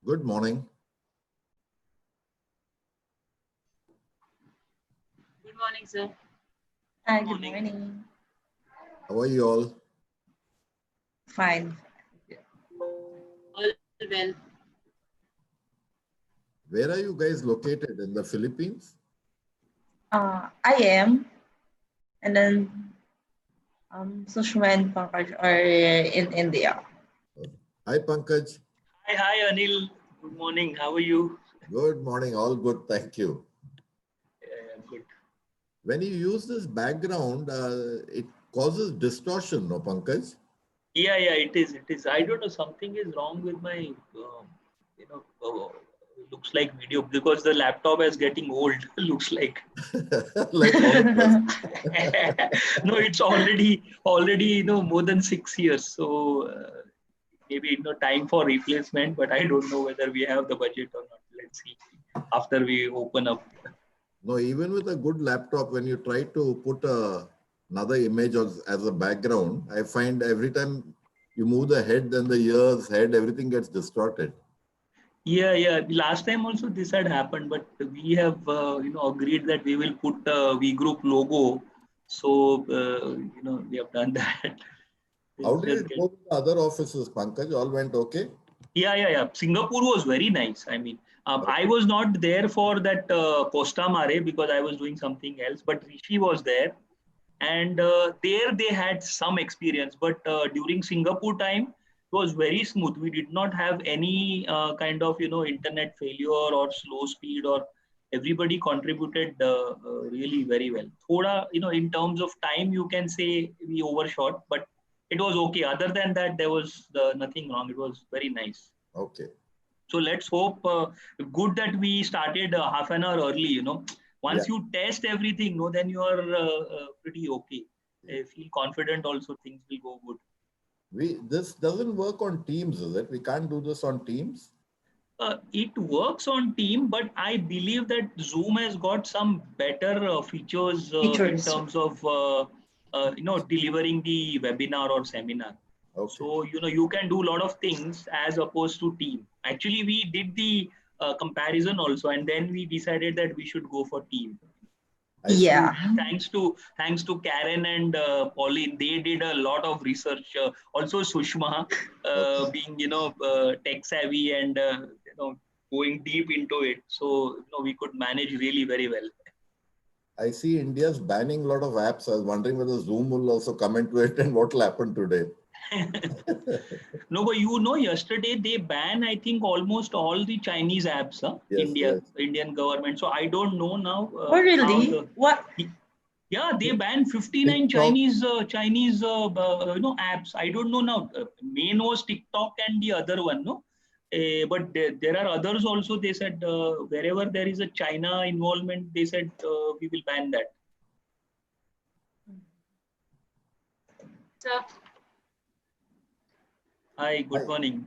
Good morning. Good morning, sir. Hi, good morning. How are you all? Fine. All well. Where are you guys located? In the Philippines? I am. And then Sushma and Pankaj are in India. Hi, Pankaj. Hi, Anil. Good morning. How are you? Good morning. All good. Thank you. Good. When you use this background, it causes distortion, no, Pankaj? Yeah, it is. It is. I don't know. Something is wrong with my, looks like video because the laptop is getting old. Looks like. Like all of us. No, it's already, more than 6 years. So maybe time for replacement, but I don't know whether we have the budget or not. Let's see after we open up. No, even with a good laptop, when you try to put another image as a background, I find every time you move the head, then the ears, head, everything gets distorted. Yeah. Last time also this had happened, but we have agreed that we will put a V Group logo. So we have done that. How did it go with the other offices, Pankaj? All went okay? Yeah. Singapore was very nice. I mean, I was not there for that Costa Mare because I was doing something else, but Rishi was there. And there they had some experience, but during Singapore time, it was very smooth. We did not have any kind of, internet failure or slow speed, or everybody contributed really very well. Thoda, in terms of time, you can say we overshot, but it was okay. Other than that, there was nothing wrong. It was very nice. Okay. So let's hope good that we started half an hour early, Once you test everything, then you are pretty okay. I feel confident also things will go good. This doesn't work on Teams, is it? We can't do this on Teams? It works on Team, but I believe that Zoom has got some better features in terms of, delivering the webinar or seminar. Okay. So, you can do a lot of things as opposed to Team. Actually, we did the comparison also, and then we decided that we should go for Team. Yeah. Thanks to Karen and Pauline, they did a lot of research. Also Sushma, being tech savvy and going deep into it, so we could manage really very well. I see India's banning a lot of apps. I was wondering whether Zoom will also come into it and what will happen today. No, but yesterday they banned, I think, almost all the Chinese apps, Indian government. So I don't know now. Oh, really? What? Yeah, they banned 59 TikTok. Chinese apps. I don't know now. Main was TikTok and the other one, no? But there are others also. They said wherever there is a China involvement, they said we will ban that. Sir, hi, good morning.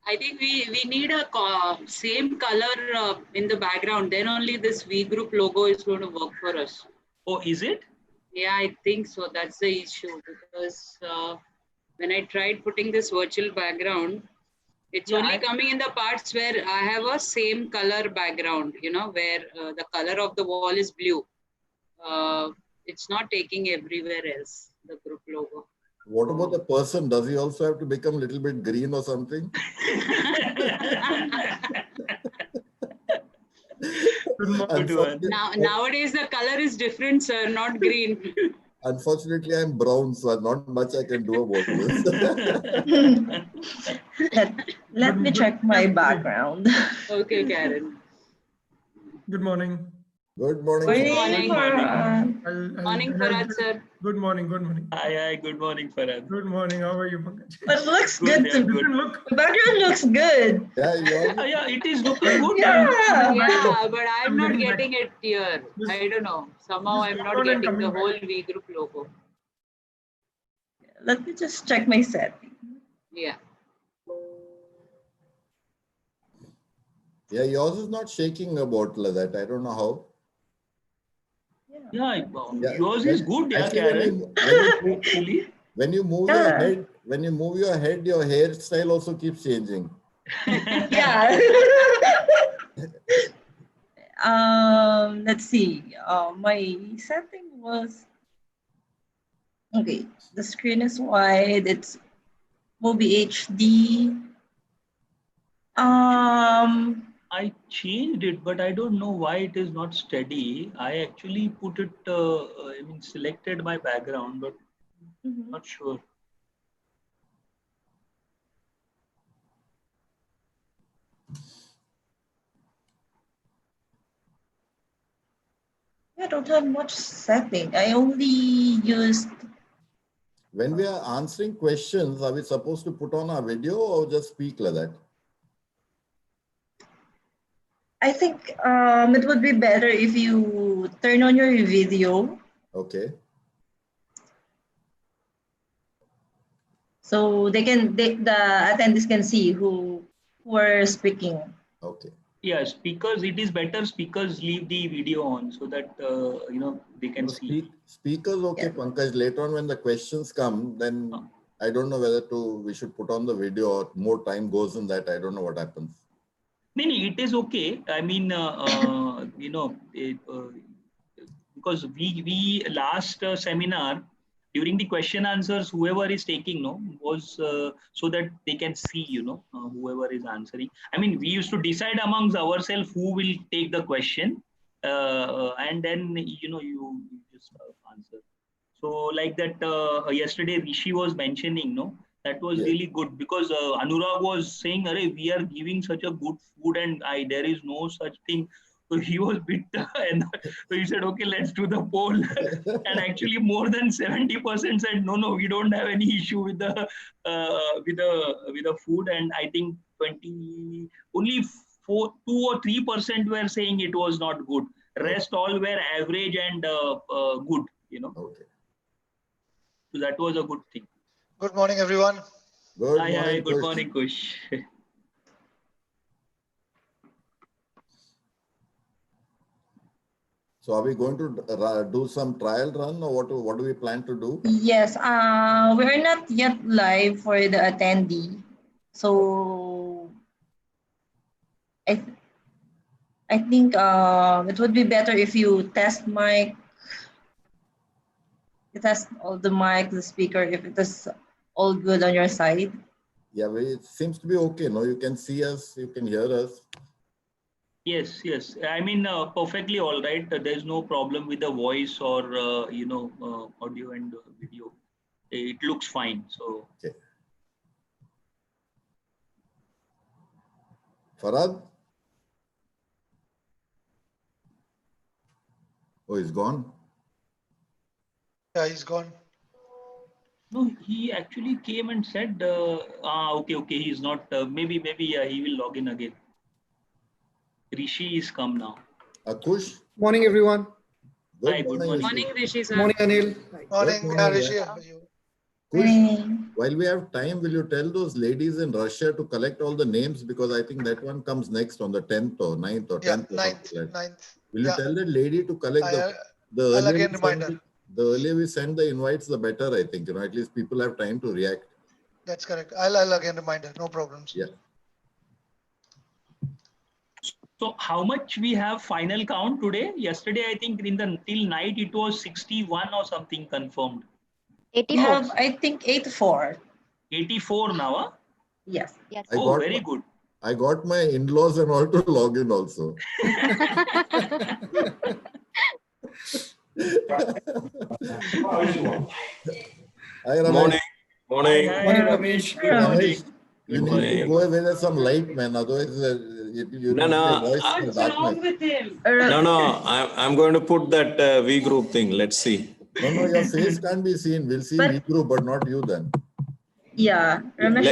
I think we need a same color in the background. Then only this V Group logo is going to work for us. Oh, is it? Yeah, I think so. That's the issue because when I tried putting this virtual background, it's only coming in the parts where I have a same color background, where the color of the wall is blue. It's not taking everywhere else, the group logo. What about the person? Does he also have to become a little bit green or something? Nowadays, the color is different, sir, not green. Unfortunately, I'm brown, so not much I can do about this. Let me check my background. Okay, Karen. Good morning. Good morning. Morning, Farhad, sir. Good morning. Hi, good morning, Farhad. Good morning. How are you, Pankaj? But it looks good to me. The background looks good. Yeah, it is looking good. Yeah, but I'm not getting it here. I don't know. Somehow I'm not getting the whole V Group logo. Let me just check my setting. Yeah. Yeah, yours is not shaking about like that. I don't know how. Yeah, yours is good, Karen. When you move your head, your hairstyle also keeps changing. Yeah. Let's see. My setting was okay. The screen is wide. It's movie HD. I changed it, but I don't know why it is not steady. I actually put it, I mean, selected my background, but not sure. I don't have much setting. I only used. When we are answering questions, are we supposed to put on our video or just speak like that? I think it would be better if you turn on your video Okay. so the attendees can see who are speaking. Okay. Yeah, speakers, it is better speakers leave the video on so that, they can So see. speakers, okay, Yeah. Pankaj. Later on when the questions come, then I don't know whether we should put on the video or more time goes in that. I don't know what happens. No, it is okay. I mean, because we last seminar during the question answers, whoever is taking was so that they can see whoever is answering. I mean, we used to decide amongst ourselves who will take the question, and then you just answer. So like that yesterday Rishi was mentioning, that was Yeah. really good because Anurag was saying, "Arey, we are giving such a good food and there is no such thing." So he was bit, and so he said, "Okay, let's do the poll." And actually, more than 70% said, "No, we don't have any issue with the food." And I think only 2 or 3% were saying it was not good. Rest all were average and good. Okay. So that was a good thing. Good morning, everyone. Good Hi, morning, good Kush. morning, Kush. So are we going to do some trial run or what do we plan to do? Yes. We are not yet live for the attendee, so I I think it would be better if you test mic. You test all the mic, the speaker, if it is all good on your side. Yeah, it seems to be okay. No, you can see us, you can hear us. Yes. I mean, perfectly all right. There's no problem with the voice or audio and video. It looks fine. So. Okay. Farad? Oh, he's gone. Yeah, he's gone. No, he actually came and said, okay, he's not. Maybe he will log in again. Rishi is come now. Akush? Morning, everyone. Good Hi, good morning. morning. Morning, Rishi sir. Morning, Anil. Morning, morning, Rishi. yeah. How are you? Kush, Morning. while we have time, will you tell those ladies in Russia to collect all the names? Because I think that one comes next on the 10th or 9th or 10th. Yeah, Or something like that. 9th. Will you Yeah. tell that lady to collect the I'll earlier again we remind send her. the earlier we send the invites, the better, I think. At least people have time to react. That's correct. I'll again remind her. No problems. Yeah. So how much we have final count today? Yesterday, I think till night it was 61 or something confirmed. We 84. have, I think, 84. 84 now, huh? Yes. Yes. Oh, very good. I got my in-laws and all to log in also. Hi, Ramesh. Morning. Morning. Hi, Morning, Ramesh. Good morning. Ramesh, you need to go away with some light, man. Otherwise, you No, lose no, your voice in the What's darkness. wrong with him? No. I'm going to put that V group thing. Let's see. No, your face can't be seen. We'll see But- V group, but not you then. Yeah, Ramesh,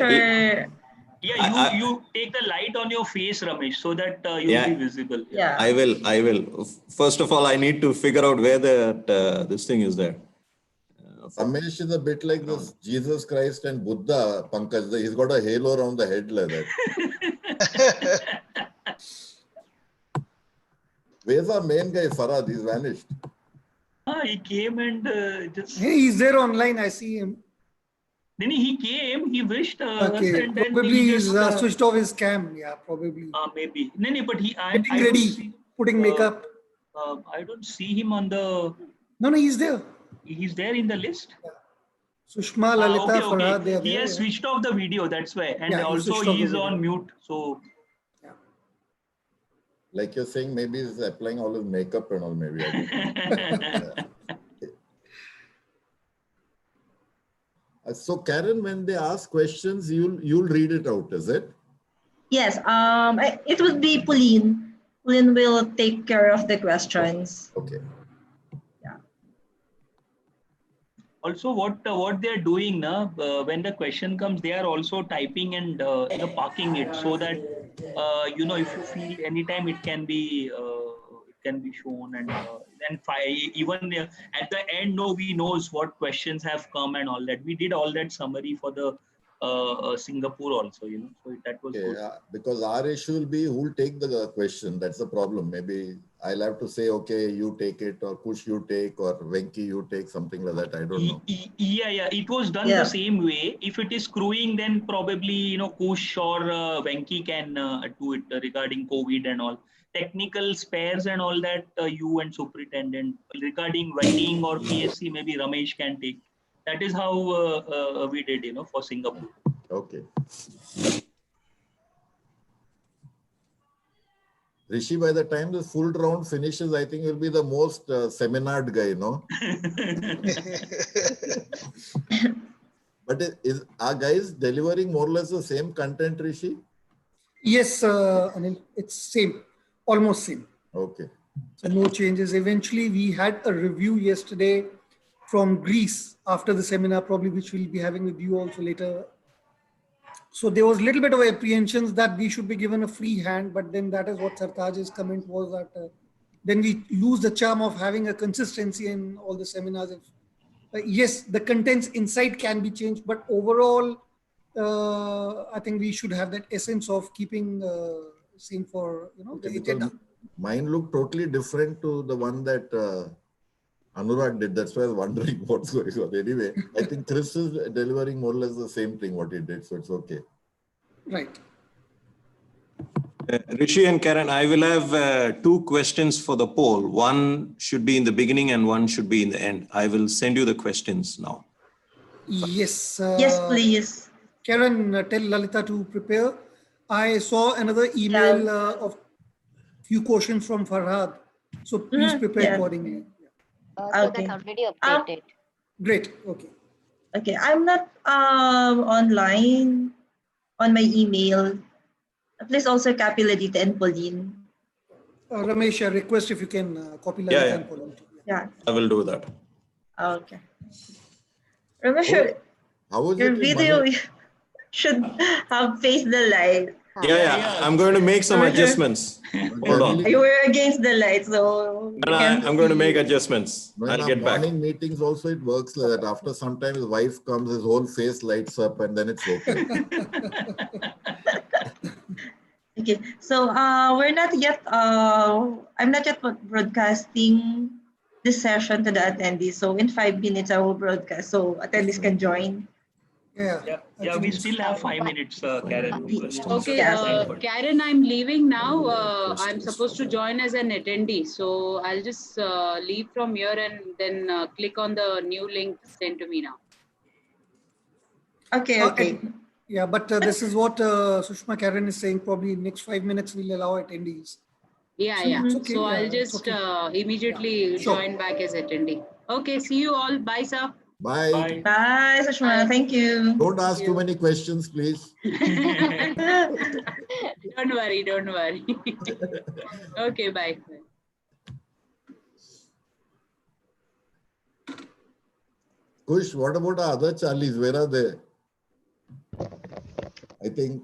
Yeah, you take the light on your face, Ramesh, so that you will be visible. yeah. I will. First of all, I need to figure out where this thing is there. Ramesh is a bit like this Jesus Christ and Buddha, Pankaj. He's got a halo around the head like that. Where's our main guy, Farad? He's vanished. He came and just... Hey, he's there online. I see him. Then he came, he wished us, Okay, and then probably he he's just switched off his cam. Yeah, probably. maybe. No, but Getting I don't ready, see, putting makeup. I don't see him on the. No, he's there. He's there in the list. Sushma, Lalita, Okay, Farhad, they are He there. has switched off the video, that's why. And Yeah, he also switched off the he's video. on mute. So Like you're saying, maybe he's applying all his makeup and all, maybe. I don't know. So Karen, when they ask questions, you'll read it out, is it? Yes, it would be Pauline. Pauline will take care of the questions. Okay. also what they're doing now, when the question comes, they are also typing and parking it so that if you feel anytime it can be shown, and then even at the end, we knows what questions have come and all that. We did all that summary for the Singapore also, so that was good. Because our issue will be who will take the question. That's the problem. Maybe I'll have to say, okay, you take it, or Kush you take, or Venki you take, something like that. I don't know. Yeah. It was done the same way. If it is screwing, then probably Kush or Venki can do it regarding COVID and all. Technical spares and all that, you and superintendent. Regarding writing or PSC, maybe Ramesh can take. That is how we did, for Singapore. Okay. Rishi, by the time the full round finishes, I think you'll be the most seminared guy, But are guys delivering more or less the same content, Rishi? Yes, Anil, it's same, almost same. Okay. So no changes. Eventually, we had a review yesterday from Greece after the seminar, probably, which we'll be having with you also later. So there was a little bit of apprehensions that we should be given a free hand, but then that is what Sartaj's comment was, that then we lose the charm of having a consistency in all the seminars. Yes, the contents inside can be changed, but overall, I think we should have that essence of keeping same for the agenda. Mine looked totally different to the one that Anurag did. That's why I was wondering what's going on. Anyway, I think Chris is delivering more or less the same thing what he did, so it's okay. Right. Rishi and Karen, I will have 2 questions for the poll. One should be in the beginning and one should be in the end. I will send you the questions now. Yes. Yes, please. Karen, tell Lalita to prepare. I saw another email of few questions from Farhad. So please prepare accordingly. So that's already updated. Great. Okay. Okay. I'm not online on my email. Please also copy Lalita and Pauline. Ramesh, I request if you can copy Lalita and Pauline. Yeah. I will do that. Okay. Ramesh, how was your it video should have faced the light. Yeah. I'm going to make some adjustments. Hold on. You were against the light, so I'm going to make adjustments. No, I'll get back. Morning meetings also it works like that. After some time his wife comes, his whole face lights up, and then it's okay. Okay, so we're not yet. I'm not yet broadcasting this session to the attendees. So in 5 minutes I will broadcast, so attendees can join. Yeah. We still have 5 minutes, Karen. Okay, Karen, I'm leaving now. I'm supposed to join as an attendee. So I'll just leave from here and then click on the new link sent to me now. Okay. Yeah, but this is what Sushma Karen is saying. Probably next 5 minutes we'll allow attendees. Yeah. Okay, So I'll just immediately join back as attendee. Okay, see you all. Bye, sir. Bye. Bye, Sushma. Thank you. Don't ask too many questions, please. Don't worry. Okay, bye. Kush, what about our other Charlies? Where are they? I think,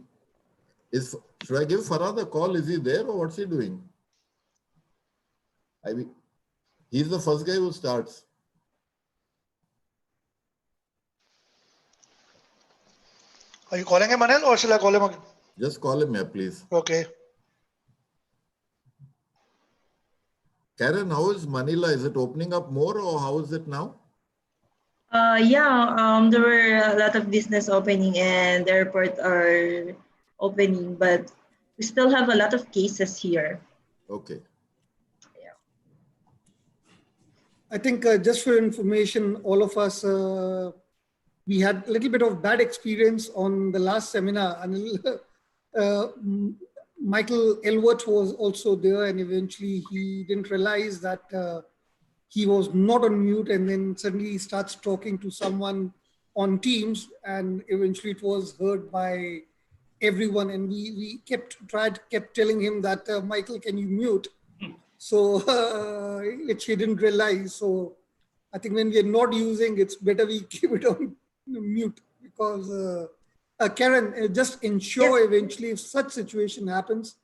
should I give Farhad a call? Is he there or what's he doing? He's the first guy who starts. Are you calling him, Anil, or shall I call him again? Just call him here, please. Okay. Karen, how is Manila? Is it opening up more or how is it now? Yeah, there were a lot of business opening and the airport are opening, but we still have a lot of cases here. Okay. I think just for information, all of us, we had a little bit of bad experience on the last seminar. And Michael Elworth was also there, and eventually he didn't realize that he was not on mute, and then suddenly he starts talking to someone on Teams, and eventually it was heard by everyone. And we kept telling him that Michael, can you mute? So which he didn't realize. So I think when we are not using, it's better we keep it on mute, because Karen, just ensure eventually if such situation happens,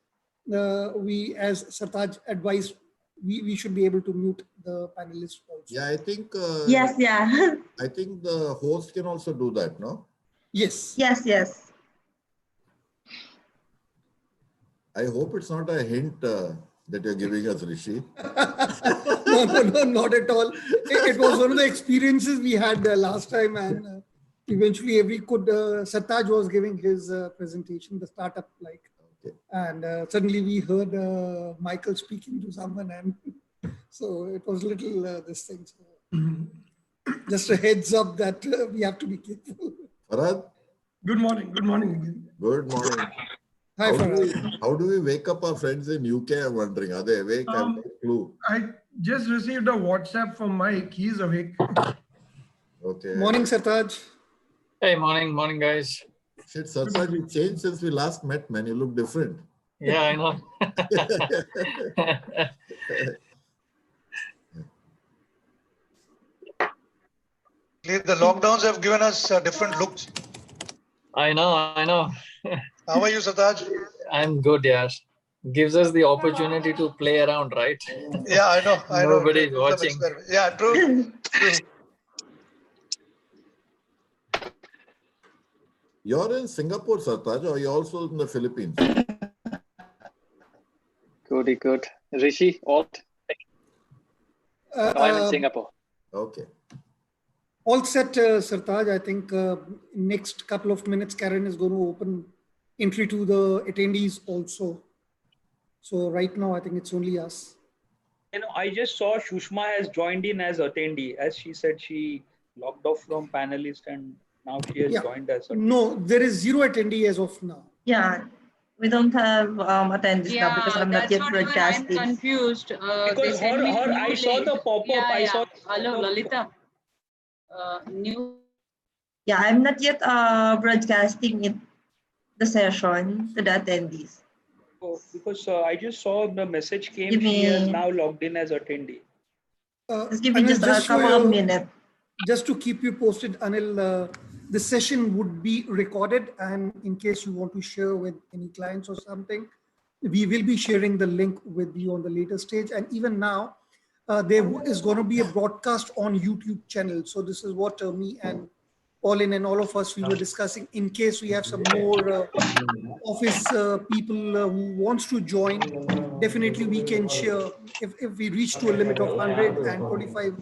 we as Sartaj advised, we should be able to mute the panelists also. Yeah, I think. Yes, yeah. I think the host can also do that, no? Yes. Yes. I hope it's not a hint that you're giving us, Rishi. No, not at all. It was one of the experiences we had last time, and eventually Sartaj was giving his presentation, the startup and suddenly we heard Michael speaking to someone, and so it was little this thing. So just a heads up that we have to be careful. Farhad? Good morning. Good morning again. Good morning. Hi, Farhad. How do we wake up our friends in UK? I'm wondering. Are they awake? I have no clue. I just received a WhatsApp from Mike. He's awake. Okay. Morning, Sartaj. Hey, morning, guys. Shit, Sartaj, you changed since we last met, man. You look different. Yeah, I know. The lockdowns have given us different looks. I know. How are you, Sartaj? I'm good, yeah. Gives us the opportunity to play around, right? Yeah, I know. Nobody's watching. Yeah, true. You're in Singapore, Sartaj, or you're also in the Philippines? Good. Rishi, alt? I'm in Singapore. Okay. All set, Sartaj. I think next couple of minutes, Karen is going to open entry to the attendees also. So right now, I think it's only us. I just saw Shushma has joined in as attendee. As she said, she logged off from panelist and now she has joined us. No, there is 0 attendee as of now. Yeah, we don't have attendees now because I'm not yet broadcasting. I'm confused. Because I saw the pop-up. I saw. Hello, Lalita. New. Yeah, I'm not yet broadcasting the session to the attendees. Oh, because I just saw the message came. She has now logged in as attendee. Just give me just a couple of minutes. Just to keep you posted, Anil, the session would be recorded, and in case you want to share with any clients or something, we will be sharing the link with you on the later stage. And even now, there is going to be a broadcast on YouTube channel. So this is what me and Pauline and all of us, we were discussing, in case we have some more office people who wants to join, definitely we can share. If we reach to a limit of 125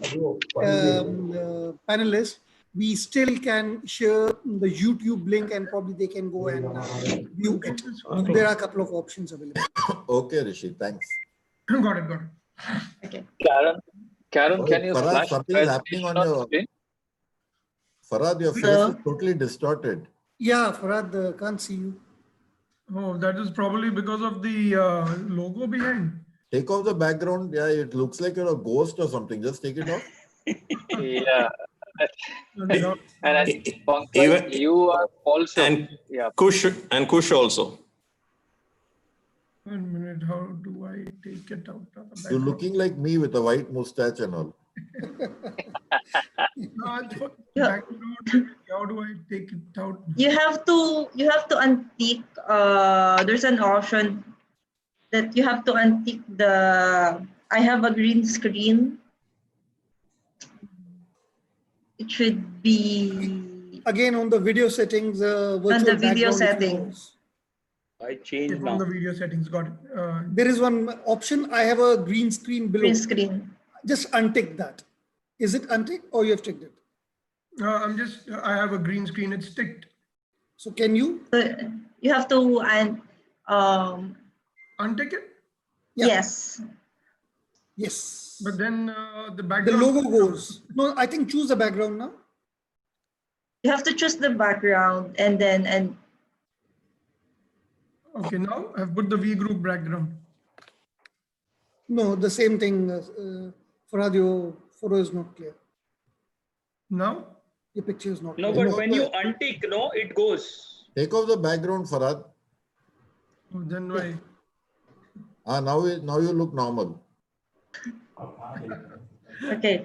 panelists, we still can share the YouTube link, and probably they can go and view it. There are a couple of options available. Okay, Rishi, thanks. Got it. Okay. Karen, can you Farhad, flash something is happening on your screen? Farhad, your face is totally distorted. Yeah, Farhad, can't see you. Oh, that is probably because of the logo behind. Take off the background. Yeah, it looks like you're a ghost or something. Just take it off. Yeah. And I think Pankaj, Even- you are also. And Yeah. Kush also. 1 minute. How do I take it out of the You're background? looking like me with a white mustache and all. Background. How do I take it out? You have to untick. There's an option that you have to untick the. I have a green screen. It should be Again, on the video settings, virtual on the video background, if you settings. I changed From now. the video settings. Got it. There is one option. I have a green screen below. Green screen. Just untick that. Is it unticked or you have ticked it? I have a green screen. It's ticked. So can you? You have to Untick it? Yeah. yes. Yes. But then the The background. logo goes. No, I think choose the background now. You have to choose the background and then Okay, now I've put the V group background. No, the same thing. Farhad, your photo is not clear. Now? Your picture is not No, clear. but when you untick, no, it goes. Take off the background, Farhad. Oh, then why? Now you look normal. okay.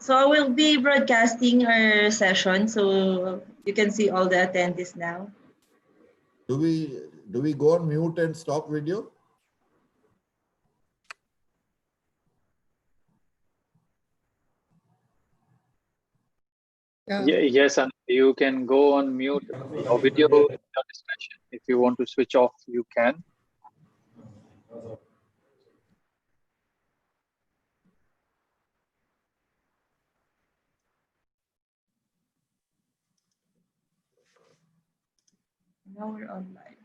So I will be broadcasting our session, so you can see all the attendees now. Do we go on mute and stop video? Yes, and you can go on mute your video, your discussion. If you want to switch off, you can. Now we're online.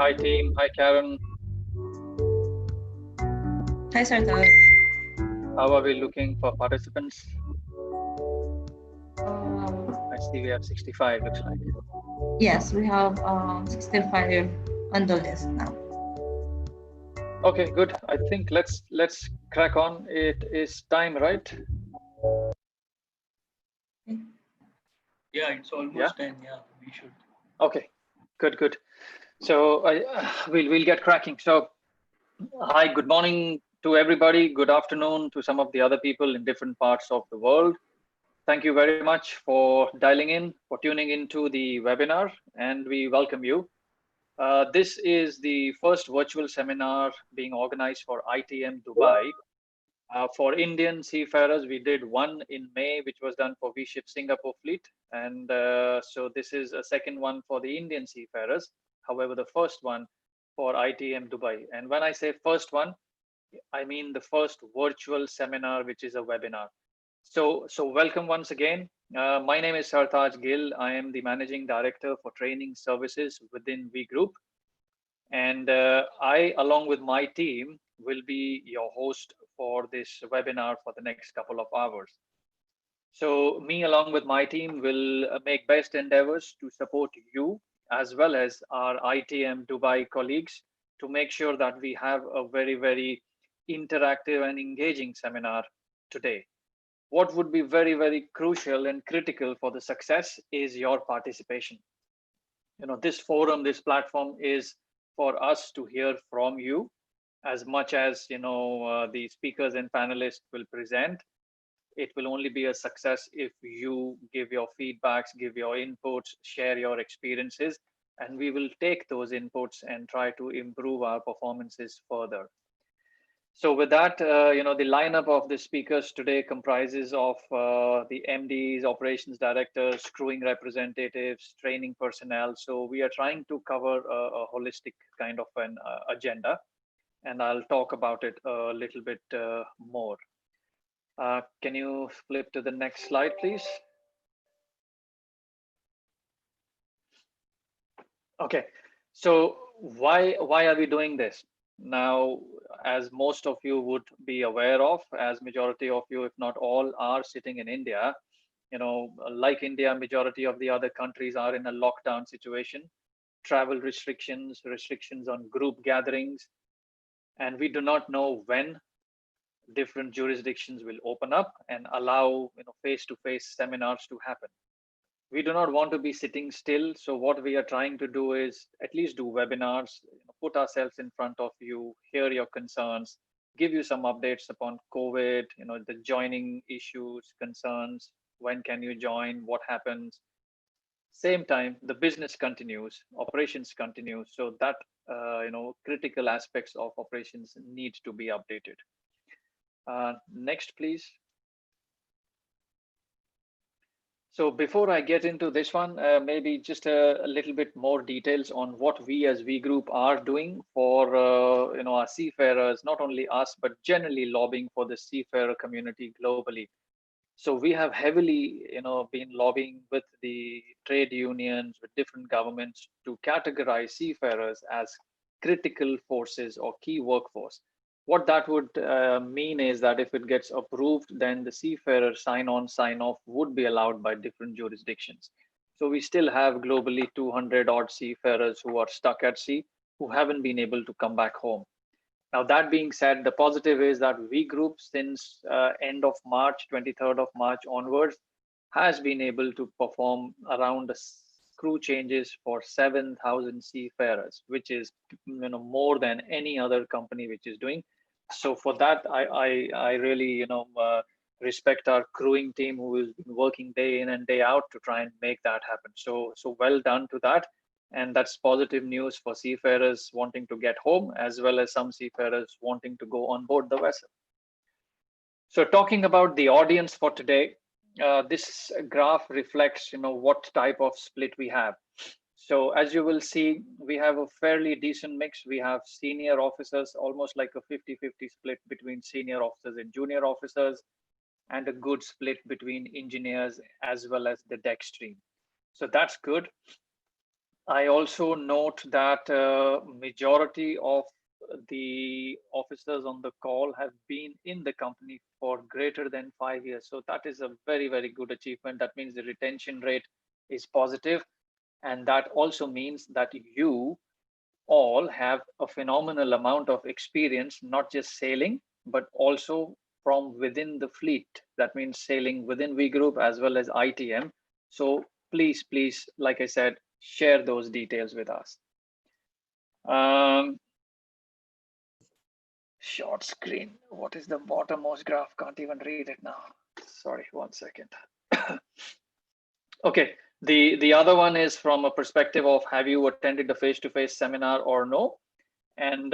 Hi team. Hi Karen. Hi, Sartaj. How are we looking for participants? I see we have 65, looks like. Yes, we have 65 on the list now. Okay, good. I think let's crack on. It is time, right? Yeah, it's almost 10. Yeah, we should. Okay, good. So we'll get cracking. So hi, good morning to everybody. Good afternoon to some of the other people in different parts of the world. Thank you very much for dialing in, for tuning into the webinar, and we welcome you. This is the first virtual seminar being organized for ITM Dubai. For Indian seafarers, we did one in May, which was done for V-Ship Singapore fleet. And so this is a second one for the Indian seafarers. However, the first one for ITM Dubai. And when I say first one, I mean the first virtual seminar, which is a webinar. So welcome once again. My name is Sartaj Gill. I am the Managing Director for Training Services within V Group. And I, along with my team, will be your host for this webinar for the next couple of hours. So me, along with my team, will make best endeavors to support you as well as our ITM Dubai colleagues to make sure that we have a very, very interactive and engaging seminar today. What would be very, very crucial and critical for the success is your participation. This forum, this platform is for us to hear from you as much as the speakers and panelists will present. It will only be a success if you give your feedbacks, give your inputs, share your experiences, and we will take those inputs and try to improve our performances further. So with that, the lineup of the speakers today comprises of the MDs, operations directors, crewing representatives, training personnel. So we are trying to cover a holistic kind of an agenda, and I'll talk about it a little bit more. Can you flip to the next slide, please? Okay, so why are we doing this? Now, as most of you would be aware of, as majority of you, if not all, are sitting in India, like India, majority of the other countries are in a lockdown situation, travel restrictions on group gatherings, and we do not know when different jurisdictions will open up and allow face-to-face seminars to happen. We do not want to be sitting still. So what we are trying to do is at least do webinars, put ourselves in front of you, hear your concerns, give you some updates upon COVID, the joining issues, concerns, when can you join, what happens. Same time, the business continues, operations continue. So that, critical aspects of operations need to be updated. Next, please. So before I get into this one, maybe just a little bit more details on what we as V Group are doing for our seafarers, not only us, but generally lobbying for the seafarer community globally. So we have heavily been lobbying with the trade unions, with different governments to categorize seafarers as critical forces or key workforce. What that would mean is that if it gets approved, then the seafarer sign-on, sign-off would be allowed by different jurisdictions. So we still have globally 200 odd seafarers who are stuck at sea, who haven't been able to come back home. Now, that being said, the positive is that V Group, since end of March, 23rd of March onwards, has been able to perform around crew changes for 7,000 seafarers, which is more than any other company which is doing. So for that, I really respect our crewing team who has been working day in and day out to try and make that happen. So well done to that. And that's positive news for seafarers wanting to get home, as well as some seafarers wanting to go on board the vessel. So talking about the audience for today, this graph reflects what type of split we have. So as you will see, we have a fairly decent mix. We have senior officers, almost like a 50-50 split between senior officers and junior officers, and a good split between engineers as well as the deck stream. So that's good. I also note that majority of the officers on the call have been in the company for greater than 5 years. So that is a very, very good achievement. That means the retention rate is positive, and that also means that you all have a phenomenal amount of experience, not just sailing, but also from within the fleet. That means sailing within V Group as well as ITM. So please, like I said, share those details with us. Short screen. What is the bottommost graph? Can't even read it now. Sorry, 1 second. Okay, the other one is from a perspective of have you attended the face-to-face seminar or no? And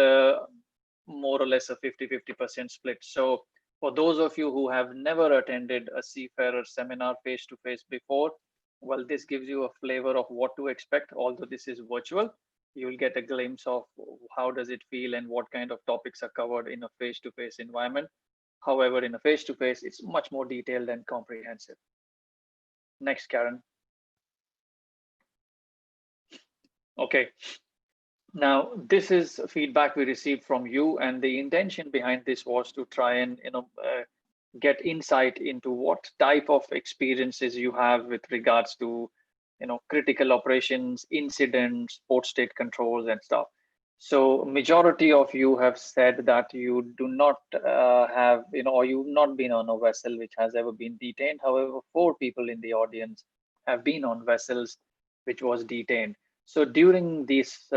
more or less a 50-50% split. So for those of you who have never attended a seafarer seminar face-to-face before, well, this gives you a flavor of what to expect. Although this is virtual, you'll get a glimpse of how does it feel and what kind of topics are covered in a face-to-face environment. However, in a face-to-face, it's much more detailed and comprehensive. Next, Karen. Okay. Now, this is feedback we received from you, and the intention behind this was to try and get insight into what type of experiences you have with regards to critical operations, incidents, port state controls, and stuff. So, majority of you have said that you do not have or you've not been on a vessel which has ever been detained. However, 4 people in the audience have been on vessels which was detained. So during this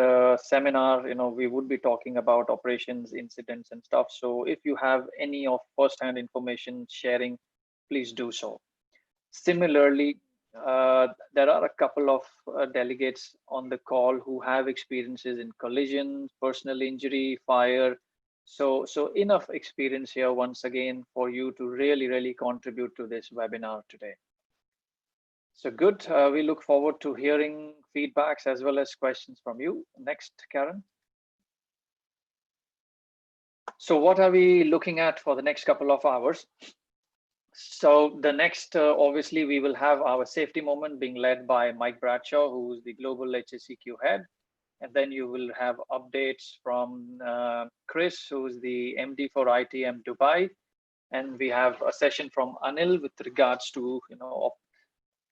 seminar, we would be talking about operations, incidents, and stuff. So if you have any of first-hand information sharing, please do so. Similarly, there are a couple of delegates on the call who have experiences in collisions, personal injury, fire. So enough experience here once again for you to really contribute to this webinar today. So good. We look forward to hearing feedbacks as well as questions from you. Next, Karen. So what are we looking at for the next couple of hours? So the next, obviously, we will have our safety moment being led by Mike Bradshaw, who's the global HSEQ head. And then you will have updates from Chris, who's the MD for ITM Dubai. And we have a session from Anil with regards to,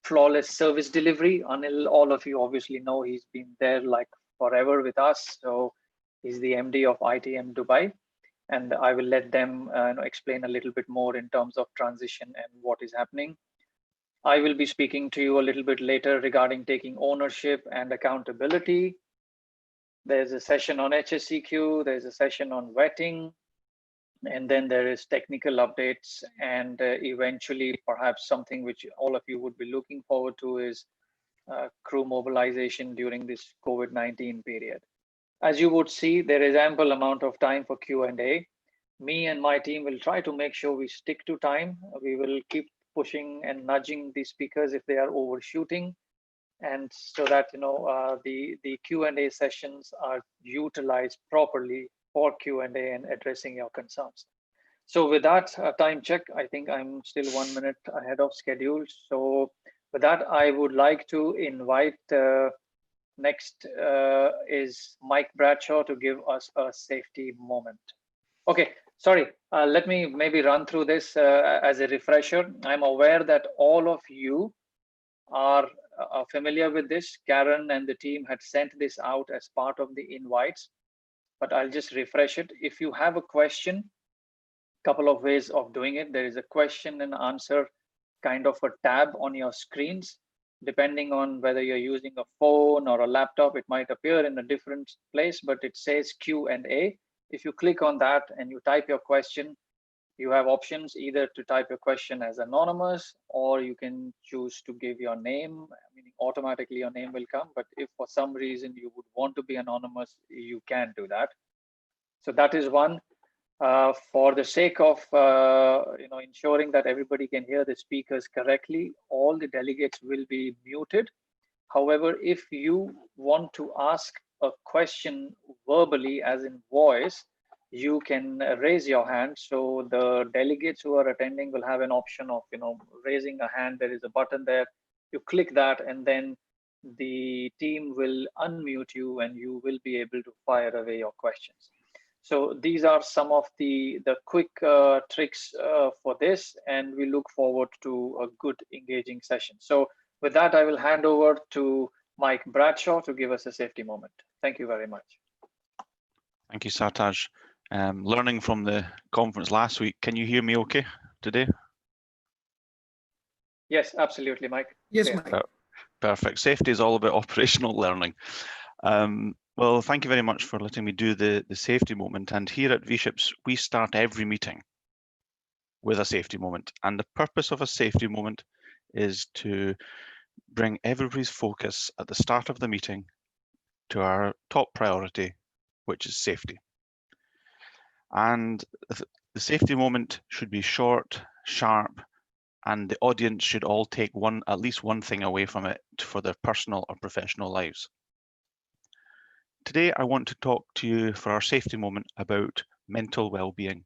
flawless service delivery. Anil, all of you obviously know, he's been there like forever with us. So he's the MD of ITM Dubai. And I will let them explain a little bit more in terms of transition and what is happening. I will be speaking to you a little bit later regarding taking ownership and accountability. There's a session on HSEQ, there's a session on vetting, and then there is technical updates, and eventually perhaps something which all of you would be looking forward to is crew mobilization during this COVID-19 period. As you would see, there is ample amount of time for Q&A. Me and my team will try to make sure we stick to time. We will keep pushing and nudging the speakers if they are overshooting, and so that the Q&A sessions are utilized properly for Q&A and addressing your concerns. So with that, time check, I think I'm still 1 minute ahead of schedule. So with that, I would like to invite next is Mike Bradshaw to give us a safety moment. Okay, sorry, let me maybe run through this as a refresher. I'm aware that all of you are familiar with this. Karen and the team had sent this out as part of the invites, but I'll just refresh it. If you have a question, couple of ways of doing it. There is a question and answer kind of a tab on your screens. Depending on whether you're using a phone or a laptop, it might appear in a different place, but it says Q&A. If you click on that and you type your question, you have options either to type your question as anonymous, or you can choose to give your name, meaning automatically your name will come. But if for some reason you would want to be anonymous, you can do that. So that is one. For the sake of ensuring that everybody can hear the speakers correctly, all the delegates will be muted. However, if you want to ask a question verbally, as in voice, you can raise your hand. So the delegates who are attending will have an option of raising a hand. There is a button there. You click that, and then the team will unmute you and you will be able to fire away your questions. So these are some of the quick tricks for this, and we look forward to a good engaging session. So with that, I will hand over to Mike Bradshaw to give us a safety moment. Thank you very much. Thank you, Sartaj. Learning from the conference last week, can you hear me okay today? Yes, absolutely, Mike. Yes, Yeah. Mike. Perfect. Safety is all about operational learning. Well, thank you very much for letting me do the safety moment. And here at V-Ships, we start every meeting with a safety moment. And the purpose of a safety moment is to bring everybody's focus at the start of the meeting to our top priority, which is safety. And the safety moment should be short, sharp, and the audience should all take at least one thing away from it for their personal or professional lives. Today, I want to talk to you for our safety moment about mental well-being.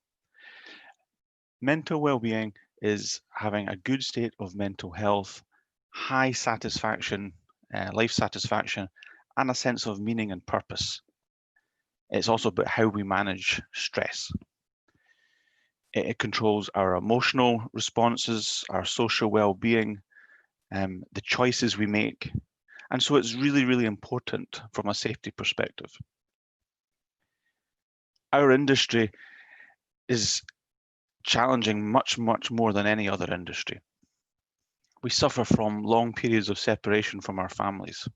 Mental well-being is having a good state of mental health, high satisfaction, life satisfaction, and a sense of meaning and purpose. It's also about how we manage stress. It controls our emotional responses, our social well-being, the choices we make. And so it's really, really important from a safety perspective. Our industry is challenging much, much more than any other industry. We suffer from long periods of separation from our families.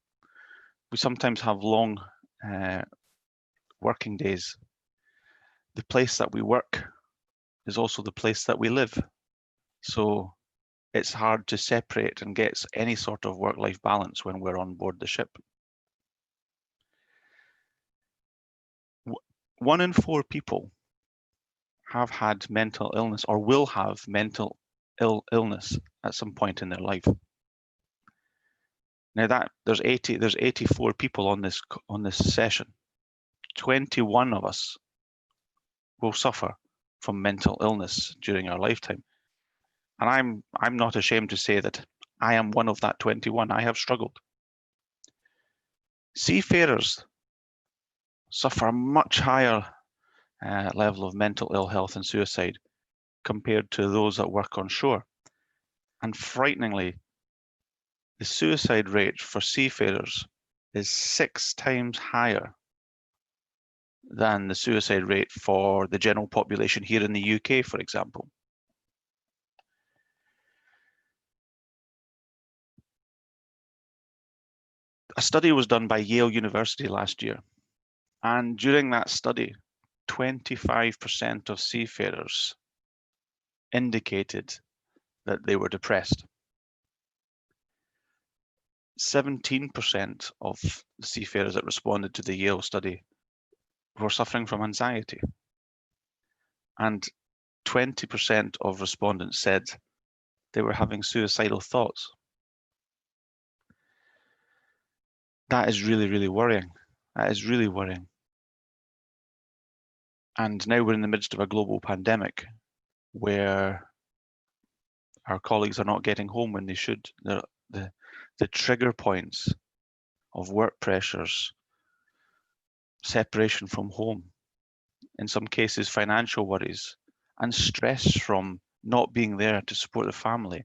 We sometimes have long working days. The place that we work is also the place that we live. So it's hard to separate and get any sort of work-life balance when we're on board the ship. 1 in 4 people have had mental illness or will have mental illness at some point in their life. Now there's 84 people on this session. 21 of us will suffer from mental illness during our lifetime. And I'm not ashamed to say that I am one of that 21. I have struggled. Seafarers suffer a much higher level of mental ill health and suicide compared to those that work on shore. And frighteningly, the suicide rate for seafarers is 6 times higher than the suicide rate for the general population here in the UK, for example. A study was done by Yale University last year, and during that study, 25% of seafarers indicated that they were depressed. 17% of the seafarers that responded to the Yale study were suffering from anxiety, and 20% of respondents said they were having suicidal thoughts. That is really, really worrying. That is really worrying. And now we're in the midst of a global pandemic where our colleagues are not getting home when they should. The trigger points of work pressures, separation from home, in some cases financial worries, and stress from not being there to support the family.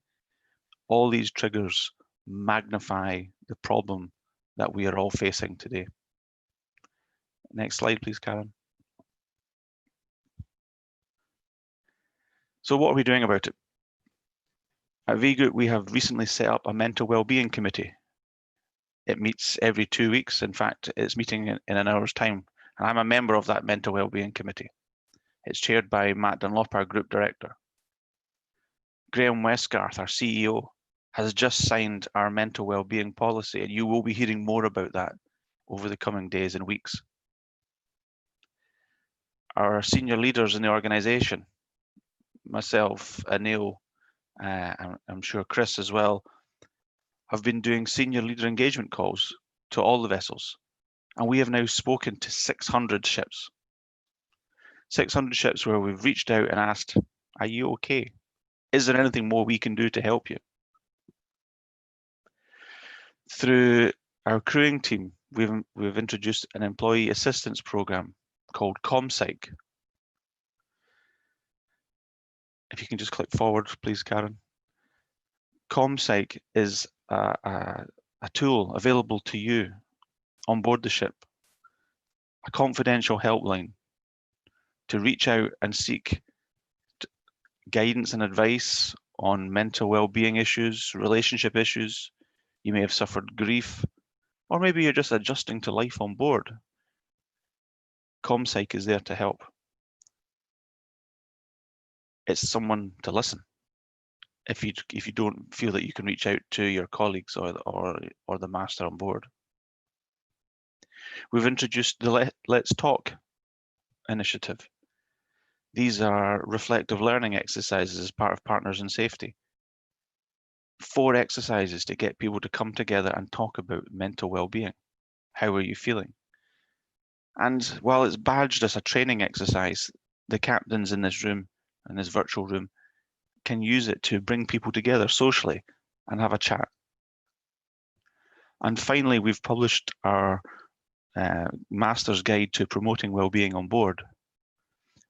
All these triggers magnify the problem that we are all facing today. Next slide, please, Karen. So what are we doing about it? At V-Group, we have recently set up a mental wellbeing committee. It meets every 2 weeks. In fact, it's meeting in an hour's time. And I'm a member of that mental wellbeing committee. It's chaired by Matt Dunlop, our group director. Graham Westgarth, our CEO, has just signed our mental wellbeing policy, and you will be hearing more about that over the coming days and weeks. Our senior leaders in the organization, myself, Anil, I'm sure Chris as well, have been doing senior leader engagement calls to all the vessels. And we have now spoken to 600 ships. 600 ships where we've reached out and asked, are you okay? Is there anything more we can do to help you? Through Our crewing team, we've introduced an employee assistance program called ComPsych. If you can just click forward, please, Karen. ComPsych is a tool available to you on board the ship, a confidential helpline to reach out and seek guidance and advice on mental well-being issues, relationship issues. You may have suffered grief, or maybe you're just adjusting to life on board. ComPsych is there to help. It's someone to listen. If you don't feel that you can reach out to your colleagues or the master on board. We've introduced the Let's Talk initiative. These are reflective learning exercises as part of Partners in Safety. 4 exercises to get people to come together and talk about mental well-being. How are you feeling? And while it's badged as a training exercise, the captains in this room, in this virtual room, can use it to bring people together socially and have a chat. And finally, we've published our Master's Guide to Promoting Wellbeing on Board.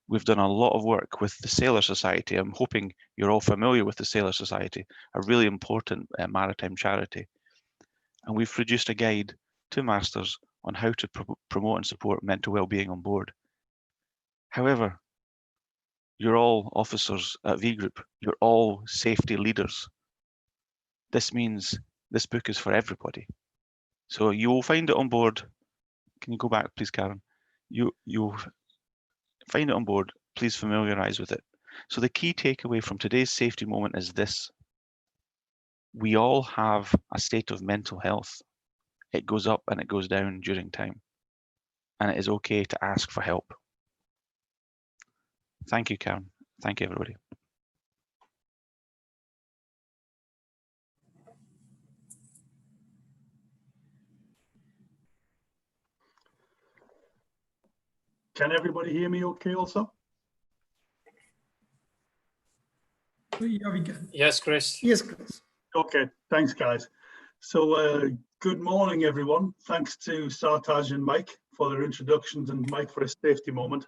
We've done a lot of work with the Sailor Society. I'm hoping you're all familiar with the Sailor Society, a really important maritime charity. And we've produced a guide to masters on how to promote and support mental well-being on board. However, you're all officers at V Group. You're all safety leaders. This means this book is for everybody. So you will find it on board. Can you go back, please, Karen? You'll find it on board. Please familiarize with it. So the key takeaway from today's safety moment is this. We all have a state of mental health. It goes up and it goes down during time. And it is okay to ask for help. Thank you, Karen. Thank you, everybody. Can everybody hear me okay also? Yeah, we can. Yes, Chris. Yes, Chris. Okay, thanks, guys. So good morning, everyone. Thanks to Sartaj and Mike for their introductions and Mike for a safety moment.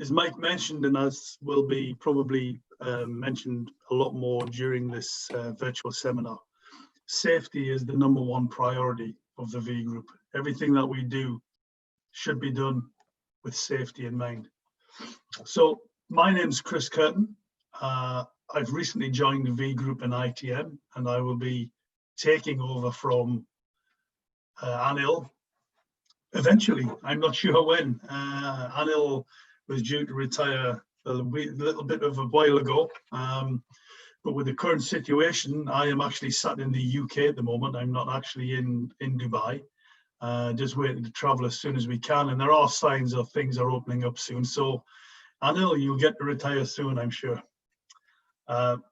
As Mike mentioned, and as will be probably mentioned a lot more during this virtual seminar, safety is the #1 priority of the V Group. Everything that we do should be done with safety in mind. So my name's Chris Curtin. I've recently joined the V Group in ITM, and I will be taking over from Anil eventually. I'm not sure when. Anil was due to retire a little bit of a while ago, but with the current situation, I am actually sat in the UK at the moment. I'm not actually in Dubai. Just waiting to travel as soon as we can, and there are signs of things are opening up soon. So Anil, you'll get to retire soon, I'm sure.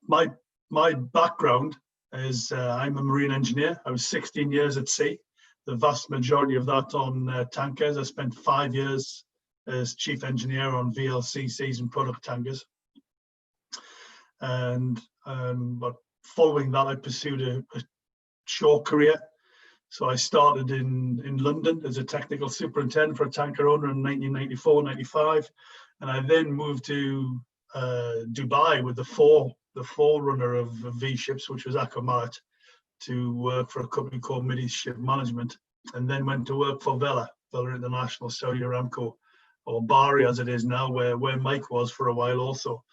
My background is I'm a marine engineer. I was 16 years at sea, the vast majority of that on tankers. I spent 5 years as chief engineer on VLCCs and product tankers. And but following that, I pursued a shore career. So I started in London as a technical superintendent for a tanker owner in 1994, 95. And I then moved to Dubai with the forerunner of V ships, which was Aquamarit, to work for a company called Midi Ship Management, and then went to work for Vela International, Saudi Aramco, or Bari as it is now, where Mike was for a while also.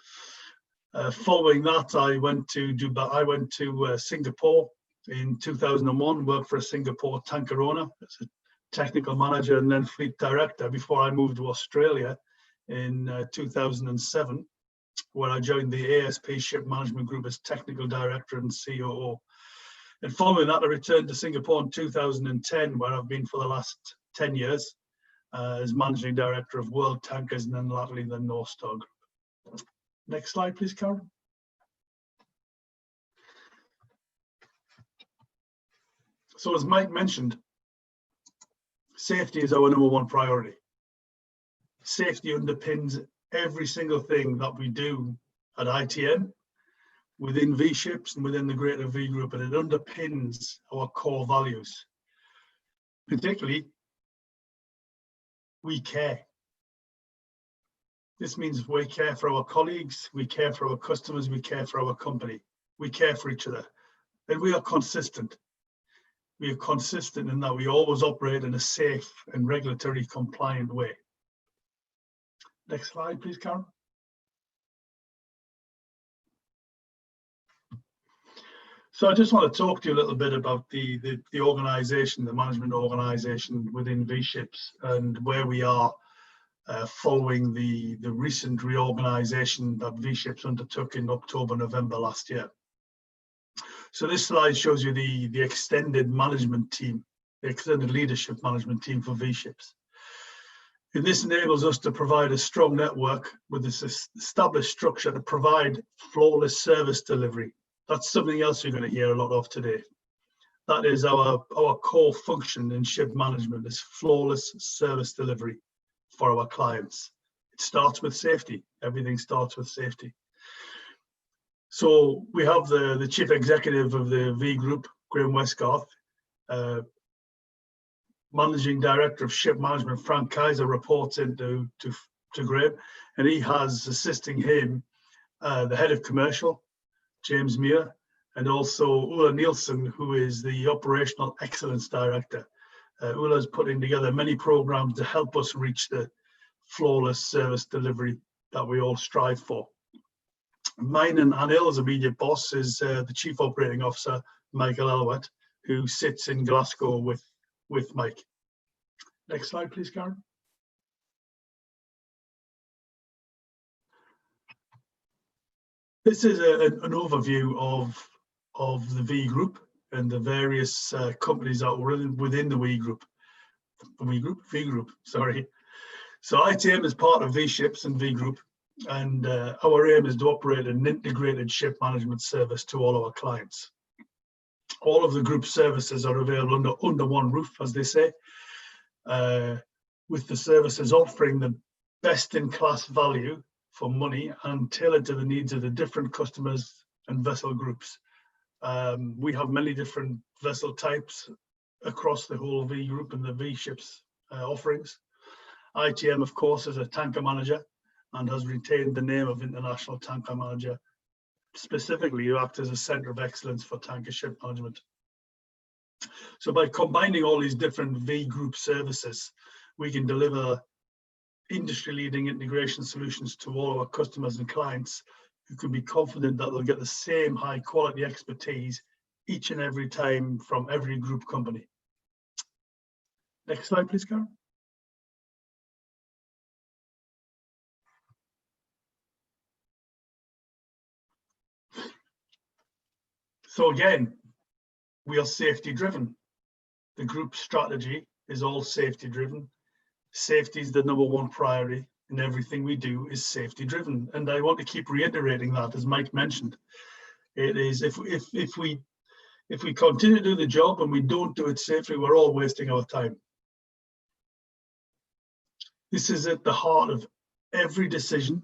Following that, I went to Dubai. I went to Singapore in 2001, worked for a Singapore tanker owner as a technical manager and then fleet director before I moved to Australia in 2007, where I joined the ASP Ship Management Group as technical director and COO. And following that, I returned to Singapore in 2010, where I've been for the last 10 years as managing director of World Tankers and then latterly the North Star Group. Next slide, please, Karen. So as Mike mentioned, safety is our #1 priority. Safety underpins every single thing that we do at ITM, within V ships and within the greater V Group, and it underpins our core values. particularly, we care. This means we care for our colleagues, we care for our customers, we care for our company, we care for each other, and we are consistent. We are consistent in that we always operate in a safe and regulatory compliant way. Next slide, please, Karen. So I just want to talk to you a little bit about the organisation, the management organisation within V-Ships and where we are following the recent reorganisation that V-Ships undertook in October, November last year. So this slide shows you the extended management team, the extended leadership management team for V-Ships. And this enables us to provide a strong network with this established structure to provide flawless service delivery. That's something else you're going to hear a lot of today. That is our core function in ship management, is flawless service delivery for our clients. It starts with safety. Everything starts with safety. So we have the chief executive of the V Group, Graham Westgarth, managing director of ship management, Frank Kaiser, reports into to Graham, and he has assisting him the head of commercial, James Muir, and also Ulla Nielsen, who is the operational excellence director. Ulla is putting together many programs to help us reach the flawless service delivery that we all strive for. Mine and Anil's immediate boss is the Chief Operating Officer, Michael Elwett, who sits in Glasgow with Mike. Next slide, please, Karen. This is an overview of the V Group and the various companies that were within the V Group, sorry. So ITM is part of V-Ships and V Group, and our aim is to operate an integrated ship management service to all our clients. All of the group services are available under one roof, as they say, with the services offering the best-in-class value for money and tailored to the needs of the different customers and vessel groups. We have many different vessel types across the whole V Group and the V-Ships offerings. ITM, of course, is a tanker manager and has retained the name of International Tanker Manager, specifically to act as a centre of excellence for tanker ship management. So by combining all these different V Group services, we can deliver industry-leading integration solutions to all our customers and clients who can be confident that they'll get the same high-quality expertise each and every time from every group company. Next slide, please, Karen. So again, we are safety-driven. The group strategy is all safety-driven. Safety is the #1 priority, and everything we do is safety-driven. And I want to keep reiterating that, as Mike mentioned. It is if we continue to do the job and we don't do it safely, we're all wasting our time. This is at the heart of every decision,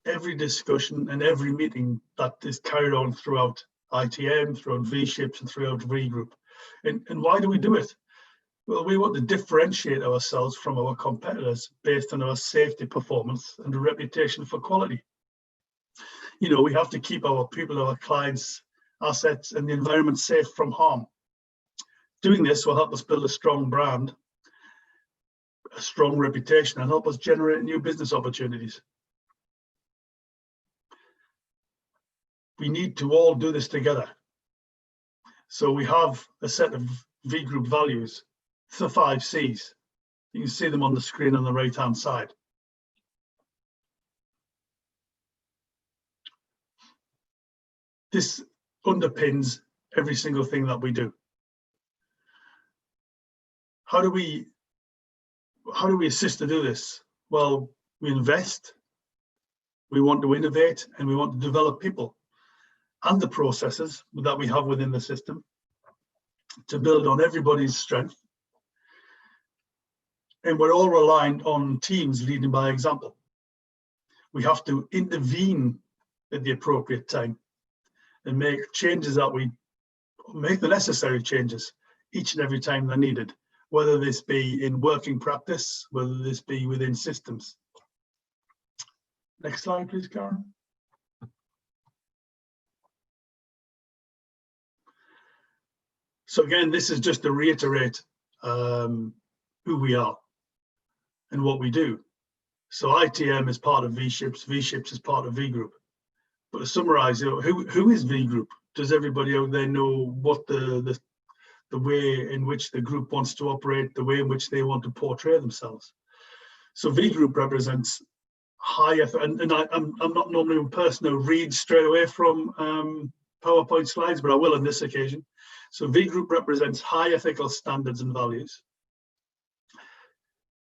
every discussion, and every meeting that is carried on throughout ITM, throughout V-Ships, and throughout V Group. And why do we do it? Well, we want to differentiate ourselves from our competitors based on our safety performance and a reputation for quality. You know, we have to keep our people, our clients, assets, and the environment safe from harm. Doing this will help us build a strong brand, a strong reputation, and help us generate new business opportunities. We need to all do this together. So we have a set of V Group values, the 5 C's. You can see them on the screen on the right-hand side. This underpins every single thing that we do. How do we assist to do this? Well, we invest, we want to innovate, and we want to develop people and the processes that we have within the system to build on everybody's strength. And we're all reliant on teams leading by example. We have to intervene at the appropriate time and make changes that we make the necessary changes each and every time they're needed, whether this be in working practice, whether this be within systems. Next slide, please, Karen. So again, this is just to reiterate who we are and what we do. So ITM is part of V-Ships, V-Ships is part of V-Group. But to summarize, who is V-Group? Does everybody out there know what the way in which the group wants to operate, the way in which they want to portray themselves? So V-Group represents and I'm not normally a person who reads straight away from PowerPoint slides, but I will on this occasion. So V-Group represents high ethical standards and values,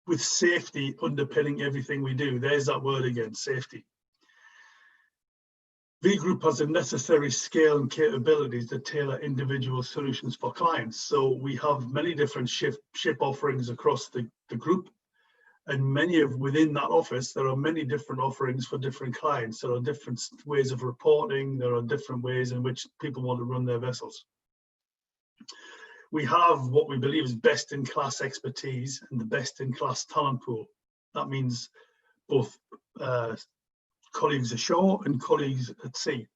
with safety underpinning everything we do. There's that word again, safety. V-Group has the necessary scale and capabilities to tailor individual solutions for clients. So we have many different ship offerings across the group, and within that office, there are many different offerings for different clients. There are different ways of reporting. There are different ways in which people want to run their vessels. We have what we believe is best-in-class expertise and the best-in-class talent pool. That means both colleagues ashore and colleagues at sea.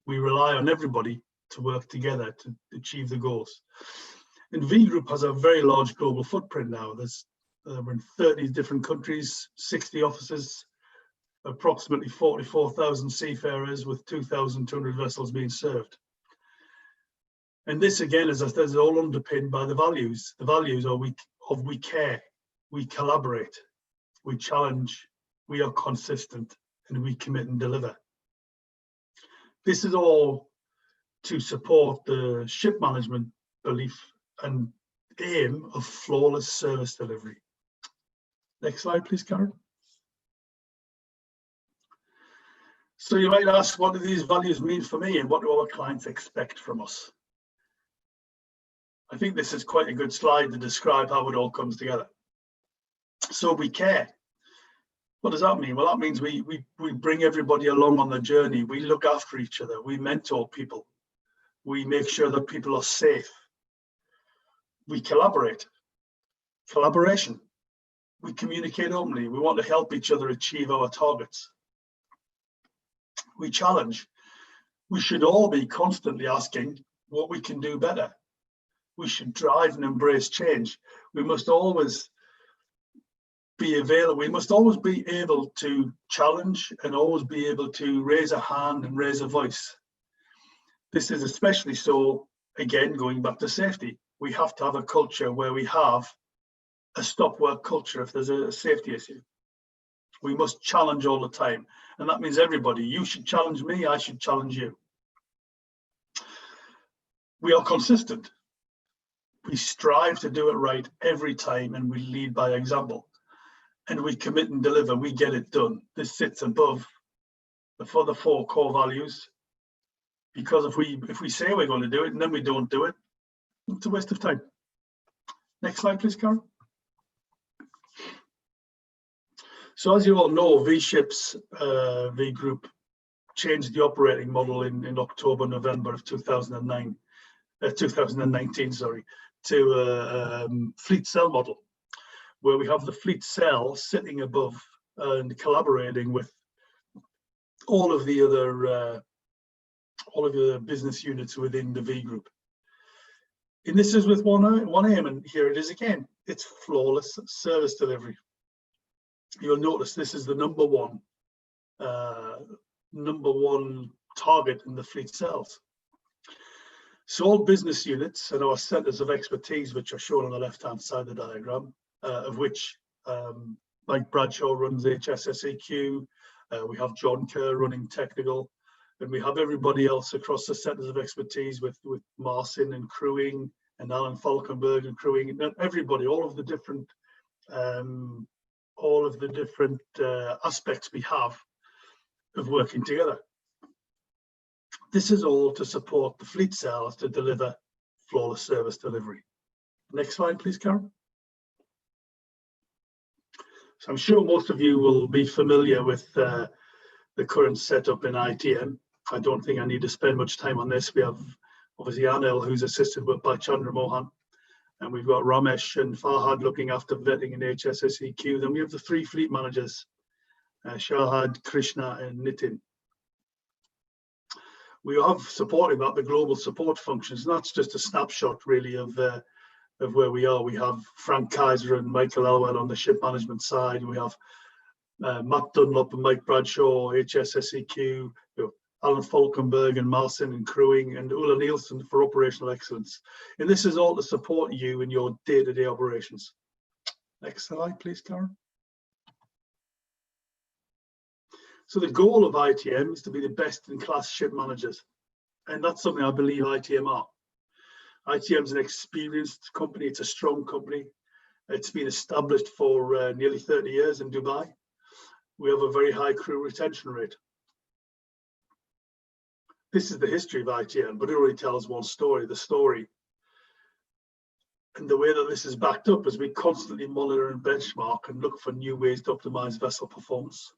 We rely on everybody to work together to achieve the goals. And V-Group has a very large global footprint now. We're in 30 different countries, 60 offices, approximately 44,000 seafarers with 2,200 vessels being served. And this, again, as I said, is all underpinned by the values. The values are we care, we collaborate, we challenge, we are consistent, and we commit and deliver. This is all to support the ship management belief and aim of flawless service delivery. Next slide, please, Karen. So you might ask, what do these values mean for me and what do our clients expect from us? I think this is quite a good slide to describe how it all comes together. So we care. What does that mean? Well, that means we bring everybody along on the journey. We look after each other. We mentor people. We make sure that people are safe. We collaborate. Collaboration. We communicate openly. We want to help each other achieve our targets. We challenge. We should all be constantly asking what we can do better. We should drive and embrace change. We must always be available. We must always be able to challenge and always be able to raise a hand and raise a voice. This is especially so, again, going back to safety. We have to have a culture where we have a stop work culture if there's a safety issue. We must challenge all the time. And that means everybody. You should challenge me, I should challenge you. We are consistent. We strive to do it right every time and we lead by example. And we commit and deliver, we get it done. This sits above the four core values. Because if we say we're going to do it and then we don't do it, it's a waste of time. Next slide, please, Karen. So as you all know, V-Ships, V-Group changed the operating model in October, November of 2019, to a fleet cell model, where we have the fleet cell sitting above and collaborating with all of the other business units within the V-Group. And this is with one aim, and here it is again. It's flawless service delivery. You'll notice this is the number one target in the fleet cells. So all business units and our centres of expertise, which are shown on the left-hand side of the diagram, of which Mike Bradshaw runs HSSEQ, we have John Kerr running technical, and we have everybody else across the centres of expertise with Marcin and crewing, and Alan Falkenberg and crewing, and everybody, all of the different aspects we have of working together. This is all to support the fleet cells to deliver flawless service delivery. Next slide, please, Karen. So I'm sure most of you will be familiar with the current setup in ITM. I don't think I need to spend much time on this. We have obviously Anil, who's assisted by Chandra Mohan, And we've got Ramesh and Farhad looking after vetting and HSSEQ. Then we have the 3 fleet managers, Shahad, Krishna, and Nitin. We have supporting that the global support functions. And that's just a snapshot, really, of where we are. We have Frank Kaiser and Michael Elwell on the ship management side. We have Matt Dunlop and Mike Bradshaw, HSSEQ, you know, Alan Falkenberg and Marcin in crewing, and Ulla Nielsen for operational excellence. And this is all to support you in your day-to-day operations. Next slide, please, Karen. So the goal of ITM is to be the best in class ship managers. And that's something I believe ITM are. ITM is an experienced company. It's a strong company. It's been established for nearly 30 years in Dubai. We have a very high crew retention rate. This is the history of ITM, but it only tells one story, the story. And the way that this is backed up is we constantly monitor and benchmark and look for new ways to optimize vessel performance.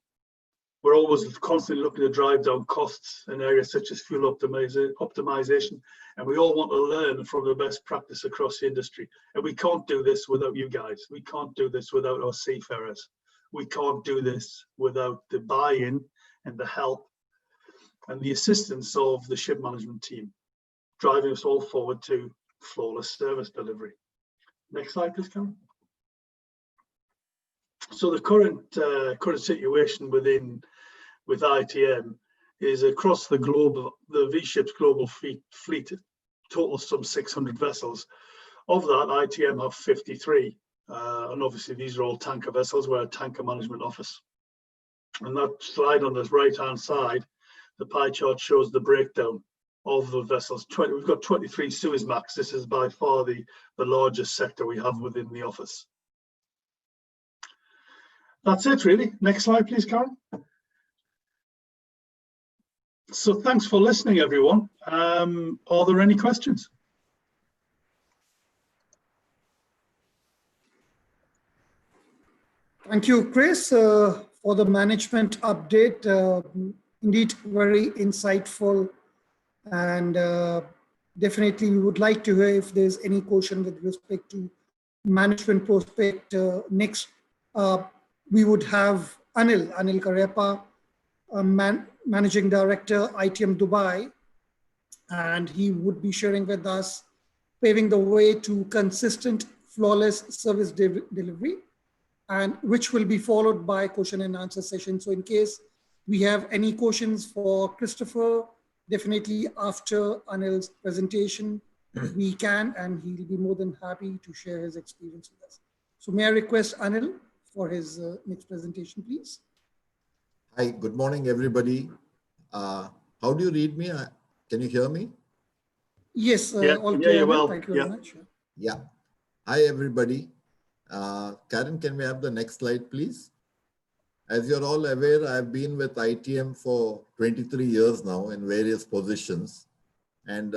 We're always constantly looking to drive down costs in areas such as fuel optimization, and we all want to learn from the best practice across the industry. And we can't do this without you guys. We can't do this without our seafarers. We can't do this without the buy-in and the help and the assistance of the ship management team, driving us all forward to flawless service delivery. Next slide, please, Karen. So the current situation with ITM is across the globe. The V-Ship's global fleet totals some 600 vessels. Of that, ITM have 53, and obviously these are all tanker vessels. We're a tanker management office. And that slide on the right-hand side, the pie chart shows the breakdown of the vessels. We've got 23 Suezmax. This is by far the largest sector we have within the office. That's it, really. Next slide, please, Karen. So thanks for listening, everyone. Are there any questions? Thank you, Chris, for the management update. Indeed, very insightful. And definitely we would like to hear if there's any question with respect to management prospect. Next, we would have Anil Karepa, Managing Director, ITM Dubai, and he would be sharing with us paving the way to consistent, flawless service delivery, and which will be followed by question and answer session. So in case we have any questions for Christopher, definitely after Anil's presentation, we can, and he'll be more than happy to share his experience with us. So may I request Anil for his next presentation, please? Hi, good morning, everybody. How do you read me? Can you hear me? Yes, yeah, all yeah, clear. well. Thank you very much. Yeah. Hi, everybody. Karen, can we have the next slide, please? As you're all aware, I've been with ITM for 23 years now in various positions. And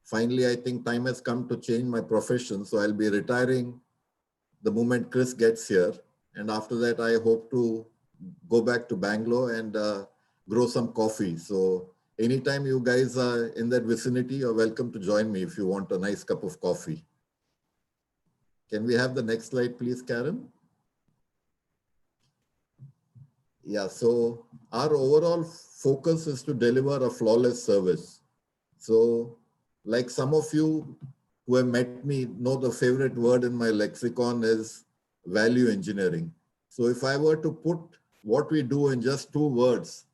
finally, I think time has come to change my profession. So I'll be retiring the moment Chris gets here. And after that, I hope to go back to Bangalore and grow some coffee. So anytime you guys are in that vicinity, you're welcome to join me if you want a nice cup of coffee. Can we have the next slide, please, Karen? Yeah, so our overall focus is to deliver a flawless service. So like some of you who have met me know the favorite word in my lexicon is value engineering. So if I were to put what we do in just 2 words,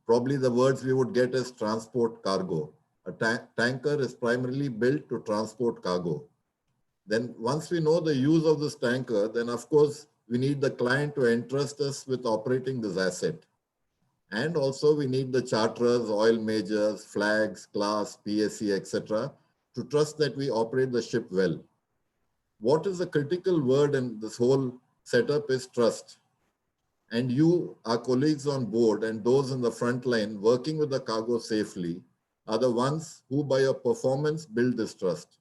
probably the words we would get is transport cargo. A tanker is primarily built to transport cargo. Then once we know the use of this tanker, then of course, we need the client to entrust us with operating this asset. And also we need the charterers, oil majors, flags, class, PSC, etc., to trust that we operate the ship well. What is the critical word in this whole setup is trust. And you, our colleagues on board and those in the front line working with the cargo safely are the ones who by your performance build this trust.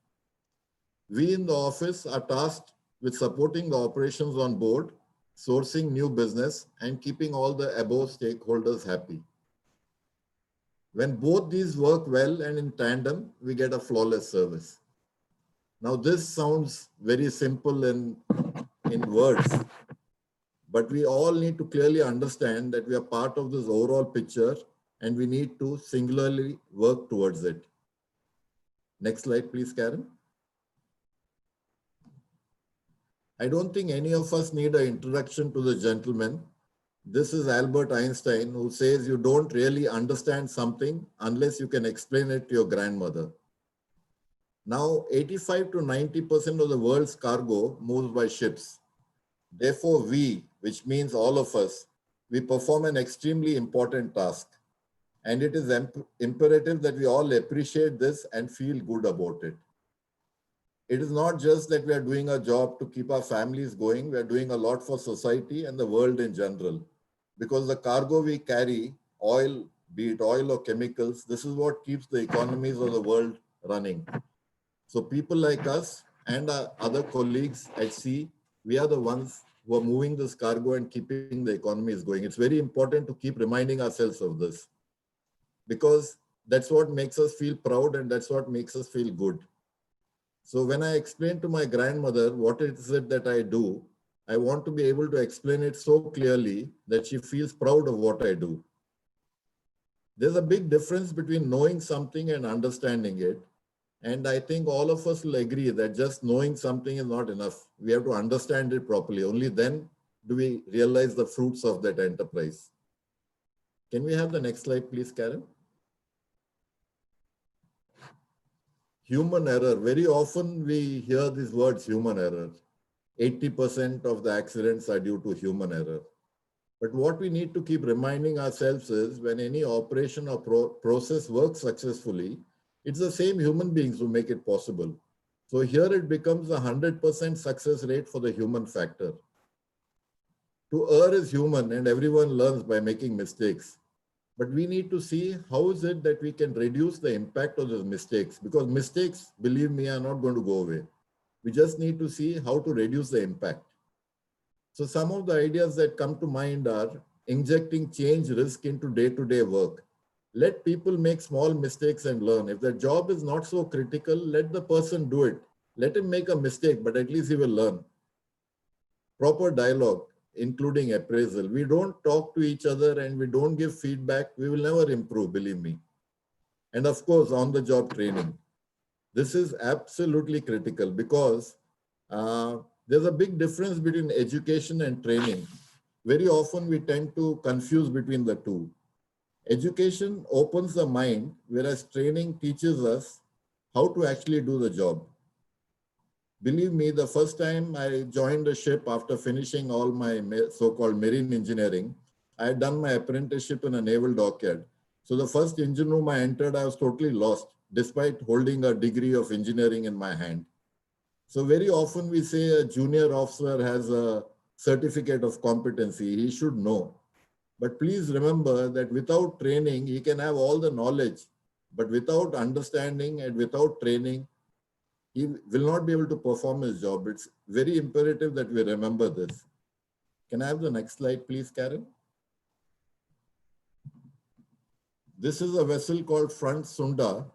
We in the office are tasked with supporting the operations on board, sourcing new business, and keeping all the above stakeholders happy. When both these work well and in tandem, we get a flawless service. Now this sounds very simple in words, but we all need to clearly understand that we are part of this overall picture and we need to singularly work towards it. Next slide, please, Karen. I don't think any of us need an introduction to the gentleman. This is Albert Einstein, who says you don't really understand something unless you can explain it to your grandmother. Now, 85 to 90% of the world's cargo moves by ships. Therefore, we, which means all of us, we perform an extremely important task. And it is imperative that we all appreciate this and feel good about it. It is not just that we are doing a job to keep our families going, we are doing a lot for society and the world in general. Because the cargo we carry, oil, be it oil or chemicals, this is what keeps the economies of the world running. So people like us and our other colleagues at sea, we are the ones who are moving this cargo and keeping the economies going. It's very important to keep reminding ourselves of this, because that's what makes us feel proud and that's what makes us feel good. So when I explain to my grandmother what is it that I do, I want to be able to explain it so clearly that she feels proud of what I do. There's a big difference between knowing something and understanding it. And I think all of us will agree that just knowing something is not enough. We have to understand it properly. Only then do we realize the fruits of that enterprise. Can we have the next slide, please, Karen? Human error. Very often we hear these words, human error. 80% of the accidents are due to human error. But what we need to keep reminding ourselves is when any operation or process works successfully, it's the same human beings who make it possible. So here it becomes a 100% success rate for the human factor. To err is human and everyone learns by making mistakes. But we need to see how is it that we can reduce the impact of those mistakes, because mistakes, believe me, are not going to go away. We just need to see how to reduce the impact. So some of the ideas that come to mind are injecting change risk into day-to-day work. Let people make small mistakes and learn. If the job is not so critical, let the person do it. Let him make a mistake, but at least he will learn. Proper dialogue, including appraisal. We don't talk to each other and we don't give feedback, we will never improve, believe me. And of course, on-the-job training. This is absolutely critical because there's a big difference between education and training. Very often we tend to confuse between the two. Education opens the mind, whereas training teaches us how to actually do the job. Believe me, the first time I joined a ship after finishing all my so-called marine engineering, I had done my apprenticeship in a naval dockyard. So the first engine room I entered, I was totally lost, despite holding a degree of engineering in my hand. So very often we say a junior officer has a certificate of competency, he should know. But please remember that without training, he can have all the knowledge, but without understanding and without training, he will not be able to perform his job. It's very imperative that we remember this. Can I have the next slide, please, Karen? This is a vessel called Front Sunda,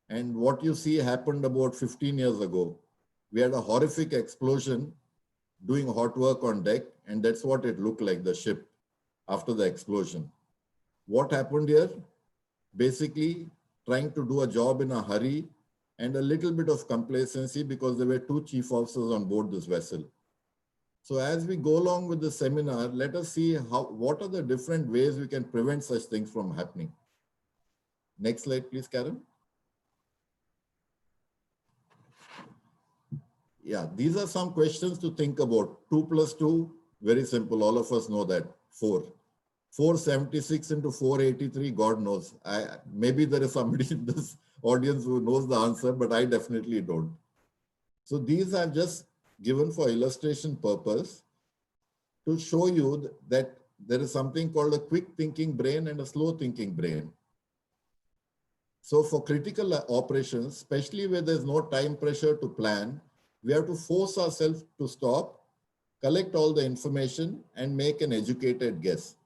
and what you see happened about 15 years ago. We had a horrific explosion doing hot work on deck, and that's what it looked like, the ship, after the explosion. What happened here? Basically, trying to do a job in a hurry and a little bit of complacency because there were two chief officers on board this vessel. So as we go along with the seminar, let us see what are the different ways we can prevent such things from happening. Next slide, please, Karen. Yeah, these are some questions to think about. 2 plus 2, very simple. All of us know that. 4. 476 into 483, God knows. Maybe there is somebody in this audience who knows the answer, but I definitely don't. So these are just given for illustration purpose to show you that there is something called a quick thinking brain and a slow thinking brain. So for critical operations, especially where there's no time pressure to plan, we have to force ourselves to stop, collect all the information and make an educated guess.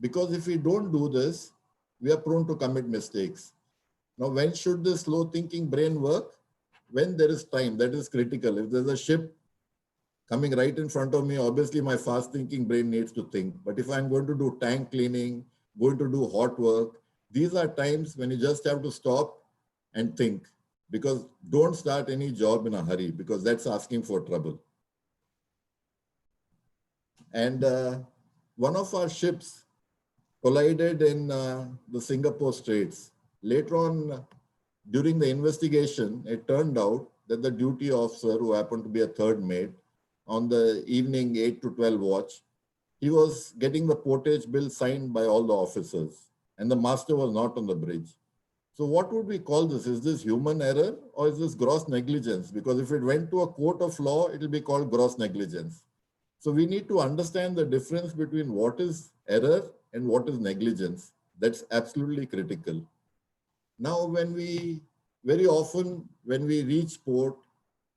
Because if we don't do this, we are prone to commit mistakes. Now, when should the slow thinking brain work? when there is time, that is critical. If there's a ship coming right in front of me, obviously my fast thinking brain needs to think. But if I'm going to do tank cleaning, going to do hot work, these are times when you just have to stop and think, because don't start any job in a hurry, because that's asking for trouble. And one of our ships collided in the Singapore Straits. Later on, during the investigation, it turned out that the duty officer, who happened to be a third mate, on the evening 8 to 12 watch, he was getting the portage bill signed by all the officers, and the master was not on the bridge. So what would we call this? Is this human error or is this gross negligence? Because if it went to a court of law, it will be called gross negligence. So we need to understand the difference between what is error and what is negligence. That's absolutely critical. Now, very often when we reach port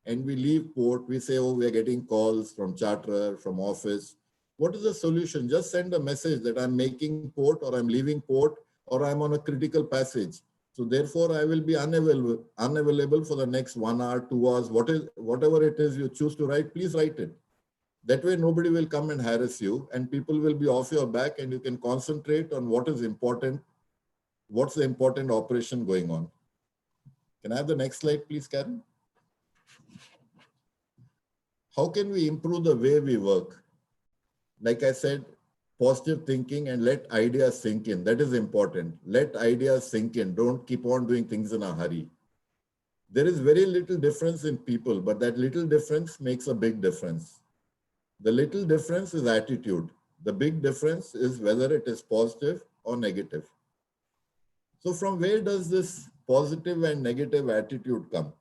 and we leave port, we say, oh, we are getting calls from charterer, from office. What is the solution? Just send a message that I'm making port, or I'm leaving port, or I'm on a critical passage. So therefore, I will be unavailable for the next 1 hour, 2 hours, whatever it is you choose to write, please write it. That way, nobody will come and harass you, and people will be off your back, and you can concentrate on what is important. What's the important operation going on? Can I have the next slide, please, Karen? How can we improve the way we work? Like I said, positive thinking and let ideas sink in. That is important. Let ideas sink in. Don't keep on doing things in a hurry. There is very little difference in people, but that little difference makes a big difference. The little difference is attitude. The big difference is whether it is positive or negative. So from where does this positive and negative attitude come?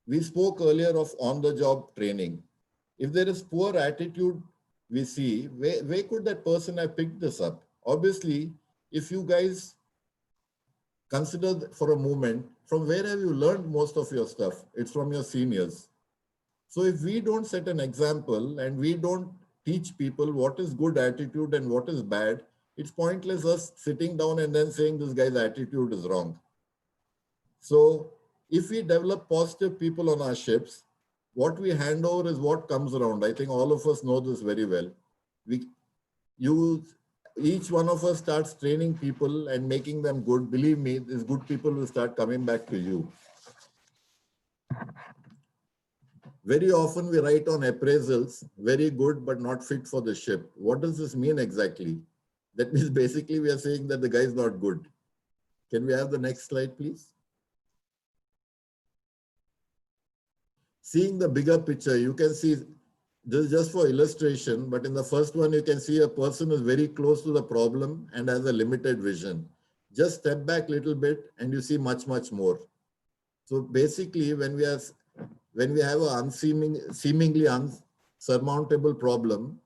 We spoke earlier of on-the-job training. If there is poor attitude, we see, where could that person have picked this up? Obviously, if you guys consider for a moment, from where have you learned most of your stuff? It's from your seniors. So if we don't set an example and we don't teach people what is good attitude and what is bad, it's pointless us sitting down and then saying this guy's attitude is wrong. So if we develop positive people on our ships, what we hand over is what comes around. I think all of us know this very well. Each one of us starts training people and making them good. Believe me, these good people will start coming back to you. Very often we write on appraisals, very good, but not fit for the ship. What does this mean exactly? That means basically we are saying that the guy is not good. Can we have the next slide, please? Seeing the bigger picture, you can see, this is just for illustration, but in the first one, you can see a person is very close to the problem and has a limited vision. Just step back a little bit and you see much, much more. So basically, when we have a seemingly unsurmountable problem,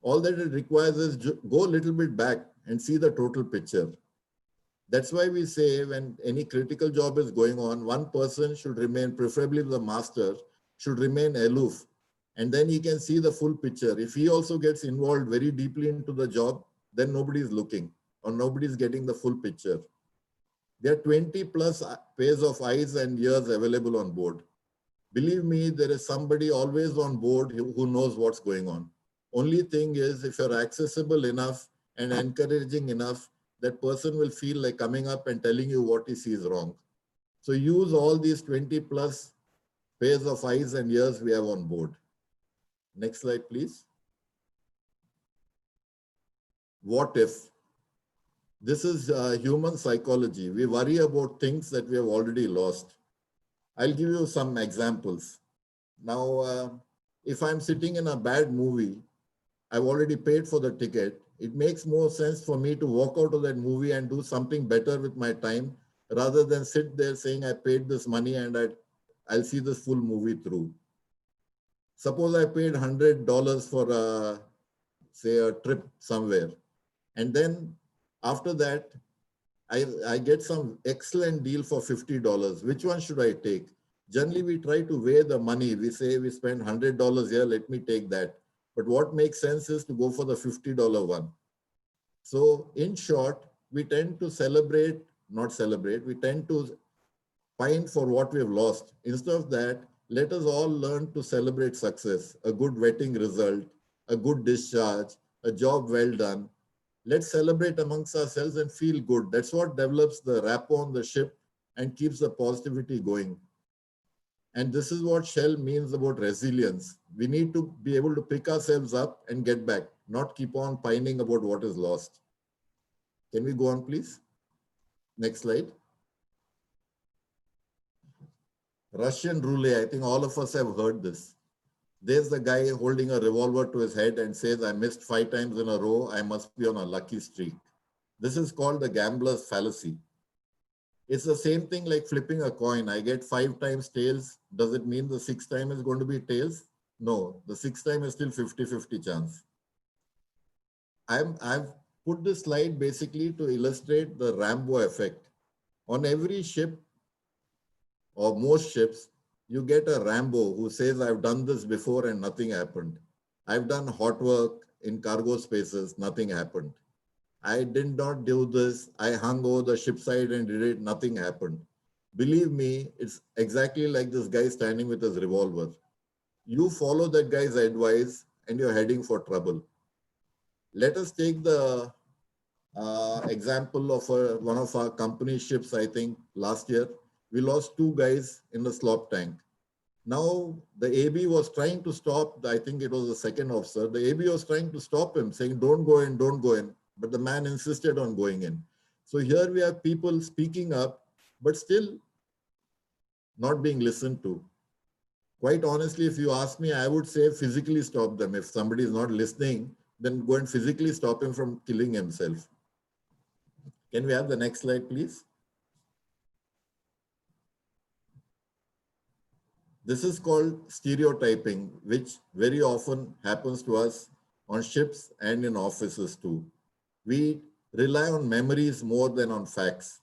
all that it requires is go a little bit back and see the total picture. That's why we say when any critical job is going on, one person should remain, preferably the master, should remain aloof. And then he can see the full picture. If he also gets involved very deeply into the job, then nobody is looking or nobody is getting the full picture. There are 20 plus pairs of eyes and ears available on board. Believe me, there is somebody always on board who knows what's going on. Only thing is, if you're accessible enough and encouraging enough, that person will feel like coming up and telling you what he sees wrong. So use all these 20 plus pairs of eyes and ears we have on board. Next slide, please. What if? This is human psychology. We worry about things that we have already lost. I'll give you some examples. Now, if I'm sitting in a bad movie, I've already paid for the ticket. It makes more sense for me to walk out of that movie and do something better with my time rather than sit there saying I paid this money and I'll see this full movie through. Suppose I paid $100 for say a trip somewhere. And then after that, I get some excellent deal for $50. Which one should I take? Generally, we try to weigh the money. We say we spend $100 here, let me take that. But what makes sense is to go for the $50 one. So in short, we tend to we tend to pine for what we have lost. Instead of that, let us all learn to celebrate success, a good vetting result, a good discharge, a job well done. Let's celebrate amongst ourselves and feel good. That's what develops the rapport on the ship and keeps the positivity going. And this is what Shell means about resilience. We need to be able to pick ourselves up and get back, not keep on pining about what is lost. Can we go on, please? Next slide. Russian roulette, I think all of us have heard this. There's the guy holding a revolver to his head and says, I missed 5 times in a row, I must be on a lucky streak. This is called the gambler's fallacy. It's the same thing like flipping a coin. I get 5 times tails. Does it mean the 6th time is going to be tails? No, the 6th time is still 50-50 chance. I've put this slide basically to illustrate the Rambo effect. On every ship, or most ships, you get a Rambo who says, I've done this before and nothing happened. I've done hot work in cargo spaces, nothing happened. I did not do this. I hung over the ship side and did it, nothing happened. Believe me, it's exactly like this guy standing with his revolver. You follow that guy's advice and you're heading for trouble. Let us take the example of one of our company ships, I think last year. We lost 2 guys in the slop tank. Now the AB was trying to stop, I think it was the second officer, the AB was trying to stop him saying, don't go in, don't go in. But the man insisted on going in. So here we have people speaking up, but still not being listened to. Quite honestly, if you ask me, I would say physically stop them. If somebody is not listening, then go and physically stop him from killing himself. Can we have the next slide, please? This is called stereotyping, which very often happens to us on ships and in offices too. We rely on memories more than on facts.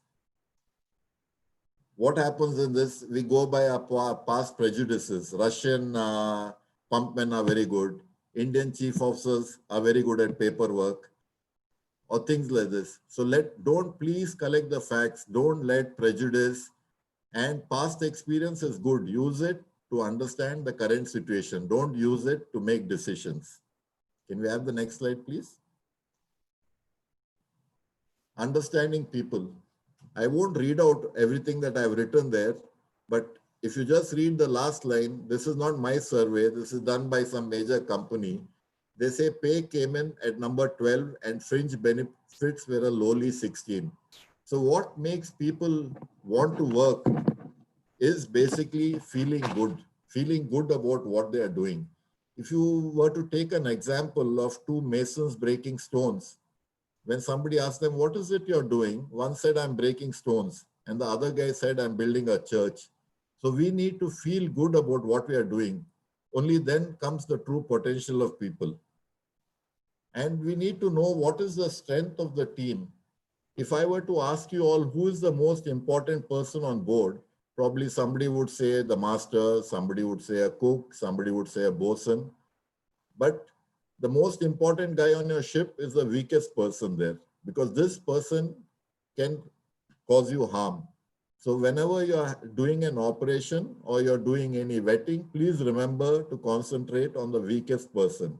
What happens in this? We go by our past prejudices. Russian pumpmen are very good. Indian chief officers are very good at paperwork, or things like this. So don't please collect the facts. Don't let prejudice, and past experience is good. Use it to understand the current situation. Don't use it to make decisions. Can we have the next slide, please? Understanding people. I won't read out everything that I've written there, but if you just read the last line, this is not my survey. This is done by some major company. They say pay came in at number 12 and fringe benefits were a lowly 16. So what makes people want to work is basically feeling good about what they are doing. If you were to take an example of 2 masons breaking stones, when somebody asked them, what is it you're doing? One said, I'm breaking stones. And the other guy said, I'm building a church. So we need to feel good about what we are doing. Only then comes the true potential of people. And we need to know what is the strength of the team. If I were to ask you all, who is the most important person on board? Probably somebody would say the master, somebody would say a cook, somebody would say a bosun. But the most important guy on your ship is the weakest person there, because this person can cause you harm. So whenever you're doing an operation or you're doing any vetting, please remember to concentrate on the weakest person.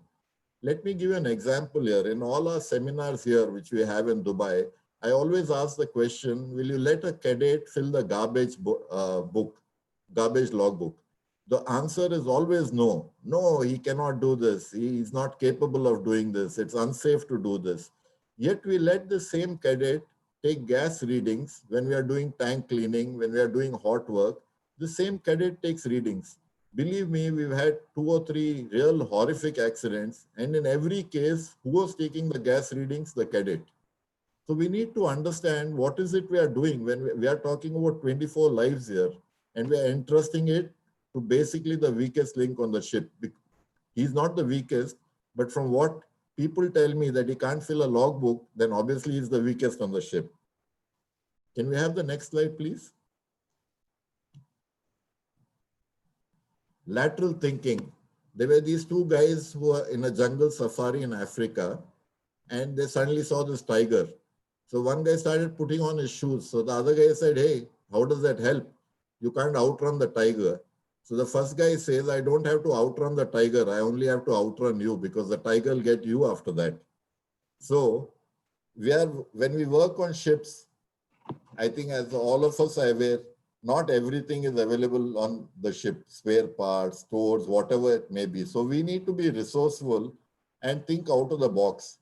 Let me give you an example here. In all our seminars here, which we have in Dubai, I always ask the question, will you let a cadet fill the garbage logbook? The answer is always no. No, he cannot do this. He is not capable of doing this. It's unsafe to do this. Yet we let the same cadet take gas readings when we are doing tank cleaning, when we are doing hot work. The same cadet takes readings. Believe me, we've had 2 or 3 real horrific accidents. And in every case, who was taking the gas readings? The cadet. So we need to understand what is it we are doing when we are talking about 24 lives here, and we are entrusting it to basically the weakest link on the ship. He's not the weakest, but from what people tell me that he can't fill a logbook, then obviously he's the weakest on the ship. Can we have the next slide, please? Lateral thinking. There were these 2 guys who were in a jungle safari in Africa, and they suddenly saw this tiger. So one guy started putting on his shoes. So the other guy said, hey, how does that help? you can't outrun the tiger. So the first guy says, I don't have to outrun the tiger. I only have to outrun you because the tiger will get you after that. So when we work on ships, I think as all of us are aware, not everything is available on the ship, spare parts, stores, whatever it may be. So we need to be resourceful and think out of the box.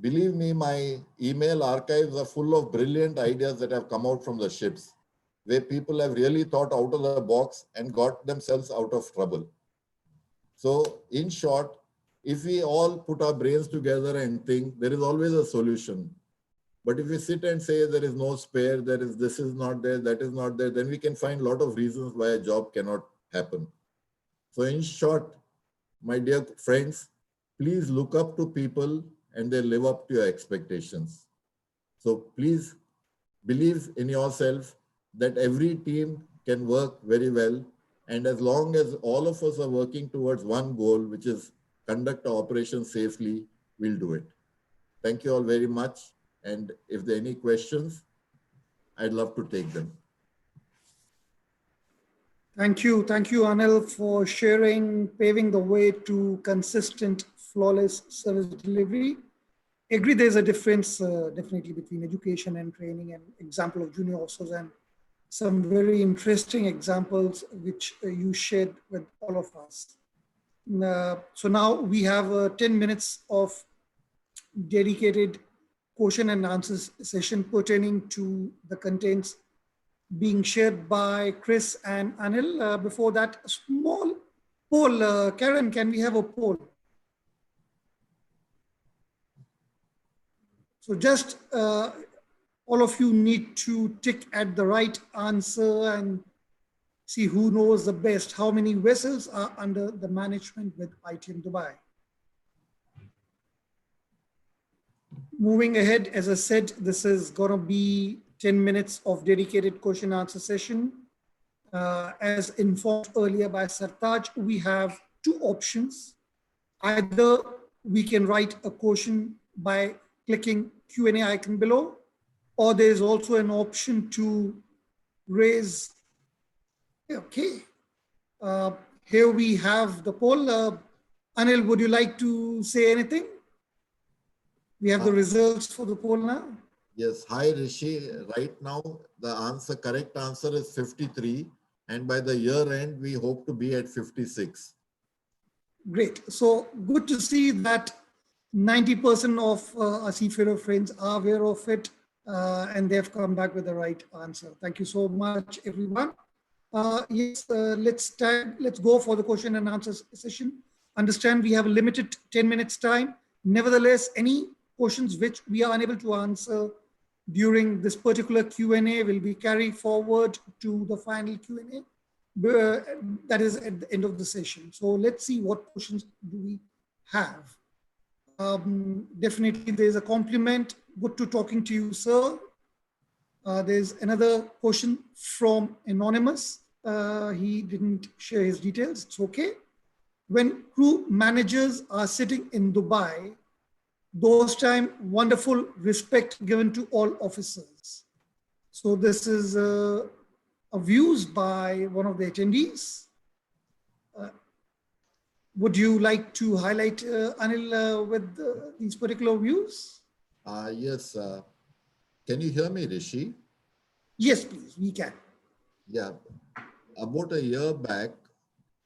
Believe me, my email archives are full of brilliant ideas that have come out from the ships, where people have really thought out of the box and got themselves out of trouble. So in short, if we all put our brains together and think, there is always a solution. But if we sit and say there is no spare, this is not there, that is not there, then we can find a lot of reasons why a job cannot happen. So in short, my dear friends, please look up to people and they live up to your expectations. So please believe in yourself that every team can work very well. And as long as all of us are working towards one goal, which is conduct our operations safely, we'll do it. Thank you all very much. And if there are any questions, I'd love to take them. Thank you, Anil, for sharing, paving the way to consistent, flawless service delivery. Agree there's a difference definitely between education and training, and example of junior officers and some very interesting examples which you shared with all of us. So now we have 10 minutes of dedicated question and answers session pertaining to the contents being shared by Chris and Anil. Before that, a small poll. Karen, can we have a poll? So just all of you need to tick at the right answer and see who knows the best. How many vessels are under the management with ITM Dubai? Moving ahead, as I said, this is going to be 10 minutes of dedicated question answer session. As informed earlier by Sartaj, we have two options. Either we can write a question by clicking Q&A icon below, or there's also an option to raise. Okay. Here we have the poll. Anil, would you like to say anything? We have the results for the poll now. Yes. Hi, Rishi. Right now, the correct answer is 53. And by the year end, we hope to be at 56. Great. So good to see that 90% of our seafarer friends are aware of it and they've come back with the right answer. Thank you so much, everyone. Yes, let's go for the question and answer session. Understand we have a limited 10 minutes time. Nevertheless, any questions which we are unable to answer during this particular Q&A will be carried forward to the final Q&A. That is at the end of the session. So let's see what questions do we have. Definitely there's a compliment. Good to talking to you, sir. There's another question from Anonymous. He didn't share his details. It's okay. When crew managers are sitting in Dubai, those time wonderful respect given to all officers. So this is a views by one of the attendees. Would you like to highlight, Anil, with these particular views? Yes. Can you hear me, Rishi? Yes, please, we can. Yeah. About a year back,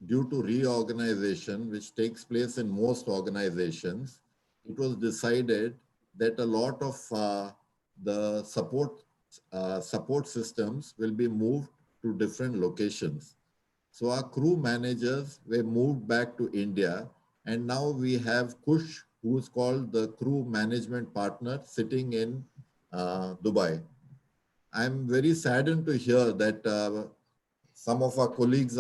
due to reorganization, which takes place in most organizations, it was decided that a lot of the support systems will be moved to different locations. So our crew managers were moved back to India, and now we have Kush, who is called the crew management partner, sitting in Dubai. I'm very saddened to hear that some of our colleagues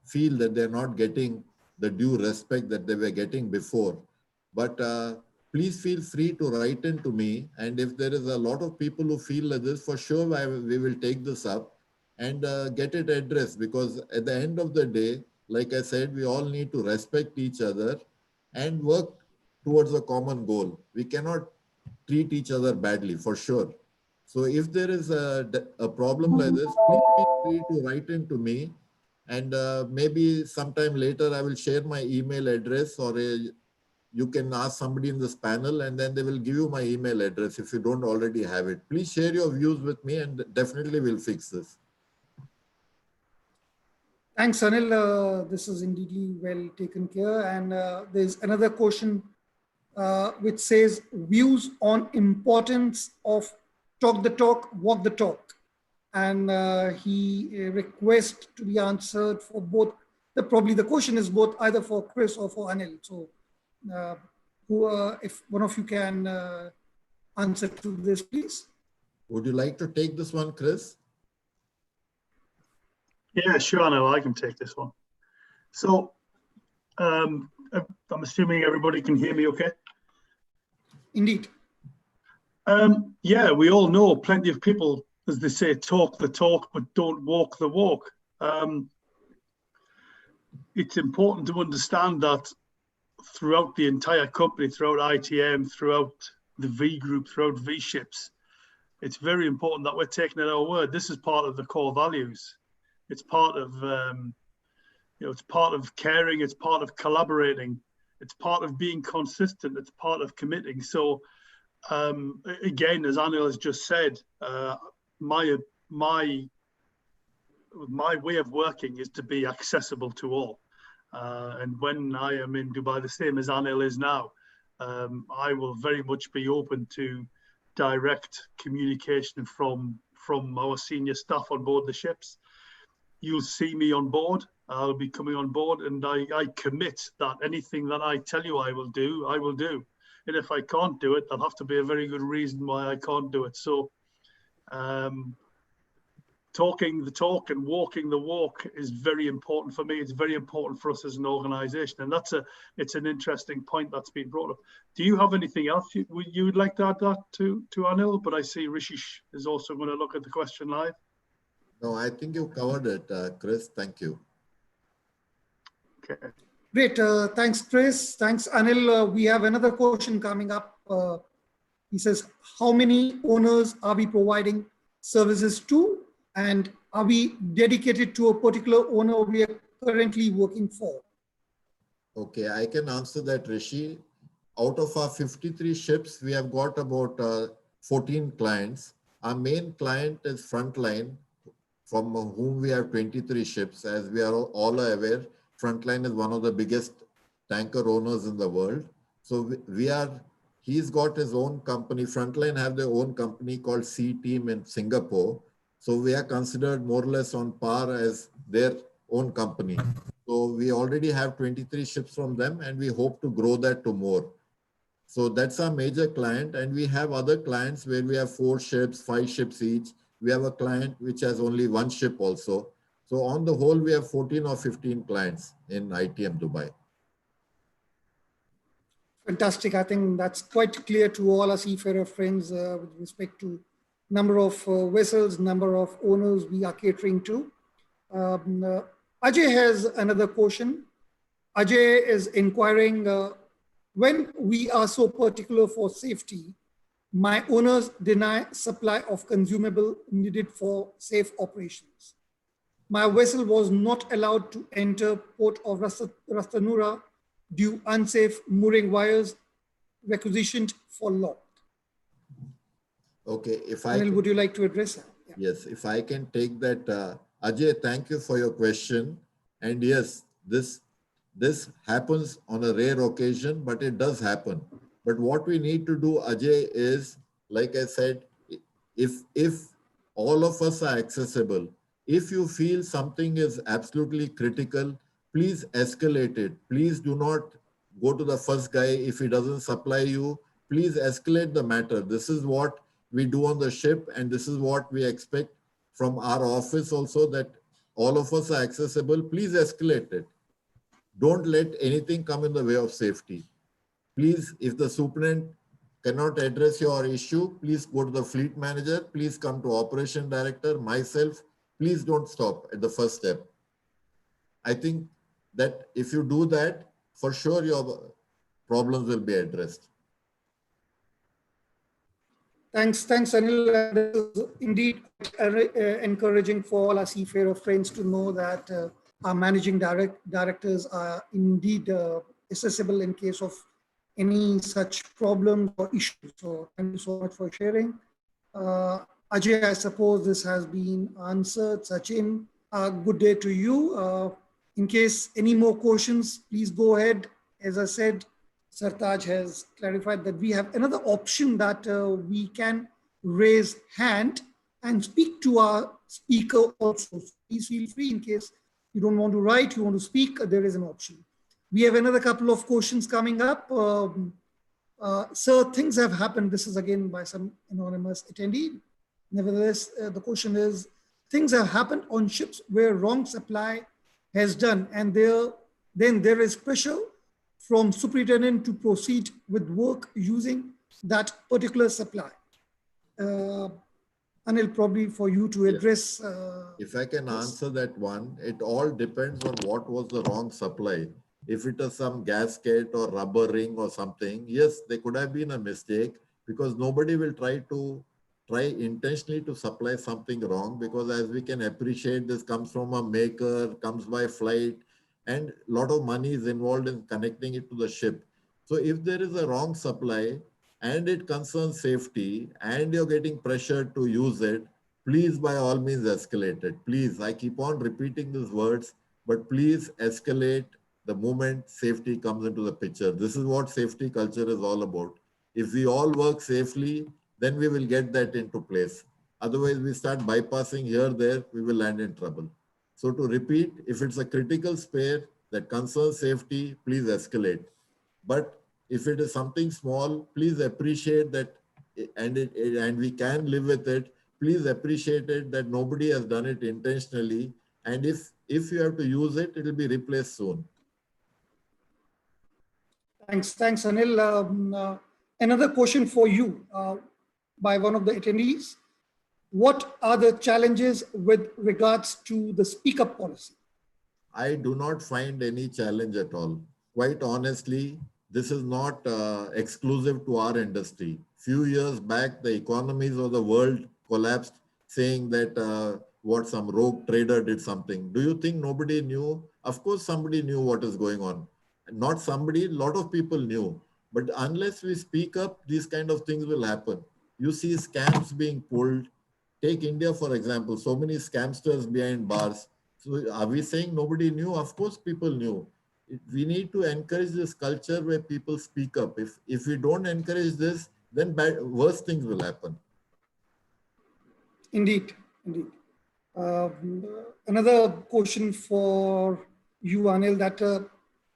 feel that they're not getting the due respect that they were getting before. But please feel free to write in to me. And if there is a lot of people who feel like this, for sure we will take this up and get it addressed, because at the end of the day, like I said, we all need to respect each other and work towards a common goal. We cannot treat each other badly, for sure. So if there is a problem like this, please feel free to write in to me. And maybe sometime later, I will share my email address, or you can ask somebody in this panel and then they will give you my email address if you don't already have it. Please share your views with me and definitely we'll fix this. Thanks, Anil. This is indeed well taken care. And there's another question which says views on importance of talk the talk, walk the talk. And he requests to be answered for both. Probably the question is both either for Chris or for Anil. So if one of you can answer to this, please. Would you like to take this one, Chris? Yeah, sure, Anil, I can take this one. So I'm assuming everybody can hear me okay? Indeed. Yeah, we all know plenty of people, as they say, talk the talk, but don't walk the walk. It's important to understand that throughout the entire company, throughout ITM, throughout the V group, throughout V ships, it's very important that we're taking at our word. This is part of the core values. It's part of, it's part of caring. It's part of collaborating. It's part of being consistent. It's part of committing. So again, as Anil has just said, my way of working is to be accessible to all. And when I am in Dubai, the same as Anil is now, I will very much be open to direct communication from our senior staff on board the ships. You'll see me on board. I'll be coming on board, and I commit that anything that I tell you I will do, I will do. And if I can't do it, there'll have to be a very good reason why I can't do it. So talking the talk and walking the walk is very important for me. It's very important for us as an organization. And it's an interesting point that's been brought up. Do you have anything else you would like to add that to Anil? But I see Rishi is also going to look at the question live. No, I think you covered it, Chris. Thank you. Okay. Great. Thanks, Chris. Thanks, Anil. We have another question coming up. He says, how many owners are we providing services to? And are we dedicated to a particular owner we are currently working for? Okay, I can answer that, Rishi. Out of our 53 ships, we have got about 14 clients. Our main client is Frontline, from whom we have 23 ships. As we are all aware, Frontline is one of the biggest tanker owners in the world. So he's got his own company. Frontline have their own company called C-Team in Singapore. So we are considered more or less on par as their own company. So we already have 23 ships from them, and we hope to grow that to more. So that's our major client. And we have other clients where we have 4 ships, 5 ships each. We have a client which has only 1 ship also. So on the whole, we have 14 or 15 clients in ITM Dubai. Fantastic. I think that's quite clear to all our seafarer friends with respect to number of vessels, number of owners we are catering to. Ajay has another question. Ajay is inquiring, when we are so particular for safety, my owners deny supply of consumable needed for safe operations. My vessel was not allowed to enter port of Rastanura due unsafe mooring wires requisitioned for lock. Okay, Anil, would you like to address that? Yeah. Yes, if I can take that. Ajay, thank you for your question. And yes, this happens on a rare occasion, but it does happen. But what we need to do, Ajay, is, like I said, if all of us are accessible, if you feel something is absolutely critical, please escalate it. Please do not go to the first guy. If he doesn't supply you, please escalate the matter. This is what we do on the ship, and this is what we expect from our office also, that all of us are accessible. Please escalate it. Don't let anything come in the way of safety. Please, if the superintendent cannot address your issue, please go to the fleet manager. Please come to operation director, myself. Please don't stop at the first step. I think that if you do that, for sure your problems will be addressed. Thanks, Anil. This is indeed encouraging for all our seafarer friends to know that our managing directors are indeed accessible in case of any such problems or issues. So thank you so much for sharing. Ajay, I suppose this has been answered. Sachin, good day to you. In case any more questions, please go ahead. As I said, Sartaj has clarified that we have another option that we can raise hand and speak to our speaker also. So please feel free in case you don't want to write, you want to speak, there is an option. We have another couple of questions coming up. Sir, things have happened. This is again by some anonymous attendee. Nevertheless, the question is, things have happened on ships where wrong supply has done, and then there is pressure from superintendent to proceed with work using that particular supply. Anil, probably for you to address. If I can answer that one, it all depends on what was the wrong supply. If it is some gasket or rubber ring or something, yes, there could have been a mistake, because nobody will try intentionally to supply something wrong, because as we can appreciate, this comes from a maker, comes by flight, and a lot of money is involved in connecting it to the ship. So if there is a wrong supply and it concerns safety and you're getting pressured to use it, please by all means escalate it. Please, I keep on repeating these words, but please escalate the moment safety comes into the picture. This is what safety culture is all about. If we all work safely, then we will get that into place. Otherwise, we start bypassing here, there, we will land in trouble. So to repeat, if it's a critical spare that concerns safety, please escalate. But if it is something small, please appreciate that, and we can live with it. Please appreciate it that nobody has done it intentionally. And if you have to use it, it will be replaced soon. Thanks, Anil. Another question for you by one of the attendees. What are the challenges with regards to the speak up policy? I do not find any challenge at all. Quite honestly, this is not exclusive to our industry. Few years back, the economies of the world collapsed, saying that some rogue trader did something. Do you think nobody knew? Of course, somebody knew what is going on. Not somebody, a lot of people knew. But unless we speak up, these kind of things will happen. You see scams being pulled. Take India, for example, so many scamsters behind bars. So are we saying nobody knew? Of course, people knew. We need to encourage this culture where people speak up. If we don't encourage this, then worse things will happen. Indeed. Another question for you, Anil, that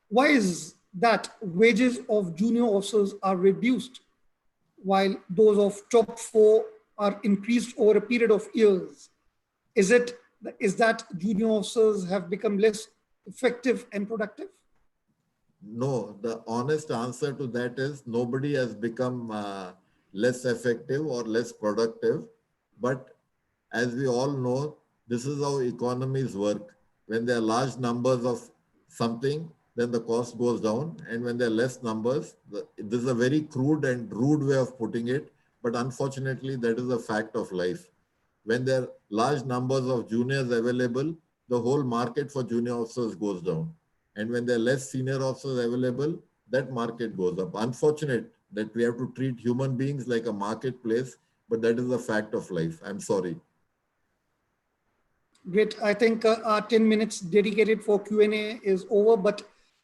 why is that wages of junior officers are reduced while those of top 4 are increased over a period of years? Is that junior officers have become less effective and productive? No, the honest answer to that is nobody has become less effective or less productive. But as we all know, this is how economies work. When there are large numbers of something, then the cost goes down. And when there are less numbers, this is a very crude and rude way of putting it. But unfortunately, that is a fact of life. When there are large numbers of juniors available, the whole market for junior officers goes down. And when there are less senior officers available, that market goes up. Unfortunate that we have to treat human beings like a marketplace, but that is a fact of life. I'm sorry. Great. I think our 10 minutes dedicated for Q&A is over, but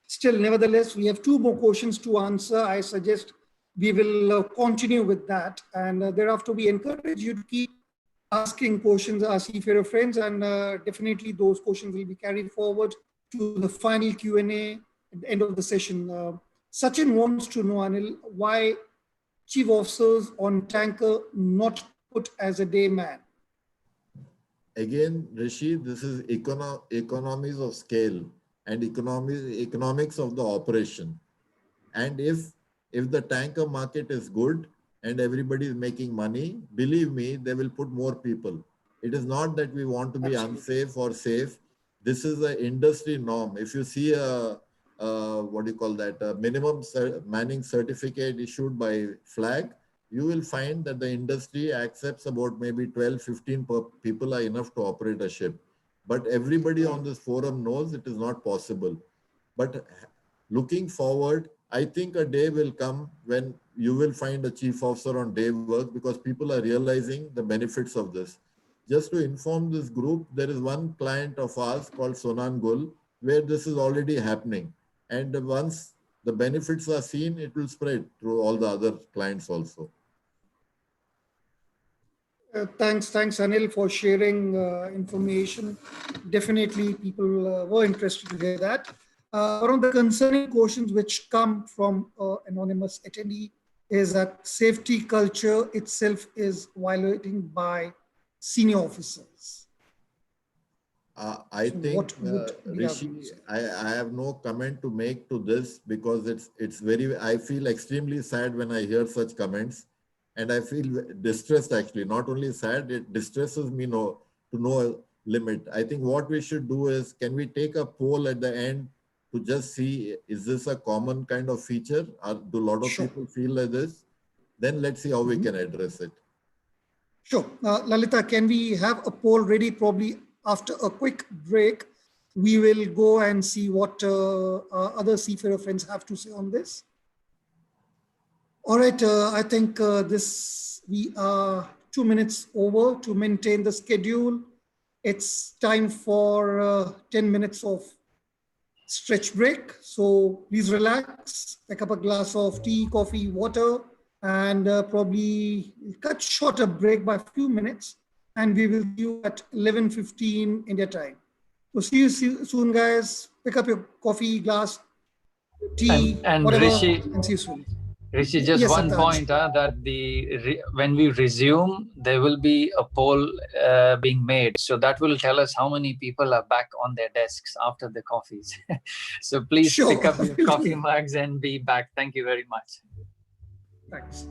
still, nevertheless, we have 2 more questions to answer. I suggest we will continue with that. And thereafter, we encourage you to keep asking questions, our seafarer friends, and definitely those questions will be carried forward to the final Q&A at the end of the session. Sachin wants to know, Anil, why chief officers on tanker not put as a day man? Again, Rishi, this is economies of scale and economics of the operation. And if the tanker market is good and everybody is making money, believe me, they will put more people. It is not that we want to be unsafe or safe. This is an industry norm. If you see a minimum manning certificate issued by Flag, you will find that the industry accepts about maybe 12, 15 people are enough to operate a ship. But everybody on this forum knows it is not possible. But looking forward, I think a day will come when you will find a chief officer on day work because people are realizing the benefits of this. Just to inform this group, there is one client of ours called Sonan Gul, where this is already happening. And once the benefits are seen, it will spread through all the other clients also. Thanks, Anil, for sharing information. Definitely, people were interested to hear that. One of the concerning questions which come from anonymous attendee is that safety culture itself is violating by senior officers. I think, what would be our Rishi, views? I have no comment to make to this because it's very, I feel extremely sad when I hear such comments. And I feel distressed actually, not only sad, it distresses me to no limit. I think what we should do is, can we take a poll at the end to just see, is this a common kind of feature? Or do a lot of people feel like this? Then let's see how we can address it. Sure. Lalita, can we have a poll ready probably after a quick break? We will go and see what our other seafarer friends have to say on this. All right, I think we are 2 minutes over to maintain the schedule. It's time for 10 minutes of stretch break. So please relax, pick up a glass of tea, coffee, water, and probably cut short a break by a few minutes. And we will see you at 11:15 India time. So see you soon, guys. Pick up your coffee, glass, tea, And whatever, Rishi, and see you soon. just Yes, one Sataj. point that when we resume, there will be a poll being made. So that will tell us how many people are back on their desks after the coffees. So please pick up your coffee mugs and be back. Thank you very much. Thanks.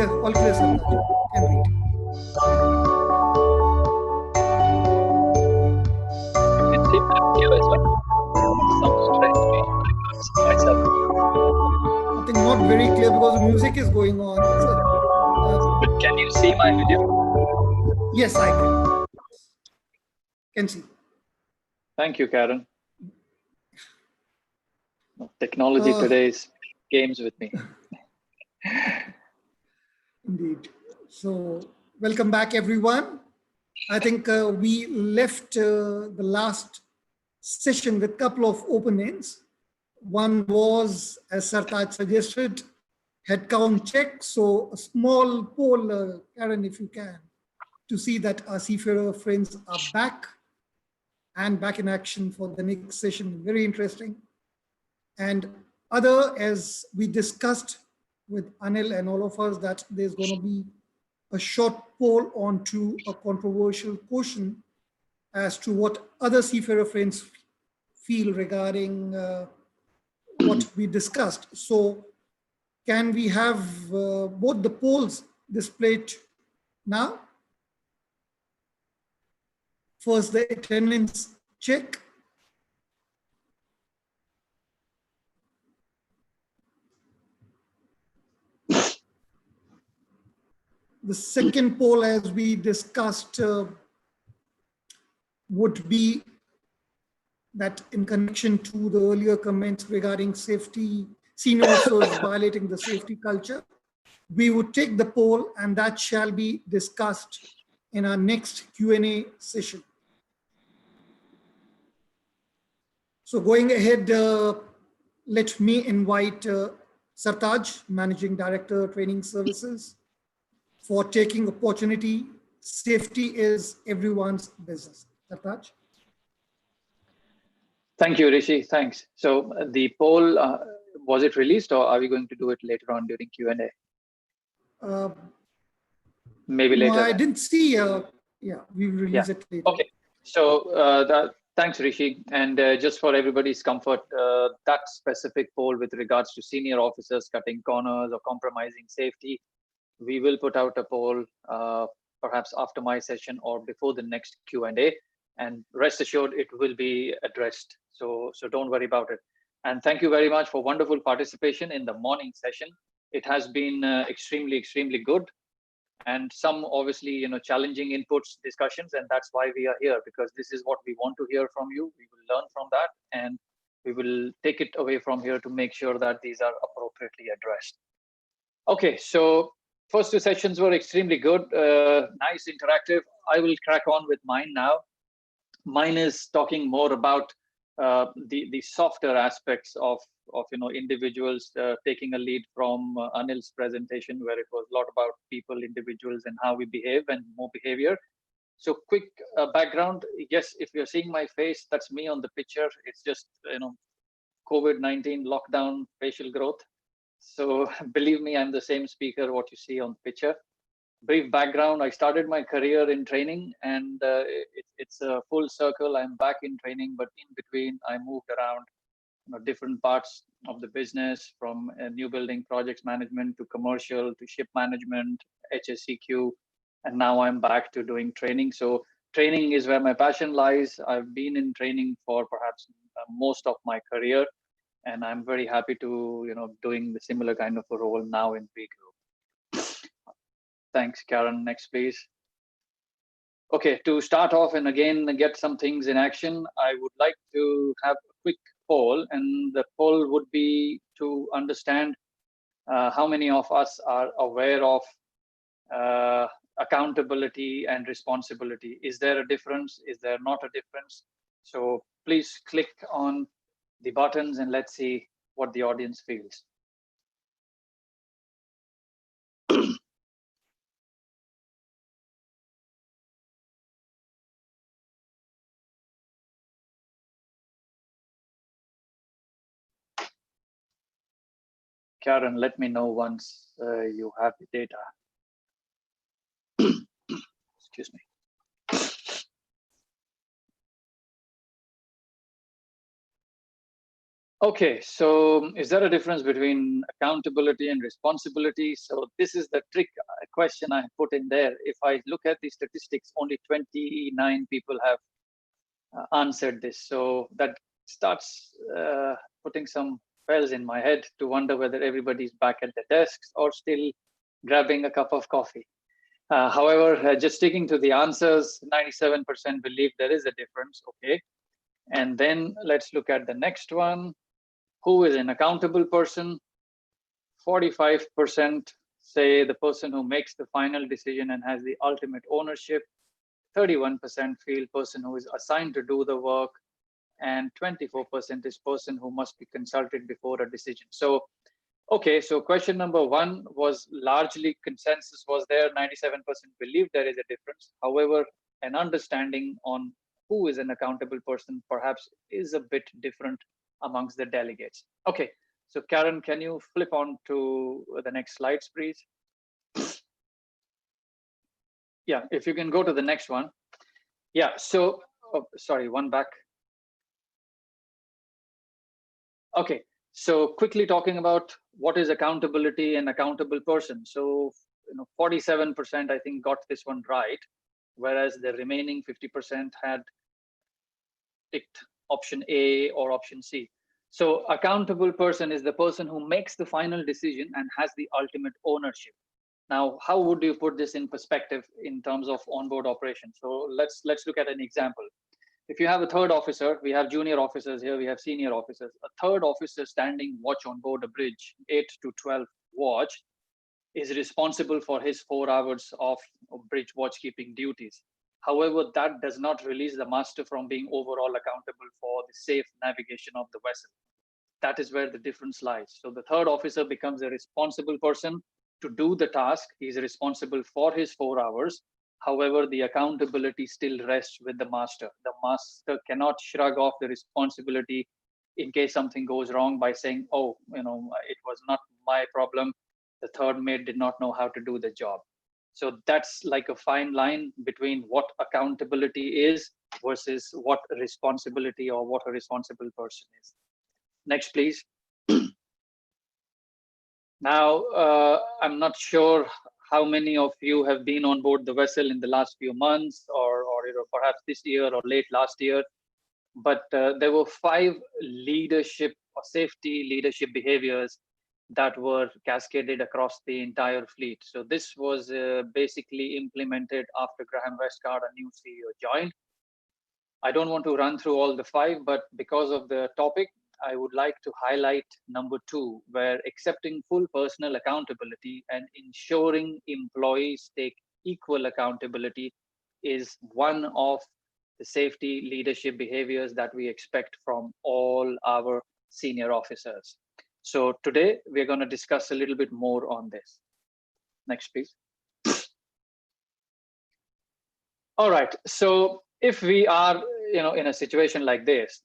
all clear, Sartaj. Can read. It seems to be clear as well. Sounds strange to me myself. I think not very clear because the music is going on. So, But can you see my video? yes, I can see. Thank you, Karen. Technology today is games with me. Indeed. So, welcome back, everyone. I think we left the last session with a couple of open ends. One was, as Sartaj suggested, headcount check. So a small poll, Karen, if you can, to see that our seafarer friends are back and back in action for the next session. Very interesting. And other, as we discussed with Anil and all of us, that there's going to be a short poll onto a controversial question as to what other seafarer friends feel regarding what we discussed. So can we have both the polls displayed now? First, the attendance check. The second poll, as we discussed, would be that in connection to the earlier comments regarding safety, senior officers violating the safety culture, we would take the poll and that shall be discussed in our next Q&A session. So going ahead, let me invite Sartaj, Managing Director, Training Services, for taking opportunity. Safety is everyone's business. Sartaj. Thank you, Rishi. Thanks. So the poll, was it released or are we going to do it later on during Q&A? Maybe later. No, I didn't see. Yeah, we will release it later. Okay. So thanks, Rishi. And just for everybody's comfort, that specific poll with regards to senior officers cutting corners or compromising safety, we will put out a poll perhaps after my session or before the next Q&A. And rest assured, it will be addressed. So don't worry about it. And thank you very much for wonderful participation in the morning session. It has been extremely, extremely good. And some obviously, challenging inputs, discussions, and that's why we are here, because this is what we want to hear from you. We will learn from that, and we will take it away from here to make sure that these are appropriately addressed. Okay, so first two sessions were extremely good, nice, interactive. I will crack on with mine now. Mine is talking more about the softer aspects of individuals, taking a lead from Anil's presentation, where it was a lot about people, individuals, and how we behave and more behavior. So quick background. Yes, if you're seeing my face, that's me on the picture. It's just COVID-19 lockdown facial growth. So believe me, I'm the same speaker what you see on the picture. Brief background, I started my career in training, and it's a full circle. I'm back in training, but in between I moved around different parts of the business, from new building projects management to commercial to ship management, HSCQ, and now I'm back to doing training. So training is where my passion lies. I've been in training for perhaps most of my career, and I'm very happy to doing the similar kind of a role now in B Group. Thanks, Karen. Next, please. Okay, to start off and again get some things in action, I would like to have a quick poll, and the poll would be to understand how many of us are aware of accountability and responsibility. Is there a difference? Is there not a difference? So please click on the buttons and let's see what the audience feels. Karen, let me know once you have the data. Excuse me. Okay, so is there a difference between accountability and responsibility? So this is the trick question I put in there. If I look at the statistics, only 29 people have answered this. So that starts putting some bells in my head to wonder whether everybody's back at their desks or still grabbing a cup of coffee. However, just sticking to the answers, 97% believe there is a difference. Okay. And then let's look at the next one. Who is an accountable person? 45% say the person who makes the final decision and has the ultimate ownership. 31% feel person who is assigned to do the work, and 24% is person who must be consulted before a decision. So, okay, so question number one was largely consensus was there. 97% believe there is a difference. However, an understanding on who is an accountable person perhaps is a bit different amongst the delegates. Okay, so Karen, can you flip on to the next slides, please? Yeah, if you can go to the next one. Yeah, so, oh, sorry, one back. Okay, so quickly talking about what is accountability and accountable person. So, 47% I think got this one right, whereas the remaining 50% had ticked option A or option C. So accountable person is the person who makes the final decision and has the ultimate ownership. Now, how would you put this in perspective in terms of onboard operations? So let's look at an example. If you have a third officer, we have junior officers here, we have senior officers. A third officer standing watch on board a bridge, 8 to 12 watch, is responsible for his 4 hours of bridge watchkeeping duties. However, that does not release the master from being overall accountable for the safe navigation of the vessel. That is where the difference lies. So the third officer becomes a responsible person to do the task. He's responsible for his 4 hours. However, the accountability still rests with the master. The master cannot shrug off the responsibility in case something goes wrong by saying, oh, it was not my problem. The third mate did not know how to do the job. So that's like a fine line between what accountability is versus what responsibility or what a responsible person is. Next, please. Now, I'm not sure how many of you have been on board the vessel in the last few months or perhaps this year or late last year, but there were 5 leadership or safety leadership behaviors that were cascaded across the entire fleet. So this was basically implemented after Graham Westcott, a new CEO, joined. I don't want to run through all the 5, but because of the topic, I would like to highlight number 2, where accepting full personal accountability and ensuring employees take equal accountability is one of the safety leadership behaviors that we expect from all our senior officers. So today we're going to discuss a little bit more on this. Next, please. All right. So if we are, in a situation like this,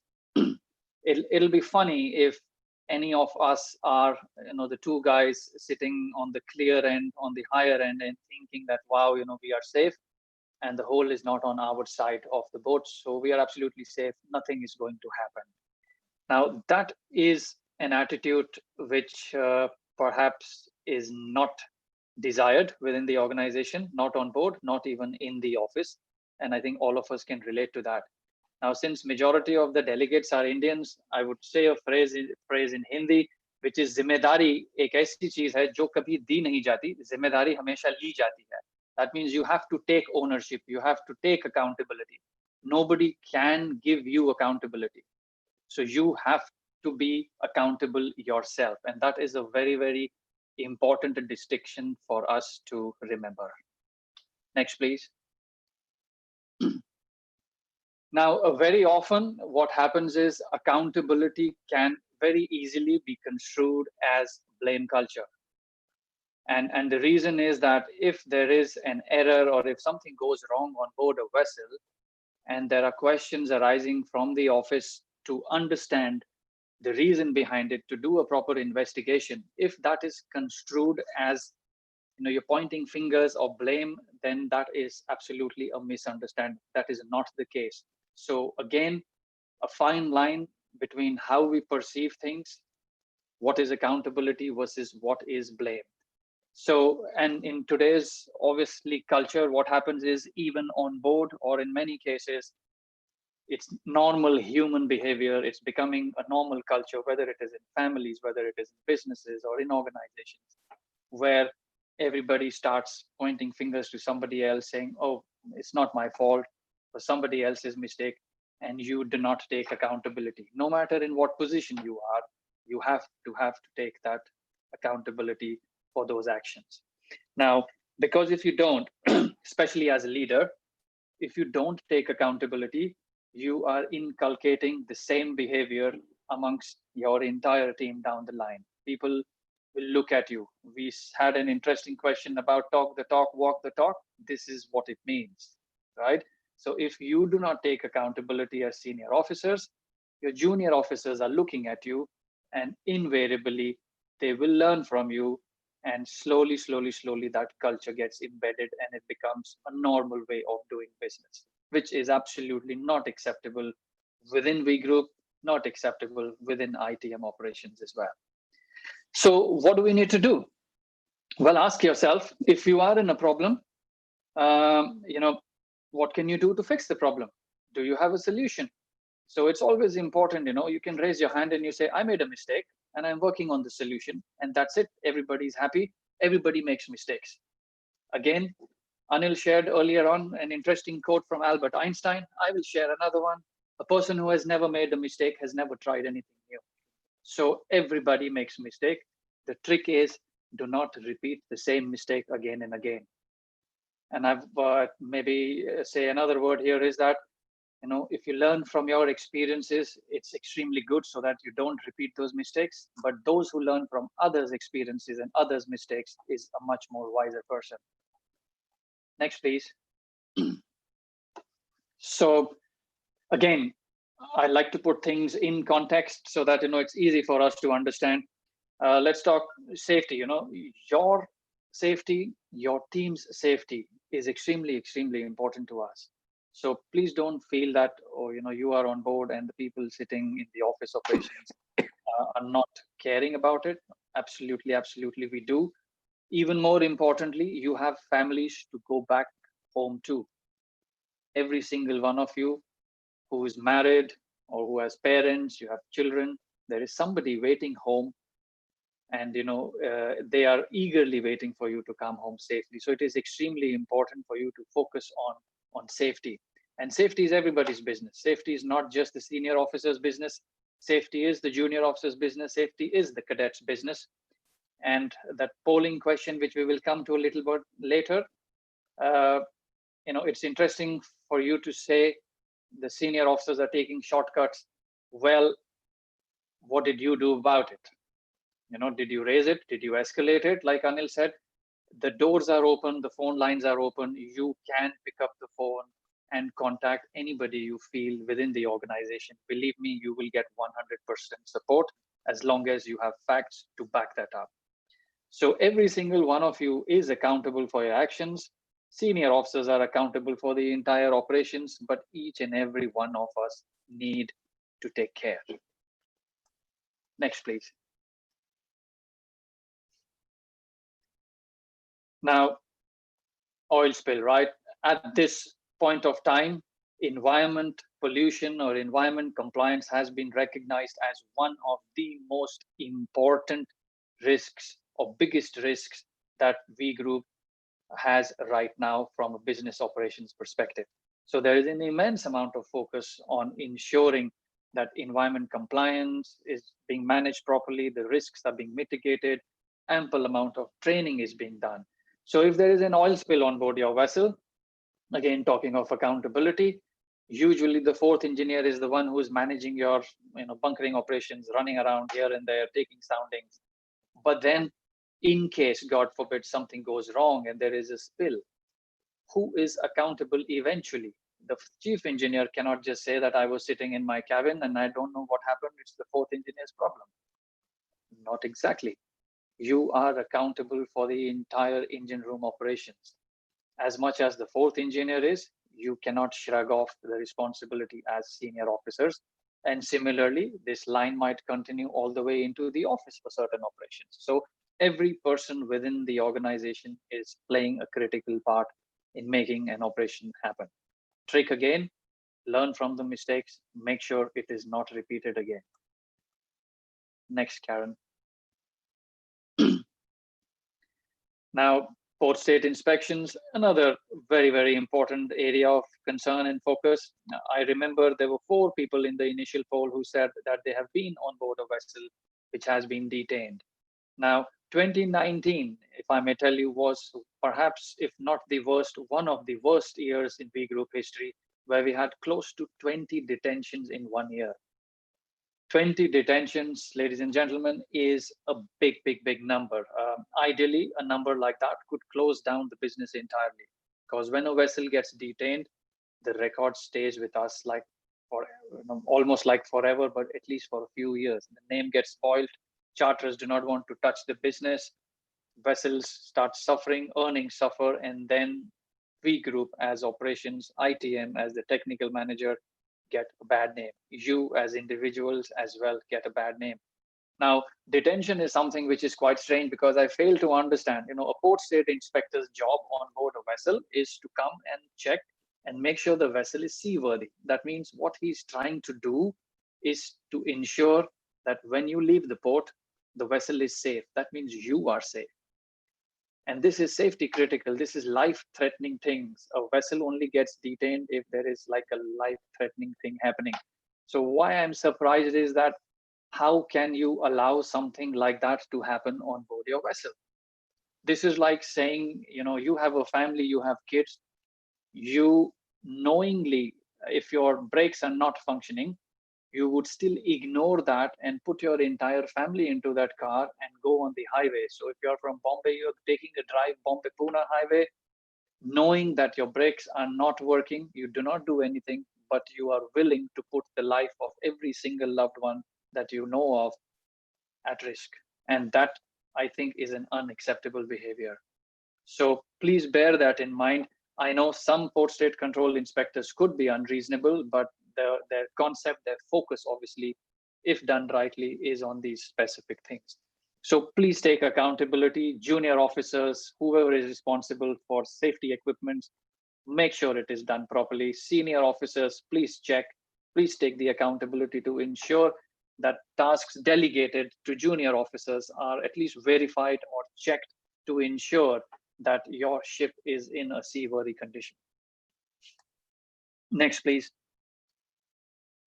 it'll be funny if any of us are, the 2 guys sitting on the clear end, on the higher end, and thinking that, wow, we are safe, and the hole is not on our side of the boat, so we are absolutely safe. Nothing is going to happen. Now, that is an attitude which perhaps is not desired within the organization, not on board, not even in the office. And I think all of us can relate to that. Now, since majority of the delegates are Indians, I would say a phrase in Hindi, which is जिम्मेदारी एक ऐसी चीज है जो कभी दी नहीं जाती, जिम्मेदारी हमेशा ली जाती है. That means you have to take ownership, you have to take accountability. Nobody can give you accountability. So you have to be accountable yourself. And that is a very, very important distinction for us to remember. Next, please. Now, very often what happens is accountability can very easily be construed as blame culture. And the reason is that if there is an error or if something goes wrong on board a vessel and there are questions arising from the office to understand the reason behind it, to do a proper investigation, if that is construed as you're pointing fingers or blame, then that is absolutely a misunderstanding. That is not the case. So again, a fine line between how we perceive things, what is accountability versus what is blame. So, and in today's obviously culture, what happens is even on board or in many cases, it's normal human behavior. It's becoming a normal culture, whether it is in families, whether it is in businesses or in organizations, where everybody starts pointing fingers to somebody else saying, oh, it's not my fault or somebody else's mistake. And you do not take accountability. No matter in what position you are, you have to take that accountability for those actions. Now, because if you don't, especially as a leader, if you don't take accountability, you are inculcating the same behavior amongst your entire team down the line. People will look at you. We had an interesting question about talk the talk, walk the talk. This is what it means, right? So if you do not take accountability as senior officers, your junior officers are looking at you, and invariably they will learn from you, and slowly that culture gets embedded and it becomes a normal way of doing business, which is absolutely not acceptable within V Group, not acceptable within ITM operations as well. So what do we need to do? Well, ask yourself, if you are in a problem, what can you do to fix the problem? Do you have a solution? So it's always important, you can raise your hand and you say, I made a mistake and I'm working on the solution, and that's it. Everybody's happy. Everybody makes mistakes. Again, Anil shared earlier on an interesting quote from Albert Einstein. I will share another one. A person who has never made a mistake has never tried anything new. So everybody makes a mistake. The trick is, do not repeat the same mistake again and again. And I've maybe say another word here is that, if you learn from your experiences, it's extremely good so that you don't repeat those mistakes. But those who learn from others' experiences and others' mistakes is a much more wiser person. Next, please. So again, I like to put things in context so that, it's easy for us to understand. Let's talk safety. Your safety, your team's safety is extremely important to us. So please don't feel that, you are on board and the people sitting in the office operations are not caring about it. Absolutely, we do. Even more importantly, you have families to go back home to. Every single one of you who is married or who has parents, you have children, there is somebody waiting home, and they are eagerly waiting for you to come home safely. So it is extremely important for you to focus on safety. And safety is everybody's business. Safety is not just the senior officer's business. Safety is the junior officer's business. Safety is the cadet's business. And that polling question, which we will come to a little bit later, it's interesting for you to say the senior officers are taking shortcuts. Well, what did you do about it? Did you raise it? Did you escalate it? Like Anil said, the doors are open, the phone lines are open. You can pick up the phone and contact anybody you feel within the organization. Believe me, you will get 100% support as long as you have facts to back that up. So every single one of you is accountable for your actions. Senior officers are accountable for the entire operations, but each and every one of us need to take care. Next, please. Now, oil spill, right? At this point of time, environment pollution or environment compliance has been recognized as one of the most important risks or biggest risks that V Group has right now from a business operations perspective. So there is an immense amount of focus on ensuring that environment compliance is being managed properly, the risks are being mitigated, ample amount of training is being done. So if there is an oil spill on board your vessel, again, talking of accountability, usually the fourth engineer is the one who is managing your bunkering operations, running around here and there, taking soundings. But then in case, God forbid, something goes wrong and there is a spill, who is accountable eventually? The chief engineer cannot just say that I was sitting in my cabin and I don't know what happened. It's the fourth engineer's problem. Not exactly. You are accountable for the entire engine room operations. As much as the fourth engineer is, you cannot shrug off the responsibility as senior officers. And similarly, this line might continue all the way into the office for certain operations. So every person within the organization is playing a critical part in making an operation happen. Trick again, learn from the mistakes, make sure it is not repeated again. Next, Karen. Now, port state inspections, another very, very important area of concern and focus. I remember there were 4 people in the initial poll who said that they have been on board a vessel which has been detained. Now, 2019, if I may tell you, was perhaps, if not the worst, one of the worst years in V Group history, where we had close to 20 detentions in 1 year. 20 detentions, ladies and gentlemen, is a big, big, big number. Ideally, a number like that could close down the business entirely, because when a vessel gets detained, the record stays with us like for almost like forever, but at least for a few years. The name gets spoiled. Charters do not want to touch the business. Vessels start suffering, earnings suffer, and then V Group as operations, ITM as the technical manager, get a bad name. You as individuals as well get a bad name. Now, detention is something which is quite strange, because I fail to understand, a port state inspector's job on board a vessel is to come and check and make sure the vessel is seaworthy. That means what he's trying to do is to ensure that when you leave the port, the vessel is safe. That means you are safe. And this is safety critical. This is life-threatening things. A vessel only gets detained if there is like a life-threatening thing happening. So why I'm surprised is that how can you allow something like that to happen on board your vessel? This is like saying, you have a family, you have kids, you knowingly, if your brakes are not functioning, you would still ignore that and put your entire family into that car and go on the highway. So if you're from Bombay, you're taking a drive Bombay-Pune highway, knowing that your brakes are not working, you do not do anything, but you are willing to put the life of every single loved one that you know of at risk. And that, I think, is an unacceptable behavior. So please bear that in mind. I know some port state control inspectors could be unreasonable, but their concept, their focus, obviously, if done rightly, is on these specific things. So please take accountability. Junior officers, whoever is responsible for safety equipment, make sure it is done properly. Senior officers, please check. Please take the accountability to ensure that tasks delegated to junior officers are at least verified or checked to ensure that your ship is in a seaworthy condition. Next, please.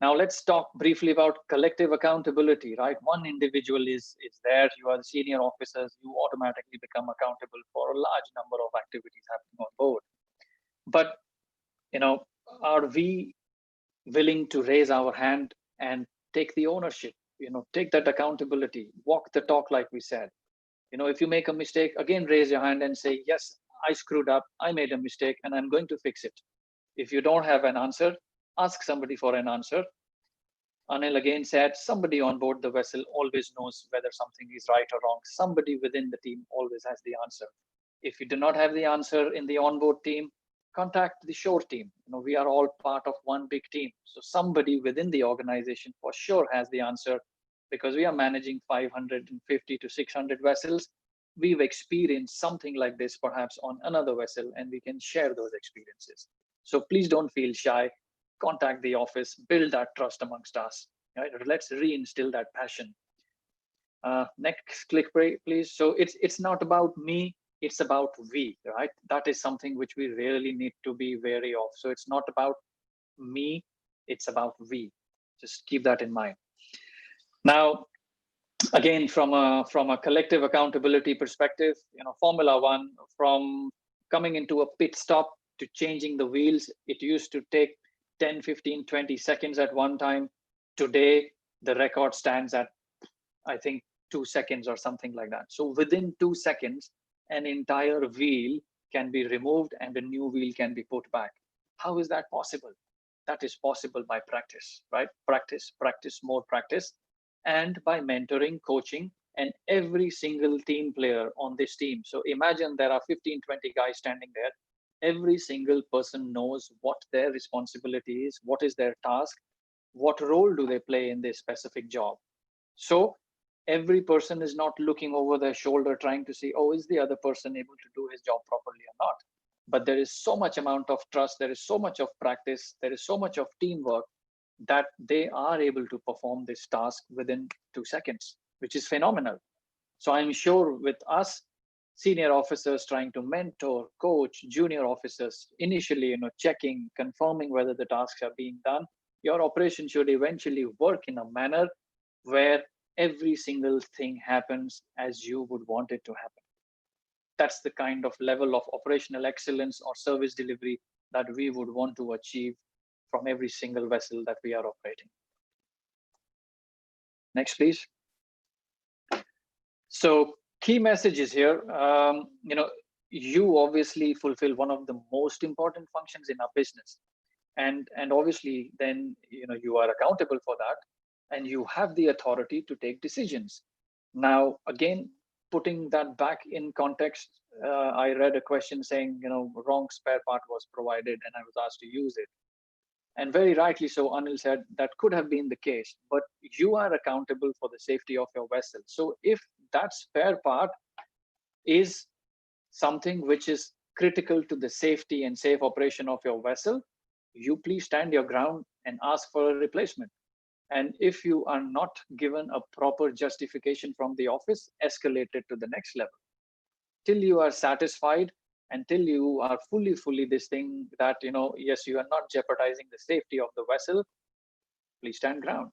Now let's talk briefly about collective accountability, right? One individual is there, you are the senior officers, you automatically become accountable for a large number of activities happening on board. But, are we willing to raise our hand and take the ownership, take that accountability, walk the talk like we said? If you make a mistake, again, raise your hand and say, yes, I screwed up, I made a mistake, and I'm going to fix it. If you don't have an answer, ask somebody for an answer. Anil again said, somebody on board the vessel always knows whether something is right or wrong. Somebody within the team always has the answer. If you do not have the answer in the onboard team, contact the shore team. We are all part of one big team. So somebody within the organization for sure has the answer, because we are managing 550 to 600 vessels. We've experienced something like this perhaps on another vessel, and we can share those experiences. So please don't feel shy. Contact the office, build that trust amongst us. Right? Let's reinstill that passion. Next click, please. So it's not about me, it's about we, right? That is something which we really need to be wary of. So it's not about me, it's about we. Just keep that in mind. Now, again, from a collective accountability perspective, Formula One, from coming into a pit stop to changing the wheels, it used to take 10, 15, 20 seconds at one time. Today, the record stands at, I think, 2 seconds or something like that. So within 2 seconds, an entire wheel can be removed and a new wheel can be put back. How is that possible? That is possible by practice, right? Practice, practice, more practice. And by mentoring, coaching, and every single team player on this team. So imagine there are 15, 20 guys standing there. Every single person knows what their responsibility is, what is their task, what role do they play in this specific job. So every person is not looking over their shoulder trying to see, oh, is the other person able to do his job properly or not? But there is so much amount of trust, there is so much of practice, there is so much of teamwork that they are able to perform this task within 2 seconds, which is phenomenal. So I'm sure with us, senior officers trying to mentor, coach junior officers, initially, checking, confirming whether the tasks are being done, your operation should eventually work in a manner where every single thing happens as you would want it to happen. That's the kind of level of operational excellence or service delivery that we would want to achieve from every single vessel that we are operating. Next, please. So key messages here, you obviously fulfill one of the most important functions in our business. And obviously then, you are accountable for that and you have the authority to take decisions. Now, again, putting that back in context, I read a question saying, wrong spare part was provided and I was asked to use it. And very rightly so, Anil said that could have been the case, but you are accountable for the safety of your vessel. So if that spare part is something which is critical to the safety and safe operation of your vessel, you please stand your ground and ask for a replacement. And if you are not given a proper justification from the office, escalate it to the next level. Till you are satisfied, until you are fully this thing that, yes, you are not jeopardizing the safety of the vessel, please stand ground.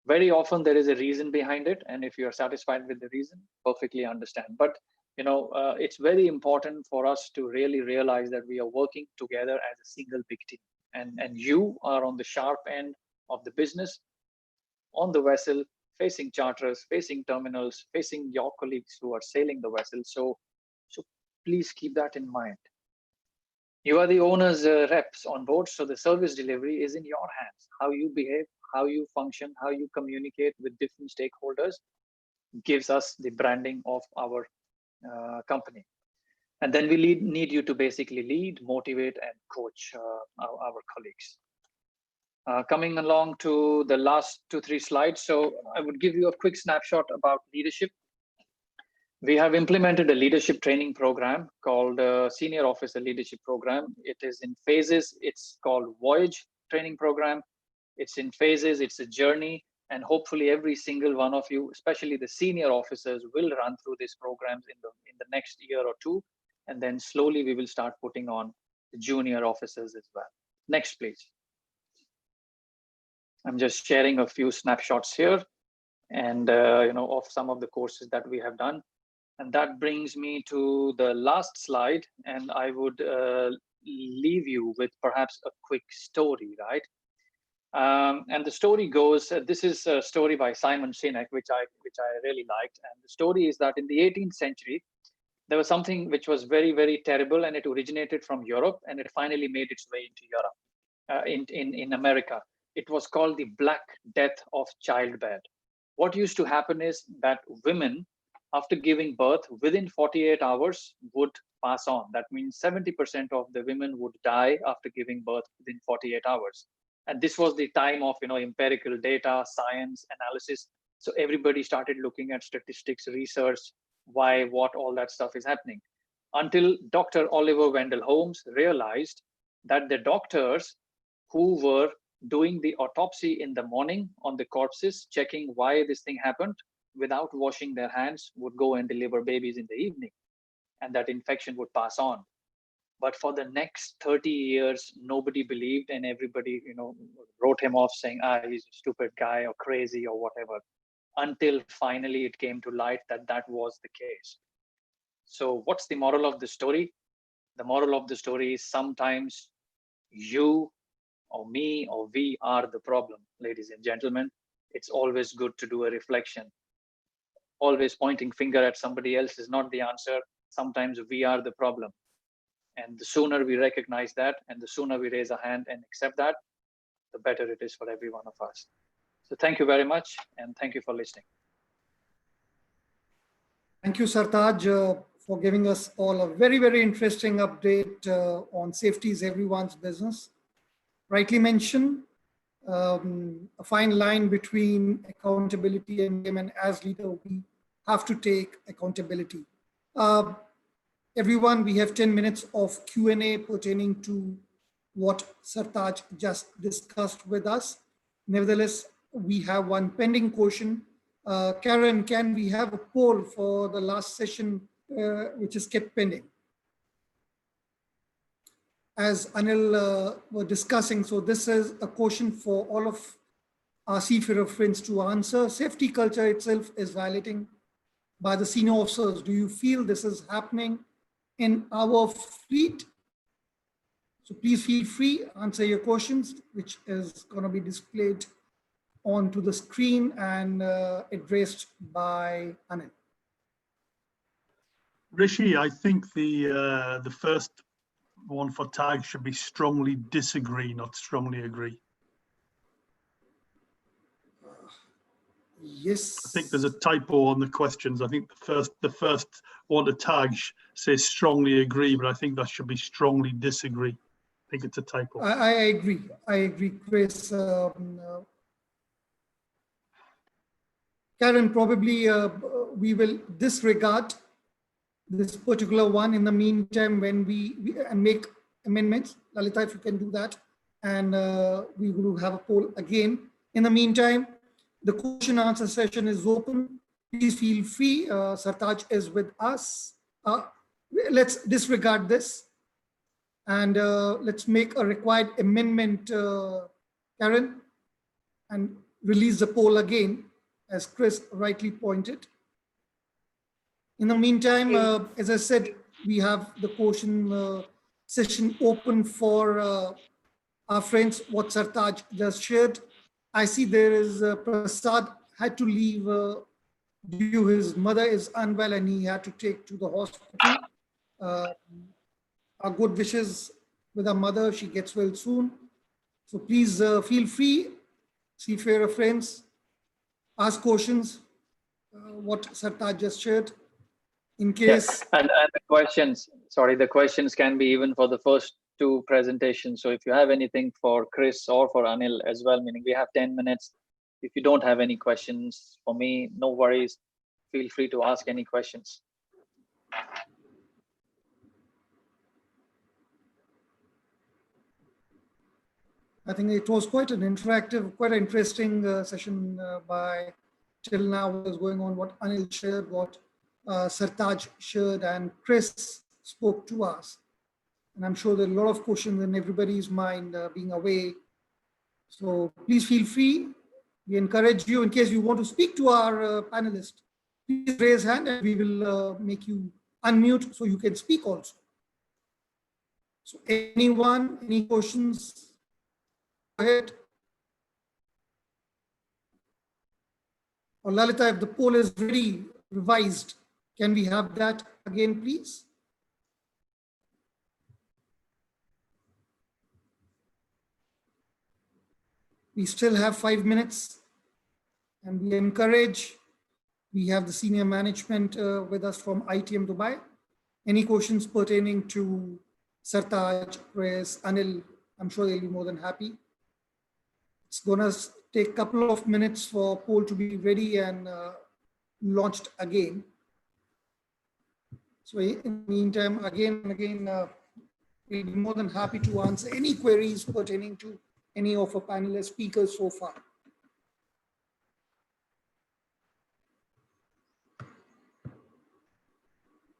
Very often there is a reason behind it. And if you are satisfied with the reason, perfectly understand. But, it's very important for us to really realize that we are working together as a single big team. And you are on the sharp end of the business, on the vessel, facing charterers, facing terminals, facing your colleagues who are sailing the vessel. So please keep that in mind. You are the owner's reps on board, so the service delivery is in your hands. How you behave, how you function, how you communicate with different stakeholders gives us the branding of our company. And then we need you to basically lead, motivate, and coach our colleagues. Coming along to the last 2-3 slides. So I would give you a quick snapshot about leadership. We have implemented a leadership training program called Senior Officer Leadership Program. It is in phases. It's called Voyage Training Program. It's in phases. It's a journey. And hopefully every single one of you, especially the senior officers, will run through these programs in the next year or two. And then slowly we will start putting on the junior officers as well. Next, please. I'm just sharing a few snapshots here and of some of the courses that we have done. And that brings me to the last slide. And I would leave you with perhaps a quick story, right? And the story goes, this is a story by Simon Sinek, which I really liked. And the story is that in the 18th century, there was something which was very, very terrible, and it originated from Europe, and it finally made its way into Europe, in America. It was called the Black Death of childbed. What used to happen is that women, after giving birth, within 48 hours would pass on. That means 70% of the women would die after giving birth within 48 hours. And this was the time of empirical data, science, analysis. So everybody started looking at statistics, research, why, what, all that stuff is happening. Until Dr. Oliver Wendell Holmes realized that the doctors who were doing the autopsy in the morning on the corpses, checking why this thing happened, without washing their hands, would go and deliver babies in the evening, and that infection would pass on. But for the next 30 years, nobody believed, and everybody, wrote him off saying, he's a stupid guy or crazy or whatever, until finally it came to light that that was the case. So what's the moral of the story? The moral of the story is sometimes you or me or we are the problem, ladies and gentlemen. It's always good to do a reflection. Always pointing finger at somebody else is not the answer. Sometimes we are the problem. And the sooner we recognize that, and the sooner we raise a hand and accept that, the better it is for every one of us. So thank you very much, and thank you for listening. Thank you, Sartaj, for giving us all a very, very interesting update on safety is everyone's business. Rightly mentioned, a fine line between accountability and blame, and as leader, we have to take accountability. Everyone, we have 10 minutes of Q&A pertaining to what Sartaj just discussed with us. Nevertheless, we have one pending question. Karen, can we have a poll for the last session, which is kept pending? As Anil were discussing, so this is a question for all of our seafarer friends to answer. Safety culture itself is violating by the senior officers. Do you feel this is happening in our fleet? So please feel free, answer your questions, which is going to be displayed onto the screen and addressed by Anil. Rishi, I think the first one for tag should be strongly disagree, not strongly agree. Yes. I think there's a typo on the questions. I think the first one to tag says strongly agree, but I think that should be strongly disagree. I think it's a typo. I agree. I agree, Chris. Karen, probably we will disregard this particular one in the meantime when we make amendments. Lalita, if you can do that, and we will have a poll again. In the meantime, the question answer session is open. Please feel free. Sartaj is with us. Let's disregard this and let's make a required amendment, Karen, and release the poll again, as Chris rightly pointed. In the meantime, as I said, we have the question session open for our friends, what Sartaj just shared. I see there is Prasad had to leave due to his mother is unwell and he had to take to the hospital. Our good wishes with our mother, she gets well soon. So please feel free, seafarer friends, ask questions, what Sartaj just shared. In case and the questions, sorry, the questions can be even for the first two presentations. So if you have anything for Chris or for Anil as well, meaning we have 10 minutes. If you don't have any questions for me, no worries. Feel free to ask any questions. I think it was quite an interactive, quite an interesting session by till now what is going on, what Anil shared, what Sartaj shared, and Chris spoke to us. And I'm sure there are a lot of questions in everybody's mind being away. So please feel free. We encourage you, in case you want to speak to our panelists, please raise hand and we will make you unmute so you can speak also. So anyone, any questions? Go ahead. Or Lalita, if the poll is ready, revised, can we have that again, please? We still have 5 minutes and we encourage, we have the senior management with us from ITM Dubai. Any questions pertaining to Sartaj, Chris, Anil, I'm sure they'll be more than happy. It's gonna take a couple of minutes for poll to be ready and launched again. So in the meantime, again and again, we'll be more than happy to answer any queries pertaining to any of our panelist speakers so far.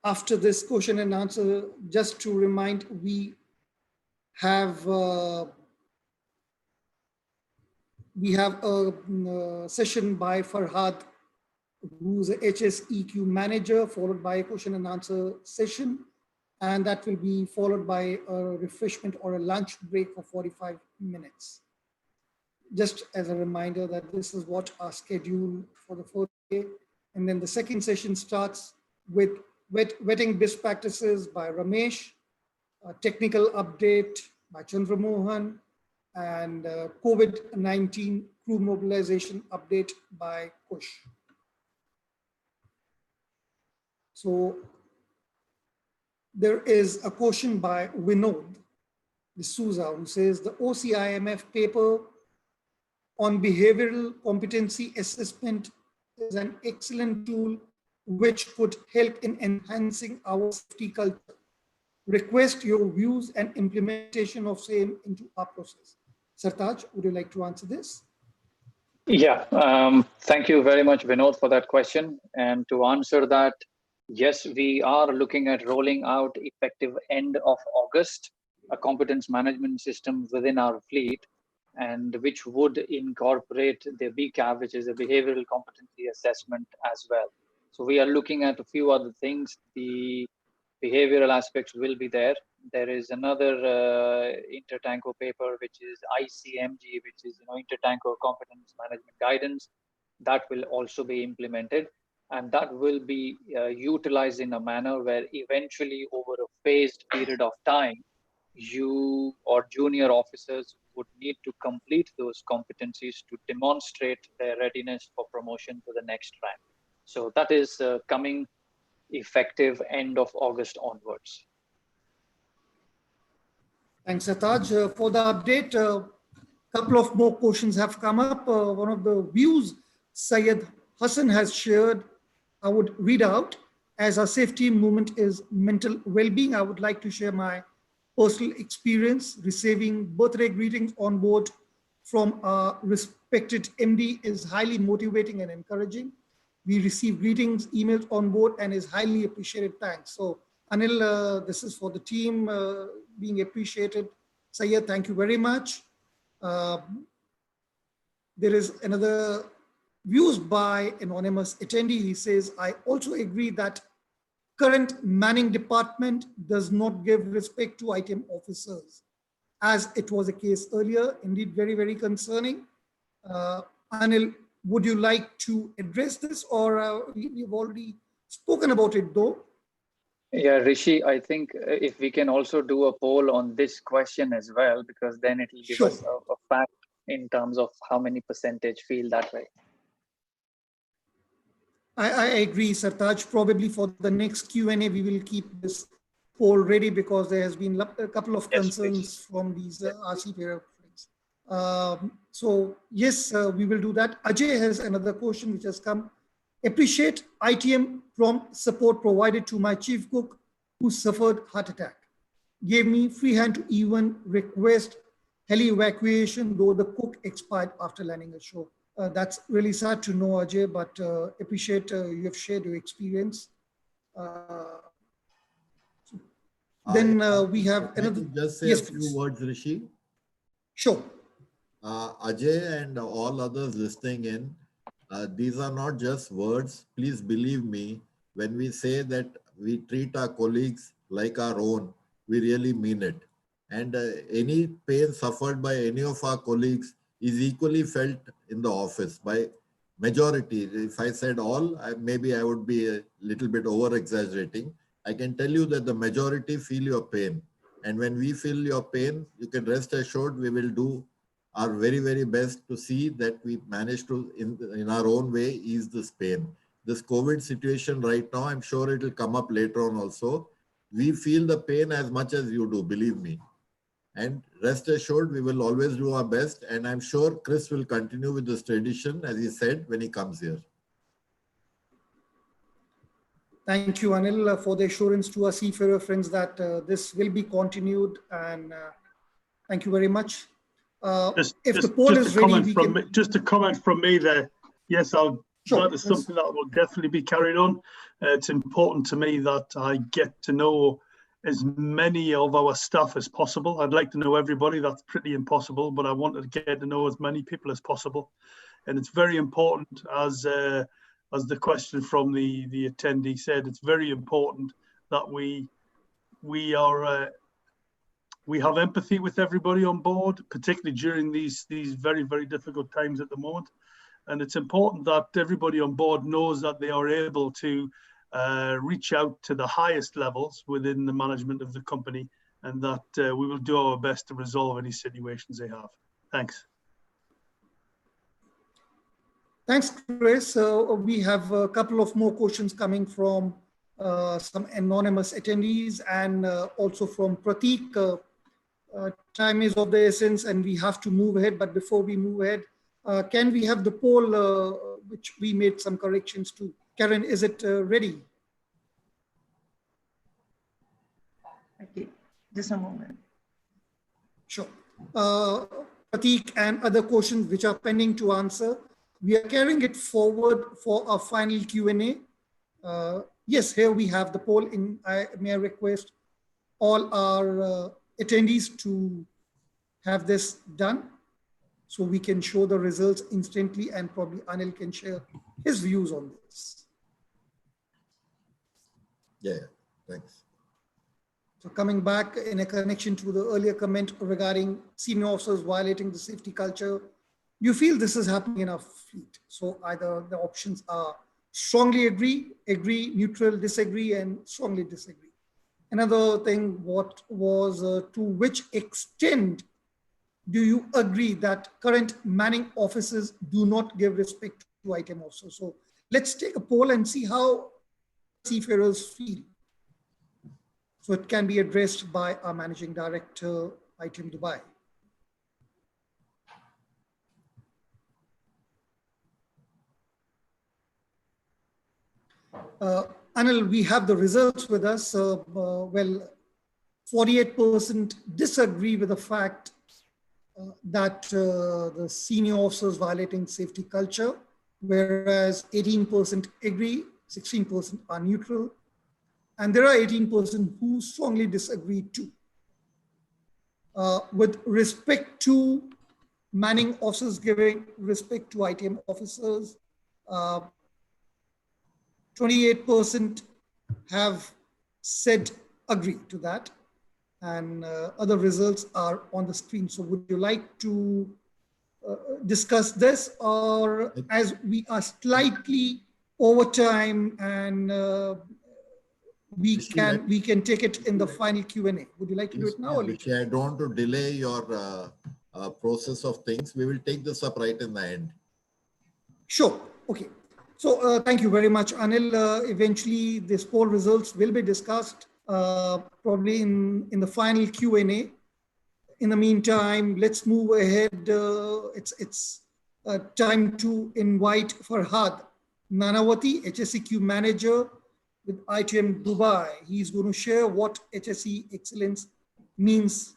After this question and answer, just to remind, we have a session by Farhad, who's a HSEQ manager, followed by a question and answer session. And that will be followed by a refreshment or a lunch break for 45 minutes. Just as a reminder that this is what our schedule for the first day. And then the second session starts with vetting best practices by Ramesh, a technical update by Chandramohan, and COVID-19 crew mobilization update by Kush. So there is a question by Vinod D'Souza, who says the OCIMF paper on behavioral competency assessment is an excellent tool which could help in enhancing our safety culture. Request your views and implementation of same into our process. Sartaj, would you like to answer this? Yeah, thank you very much, Vinod, for that question. And to answer that, yes, we are looking at rolling out effective end of August, a competence management system within our fleet, and which would incorporate the BCAV, which is a behavioral competency assessment as well. So we are looking at a few other things. The behavioral aspects will be there. There is another Intertanko paper, which is ICMG, which is Intertanko Competence Management Guidance, that will also be implemented, and that will be utilized in a manner where eventually over a phased period of time, you or junior officers would need to complete those competencies to demonstrate their readiness for promotion to the next rank. So that is coming effective end of August onwards. Thanks, Sartaj. For the update, a couple of more questions have come up. One of the views Syed Hassan has shared, I would read out. As our safety movement is mental well-being, I would like to share my personal experience. Receiving birthday greetings on board from our respected MD is highly motivating and encouraging. We receive greetings, emails on board, and is highly appreciated. Thanks. So, Anil, this is for the team being appreciated. Syed, thank you very much. There is another views by anonymous attendee. He says, I also agree that current manning department does not give respect to ITM officers, as it was a case earlier. Indeed, very, very concerning. Anil, would you like to address this, or we've already spoken about it though? Yeah, Rishi, I think if we can also do a poll on this question as well, because then it will give us a fact in terms of how many percentage feel that way. I agree, Sartaj. Probably for the next Q&A, we will keep this poll ready because there has been a couple of concerns from these RC friends. So yes, we will do that. Ajay has another question which has come. Appreciate ITM prompt support provided to my chief cook who suffered heart attack. Gave me free hand to even request heli evacuation, though the cook expired after landing a show. That's really sad to know, Ajay, but appreciate you have shared your experience. Then we have another. Just say a few words, Rishi. Sure. Ajay and all others listening in, these are not just words. Please believe me, when we say that we treat our colleagues like our own, we really mean it. And any pain suffered by any of our colleagues is equally felt in the office by majority. If I said all, maybe I would be a little bit over exaggerating. I can tell you that the majority feel your pain. And when we feel your pain, you can rest assured we will do our very, very best to see that we manage to, in our own way, ease this pain. This COVID situation right now, I'm sure it will come up later on also. We feel the pain as much as you do, believe me. And rest assured, we will always do our best. And I'm sure Chris will continue with this tradition, as he said, when he comes here. Thank you, Anil, for the assurance to our seafarer friends that this will be continued. And thank you very much. If the poll is ready, we can... Just a comment from me there. Yes, that is something that will definitely be carried on. It's important to me that I get to know as many of our staff as possible. I'd like to know everybody. That's pretty impossible, but I want to get to know as many people as possible. And it's very important, as the question from the attendee said, it's very important that we have empathy with everybody on board, particularly during these very, very difficult times at the moment. And it's important that everybody on board knows that they are able to reach out to the highest levels within the management of the company, and that we will do our best to resolve any situations they have. Thanks. Thanks, Chris. We have a couple of more questions coming from some anonymous attendees and also from Prateek. Time is of the essence and we have to move ahead. But before we move ahead, can we have the poll, which we made some corrections to? Karen, is it ready? Okay, just a moment. Sure. Prateek and other questions which are pending to answer, we are carrying it forward for our final Q&A. Yes, here we have the poll. May I request all our attendees to have this done so we can show the results instantly, and probably Anil can share his views on this. Yeah, thanks. So coming back in a connection to the earlier comment regarding senior officers violating the safety culture, you feel this is happening in our fleet. So either the options are strongly agree, neutral, disagree, and strongly disagree. Another thing, what was to which extent do you agree that current manning officers do not give respect to ITM officers? So let's take a poll and see how seafarers feel. So it can be addressed by our Managing Director, ITM Dubai. Anil, we have the results with us. Well, 48% disagree with the fact that the senior officers violating safety culture, whereas 18% agree, 16% are neutral, and there are 18% who strongly disagree too. With respect to manning officers giving respect to ITM officers, 28% have said agree to that, and other results are on the screen. So would you like to discuss this, or as we are slightly over time and we can take it in the final Q&A? Would you like to do it now or later? I don't want to delay your process of things. We will take this up right in the end. Sure. Okay. So thank you very much, Anil. Eventually, this poll results will be discussed probably in the final Q&A. In the meantime, let's move ahead. It's time to invite Farhad Nanavati, HSEQ manager with ITM Dubai. He's going to share what HSE excellence means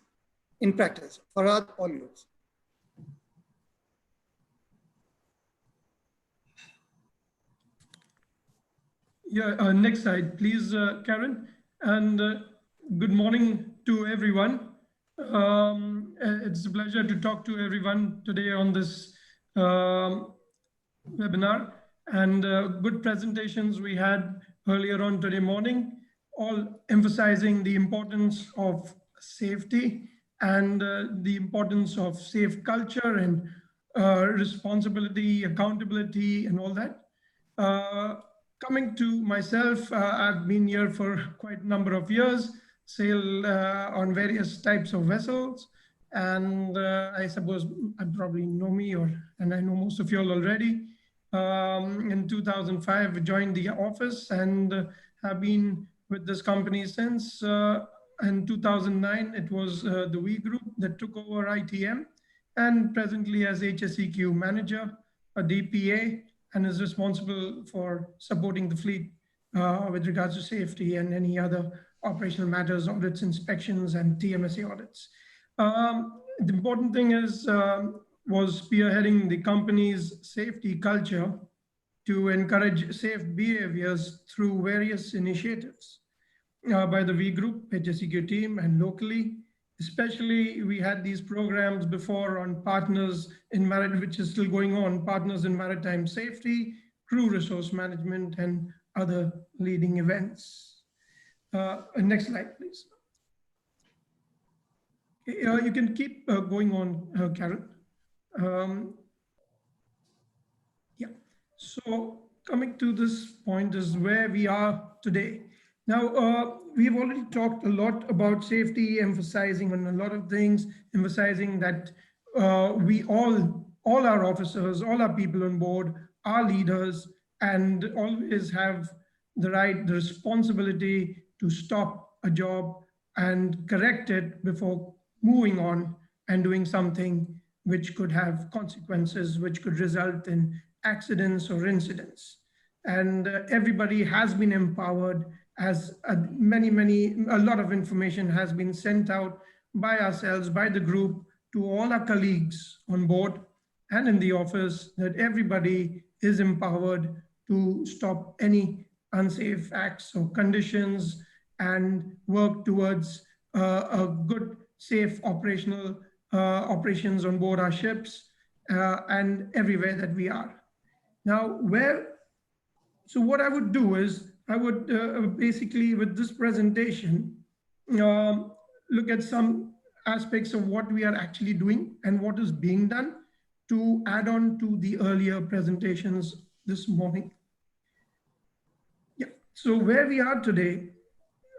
in practice. Farhad, all yours. Yeah, next slide, please, Karen. And good morning to everyone. It's a pleasure to talk to everyone today on this webinar, and good presentations we had earlier on today morning, all emphasizing the importance of safety and the importance of safe culture and responsibility, accountability, and all that. Coming to myself, I've been here for quite a number of years, sailed on various types of vessels, and I suppose I probably know me, and I know most of you all already. In 2005, I joined the office and have been with this company since. In 2009, it was the We Group that took over ITM, and presently as HSEQ manager, a DPA, and is responsible for supporting the fleet with regards to safety and any other operational matters, audits, inspections, and TMSA audits. The important thing is was spearheading the company's safety culture to encourage safe behaviors through various initiatives by the We Group, HSEQ team, and locally. Especially, we had these programs before on partners in maritime, which is still going on, partners in maritime safety, crew resource management, and other leading events. Next slide, please. You can keep going on, Karen. Yeah, so coming to this point is where we are today. Now, we've already talked a lot about safety, emphasizing on a lot of things, emphasizing that we all our officers, all our people on board are leaders and always have the right, the responsibility to stop a job and correct it before moving on and doing something which could have consequences, which could result in accidents or incidents. And everybody has been empowered as a lot of information has been sent out by ourselves, by the group, to all our colleagues on board and in the office, that everybody is empowered to stop any unsafe acts or conditions and work towards a good, safe operations on board our ships and everywhere that we are. Now, so what I would do is, I would basically, with this presentation, look at some aspects of what we are actually doing and what is being done to add on to the earlier presentations this morning. Yeah, so where we are today,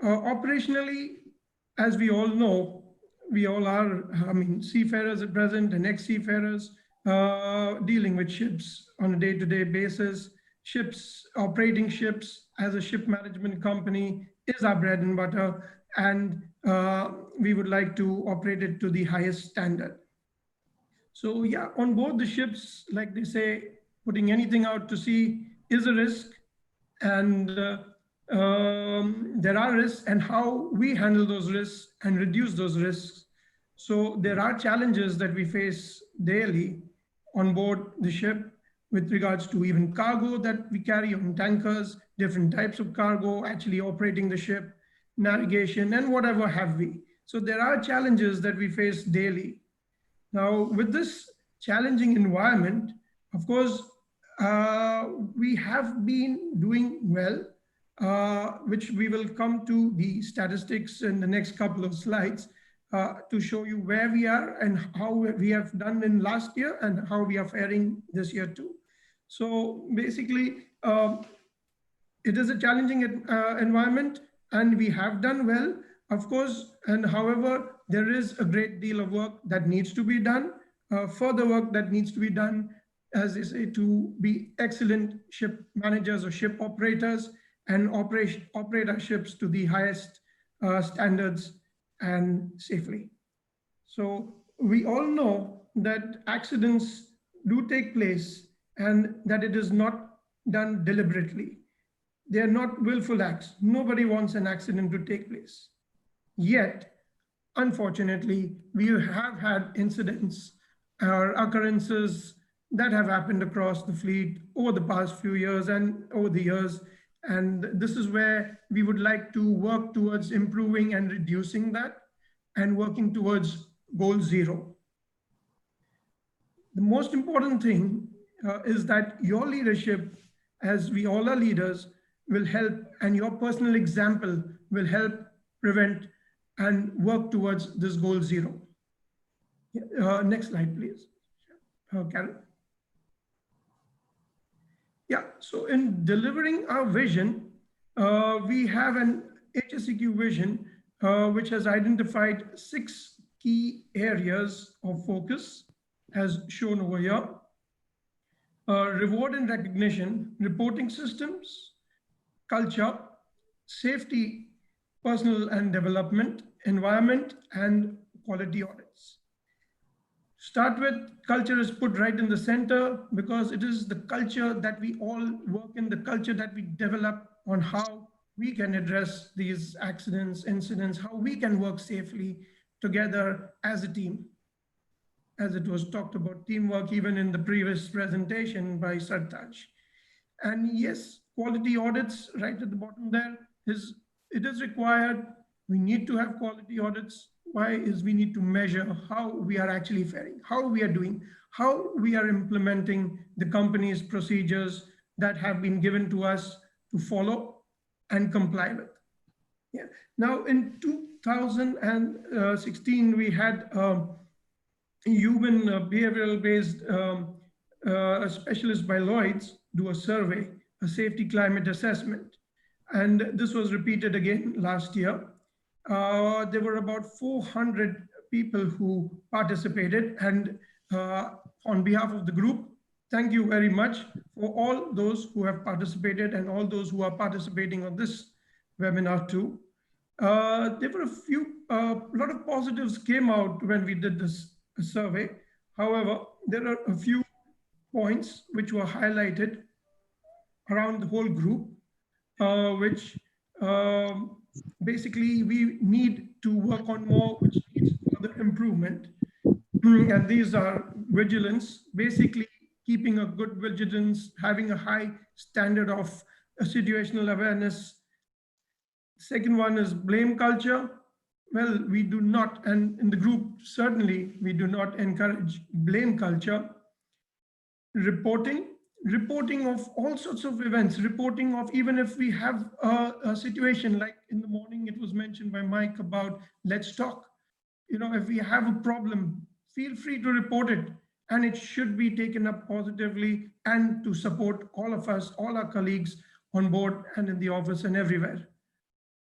operationally, as we all know, we all are, seafarers at present and ex-seafarers dealing with ships on a day-to-day basis. Operating ships as a ship management company is our bread and butter, and we would like to operate it to the highest standard. So yeah, on board the ships, like they say, putting anything out to sea is a risk, and there are risks, and how we handle those risks and reduce those risks. So there are challenges that we face daily on board the ship with regards to even cargo that we carry on tankers, different types of cargo, actually operating the ship, navigation, and whatever have we. So there are challenges that we face daily. Now, with this challenging environment, of course, we have been doing well, which we will come to the statistics in the next couple of slides to show you where we are and how we have done in last year and how we are faring this year too. So basically, it is a challenging environment, and we have done well, of course, and however, there is a great deal of work that needs to be done, further work that needs to be done, as they say, to be excellent ship managers or ship operators and operate our ships to the highest standards and safely. So we all know that accidents do take place and that it is not done deliberately. They are not willful acts. Nobody wants an accident to take place. Yet, unfortunately, we have had incidents or occurrences that have happened across the fleet over the past few years and over the years. And this is where we would like to work towards improving and reducing that and working towards goal zero. The most important thing is that your leadership, as we all are leaders, will help, and your personal example will help prevent and work towards this goal zero. Next slide, please. Carol. Yeah, so in delivering our vision, we have an HSEQ vision which has identified 6 key areas of focus as shown over here. Reward and recognition, reporting systems, culture, safety, personal and development, environment, and quality audits. Start with culture is put right in the center because it is the culture that we all work in, the culture that we develop on how we can address these accidents, incidents, how we can work safely together as a team. As it was talked about teamwork even in the previous presentation by Sartaj. And yes, quality audits right at the bottom there it is required. We need to have quality audits. Why is we need to measure how we are actually faring, how we are doing, how we are implementing the company's procedures that have been given to us to follow and comply with. Yeah. Now in 2016, we had human behavioral-based specialist by Lloyd's do a survey, a safety climate assessment. And this was repeated again last year. There were about 400 people who participated, and on behalf of the group, thank you very much for all those who have participated and all those who are participating on this webinar too. There were a lot of positives came out when we did this survey. However, there are a few points which were highlighted around the whole group, which basically we need to work on more, which needs further improvement. And these are vigilance, basically keeping a good vigilance, having a high standard of situational awareness. Second one is blame culture. Well, we do not, and in the group, certainly we do not encourage blame culture. Reporting of all sorts of events, reporting of even if we have a situation like in the morning, it was mentioned by Mike about let's talk. You know, if we have a problem, feel free to report it, and it should be taken up positively and to support all of us, all our colleagues on board and in the office and everywhere.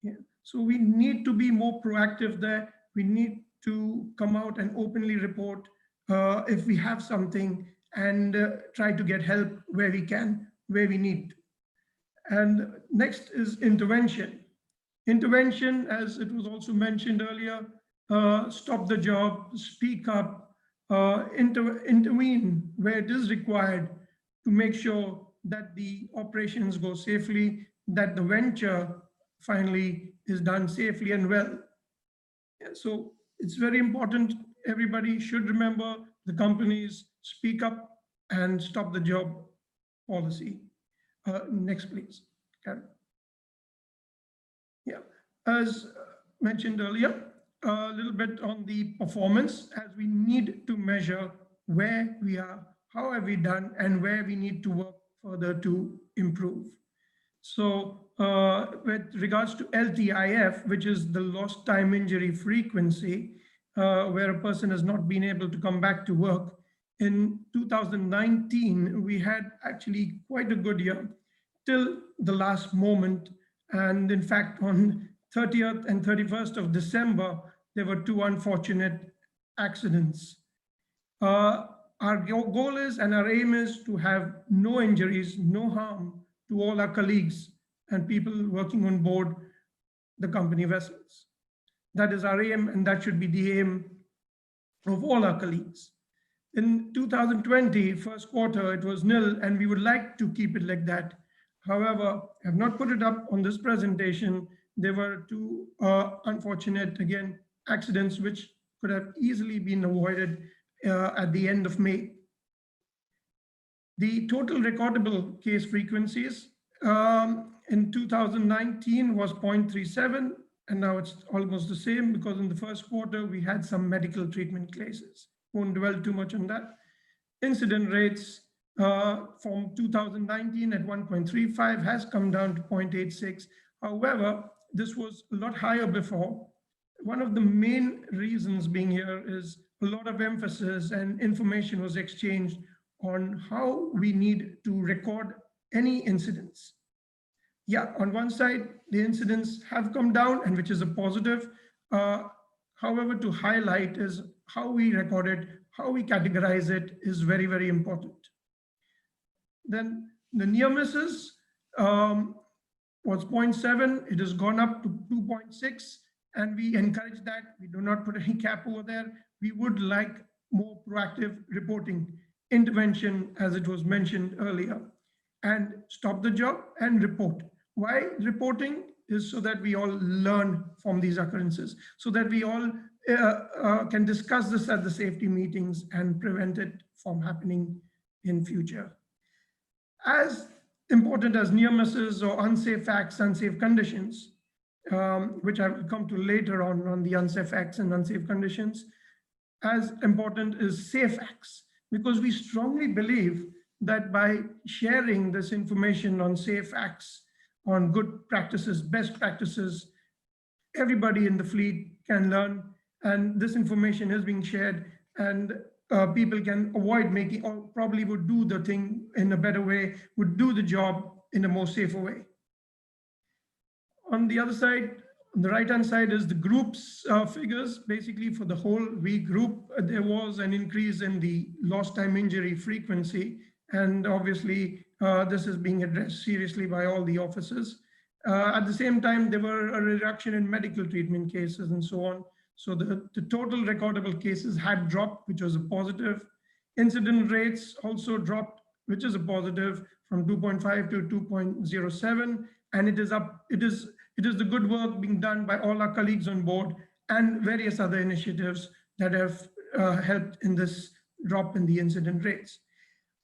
Yeah. So we need to be more proactive there. We need to come out and openly report if we have something, and try to get help where we can, where we need. And next is intervention. Intervention, as it was also mentioned earlier, stop the job, speak up, intervene where it is required to make sure that the operations go safely, that the venture finally is done safely and well. So it's very important. Everybody should remember the company's speak up and stop the job policy. Next, please. Karen. Yeah, as mentioned earlier, a little bit on the performance, as we need to measure where we are, how have we done, and where we need to work further to improve. So with regards to LTIF, which is the lost time injury frequency, where a person has not been able to come back to work, in 2019, we had actually quite a good year till the last moment. And in fact, on 30th and 31st of December, there were 2 unfortunate accidents. Our goal is, and our aim is, to have no injuries, no harm to all our colleagues and people working on board the company vessels. That is our aim, and that should be the aim of all our colleagues. In 2020, first quarter, it was nil, and we would like to keep it like that. However, I have not put it up on this presentation. There were 2 unfortunate, again, accidents which could have easily been avoided at the end of May. The total recordable case frequencies in 2019 was 0.37, and now it's almost the same, because in the first quarter we had some medical treatment cases. Won't dwell too much on that. Incident rates from 2019 at 1.35 has come down to 0.86. However, this was a lot higher before. One of the main reasons being here is a lot of emphasis and information was exchanged on how we need to record any incidents. Yeah, on one side, the incidents have come down, and which is a positive. However, to highlight is how we record it, how we categorize it is very, very important. Then the near misses was 0.7. It has gone up to 2.6, and we encourage that. We do not put any cap over there. We would like more proactive reporting, intervention, as it was mentioned earlier, and stop the job and report. Why reporting? Is so that we all learn from these occurrences, so that we all can discuss this at the safety meetings and prevent it from happening in future. As important as near misses or unsafe acts, unsafe conditions, which I will come to later on the unsafe acts and unsafe conditions, as important is safe acts, because we strongly believe that by sharing this information on safe acts, on good practices, best practices, everybody in the fleet can learn, and this information is being shared, and people can avoid making, or probably would do the thing in a better way, would do the job in a more safer way. On the other side, on the right-hand side is the group's figures. Basically, for the whole V group, there was an increase in the lost time injury frequency, and obviously this is being addressed seriously by all the officers. At the same time, there were a reduction in medical treatment cases and so on. So the total recordable cases had dropped, which was a positive. Incident rates also dropped, which is a positive, from 2.5 to 2.07. And it is the good work being done by all our colleagues on board and various other initiatives that have helped in this drop in the incident rates.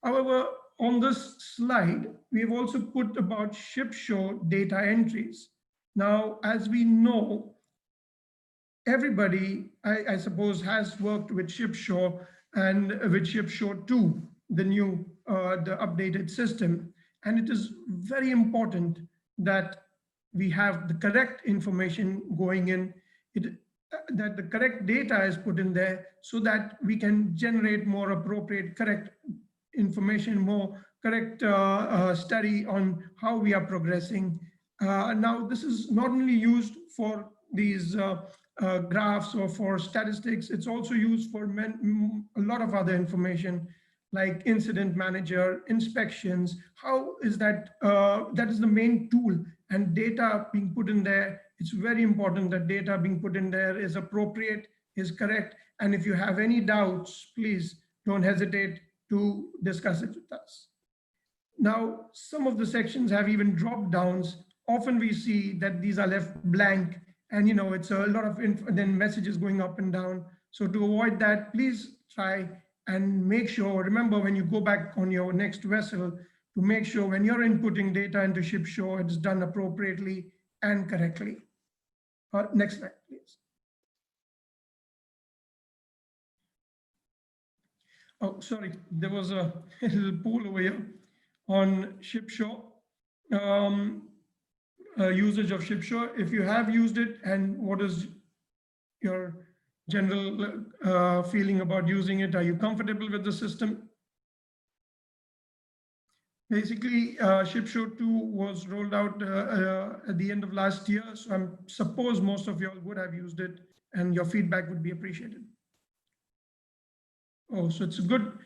However, on this slide, we've also put about ship shore data entries. Now, as we know, everybody, I suppose, has worked with ShipShore and with ShipShore 2, the new, the updated system. And it is very important that we have the correct information going in, that the correct data is put in there so that we can generate more appropriate, correct information, more correct study on how we are progressing. Now, this is not only used for these graphs or for statistics, it's also used for a lot of other information like incident manager, inspections. How is that? That is the main tool, and data being put in there. It's very important that data being put in there is appropriate, is correct. And if you have any doubts, please don't hesitate to discuss it with us. Now, some of the sections have even drop downs. Often we see that these are left blank, and it's a lot of then messages going up and down. So to avoid that, please try and make sure, remember when you go back on your next vessel, to make sure when you're inputting data into ShipShore, it's done appropriately and correctly. Next slide, please. Oh, sorry, there was a little poll over here on ShipShore. Usage of ShipShore, if you have used it, and what is your general feeling about using it? Are you comfortable with the system? Basically, ShipShore 2 was rolled out at the end of last year, so I suppose most of you all would have used it, and your feedback would be appreciated. Oh, so it's good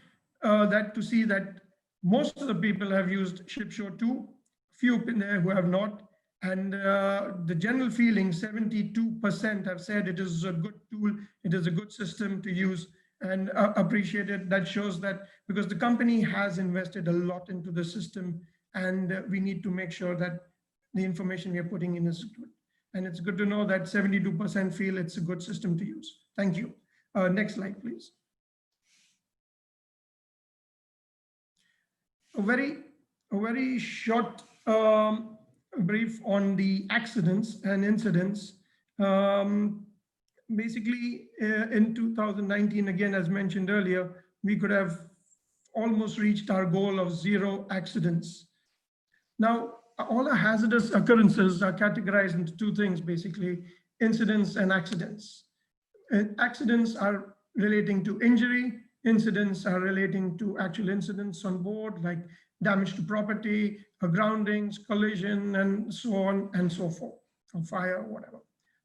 that to see that most of the people have used ShipShore 2, few in there who have not. And the general feeling, 72% have said it is a good tool, it is a good system to use and appreciate it. That shows that because the company has invested a lot into the system, and we need to make sure that the information we are putting in is good. And it's good to know that 72% feel it's a good system to use. Thank you. Next slide, please. A very short brief on the accidents and incidents. Basically, in 2019, again, as mentioned earlier, we could have almost reached our goal of 0 accidents. Now, all our hazardous occurrences are categorized into 2 things, basically, incidents and accidents. Accidents are relating to injury, incidents are relating to actual incidents on board, like damage to property, groundings, collision, and so on and so forth, or fire, or whatever.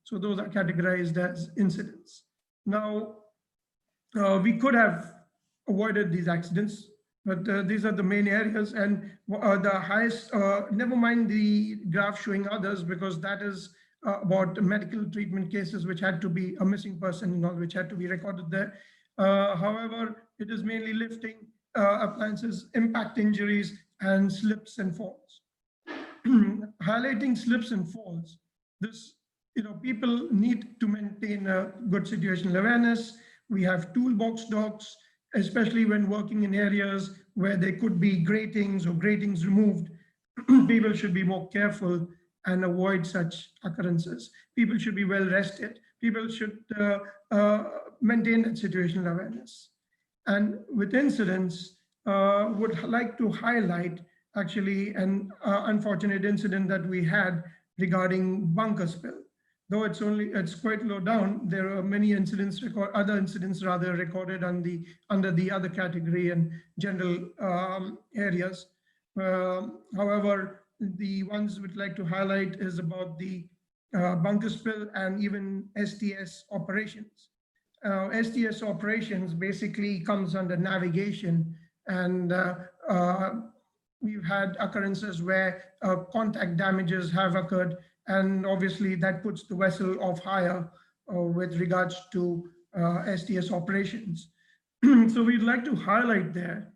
So those are categorized as incidents. Now, we could have avoided these accidents, but these are the main areas, and the highest, never mind the graph showing others, because that is about medical treatment cases which had to be a missing person and all, which had to be recorded there. However, it is mainly lifting appliances, impact injuries, and slips and falls. Highlighting slips and falls, this, people need to maintain a good situational awareness. We have toolbox dogs, especially when working in areas where there could be gratings or gratings removed. People should be more careful and avoid such occurrences. People should be well rested. People should maintain that situational awareness. And with incidents, would like to highlight actually an unfortunate incident that we had regarding bunker spill. Though it's quite low down, there are many incidents, other incidents rather, recorded under the other category and general areas. However, the ones we'd like to highlight is about the bunker spill and even STS operations. STS operations basically comes under navigation, and we've had occurrences where contact damages have occurred, and obviously that puts the vessel off hire with regards to STS operations. So we'd like to highlight there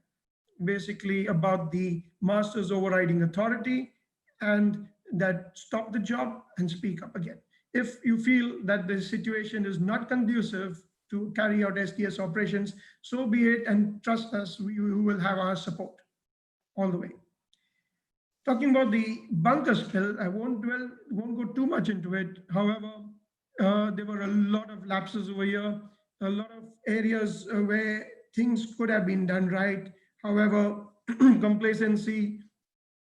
basically about the Master's Overriding Authority and that stop the job and speak up again. If you feel that the situation is not conducive to carry out STS operations, so be it, and trust us, we will have our support all the way. Talking about the bunker spill, I won't go too much into it. However, there were a lot of lapses over here, a lot of areas where things could have been done right. However, complacency,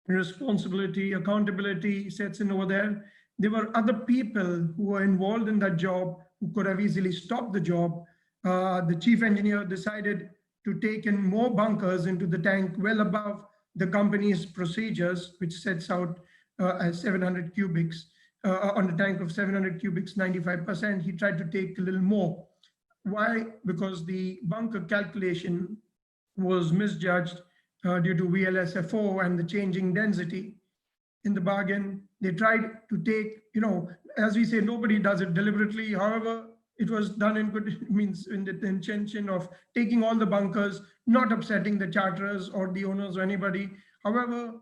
responsibility, accountability sets in over there. There were other people who were involved in that job who could have easily stopped the job. The chief engineer decided to take in more bunkers into the tank well above the company's procedures, which sets out as 700 cubics. On the tank of 700 cubics, 95%, he tried to take a little more. Why? Because the bunker calculation was misjudged due to VLSFO and the changing density. In the bargain, they tried to take, as we say, nobody does it deliberately. However, it was done in good means in the intention of taking all the bunkers, not upsetting the charterers or the owners or anybody. However,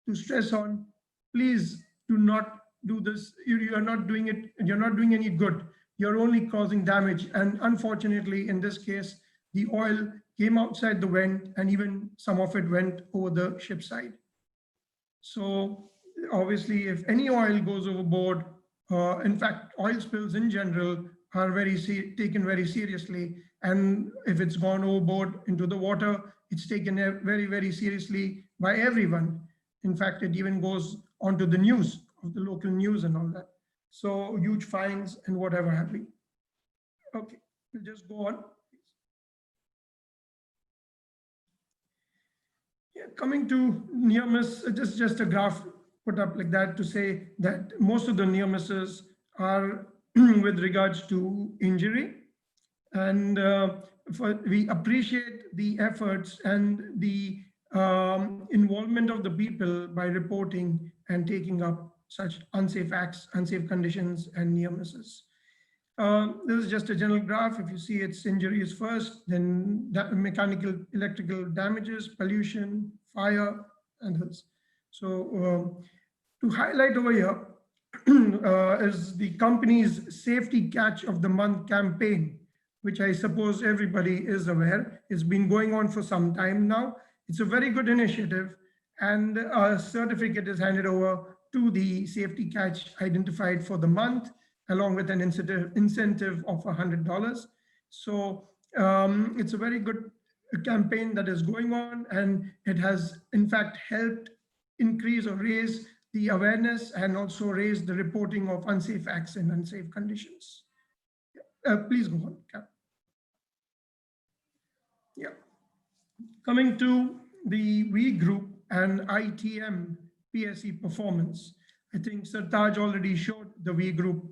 to stress on, please do not do this. You are not doing it. You're not doing any good. You're only causing damage. And unfortunately, in this case, the oil came outside the vent and even some of it went over the ship side. So obviously, if any oil goes overboard, in fact, oil spills in general are taken very seriously. And if it's gone overboard into the water, it's taken very, very seriously by everyone. In fact, it even goes onto the news, of the local news and all that. So huge fines and whatever have you. Okay, we'll just go on. Yeah, coming to near miss, just a graph put up like that to say that most of the near misses are with regards to injury. And we appreciate the efforts and the involvement of the people by reporting and taking up such unsafe acts, unsafe conditions, and near misses. This is just a general graph. If you see its injuries first, then mechanical, electrical damages, pollution, fire, and others. So to highlight over here is the company's Safety Catch of the Month campaign, which I suppose everybody is aware. It's been going on for some time now. It's a very good initiative, and a certificate is handed over to the Safety Catch identified for the month, along with an incentive of $100. So it's a very good campaign that is going on, and it has in fact helped increase or raise the awareness and also raise the reporting of unsafe acts and unsafe conditions. Please go on, Cap. Yeah. Coming to the V group and ITM PSE performance, I think Sir Taj already showed the V group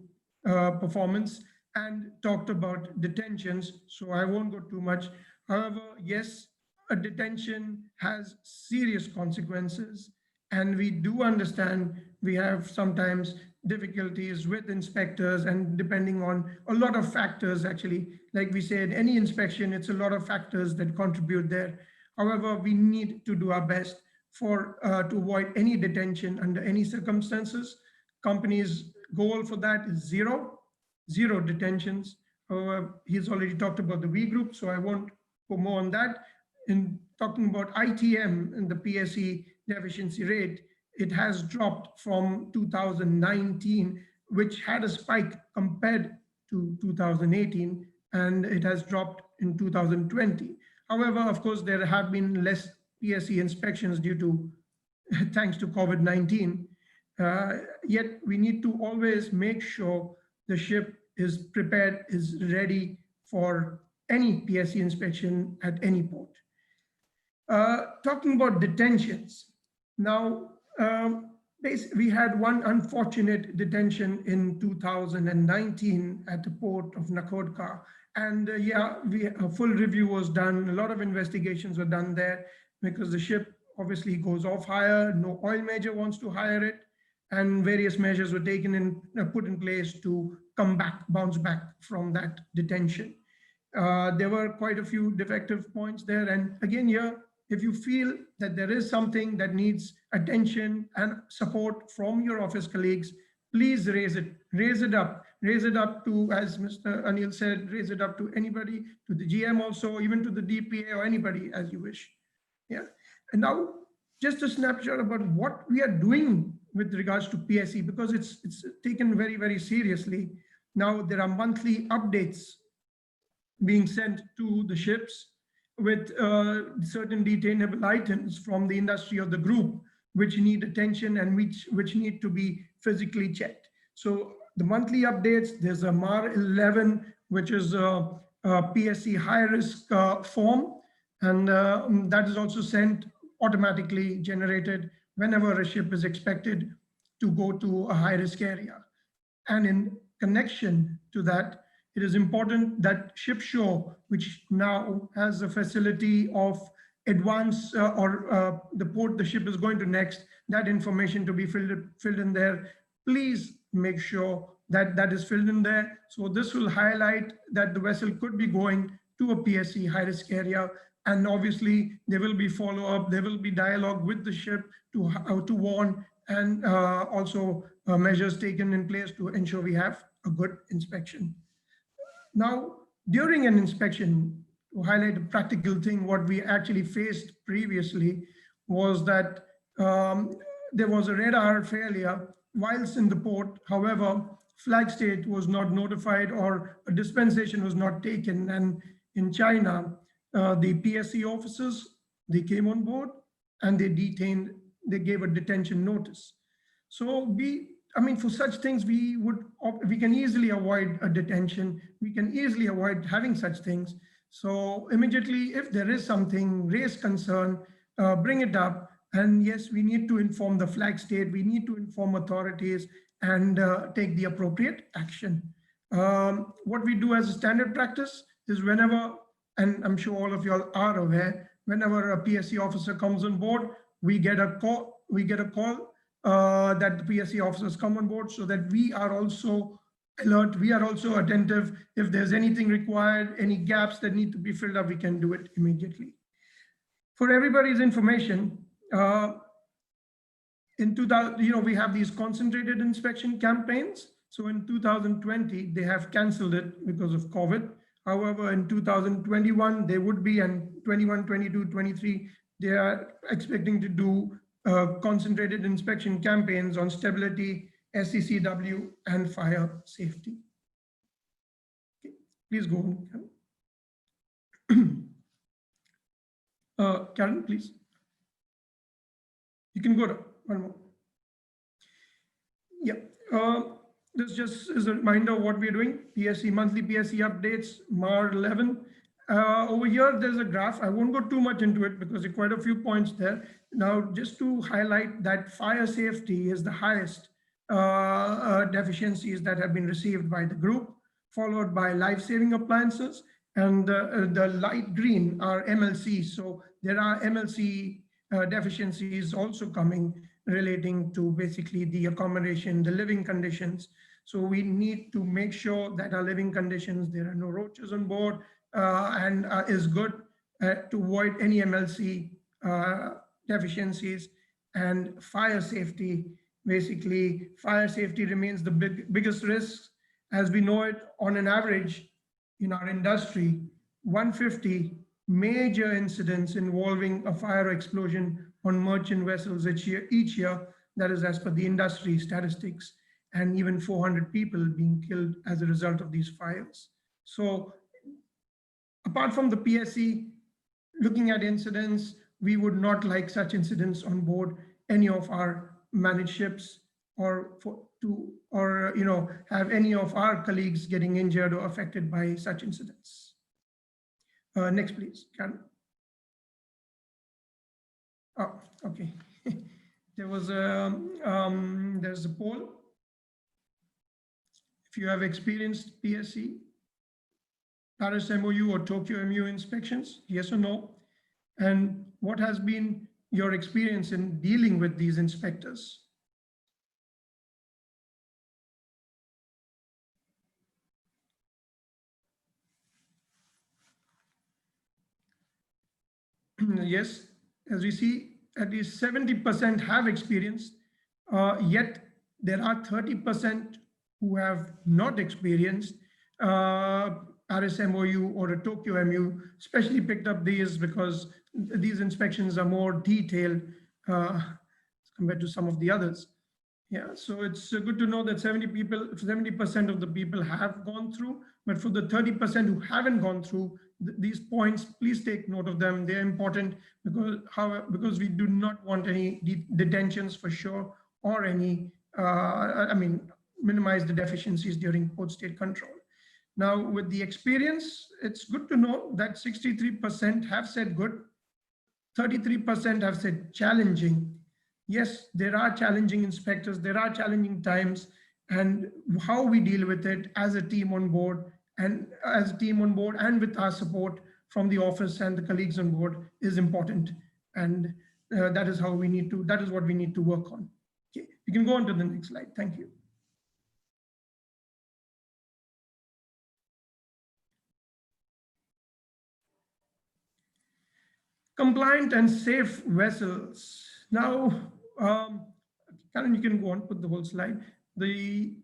performance and talked about detentions, so I won't go too much. However, yes, a detention has serious consequences, and we do understand we have sometimes difficulties with inspectors, and depending on a lot of factors, actually, like we said, any inspection, it's a lot of factors that contribute there. However, we need to do our best to avoid any detention under any circumstances. Company's goal for that is zero detentions. He's already talked about the V group, so I won't go more on that. In talking about ITM and the PSE deficiency rate, it has dropped from 2019, which had a spike compared to 2018, and it has dropped in 2020. However, of course, there have been less PSE inspections due to, thanks to COVID-19. Yet we need to always make sure the ship is prepared, is ready for any PSE inspection at any port. Talking about detentions, now we had one unfortunate detention in 2019 at the port of Nakodka, and a full review was done. A lot of investigations were done there because the ship obviously goes off hire, no oil major wants to hire it, and various measures were taken and put in place to bounce back from that detention. There were quite a few defective points there. And again, here, if you feel that there is something that needs attention and support from your office colleagues, please raise it up to, as Mr. Anil said, raise it up to anybody, to the GM also, even to the DPA or anybody as you wish. Yeah. And now just a snapshot about what we are doing with regards to PSE, because it's taken very, very seriously. Now there are monthly updates being sent to the ships with certain detainable items from the industry or the group, which need attention and which need to be physically checked. So the monthly updates, there's a MAR 11, which is a PSE high risk form. And that is also sent automatically generated whenever a ship is expected to go to a high risk area. And in connection to that, it is important that ShipShow, which now has a facility of advance the port the ship is going to next, that information to be filled in there. Please make sure that that is filled in there. So this will highlight that the vessel could be going to a PSE high risk area. And obviously there will be follow-up, there will be dialogue with the ship to warn, and also measures taken in place to ensure we have a good inspection. Now, during an inspection, to highlight a practical thing, what we actually faced previously was that there was a radar failure whilst in the port. However, flag state was not notified or a dispensation was not taken. And in China, the PSC officers, they came on board and they gave a detention notice. So for such things, we can easily avoid a detention. We can easily avoid having such things. So immediately, if there is something, raise concern, bring it up. And yes, we need to inform the flag state. We need to inform authorities and take the appropriate action. What we do as a standard practice is whenever, and I'm sure all of you all are aware, whenever a PSC officer comes on board, we get a call that the PSC officers come on board, so that we are also alert, we are also attentive. If there's anything required, any gaps that need to be filled up, we can do it immediately. For everybody's information, in 2000, we have these concentrated inspection campaigns. So in 2020, they have canceled it because of COVID. However, in 2021, they would be, and 21, 22, 23, they are expecting to do concentrated inspection campaigns on stability, SCCW, and fire safety. Okay, please go on, Karen. Karen, please. You can go to one more. Yeah. This just is a reminder of what we're doing. PSC, monthly PSC updates, MAR 11. Over here, there's a graph. I won't go too much into it because there are quite a few points there. Now, just to highlight that fire safety is the highest deficiencies that have been received by the group, followed by life-saving appliances, and the light green are MLC. So there are MLC deficiencies also coming relating to basically the accommodation, the living conditions. So we need to make sure that our living conditions, there are no roaches on board, and is good to avoid any MLC deficiencies. And fire safety, basically fire safety remains the biggest risk. As we know it, on an average in our industry, 150 major incidents involving a fire or explosion on merchant vessels each year, that is as per the industry statistics, and even 400 people being killed as a result of these fires. So apart from the PSC, looking at incidents, we would not like such incidents on board any of our managed ships, or have any of our colleagues getting injured or affected by such incidents. Next, please, Karen. Oh, okay. There's a poll. If you have experienced PSC, Paris MOU or Tokyo MU inspections, yes or no? And what has been your experience in dealing with these inspectors? yes, as we see, at least 70% have experienced, yet there are 30% who have not experienced Paris MOU or a Tokyo MU, especially picked up these because these inspections are more detailed compared to some of the others. Yeah, so it's good to know that 70% of the people have gone through, but for the 30% who haven't gone through these points, please take note of them. They're important because we do not want any detentions for sure, or any, minimize the deficiencies during post-state control. Now, with the experience, it's good to know that 63% have said good, 33% have said challenging. Yes, there are challenging inspectors, there are challenging times, and how we deal with it as a team on board and with our support from the office and the colleagues on board is important. And that is what we need to work on. Okay, you can go on to the next slide. Thank you. Compliant and safe vessels. Now, Karen, you can go on, put the whole slide. The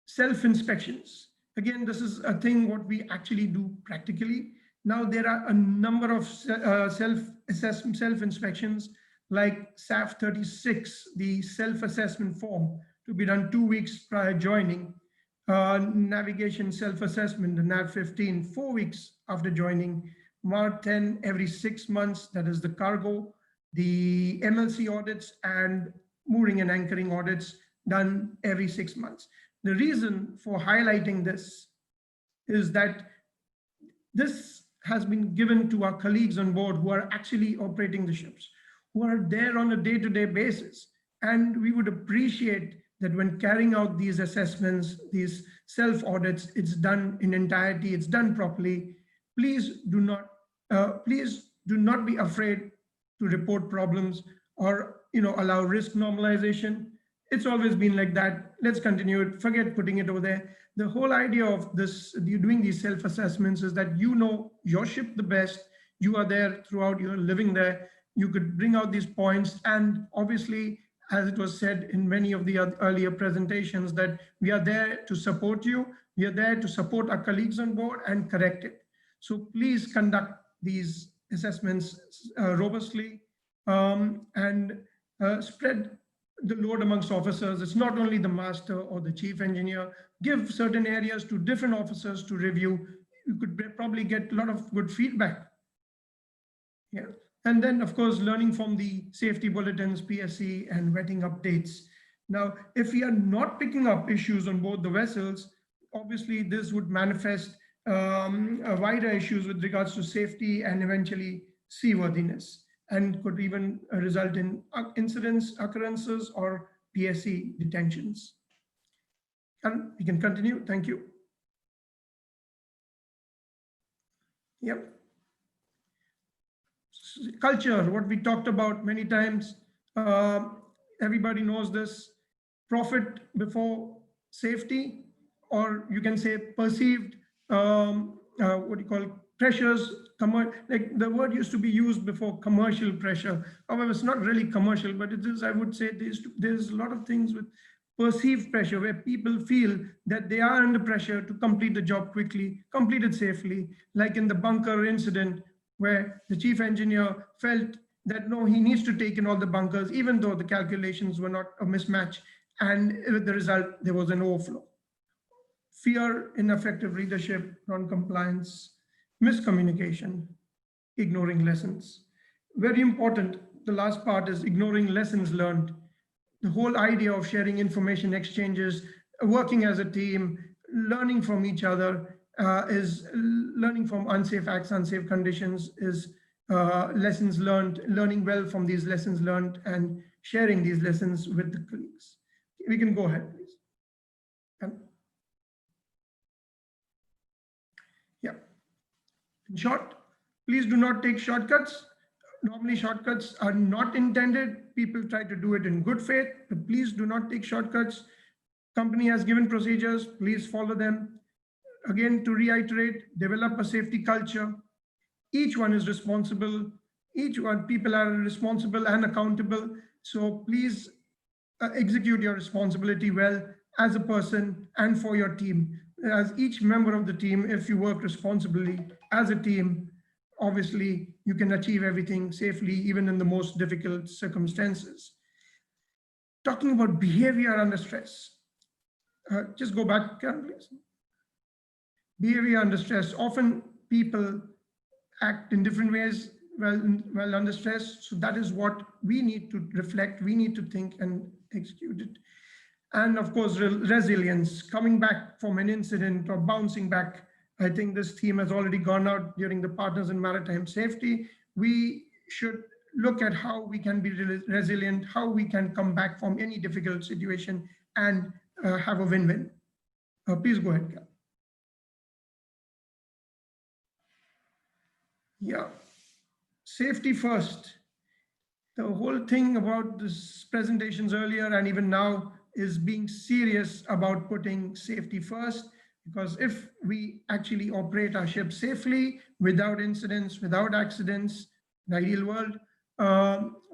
self-inspections. Again, this is a thing what we actually do practically. Now, there are a number of self-inspections like SAF 36, the self-assessment form to be done 2 weeks prior joining. Navigation self-assessment, the NAV 15, 4 weeks after joining. MAR 10 every 6 months, that is the cargo. The MLC audits and mooring and anchoring audits done every 6 months. The reason for highlighting this is that this has been given to our colleagues on board who are actually operating the ships, who are there on a day-to-day basis. And we would appreciate that when carrying out these assessments, these self-audits, it's done in entirety, it's done properly. Please do not be afraid to report problems or allow risk normalization. It's always been like that. Let's continue it. Forget putting it over there. The whole idea of this, you doing these self-assessments, is that you know your ship the best. You are there throughout. You're living there. You could bring out these points, and obviously, as it was said in many of the earlier presentations, that we are there to support you. We are there to support our colleagues on board and correct it. So please conduct these assessments robustly and spread the load amongst officers. It's not only the master or the chief engineer. Give certain areas to different officers to review. You could probably get a lot of good feedback. Yeah. And then, of course, learning from the safety bulletins, PSC, and vetting updates. Now, if we are not picking up issues on board the vessels, obviously this would manifest wider issues with regards to safety and eventually seaworthiness, and could even result in incidents, occurrences, or PSC detentions. And we can continue. Thank you. Yep. Culture, what we talked about many times, everybody knows this: profit before safety, or you can say perceived, what do you call it, pressures. Like the word used to be used before, commercial pressure. However, it's not really commercial, but it is, I would say, there's a lot of things with perceived pressure where people feel that they are under pressure to complete the job quickly, complete it safely, like in the bunker incident, where the chief engineer felt that no, he needs to take in all the bunkers, even though the calculations were not a mismatch, and with the result, there was an overflow. Fear, ineffective leadership, non-compliance, miscommunication, ignoring lessons. Very important, the last part is ignoring lessons learned. The whole idea of sharing information exchanges, working as a team, learning from each other, is learning from unsafe acts, unsafe conditions, is lessons learned, learning well from these lessons learned, and sharing these lessons with the colleagues. We can go ahead, please. Yeah. In short, please do not take shortcuts. Normally, shortcuts are not intended. People try to do it in good faith, but please do not take shortcuts. Company has given procedures, please follow them. Again, to reiterate, develop a safety culture. Each one is responsible. each one, people are responsible and accountable. So please execute your responsibility well as a person and for your team. As each member of the team, if you work responsibly as a team, obviously you can achieve everything safely, even in the most difficult circumstances. Talking about behavior under stress. Just go back, Karen, please. Behavior under stress. Often people act in different ways while under stress. So that is what we need to reflect, we need to think and execute it. And of course, resilience, coming back from an incident or bouncing back. I think this theme has already gone out during the Partners in Maritime Safety. We should look at how we can be resilient, how we can come back from any difficult situation and have a win-win. Please go ahead, Cal. Yeah, safety first. The whole thing about this presentations earlier and even now is being serious about putting safety first, because if we actually operate our ship safely, without incidents, without accidents, in the ideal world,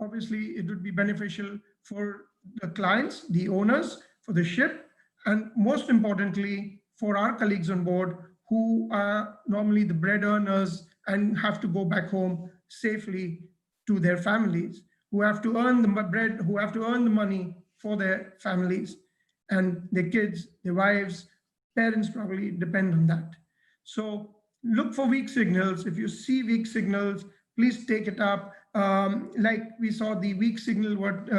obviously it would be beneficial for the clients, the owners, for the ship, and most importantly, for our colleagues on board who are normally the bread earners and have to go back home safely to their families, who have to earn the bread, who have to earn the money for their families and their kids, their wives, parents probably depend on that. So look for weak signals. If you see weak signals, please take it up. Like we saw the weak signal, what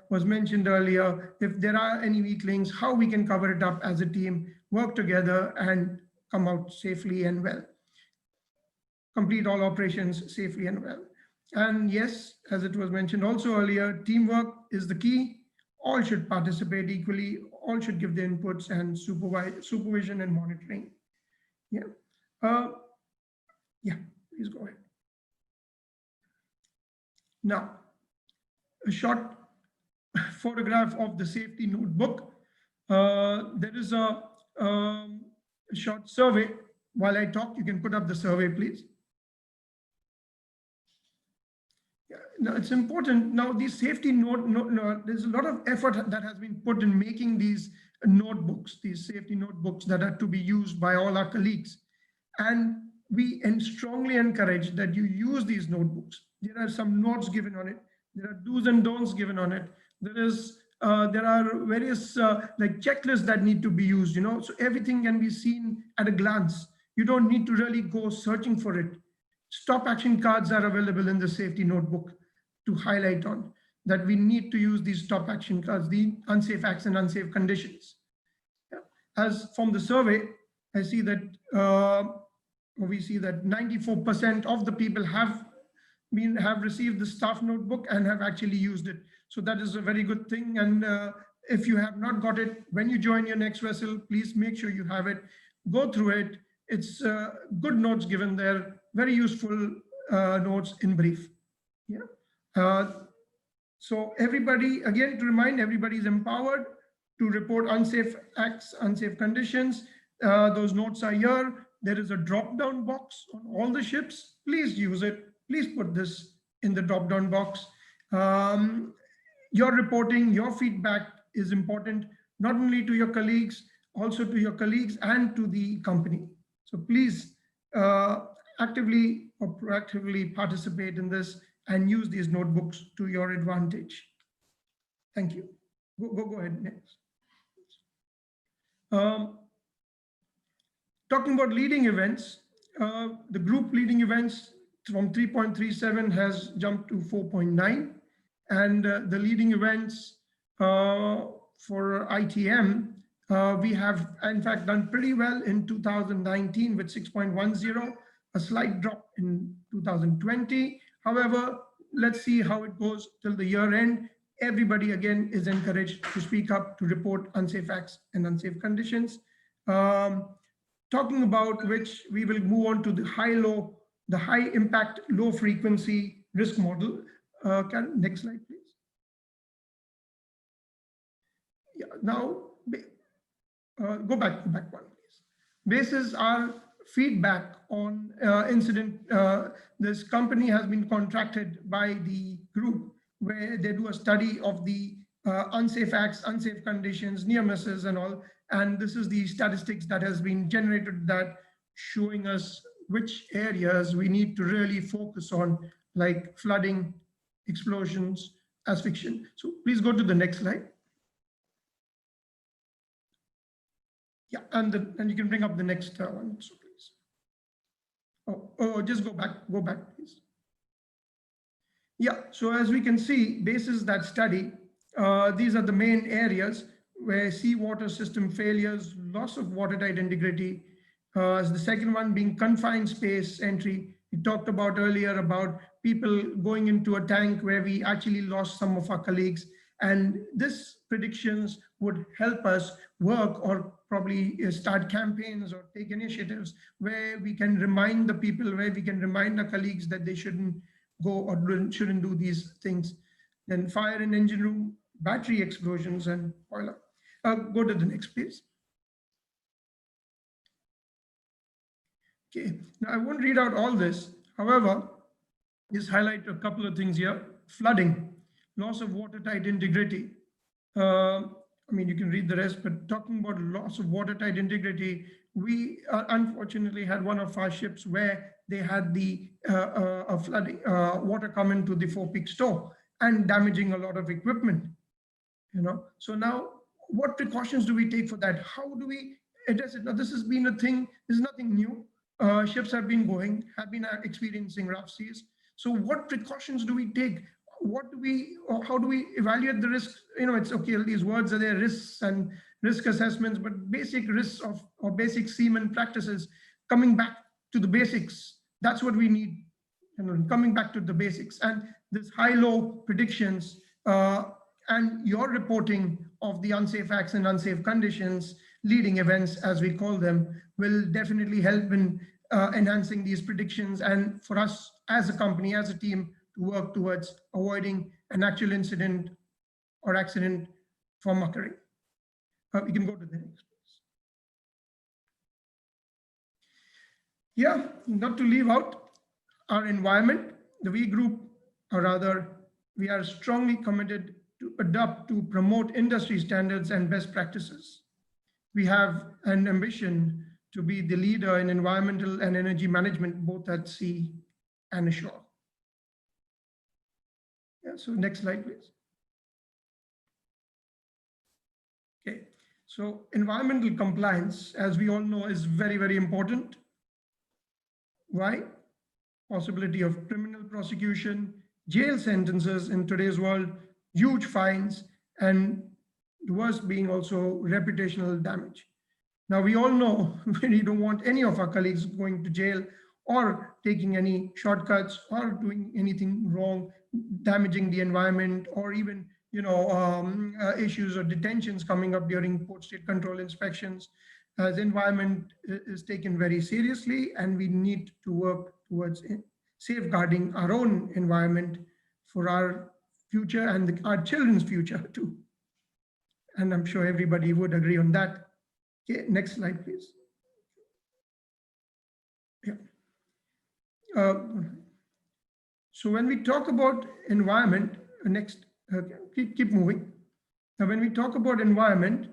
was mentioned earlier, if there are any weak links, how we can cover it up as a team, work together and come out safely and well. Complete all operations safely and well. And yes, as it was mentioned also earlier, teamwork is the key. All should participate equally. All should give their inputs and supervision and monitoring. Yeah. Yeah, please go ahead. Now, a short photograph of the safety notebook. There is a short survey. While I talk, you can put up the survey, please. Now, it's important. Now, these safety there's a lot of effort that has been put in making these notebooks, these safety notebooks that are to be used by all our colleagues. And we strongly encourage that you use these notebooks. There are some notes given on it. There are do's and don'ts given on it. There are various like checklists that need to be used, you know, so everything can be seen at a glance. You don't need to really go searching for it. Stop action cards are available in the safety notebook to highlight on that we need to use these stop action cards, the unsafe acts and unsafe conditions. Yeah. As from the survey, I see that we see that 94% of the people have received the staff notebook and have actually used it. So that is a very good thing. And if you have not got it, when you join your next vessel, please make sure you have it. Go through it. It's good notes given there, very useful notes in brief. Yeah. So everybody, again, to remind everybody is empowered to report unsafe acts, unsafe conditions. Those notes are here. There is a drop-down box on all the ships. Please use it. Please put this in the drop-down box. Your reporting, your feedback is important, not only to your colleagues, also to your colleagues and to the company. So please actively or proactively participate in this and use these notebooks to your advantage. Thank you. Go ahead next. Talking about leading events, the group leading events from 3.37 has jumped to 4.9, and the leading events for ITM, we have in fact done pretty well in 2019 with 6.10, a slight drop in 2020. However, let's see how it goes till the year end. Everybody again is encouraged to speak up, to report unsafe acts and unsafe conditions. Talking about which, we will move on to the high impact, low frequency risk model. Next slide, please. Yeah, now go back one, please. Basis our feedback on incident this company has been contracted by the group where they do a study of the unsafe acts, unsafe conditions, near misses and all. And this is the statistics that has been generated that showing us which areas we need to really focus on, like flooding, explosions, asphyxiation. So please go to the next slide. Yeah, and you can bring up the next one, so please. Oh, just go back, please. Yeah, so as we can see, basis that study, these are the main areas where seawater system failures, loss of watertight integrity, as the second one being confined space entry. We talked about earlier about people going into a tank where we actually lost some of our colleagues. And this predictions would help us work or probably start campaigns or take initiatives where we can remind the people, where we can remind our colleagues that they shouldn't go or shouldn't do these things. Then fire in engine room, battery explosions and boiler. Go to the next, please. Okay, now I won't read out all this. However, just highlight a couple of things here. Flooding, loss of watertight integrity. I mean, you can read the rest, but talking about loss of watertight integrity, we unfortunately had one of our ships where they had the flooding, water come into the forepeak store and damaging a lot of equipment. So now what precautions do we take for that? How do we address it? Now, this has been a thing, this is nothing new. Ships have been experiencing rough seas. So what precautions do we take? How do we evaluate the risks? It's okay, these words are there, risks and risk assessments, but basic risks or basic seaman practices, coming back to the basics, that's what we need, coming back to the basics. And this high-low predictions and your reporting of the unsafe acts and unsafe conditions, leading events as we call them, will definitely help in enhancing these predictions and for us as a company, as a team, to work towards avoiding an actual incident or accident from occurring. We can go to the next, please. Yeah, not to leave out our environment, the V group, or rather, we are strongly committed to adopt to promote industry standards and best practices. We have an ambition to be the leader in environmental and energy management, both at sea and ashore. Yeah, so next slide, please. Okay, so environmental compliance, as we all know, is very, very important. Why? Possibility of criminal prosecution, jail sentences in today's world, huge fines, and the worst being also reputational damage. Now, we all know we don't want any of our colleagues going to jail or taking any shortcuts or doing anything wrong, damaging the environment, or even issues or detentions coming up during port state control inspections. As environment is taken very seriously, and we need to work towards safeguarding our own environment for our future and our children's future too. And I'm sure everybody would agree on that. Okay, next slide, please. Yeah. So when we talk about environment, next, keep moving. Now, when we talk about environment,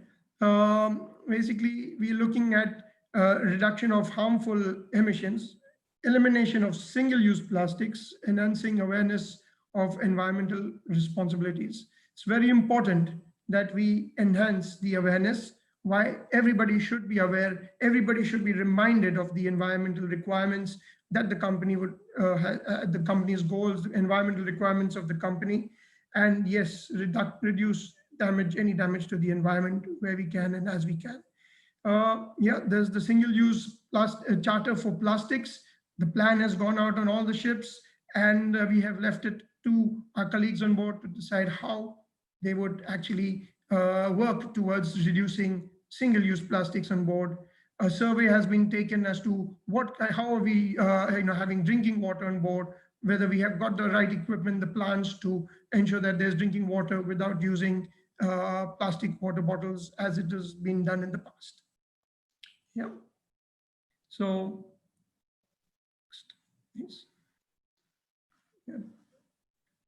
basically we're looking at reduction of harmful emissions, elimination of single-use plastics, enhancing awareness of environmental responsibilities. It's very important that we enhance the awareness. Why? Everybody should be aware, everybody should be reminded of the environmental requirements that the company would, the company's goals, environmental requirements of the company, and yes, reduce damage, any damage to the environment where we can and as we can. Yeah, there's the single-use charter for plastics. The plan has gone out on all the ships, and we have left it to our colleagues on board to decide how they would actually work towards reducing single-use plastics on board. A survey has been taken as to how are we having drinking water on board, whether we have got the right equipment, the plans to ensure that there's drinking water without using plastic water bottles as it has been done in the past. Yeah. So, yes.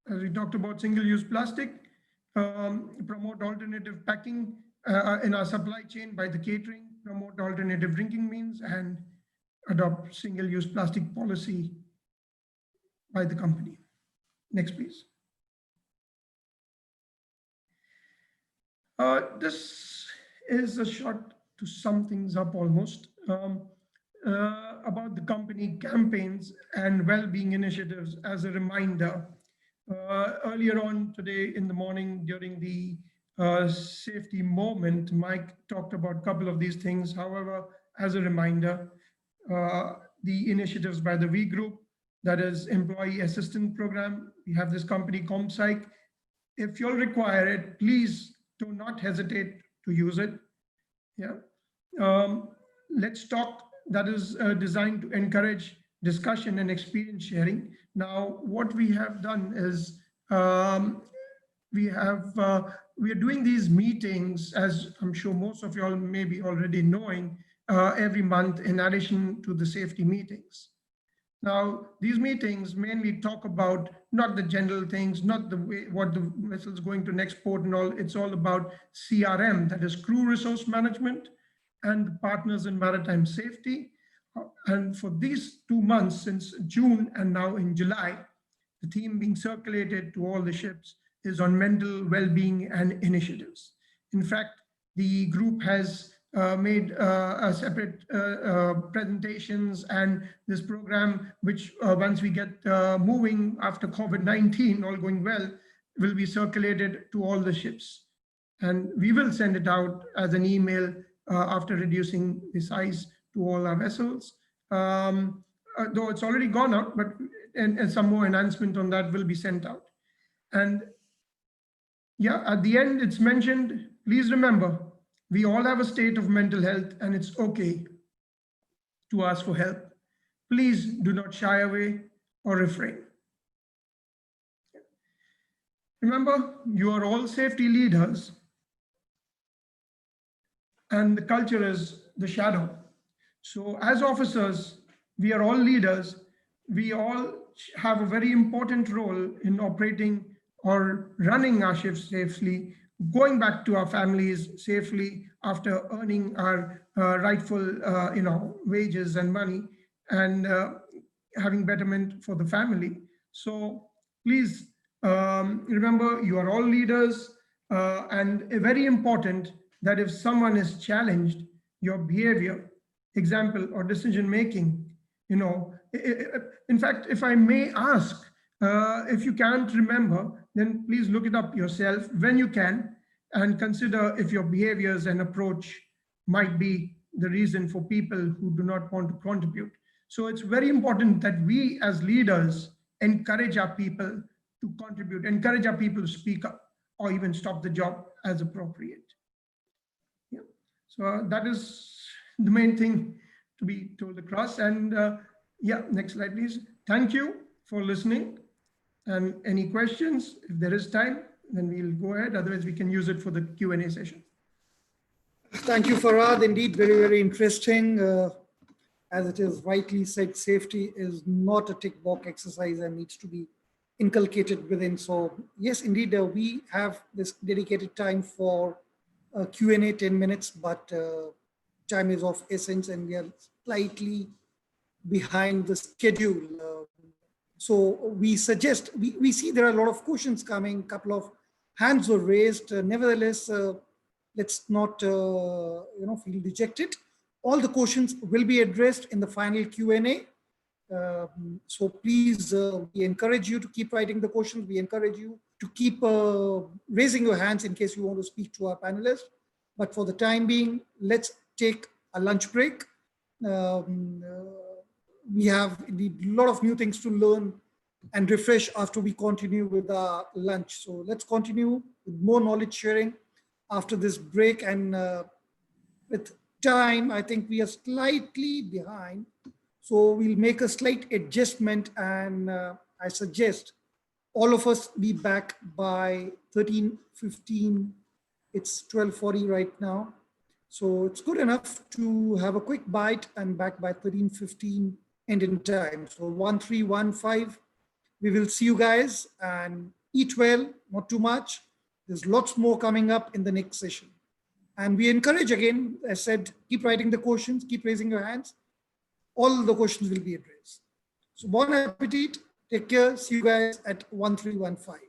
as we talked about single-use plastic, promote alternative packing in our supply chain by the catering, promote alternative drinking means, and adopt single-use plastic policy by the company. Next, please. This is a shot to sum things up almost about the company campaigns and well-being initiatives as a reminder. Earlier on today in the morning during the safety moment, Mike talked about a couple of these things. However, as a reminder, the initiatives by the V Group, that is Employee Assistance Program. We have this company ComPsych. If you'll require it, please do not hesitate to use it. Yeah. Let's Talk, that is designed to encourage discussion and experience sharing. Now, what we have done is we are doing these meetings, as I'm sure most of you all may be already knowing, every month in addition to the safety meetings. Now, these meetings mainly talk about not the general things, not the way what the vessel is going to next port and all. It's all about CRM, that is crew resource management, and partners in maritime safety. And for these 2 months, since June and now in July, the theme being circulated to all the ships is on mental well-being and initiatives. In fact, the group has made a separate presentations, and this program, which once we get moving after COVID-19, all going well, will be circulated to all the ships. And we will send it out as an email after reducing the size to all our vessels. Though it's already gone out, but and some more enhancement on that will be sent out. And yeah, at the end, it's mentioned, please remember, we all have a state of mental health and it's okay to ask for help. Please do not shy away or refrain. Remember, you are all safety leaders and the culture is the shadow. So as officers, we are all leaders. We all have a very important role in operating or running our ships safely, going back to our families safely after earning our rightful wages and money, and having betterment for the family. So please remember, you are all leaders, and very important that if someone is challenged, your behavior, example, or decision making, in fact, if I may ask, if you can't remember, then please look it up yourself when you can and consider if your behaviors and approach might be the reason for people who do not want to contribute. So it's very important that we as leaders encourage our people to contribute, encourage our people to speak up or even stop the job as appropriate. Yeah. So that is the main thing to be told across. And yeah, next slide, please. Thank you for listening. And any questions, if there is time, then we'll go ahead. Otherwise, we can use it for the Q&A session. Thank you, Farhad. Indeed, very, very interesting. As it is rightly said, safety is not a tick box exercise and needs to be inculcated within. So yes, indeed, we have this dedicated time for Q&A, 10 minutes, but time is of essence and we are slightly behind the schedule. So we suggest, we see there are a lot of questions coming, couple of hands were raised. Nevertheless, let's not feel dejected. All the questions will be addressed in the final Q&A. So please, we encourage you to keep writing the questions. We encourage you to keep raising your hands in case you want to speak to our panelists. But for the time being, let's take a lunch break. We have indeed a lot of new things to learn and refresh after we continue with our lunch. So let's continue with more knowledge sharing after this break. And with time, I think we are slightly behind. So we'll make a slight adjustment, and I suggest all of us be back by 13:15. It's 12:40 right now. So it's good enough to have a quick bite and back by 13:15 Indian time. So 1315, we will see you guys, and Eat well, not too much. There's lots more coming up in the next session. And we encourage, again, as said, keep writing the questions, keep raising your hands. All the questions will be addressed. So bon appetit. Take care. See you guys at 1315.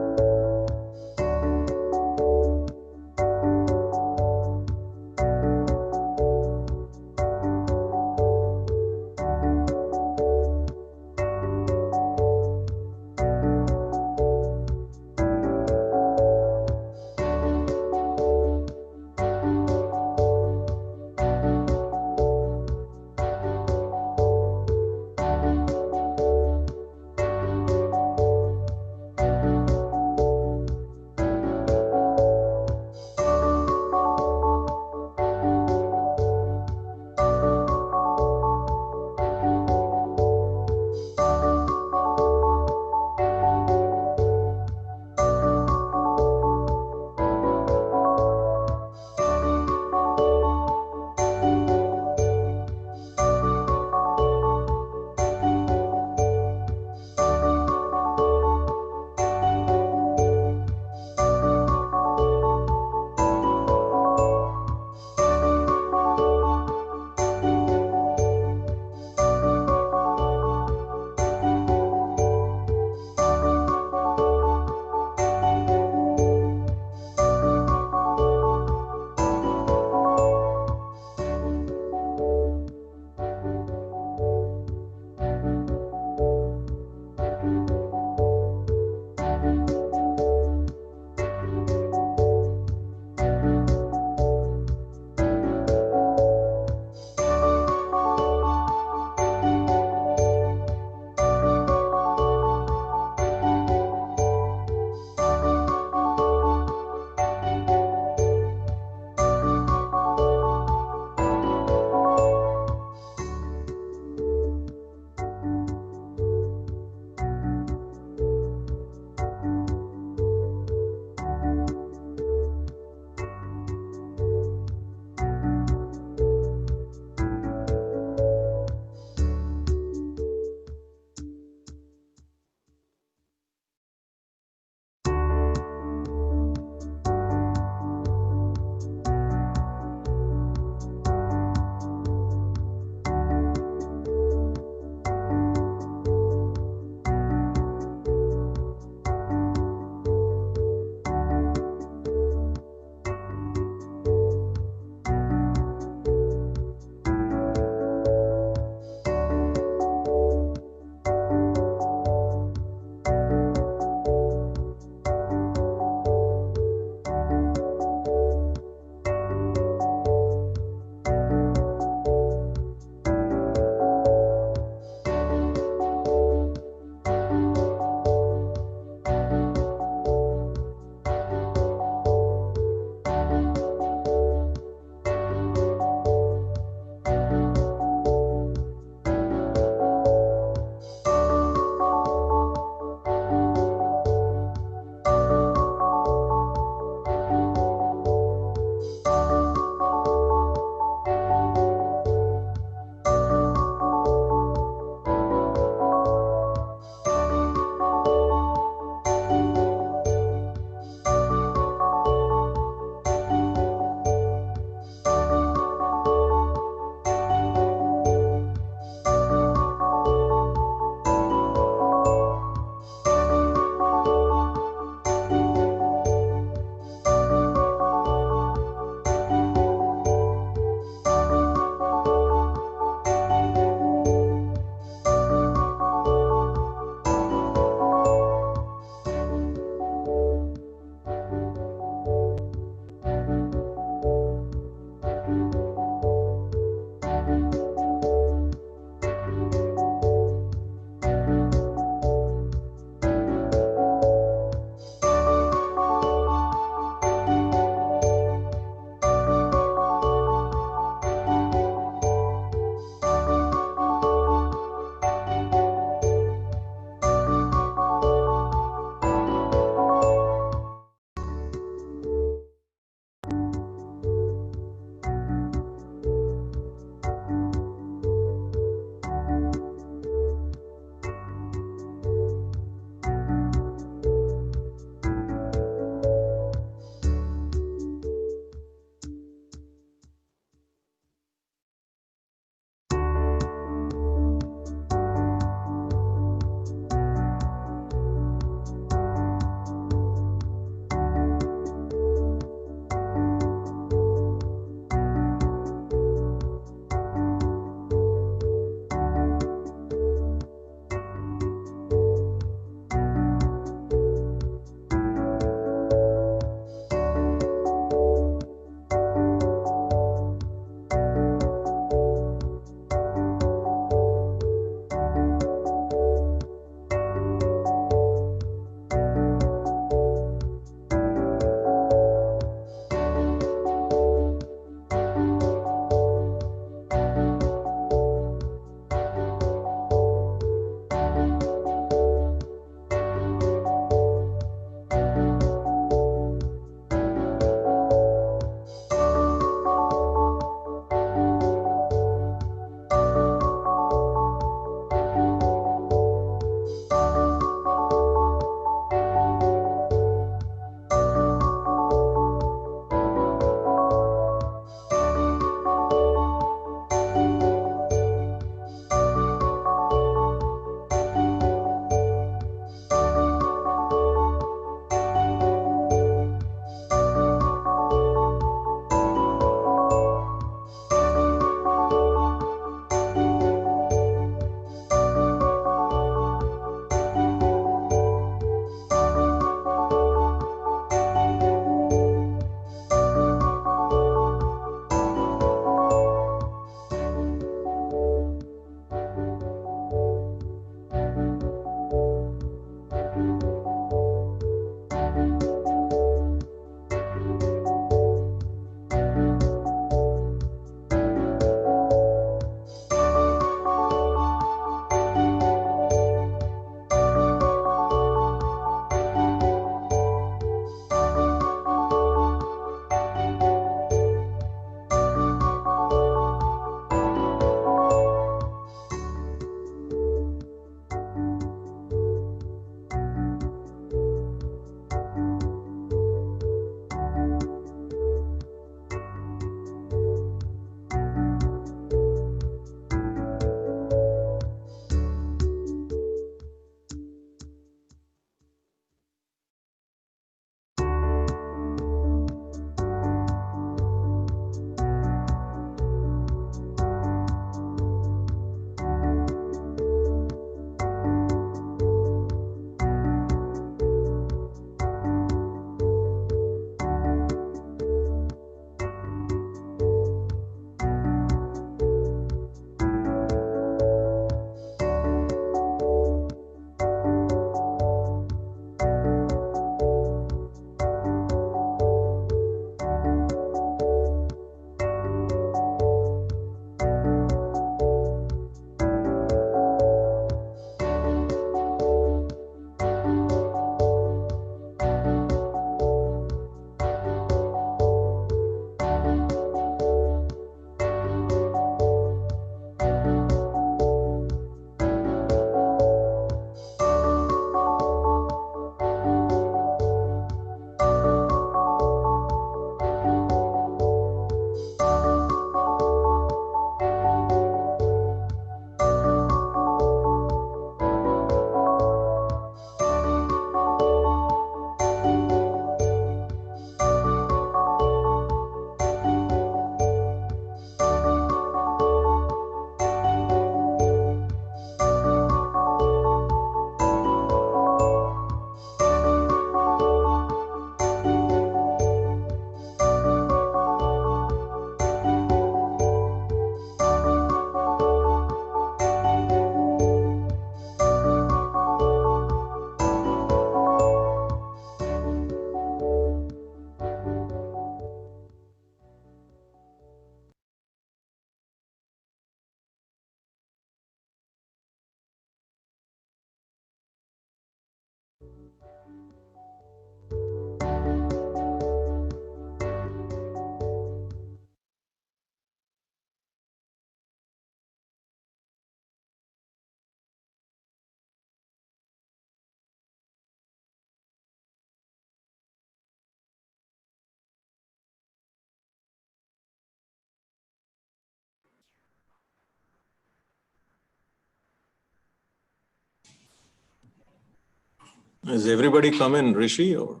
Has everybody come in, Rishi? Or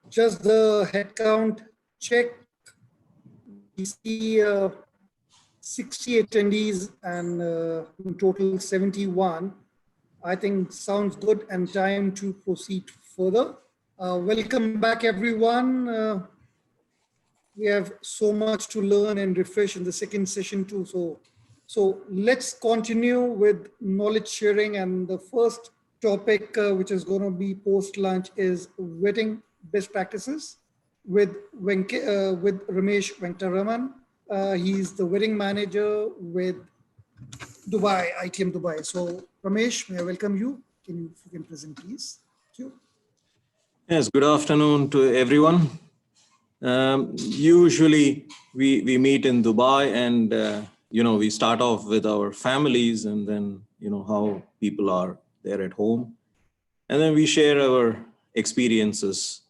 Just the head count check. We see 60 attendees and in total 71. I think sounds good and time to proceed further. Welcome back, everyone. We have so much to learn and refresh in the second session too. So let's continue with knowledge sharing. And the first topic, which is going to be post lunch, is vetting best practices with with Ramesh Venkataraman. He's the vetting manager with Dubai, ITM Dubai. So Ramesh, may I welcome you? If you can present, please. Thank you. yes, good afternoon to everyone. Usually we meet in Dubai and, we start off with our families and then, how people are there at home. And then we share our experiences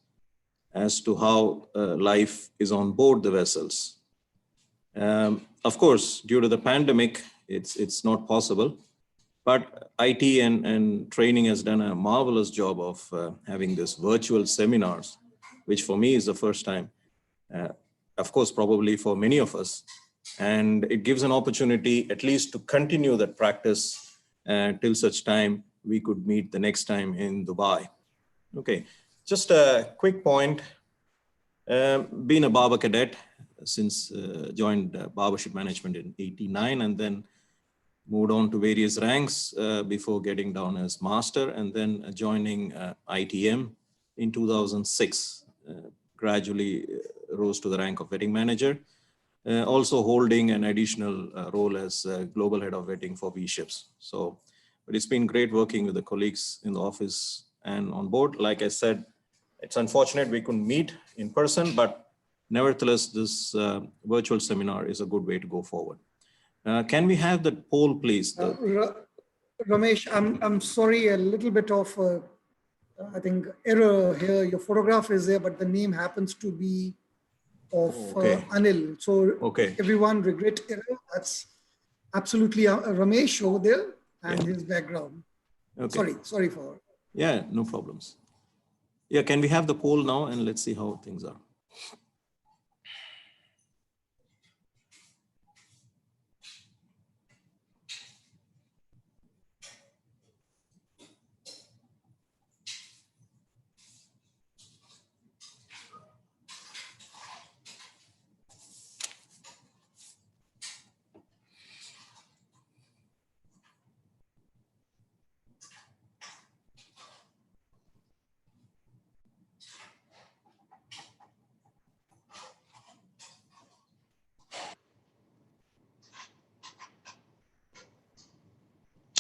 as to how life is on board the vessels. Of course, due to the pandemic, it's not possible. But IT and training has done a marvelous job of having this virtual seminars, which for me is the first time. Of course, probably for many of us. And it gives an opportunity at least to continue that practice till such time we could meet the next time in Dubai. Okay, just a quick point. Been a barber cadet since joined barbership management in '89 and then moved on to various ranks before getting down as master and then joining ITM in 2006. Gradually rose to the rank of vetting manager, also holding an additional role as global head of vetting for V-Ships. So, but it's been great working with the colleagues in the office and on board. Like I said, it's unfortunate we couldn't meet in person, but nevertheless, this virtual seminar is a good way to go forward. Can we have the poll, please? Ramesh, I'm sorry, a little bit of I think error here. Your photograph is there, but the name happens to be of Anil. So everyone regret error. That's absolutely Ramesh over there and his background. Okay. Sorry for. Yeah, no problems. Yeah, can we have the poll now and let's see how things are.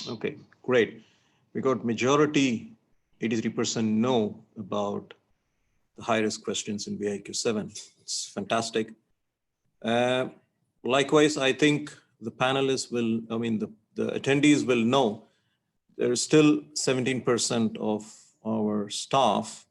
Okay, great. We got majority, 83% no about the high-risk questions in VIQ 7. It's fantastic. Likewise, I think the panelists will, the attendees will know there is still 17% of our staff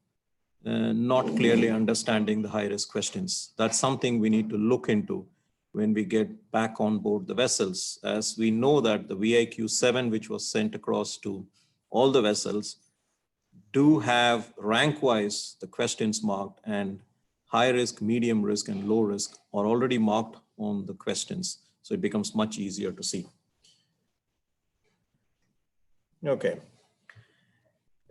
not clearly understanding the high-risk questions. That's something we need to look into when we get back on board the vessels, as we know that the VIQ 7, which was sent across to all the vessels, do have rank-wise the questions marked, and high risk, medium risk, and low risk are already marked on the questions. So it becomes much easier to see. Okay.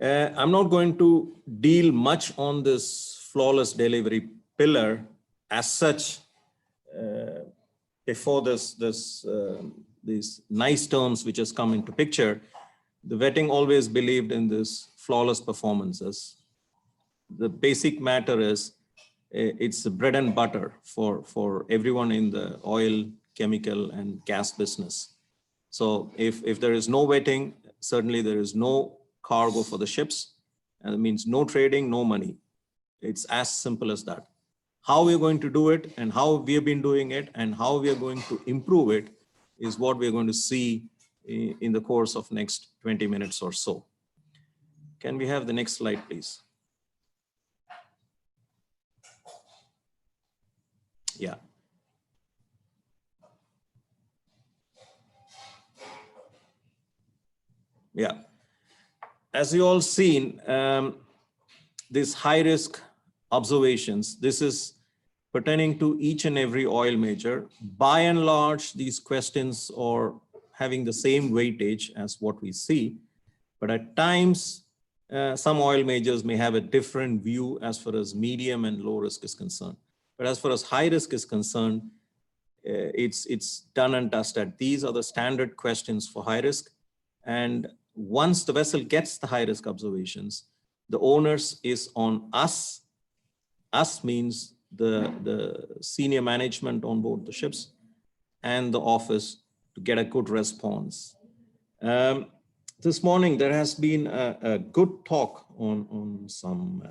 I'm not going to deal much on this flawless delivery pillar as such. Before these nice terms which has come into picture, the vetting always believed in this flawless performances. The basic matter is it's the bread and butter for everyone in the oil, chemical, and gas business. So if there is no vetting, certainly there is no cargo for the ships, and it means no trading, no money. It's as simple as that. How we're going to do it and how we have been doing it and how we are going to improve it is what we're going to see in the course of next 20 minutes or so. Can we have the next slide, please? Yeah. Yeah. as you all seen, these high risk observations, this is pertaining to each and every oil major. By and large, these questions are having the same weightage as what we see, but at times, some oil majors may have a different view as far as medium and low risk is concerned. But as far as high risk is concerned, it's done and dusted. These are the standard questions for high risk. And once the vessel gets the high risk observations, the onus is on us. Us means the senior management on board the ships and the office to get a good response. This morning, there has been a good talk on some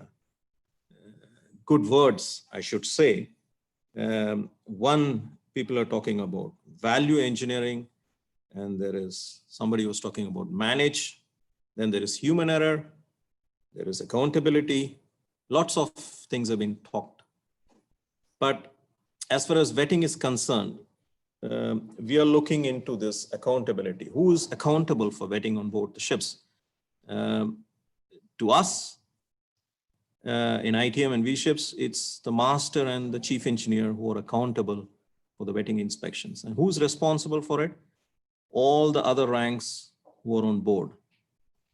good words, I should say. One, people are talking about value engineering, and there is somebody was talking about manage. Then there is human error. There is accountability. Lots of things have been talked. But as far as vetting is concerned, we are looking into this accountability. Who is accountable for vetting on board the ships? To us, in ITM and V ships, it's the master and the chief engineer who are accountable for the vetting inspections. And who's responsible for it? All the other ranks who are on board.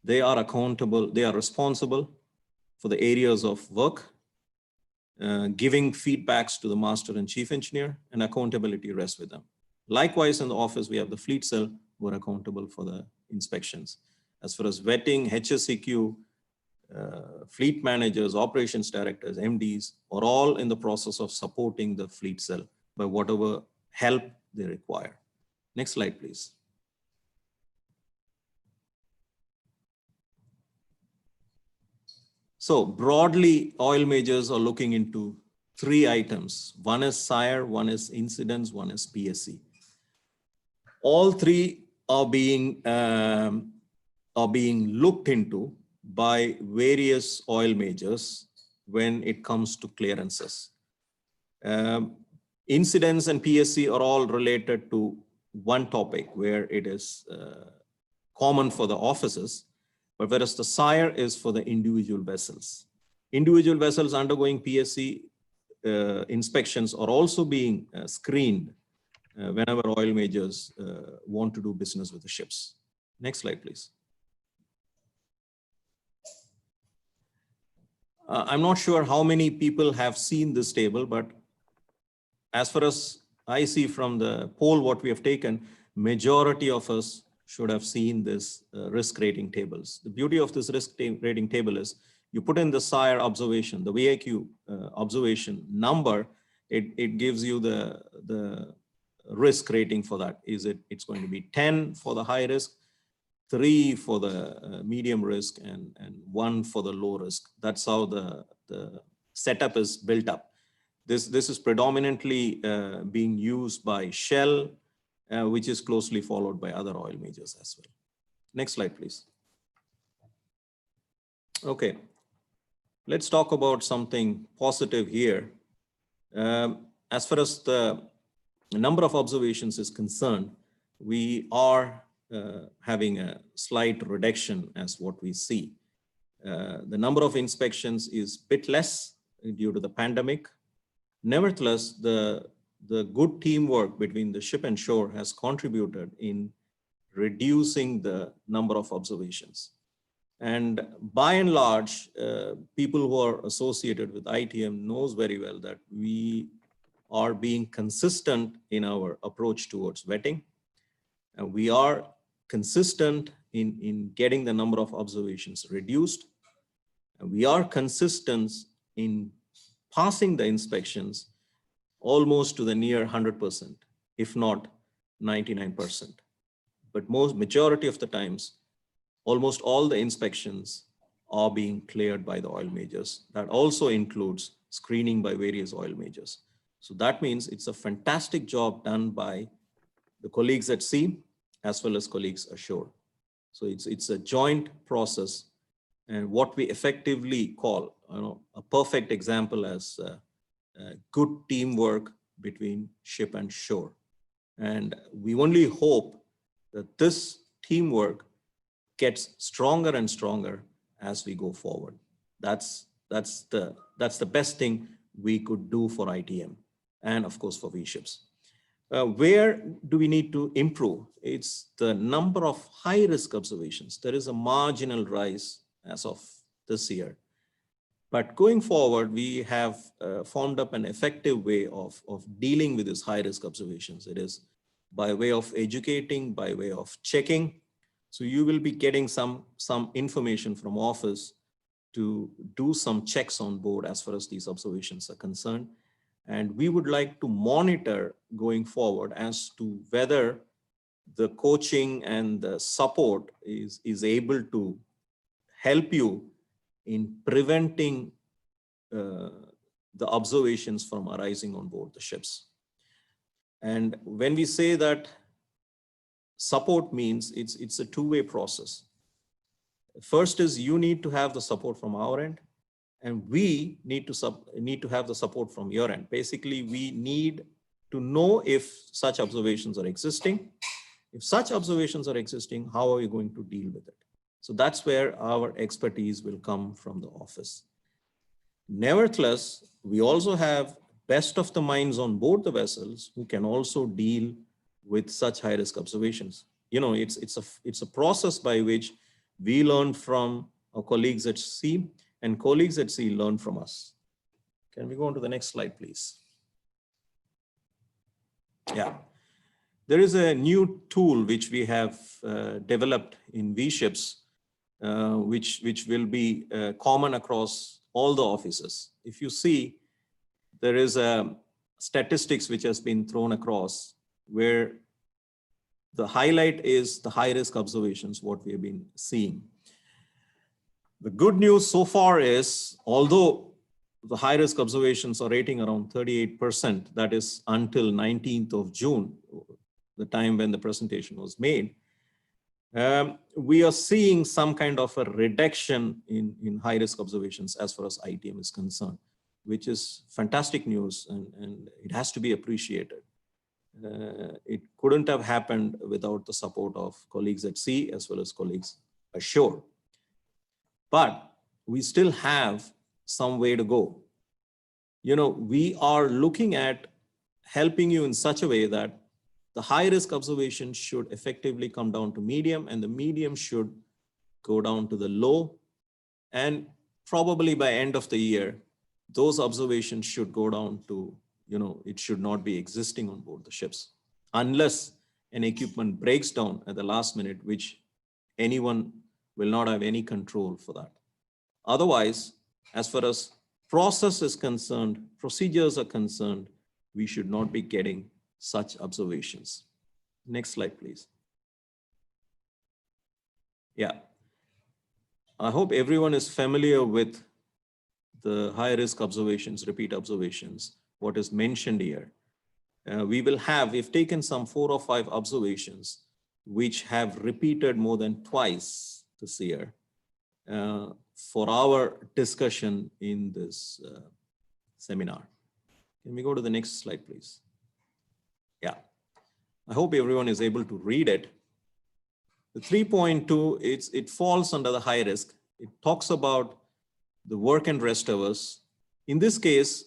They are accountable, they are responsible for the areas of work, giving feedbacks to the master and chief engineer, and accountability rests with them. Likewise, in the office, we have the fleet cell who are accountable for the inspections. As far as vetting, HSEQ, fleet managers, operations directors, MDs are all in the process of supporting the fleet cell by whatever help they require. Next slide, please. So broadly, oil majors are looking into 3 items. One is SIRE, one is incidents, one is PSC. All 3 are being looked into by various oil majors when it comes to clearances. Incidents and PSC are all related to one topic where it is common for the offices, but whereas the SIRE is for the individual vessels. Individual vessels undergoing PSC inspections are also being screened whenever oil majors want to do business with the ships. Next slide, please. I'm not sure how many people have seen this table, but as far as I see from the poll what we have taken, majority of us should have seen this risk rating tables. The beauty of this risk rating table is you put in the SIRE observation, the VIQ observation number, it gives you the risk rating for that. It's going to be 10 for the high risk, 3 for the medium risk, and 1 for the low risk. That's how the setup is built up. This is predominantly being used by Shell, which is closely followed by other oil majors as well. Next slide, please. Okay, let's talk about something positive here. As far as the number of observations is concerned, we are having a slight reduction as what we see. The number of inspections is a bit less due to the pandemic. Nevertheless, the good teamwork between the ship and shore has contributed in reducing the number of observations. And by and large, people who are associated with ITM knows very well that we are being consistent in our approach towards vetting. And we are consistent in getting the number of observations reduced. And we are consistent in passing the inspections almost to the near 100%, if not 99%. But majority of the times, almost all the inspections are being cleared by the oil majors. That also includes screening by various oil majors. So that means it's a fantastic job done by the colleagues at sea as well as colleagues ashore. So it's a joint process, and what we effectively call a perfect example as good teamwork between ship and shore. And we only hope that this teamwork gets stronger and stronger as we go forward. That's the best thing we could do for ITM and of course for V-Ships. Where do we need to improve? It's the number of high-risk observations. There is a marginal rise as of this year. But going forward, we have formed up an effective way of dealing with these high-risk observations. It is by way of educating, by way of checking. So you will be getting some information from office to do some checks on board as far as these observations are concerned. And we would like to monitor going forward as to whether the coaching and the support is able to help you in preventing the observations from arising on board the ships. And when we say that support means it's a two-way process. First is you need to have the support from our end, and we need to have the support from your end. Basically, we need to know if such observations are existing. If such observations are existing, how are we going to deal with it? So that's where our expertise will come from the office. Nevertheless, we also have best of the minds on board the vessels who can also deal with such high-risk observations. You know, it's a process by which we learn from our colleagues at sea, and colleagues at sea learn from us. Can we go on to the next slide, please? Yeah. There is a new tool which we have developed in V-Ships, which will be common across all the offices. If you see, there is a statistics which has been thrown across where the highlight is the high-risk observations, what we have been seeing. The good news so far is, although the high-risk observations are rating around 38%, that is until 19th of June, the time when the presentation was made, we are seeing some kind of a reduction in high-risk observations as far as ITM is concerned, which is fantastic news, and it has to be appreciated. It couldn't have happened without the support of colleagues at sea as well as colleagues ashore. But we still have some way to go. You know, we are looking at helping you in such a way that the high-risk observation should effectively come down to medium, and the medium should go down to the low. And probably by end of the year, those observations should go down to, you know, it should not be existing on board the ships unless an equipment breaks down at the last minute, which anyone will not have any control for that. Otherwise, as far as process is concerned, procedures are concerned, we should not be getting such observations. Next slide, please. Yeah. I hope everyone is familiar with the high-risk observations, repeat observations, what is mentioned here. We will have, we've taken some 4 or 5 observations which have repeated more than twice this year for our discussion in this seminar. Can we go to the next slide, please? Yeah, I hope everyone is able to read it. The 3.2, it falls under the high risk. It talks about the work and rest hours. In this case,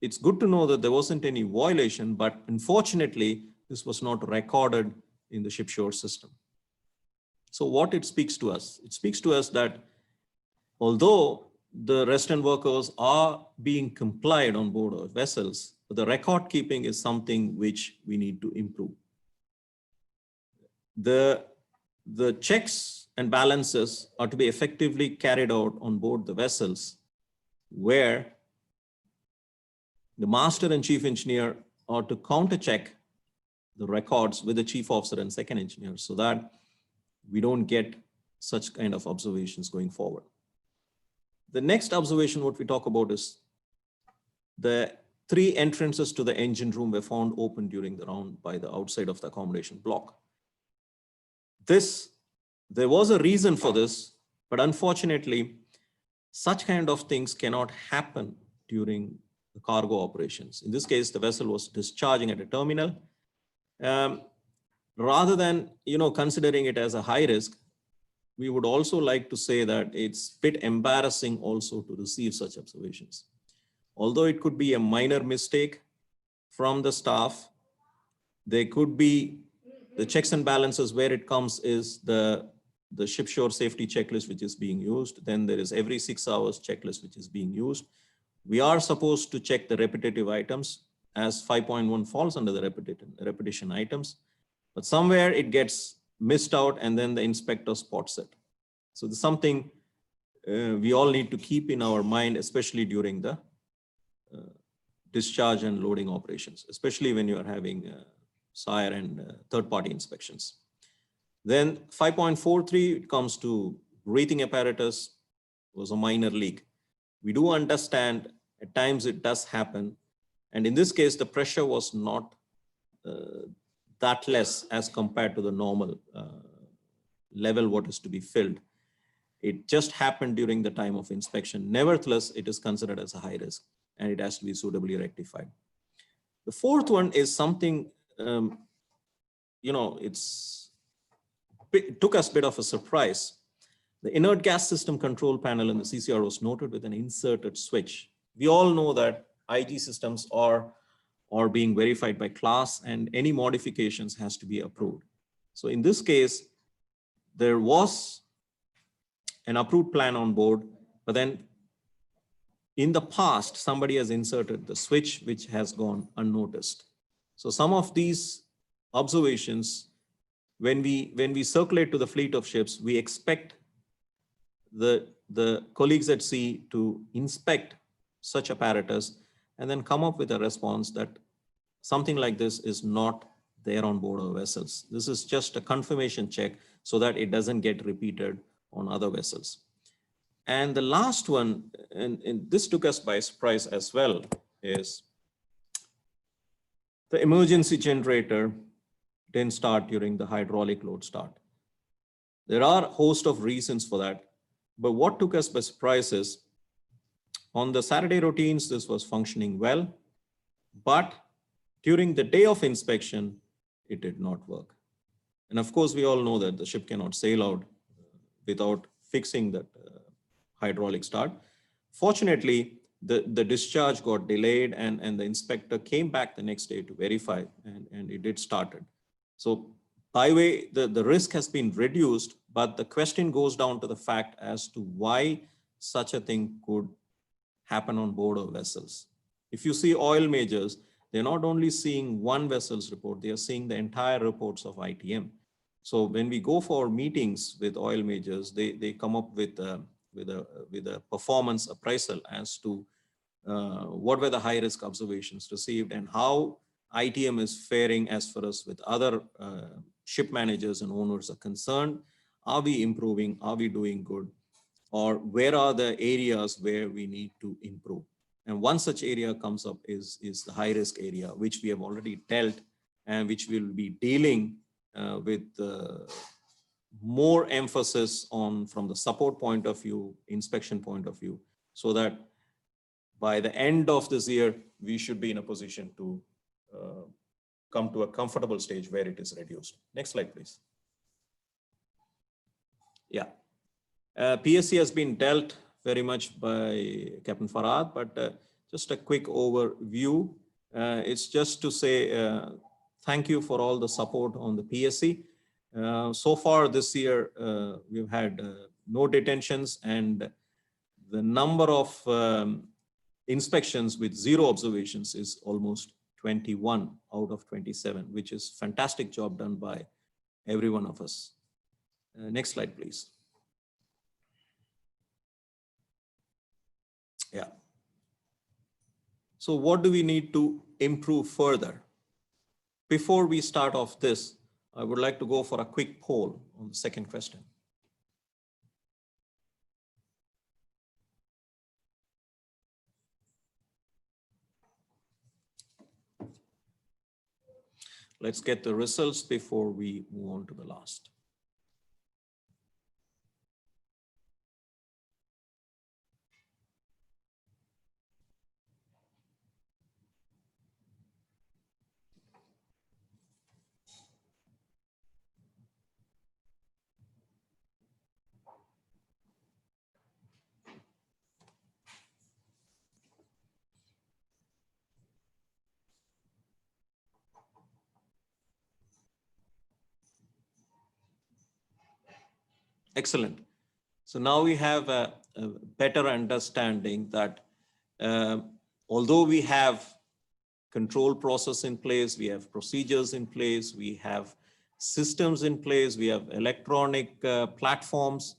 it's good to know that there wasn't any violation, but unfortunately, this was not recorded in the shipshore system. So what it speaks to us? It speaks to us that although the rest and work hours are being complied on board our vessels, but the record keeping is something which we need to improve. The checks and balances are to be effectively carried out on board the vessels, where the master and chief engineer are to counter check the records with the chief officer and second engineer so that we don't get such kind of observations going forward. The next observation, what we talk about is the 3 entrances to the engine room were found open during the round by the outside of the accommodation block. There was a reason for this, but unfortunately, such kind of things cannot happen during the cargo operations. In this case, the vessel was discharging at a terminal. Rather than, you know, considering it as a high risk, we would also like to say that it's a bit embarrassing also to receive such observations. Although it could be a minor mistake from the staff, there could be the checks and balances. Where it comes is the ship shore safety checklist, which is being used. Then there is every 6 hours checklist, which is being used. We are supposed to check the repetitive items, as 5.1 falls under the repetition items, but somewhere it gets missed out and then the inspector spots it. So there's something we all need to keep in our mind, especially during the discharge and loading operations, especially when you are having SIRE and third-party inspections. Then 5.43, it comes to breathing apparatus, was a minor leak. We do understand at times it does happen. And in this case, the pressure was not that less as compared to the normal level what is to be filled. It just happened during the time of inspection. Nevertheless, it is considered as a high risk and it has to be suitably rectified. The fourth one is something, it took us a bit of a surprise. The inert gas system control panel in the CCR was noted with an inserted switch. We all know that IG systems are being verified by class and any modifications has to be approved. So in this case, there was an approved plan on board, but then in the past, somebody has inserted the switch which has gone unnoticed. So some of these observations, when we circulate to the fleet of ships, we expect the colleagues at sea to inspect such apparatus and then come up with a response that something like this is not there on board our vessels. This is just a confirmation check so that it doesn't get repeated on other vessels. And the last one, and this took us by surprise as well, is the emergency generator didn't start during the hydraulic load start. There are a host of reasons for that, but what took us by surprise is on the Saturday routines, this was functioning well, but during the day of inspection, it did not work. And of course, we all know that the ship cannot sail out without fixing that hydraulic start. Fortunately, the discharge got delayed and the inspector came back the next day to verify and it did started. So by way, the risk has been reduced, but the question goes down to the fact as to why such a thing could happen on board of vessels. If you see oil majors, they're not only seeing one vessel's report, they are seeing the entire reports of ITM. So when we go for meetings with oil majors, they come up with a performance appraisal as to what were the high risk observations received and how ITM is faring as far as with other ship managers and owners are concerned. Are we improving? Are we doing good? Or where are the areas where we need to improve? And one such area comes up is the high risk area, which we have already dealt and which we will be dealing with more emphasis on from the support point of view, inspection point of view, so that by the end of this year, we should be in a position to come to a comfortable stage where it is reduced. Next slide, please. Yeah. PSC has been dealt very much by Captain Farhad, but just a quick overview. It's just to say thank you for all the support on the PSC. So far this year, we've had no detentions and the number of inspections with 0 observations is almost 21 out of 27, which is fantastic job done by every one of us. Next slide, please. Yeah. So what do we need to improve further? Before we start off this, I would like to go for a quick poll on the second question. Let's get the results before we move on to the last. Excellent. So now we have a better understanding that although we have control process in place, we have procedures in place, we have systems in place, we have electronic platforms,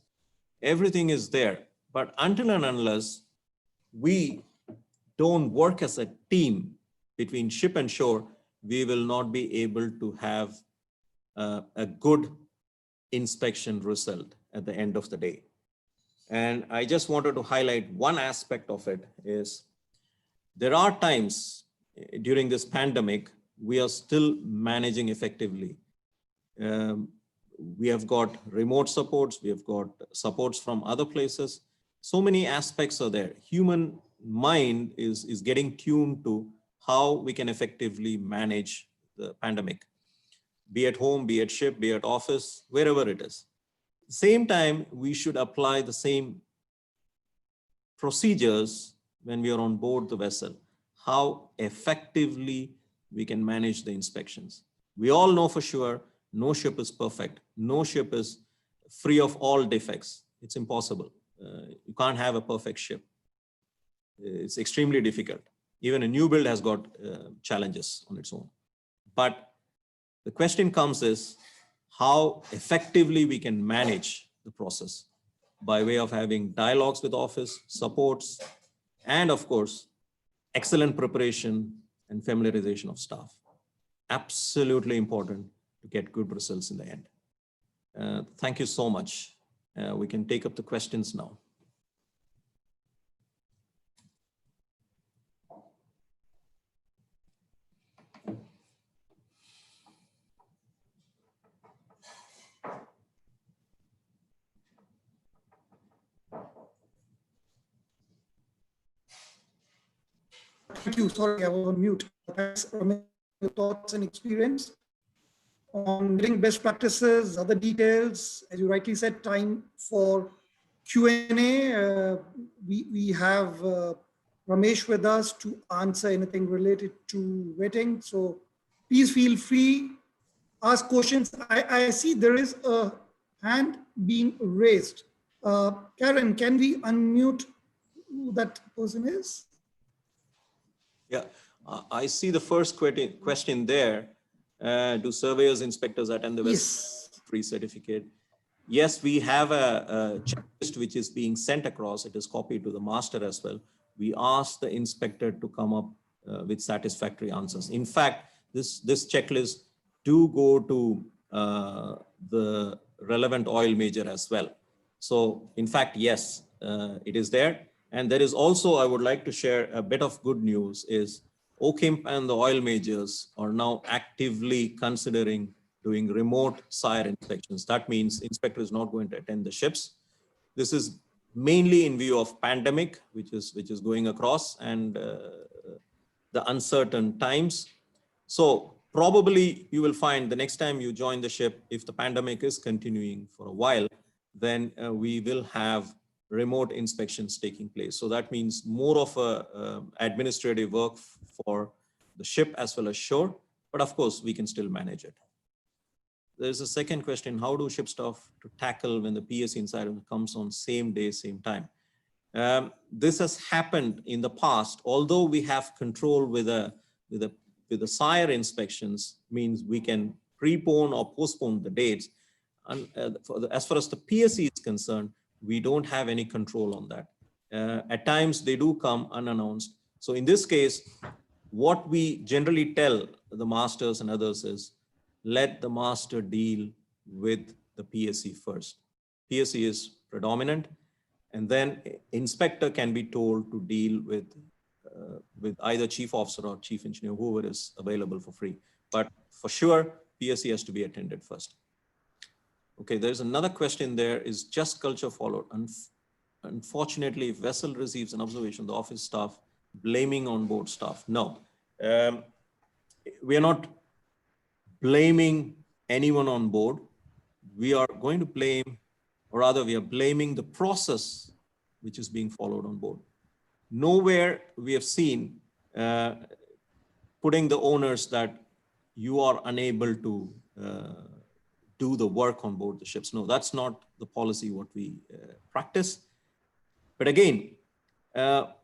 everything is there. But until and unless we don't work as a team between ship and shore, we will not be able to have a good inspection result at the end of the day. And I just wanted to highlight one aspect of it is there are times during this pandemic, we are still managing effectively. We have got remote supports, we have got supports from other places. So many aspects are there. Human mind is getting tuned to how we can effectively manage the pandemic, be at home, be at ship, be at office, wherever it is. Same time, we should apply the same procedures when we are on board the vessel, how effectively we can manage the inspections. We all know for sure, no ship is perfect. No ship is free of all defects. It's impossible. You can't have a perfect ship. It's extremely difficult. Even a new build has got challenges on its own. But the question comes is how effectively we can manage the process by way of having dialogues with office, supports, and of course, excellent preparation and familiarization of staff. Absolutely important to get good results in the end. Thank you so much. We can take up the questions now. Thank you. Sorry, I was on mute. Thanks, Ramesh, your thoughts and experience on getting best practices, other details. As you rightly said, time for Q&A. We have Ramesh with us to answer anything related to vetting. So please feel free, ask questions. I see there is a hand being raised. Karen, can we unmute who that person is? Yeah, I see the first question there. Do surveyors, inspectors attend the vessel free certificate? Yes, we have a checklist which is being sent across. It is copied to the master as well. We ask the inspector to come up with satisfactory answers. In fact, this checklist do go to the relevant oil major as well. So in fact, yes, it is there. And there is also, I would like to share a bit of good news is OKIMP and the oil majors are now actively considering doing remote sire inspections. That means inspector is not going to attend the ships. This is mainly in view of pandemic, which is going across and the uncertain times. So probably you will find the next time you join the ship, if the pandemic is continuing for a while, then we will have remote inspections taking place. So that means more of a administrative work for the ship as well as shore, but of course we can still manage it. There's a second question, how do ship staff to tackle when the PSC insider comes on same day, same time? This has happened in the past, although we have control with the sire inspections, means we can prepone or postpone the dates. And as far as the PSC is concerned, we don't have any control on that. At times they do come unannounced. So in this case, what we generally tell the masters and others is, let the master deal with the PSC first. PSC is predominant, and then inspector can be told to deal with either chief officer or chief engineer, whoever is available for free. But for sure, PSC has to be attended first. Okay, there's another question there, is just culture followed? Unfortunately, if vessel receives an observation, the office staff blaming on board staff. No, we are not blaming anyone on board. We are going to blame, or rather we are blaming the process which is being followed on board. Nowhere we have seen putting the owners that you are unable to do the work on board the ships. No, that's not the policy what we practice. But again,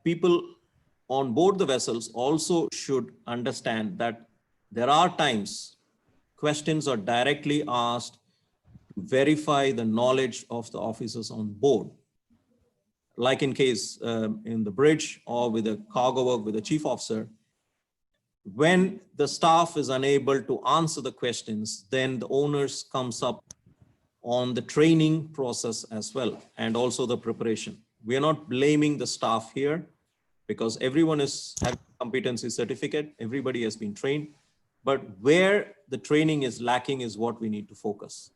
people on board the vessels also should understand that there are times questions are directly asked to verify the knowledge of the officers on board. Like in case in the bridge or with a cargo work with a chief officer, when the staff is unable to answer the questions, then the owners comes up on the training process as well, and also the preparation. We are not blaming the staff here because everyone is having competency certificate, everybody has been trained, but where the training is lacking is what we need to focus.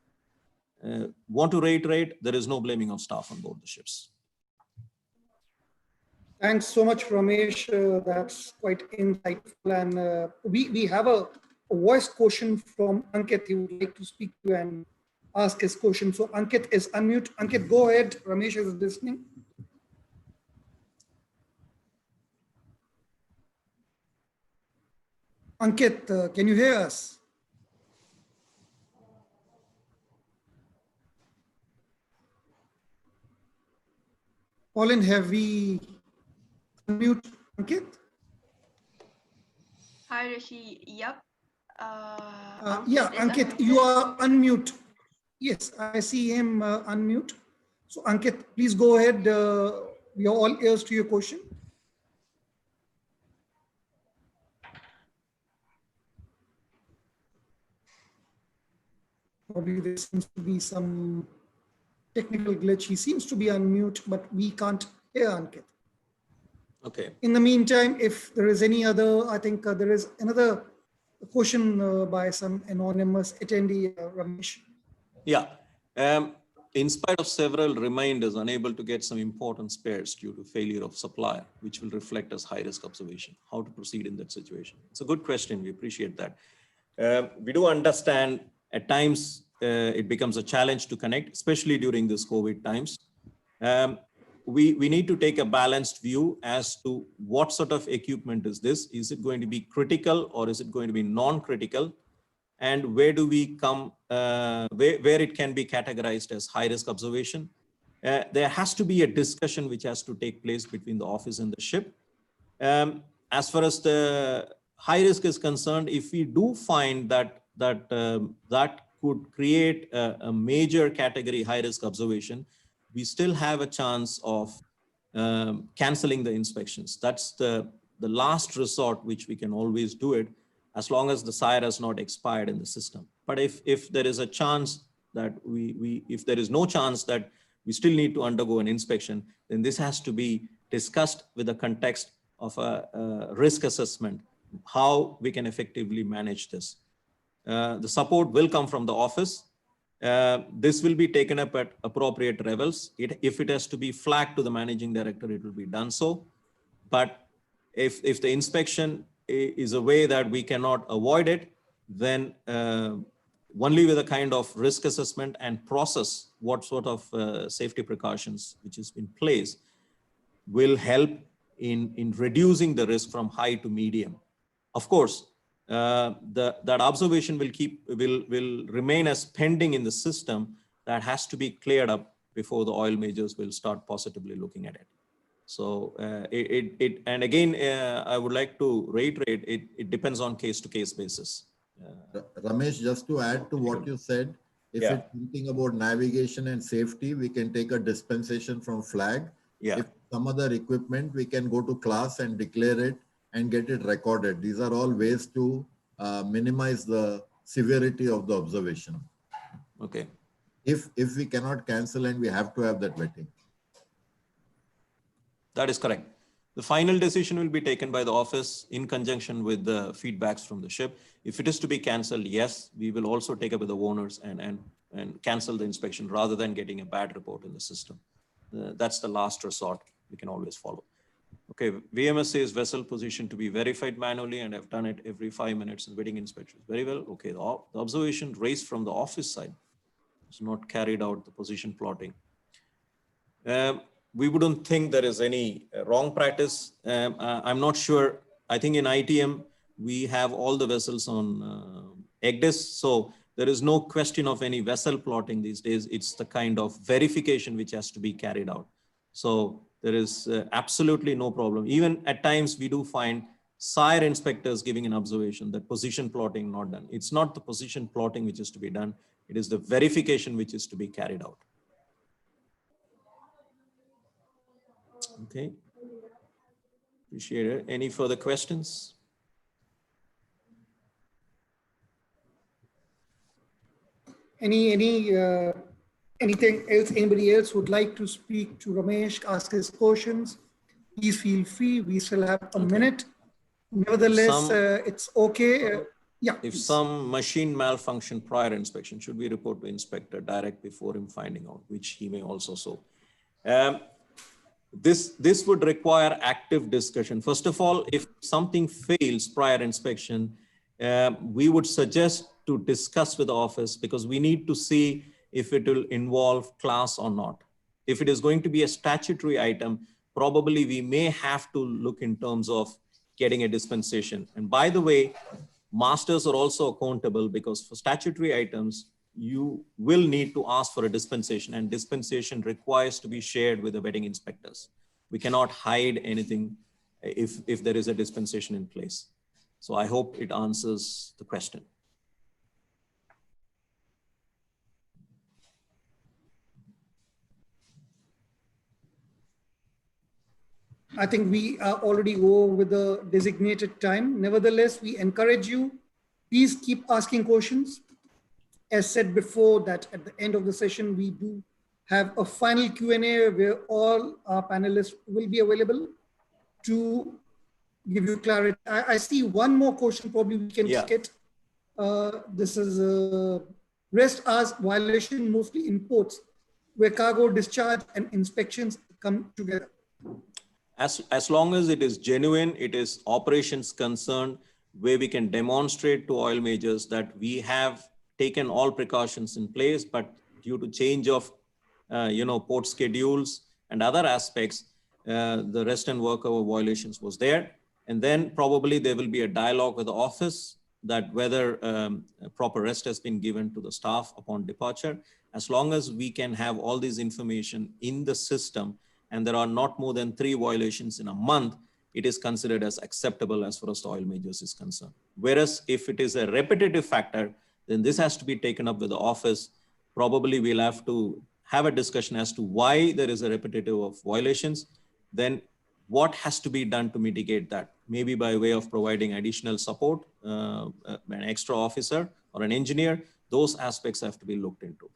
Want to reiterate, there is no blaming of staff on board the ships. Thanks so much, Ramesh. That's quite insightful. And we have a voice question from Ankit. He would like to speak to you and ask his question. So Ankit is unmute. Ankit, go ahead. Ramesh is listening. Ankit, can you hear us? Pauline, have we unmute Ankit? Hi, Rishi. Yep. Yeah, Ankit, you are unmute. Yes, I see him unmute. So Ankit, please go ahead. We are all ears to your question. Probably there seems to be some technical glitch. He seems to be unmute, but we can't hear Ankit. Okay. In the meantime, if there is any other, I think there is another question by some anonymous attendee, Ramesh. Yeah. In spite of several reminders, unable to get some important spares due to failure of supplier, which will reflect as high-risk observation. How to proceed in that situation? It's a good question. We appreciate that. We do understand at times it becomes a challenge to connect, especially during this COVID times. We need to take a balanced view as to what sort of equipment is this? Is it going to be critical or is it going to be non-critical? And where do we come, where it can be categorized as high-risk observation? There has to be a discussion which has to take place between the office and the ship. As far as the high risk is concerned, if we do find that could create a major category high-risk observation, we still have a chance of canceling the inspections. That's the last resort which we can always do it, as long as the SIRE has not expired in the system. But if there is a chance that if there is no chance that we still need to undergo an inspection, then this has to be discussed with the context of a risk assessment, how we can effectively manage this. The support will come from the office. This will be taken up at appropriate levels. If it has to be flagged to the managing director, it will be done so. But if the inspection is a way that we cannot avoid it, then only with a kind of risk assessment and process what sort of safety precautions which is in place will help in reducing the risk from high to medium. Of course, that observation will remain as pending in the system. That has to be cleared up before the oil majors will start positively looking at it. So and again, I would like to reiterate, it depends on case-to-case basis. Ramesh, just to add to what you said, if it's thinking about navigation and safety, we can take a dispensation from flag. Yeah. If some other equipment, we can go to class and declare it and get it recorded. These are all ways to minimize the severity of the observation. Okay. If we cannot cancel and we have to have that vetting. That is correct. The final decision will be taken by the office in conjunction with the feedbacks from the ship. If it is to be canceled, yes, we will also take up with the owners and cancel the inspection rather than getting a bad report in the system. That's the last resort we can always follow. Okay, VMS says vessel position to be verified manually, and I've done it every 5 minutes in vetting inspections. Very well. Okay, the observation raised from the office side is not carried out the position plotting. We wouldn't think there is any wrong practice. I'm not sure. I think in ITM, we have all the vessels on EGDIS. So there is no question of any vessel plotting these days. It's the kind of verification which has to be carried out. So there is absolutely no problem. Even at times we do find sire inspectors giving an observation that position plotting not done. It's not the position plotting which is to be done. It is the verification which is to be carried out. Okay. Appreciate it. Any further questions? Anything else? Anybody else would like to speak to Ramesh, ask his questions? Please feel free. We still have a minute. Nevertheless, it's okay. Yeah. If please. some machine malfunction prior inspection, should we report to inspector direct before him finding out, which he may also so. This would require active discussion. First of all, if something fails prior inspection, we would suggest to discuss with the office, because we need to see if it will involve class or not. If it is going to be a statutory item, probably we may have to look in terms of getting a dispensation. And by the way, masters are also accountable, because for statutory items, you will need to ask for a dispensation, and dispensation requires to be shared with the wedding inspectors. We cannot hide anything if there is a dispensation in place. So I hope it answers the question. I think we are already over with the designated time. Nevertheless, we encourage you, please keep asking questions. As said before, that at the end of the session, we do have a final Q&A where all our panelists will be available to give you clarity. I see one more question, probably we can get. This is rest as violation, mostly in ports, where cargo discharge and inspections come together. As long as it is genuine, it is operations concerned, where we can demonstrate to oil majors that we have taken all precautions in place, but due to change of port schedules and other aspects, the rest and work hour violations was there. And then probably there will be a dialogue with the office that whether proper rest has been given to the staff upon departure. As long as we can have all this information in the system, and there are not more than 3 violations in a month, it is considered as acceptable as far as the oil majors is concerned. Whereas if it is a repetitive factor, then this has to be taken up with the office. Probably we'll have to have a discussion as to why there is a repetitive of violations. Then what has to be done to mitigate that? Maybe by way of providing additional support, an extra officer or an engineer. Those aspects have to be looked into.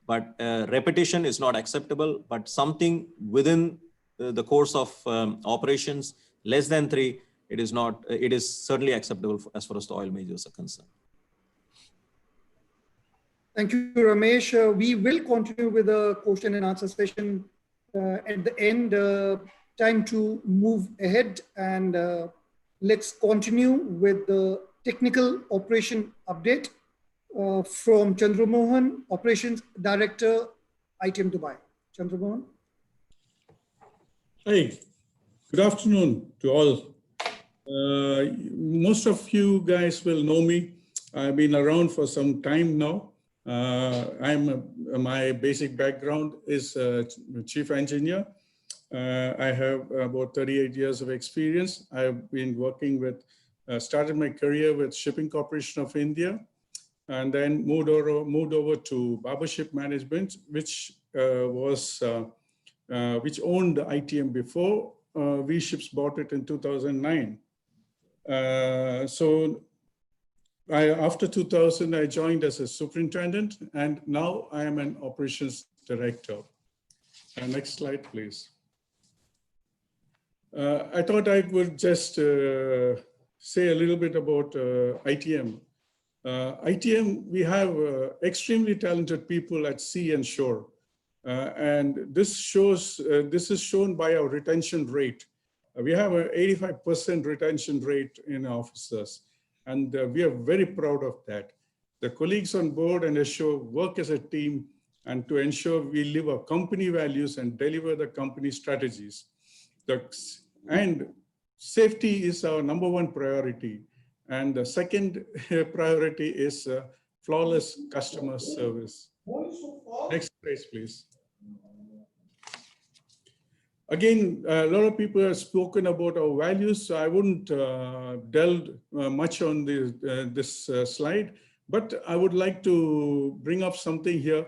But repetition is not acceptable, but something within the course of operations, less than 3, it is not, it is certainly acceptable as far as the oil majors are concerned. Thank you, Ramesh. We will continue with the question and answer session at the end. Time to move ahead, and let's continue with the technical operation update from Chandramohan, Operations Director, ITM Dubai. Chandramohan. Hi, good afternoon to all. Most of you guys will know me. I've been around for some time now. My basic background is chief engineer. I have about 38 years of experience. I've been working with, started my career with Shipping Corporation of India, and then moved over to Barber Ship Management, which owned ITM before. V Ships bought it in 2009. After 2000, I joined as a superintendent, and now I am an operations director. Next slide, please. I thought I would just say a little bit about ITM. ITM, we have extremely talented people at sea and shore. And this is shown by our retention rate. We have an 85% retention rate in officers, and we are very proud of that. The colleagues on board and ashore work as a team, and to ensure we live our company values and deliver the company strategies. And safety is our #1 priority. And the second priority is flawless customer service. Next page, please. Again, a lot of people have spoken about our values, so I wouldn't delve much on this slide, but I would like to bring up something here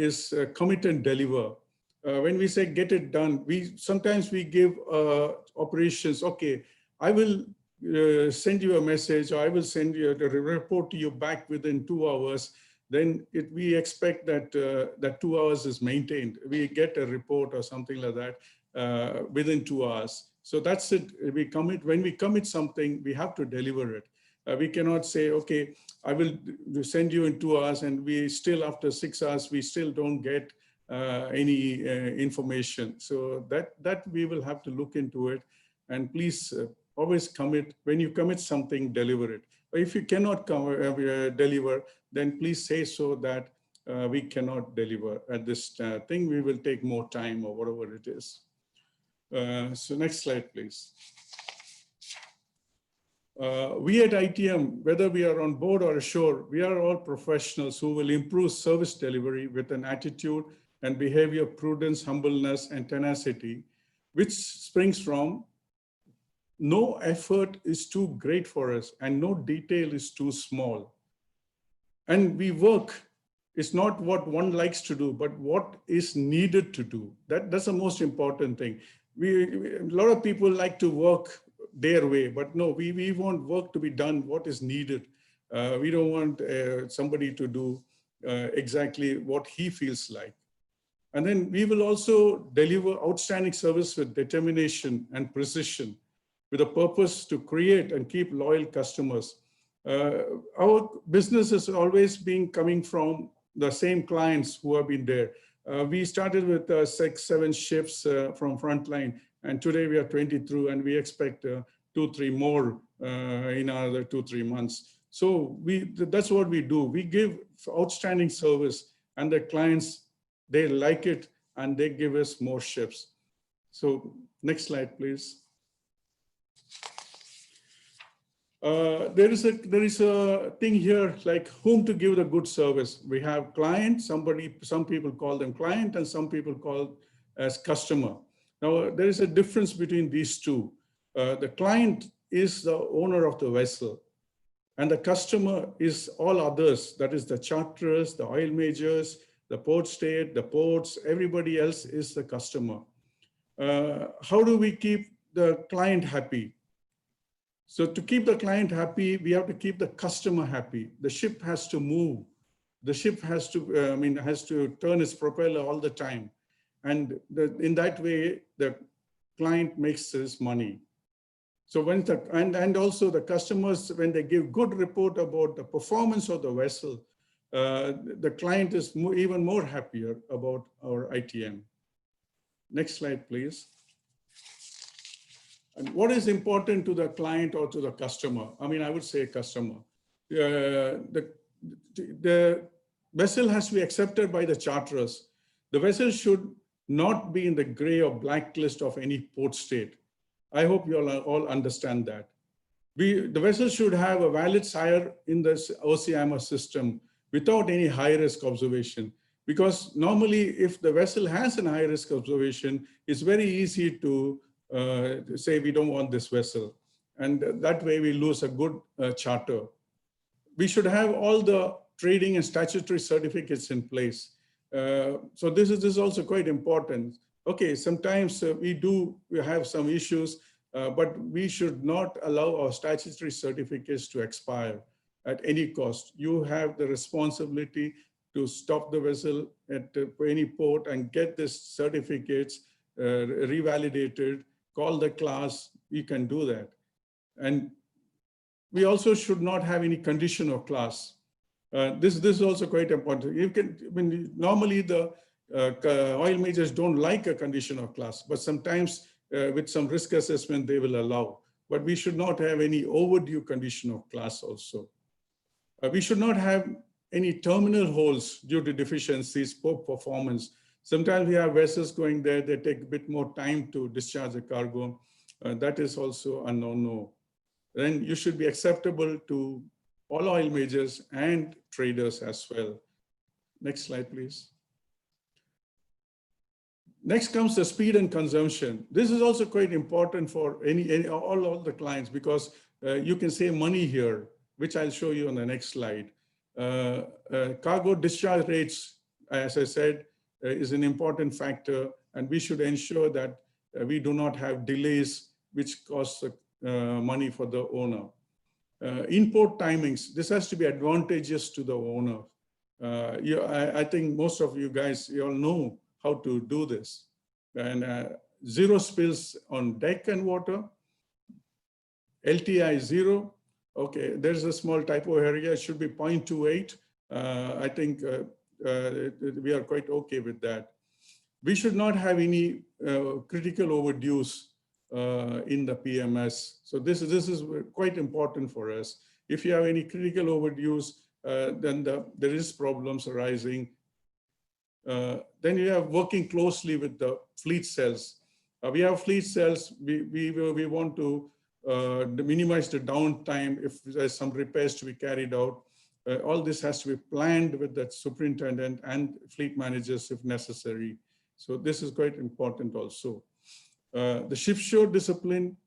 is commit and deliver. When we say get it done, sometimes we give operations, okay, I will send you a message, or I will send you a report to you back within 2 hours. Then we expect that that 2 hours is maintained. We get a report or something like that within 2 hours. So that's it. When we commit something, we have to deliver it. We cannot say, okay, I will send you in 2 hours, and we still, after 6 hours, we still don't get any information. So that we will have to look into it. And please always commit. When you commit something, deliver it. But if you cannot deliver, then please say so that we cannot deliver at this thing. We will take more time or whatever it is. So next slide, please. We at ITM, whether we are on board or ashore, we are all professionals who will improve service delivery with an attitude and behavior, prudence, humbleness, and tenacity, which springs from no effort is too great for us and no detail is too small. And we work, it's not what one likes to do, but what is needed to do. That's the most important thing. A lot of people like to work their way, but no, we want work to be done what is needed. We don't want somebody to do exactly what he feels like. And then we will also deliver outstanding service with determination and precision, with a purpose to create and keep loyal customers. Our business has always been coming from the same clients who have been there. We started with 6-7 shifts from frontline, and today we are 23, and we expect 2-3 more in another 2-3 months. So that's what we do. We give outstanding service, and the clients, they like it, and they give us more shifts. So next slide, please. There is a thing here like whom to give the good service. We have client, some people call them client, and some people call as customer. Now there is a difference between these two. The client is the owner of the vessel, and the customer is all others. That is the charterers, the oil majors, the port state, the ports. Everybody else is the customer. How do we keep the client happy? So to keep the client happy, we have to keep the customer happy. The ship has to move. The ship has to, has to turn its propeller all the time. And in that way, the client makes his money. So and also the customers, when they give good report about the performance of the vessel, the client is even more happier about our ITM. Next slide, please. And what is important to the client or to the customer? I would say customer. The vessel has to be accepted by the charterers. The vessel should not be in the gray or black list of any port state. I hope you all understand that. The vessel should have a valid SIRE in the OCIMA system without any high risk observation. Because normally if the vessel has an high risk observation, it's very easy to say we don't want this vessel. And that way we lose a good charter. We should have all the trading and statutory certificates in place. So this is also quite important. Okay, sometimes we have some issues, but we should not allow our statutory certificates to expire at any cost. You have the responsibility to stop the vessel at any port and get these certificates revalidated, call the class, you can do that. And we also should not have any condition of class. This is also quite important. You can, normally the oil majors don't like a condition of class, but sometimes with some risk assessment, they will allow. But we should not have any overdue condition of class also. We should not have any terminal holes due to deficiencies, poor performance. Sometimes we have vessels going there, they take a bit more time to discharge the cargo. That is also a no-no. Then you should be acceptable to all oil majors and traders as well. Next slide, please. Next comes the speed and consumption. This is also quite important for all the clients because you can save money here, which I'll show you on the next slide. Cargo discharge rates, as I said, is an important factor, and we should ensure that we do not have delays which cost money for the owner. Import timings, this has to be advantageous to the owner. I think most of you guys, you all know how to do this. And zero spills on deck and water, LTI 0. Okay, there's a small typo here. It should be 0.28. I think we are quite okay with that. We should not have any critical overdues in the PMS. So this is quite important for us. If you have any critical overdues, then there is problems arising. Then you have working closely with the fleet cells. We have fleet cells. We want to minimize the downtime if there's some repairs to be carried out. All this has to be planned with the superintendent and fleet managers if necessary. So this is quite important also. The ship-shore discipline,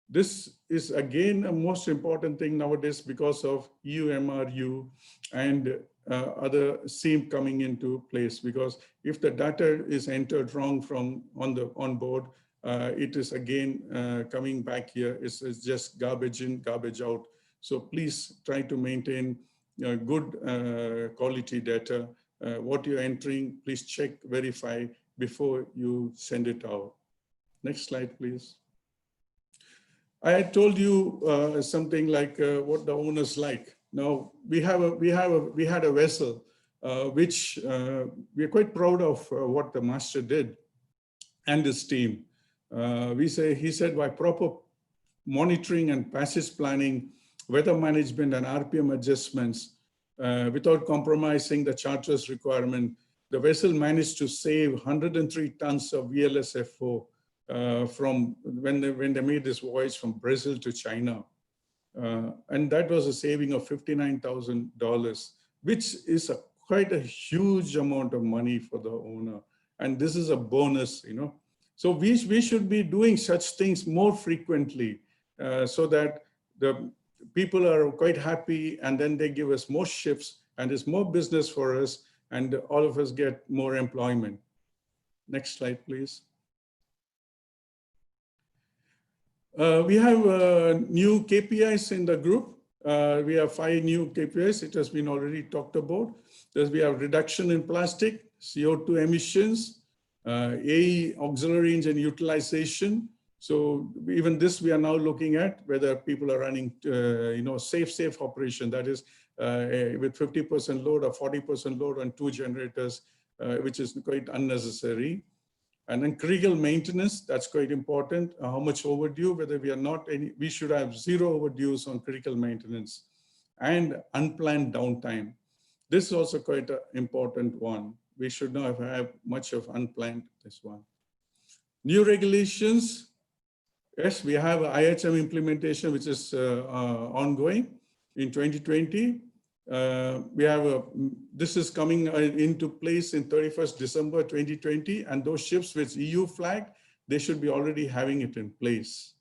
this is again a most important thing nowadays because of EUMRU and other SEAM coming into place, because if the data is entered wrong from on board, it is again coming back here. It's just garbage in, garbage out. So please try to maintain good quality data. What you're entering, please check, verify before you send it out. Next slide, please. I had told you something like what the owners like. Now we had a vessel which we are quite proud of what the master did and his team. He said by proper monitoring and passage planning, weather management and RPM adjustments, without compromising the charter's requirement, the vessel managed to save 103 tons of VLSFO from when they made this voyage from Brazil to China. And that was a saving of $59,000, which is quite a huge amount of money for the owner. And this is a bonus, you know. So we should be doing such things more frequently so that the people are quite happy, and then they give us more shifts and it's more business for us, and all of us get more employment. Next slide, please. We have new KPIs in the group. We have 5 new KPIs. It has been already talked about. We have reduction in plastic, CO2 emissions, AE auxiliary engine utilization. So even this we are now looking at whether people are running, safe operation. That is with 50% load or 40% load on 2 generators, which is quite unnecessary. And then critical maintenance, that's quite important. How much overdue, whether we should have 0 overdues on critical maintenance, and unplanned downtime. This is also quite an important one. We should not have much of unplanned, this one. New regulations. Yes, we have IHM implementation, which is ongoing in 2020. This is coming into place in 31st December 2020, and those ships with EU flag, they should be already having it in place.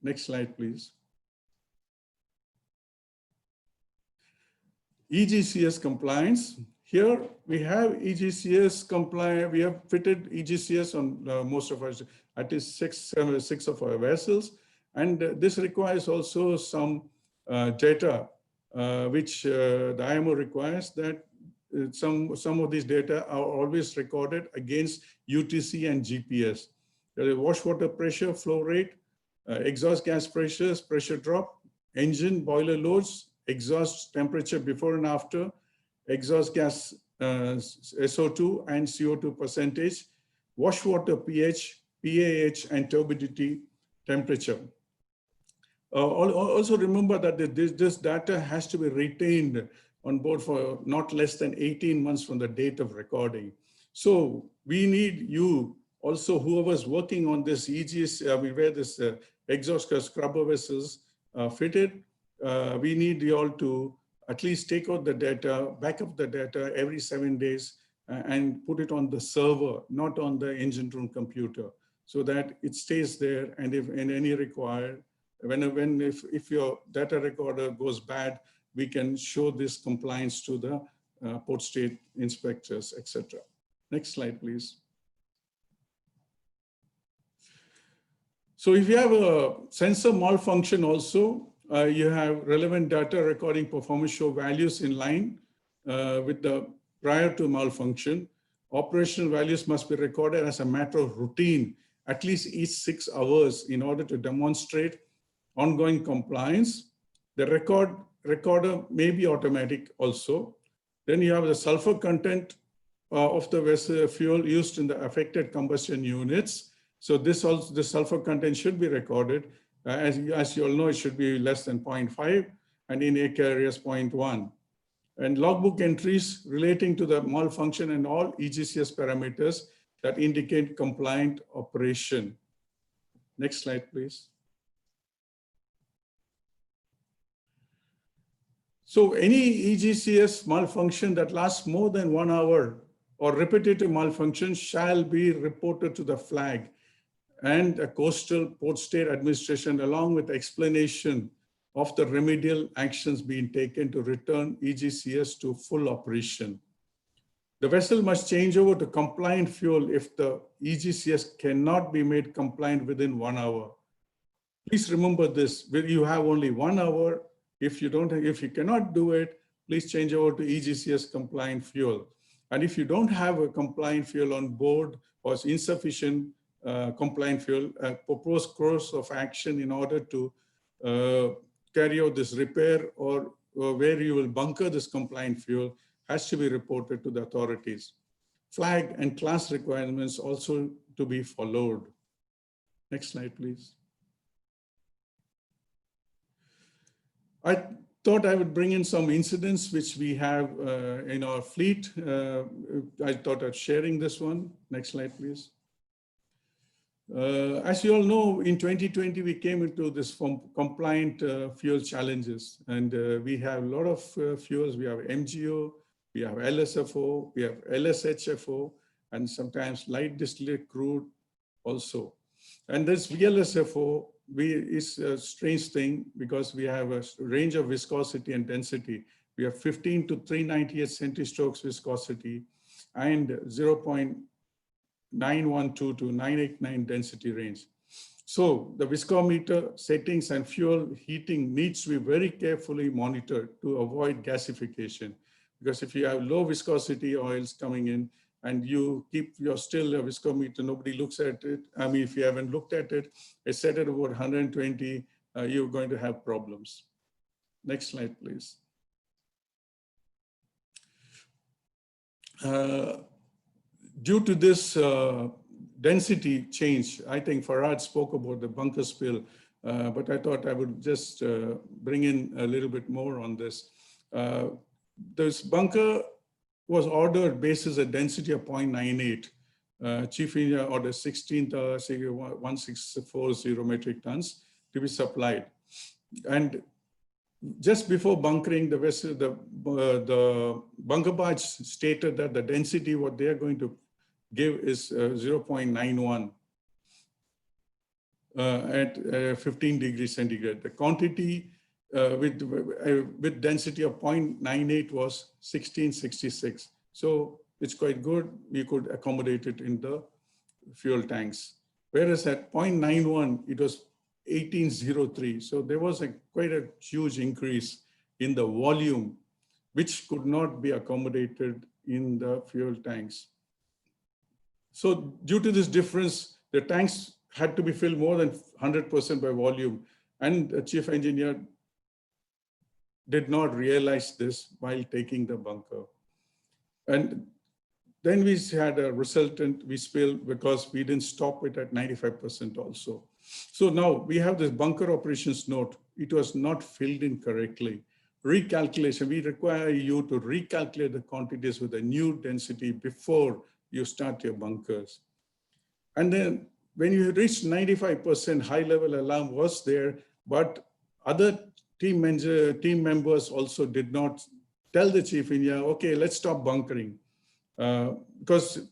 Next slide, please. EGCS compliance. Here we have EGCS compliant. We have fitted EGCS on most of our, at least six of our vessels, and this requires also some data. Which the IMO requires that some of these data are always recorded against UTC and GPS. There is wash water pressure, flow rate, exhaust gas pressures, pressure drop, engine, boiler loads, exhaust temperature before and after, exhaust gas SO2 and CO2 percentage, wash water pH, PAH, and turbidity temperature. Also remember that this data has to be retained on board for not less than 18 months from the date of recording. So we need you also, whoever's working on this EGS, where this exhaust gas scrubber vessels fitted, we need you all to at least take out the data, back up the data every 7 days and put it on the server, not on the engine room computer, so that it stays there. And if in any required, if your data recorder goes bad, we can show this compliance to the port state inspectors, etc. Next slide, please. So if you have a sensor malfunction also, you have relevant data recording performance show values in line with the prior to malfunction. Operational values must be recorded as a matter of routine, at least each 6 hours, in order to demonstrate ongoing compliance. The recorder may be automatic also. Then you have the sulfur content of the vessel fuel used in the affected combustion units. So this also, the sulfur content should be recorded. As you all know, it should be less than 0.5 and in AK areas 0.1. And logbook entries relating to the malfunction and all EGCS parameters that indicate compliant operation. Next slide, please. So any EGCS malfunction that lasts more than 1 hour or repetitive malfunction shall be reported to the flag and a coastal port state administration, along with explanation of the remedial actions being taken to return EGCS to full operation. The vessel must change over to compliant fuel if the EGCS cannot be made compliant within 1 hour. Please remember this, you have only 1 hour. If you cannot do it, please change over to EGCS compliant fuel. And if you don't have a compliant fuel on board or insufficient compliant fuel, propose course of action in order to carry out this repair or where you will bunker this compliant fuel has to be reported to the authorities. Flag and class requirements also to be followed. Next slide, please. I thought I would bring in some incidents which we have in our fleet. I thought of sharing this one. Next slide, please. As you all know, in 2020, we came into this compliant fuel challenges, and we have a lot of fuels. We have MGO, we have LSFO, we have LSHFO, and sometimes light distillate crude also. And this VLSFO is a strange thing because we have a range of viscosity and density. We have 15 to 398 centistrokes viscosity and 0.912 to 989 density range. So the viscometer settings and fuel heating needs to be very carefully monitored to avoid gasification. Because if you have low viscosity oils coming in and you keep your still viscometer, nobody looks at it. I mean, if you haven't looked at it, it's set at about 120, you're going to have problems. Next slide, please. Due to this density change, I think Farhad spoke about the bunker spill, but I thought I would just bring in a little bit more on this. This bunker was ordered basis a density of 0.98. Chief Engineer ordered 1640 metric tons to be supplied. And just before bunkering the vessel, the bunker barge stated that the density what they are going to give is 0.91 at 15 degrees centigrade. The quantity with density of 0.98 was 1666. So it's quite good. We could accommodate it in the fuel tanks. Whereas at 0.91, it was 1803. So there was quite a huge increase in the volume, which could not be accommodated in the fuel tanks. So due to this difference, the tanks had to be filled more than 100% by volume. And the chief engineer did not realize this while taking the bunker. And then we had a resultant, we spilled because we didn't stop it at 95% also. So now we have this bunker operations note. It was not filled in correctly. Recalculation, we require you to recalculate the quantities with a new density before you start your bunkers. And then when you reach 95%, high level alarm was there, but other team members also did not tell the chief engineer, okay, let's stop bunkering. Because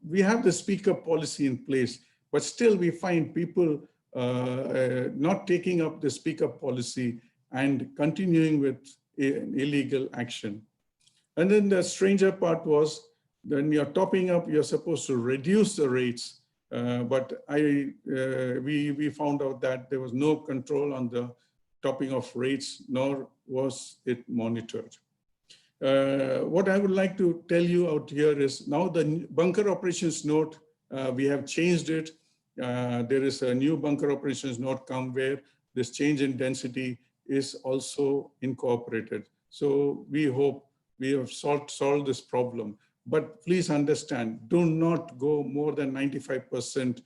we have the speak-up policy in place, but still we find people not taking up the speak-up policy and continuing with illegal action. And then the stranger part was, when you're topping up, you're supposed to reduce the rates. But we found out that there was no control on the topping of rates, nor was it monitored. What I would like to tell you out here is now the bunker operations note, we have changed it. There is a new bunker operations note come where this change in density is also incorporated. So we hope we have solved this problem. But please understand, do not go more than 95%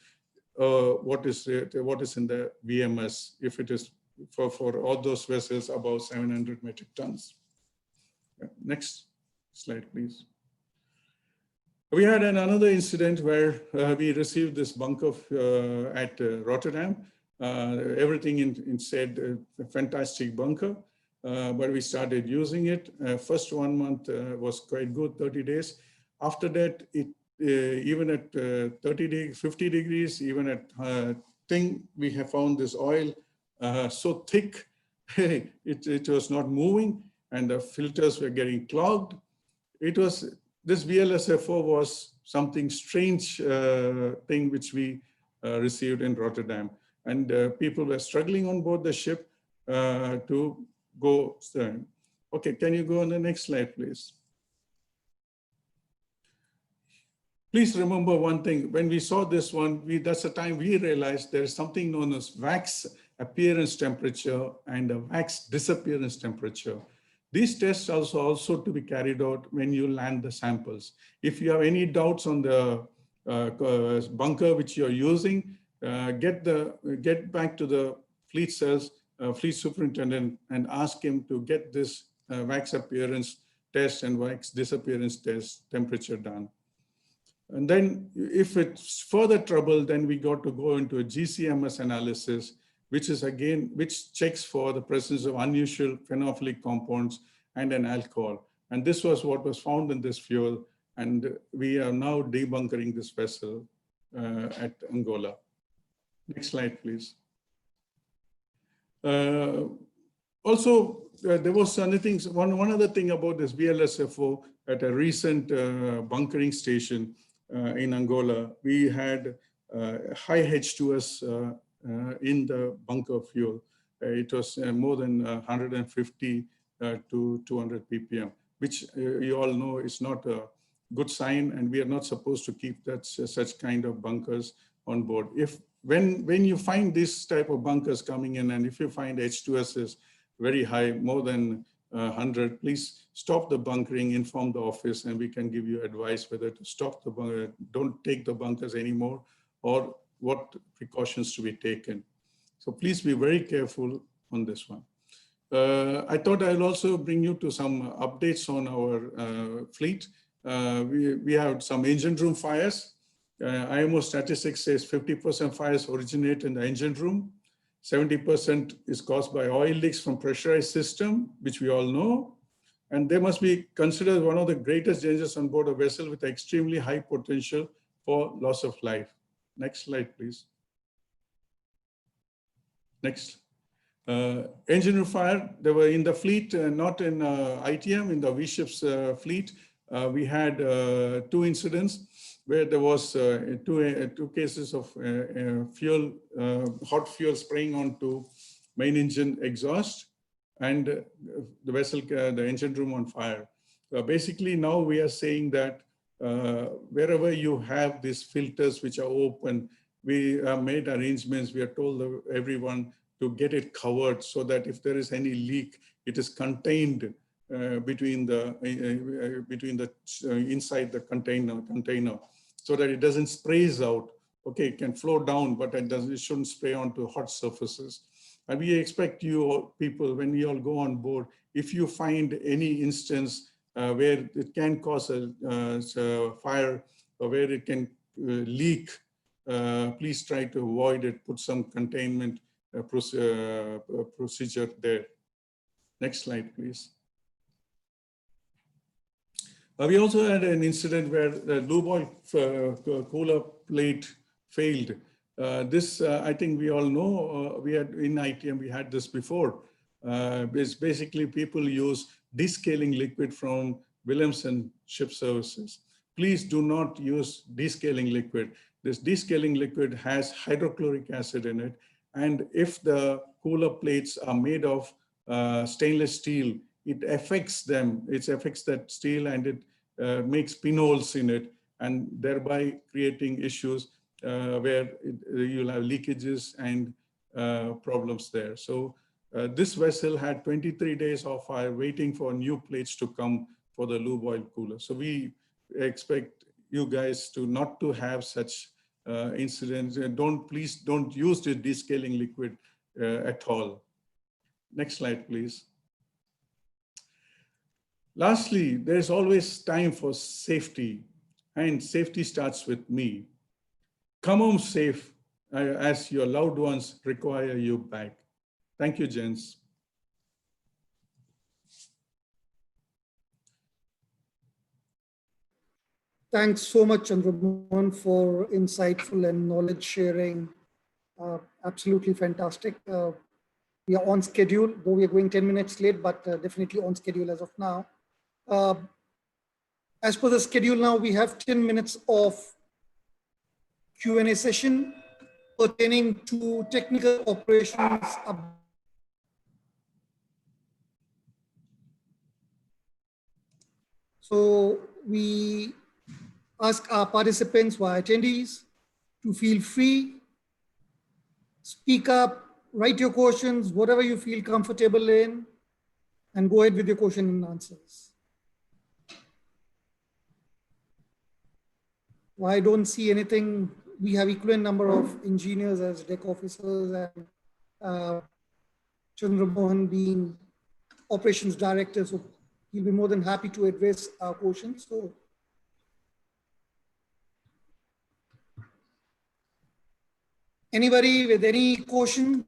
what is in the VMS if it is for all those vessels above 700 metric tons. Next slide, please. We had another incident where we received this bunker at Rotterdam. Everything in said a fantastic bunker, but we started using it. First 1 month was quite good, 30 days. After that, it even at 50 degrees, even at we have found this oil so thick, it was not moving, and the filters were getting clogged. This VLSFO was something strange thing which we received in Rotterdam. And people were struggling on board the ship to go stern. Okay, can you go on the next slide, please? Please remember one thing, when we saw this one, that's the time we realized there is something known as wax appearance temperature and a wax disappearance temperature. These tests are also to be carried out when you land the samples. If you have any doubts on the bunker which you're using, get back to the fleet superintendent and ask him to get this wax appearance test and wax disappearance test temperature done. And then if it's further trouble, then we got to go into a GCMS analysis, which checks for the presence of unusual phenolphthalic compounds and an alcohol. And this was what was found in this fuel. And we are now debunkering this vessel at Angola. Next slide, please. Also, there was one other thing about this VLSFO at a recent bunkering station in Angola. We had high H2S in the bunker fuel. It was more than 150 to 200 ppm, which you all know is not a good sign, and we are not supposed to keep such kind of bunkers on board. When you find this type of bunkers coming in, and if you find H2S is very high, more than 100, please stop the bunkering, inform the office, and we can give you advice whether to stop the bunker, don't take the bunkers anymore, or what precautions to be taken. So please be very careful on this one. I thought I'll also bring you to some updates on our fleet. We have some engine room fires. IMO statistics says 50% fires originate in the engine room. 70% is caused by oil leaks from pressurized system, which we all know. And they must be considered one of the greatest dangers on board a vessel with extremely high potential for loss of life. Next slide, please. Next. Engine room fire, they were in the fleet, not in ITM, in the V-Ships fleet. We had 2 incidents where there was two cases of hot fuel spraying onto main engine exhaust, and the vessel, the engine room on fire. Basically, now we are saying that wherever you have these filters which are open, we have made arrangements. We are told everyone to get it covered so that if there is any leak, it is contained between the inside the container, so that it doesn't sprays out. Okay, it can flow down, but it shouldn't spray onto hot surfaces. And we expect you all people, when we all go on board, if you find any instance where it can cause a fire or where it can leak, please try to avoid it. Put some containment procedure there. Next slide, please. We also had an incident where the lube oil cooler plate failed. I think we all know, we had in ITM, we had this before. Basically, people use descaling liquid from Williamson Ship Services. Please do not use descaling liquid. This descaling liquid has hydrochloric acid in it. And if the cooler plates are made of stainless steel, it affects them. It affects that steel and it makes pinholes in it, and thereby creating issues where you'll have leakages and problems there. So this vessel had 23 days of fire waiting for new plates to come for the lube oil cooler. So we expect you guys to not to have such incidents. Please don't use the descaling liquid at all. Next slide, please. Lastly, there's always time for safety, and safety starts with me. Come home safe as your loved ones require you back. Thank you, gents. Thanks so much, Chandramohan, for insightful and knowledge sharing. Absolutely fantastic. We are on schedule, though we are going 10 minutes late, but definitely on schedule as of now. As per the schedule now, we have 10 minutes of Q&A session pertaining to technical operations. So we ask our participants who are attendees to feel free, speak up, write your questions, whatever you feel comfortable in, and go ahead with your question and answers. Well, I don't see anything. We have equivalent number of engineers as deck officers, and Chandramohan being operations director, so he'll be more than happy to address our questions. So anybody with any question,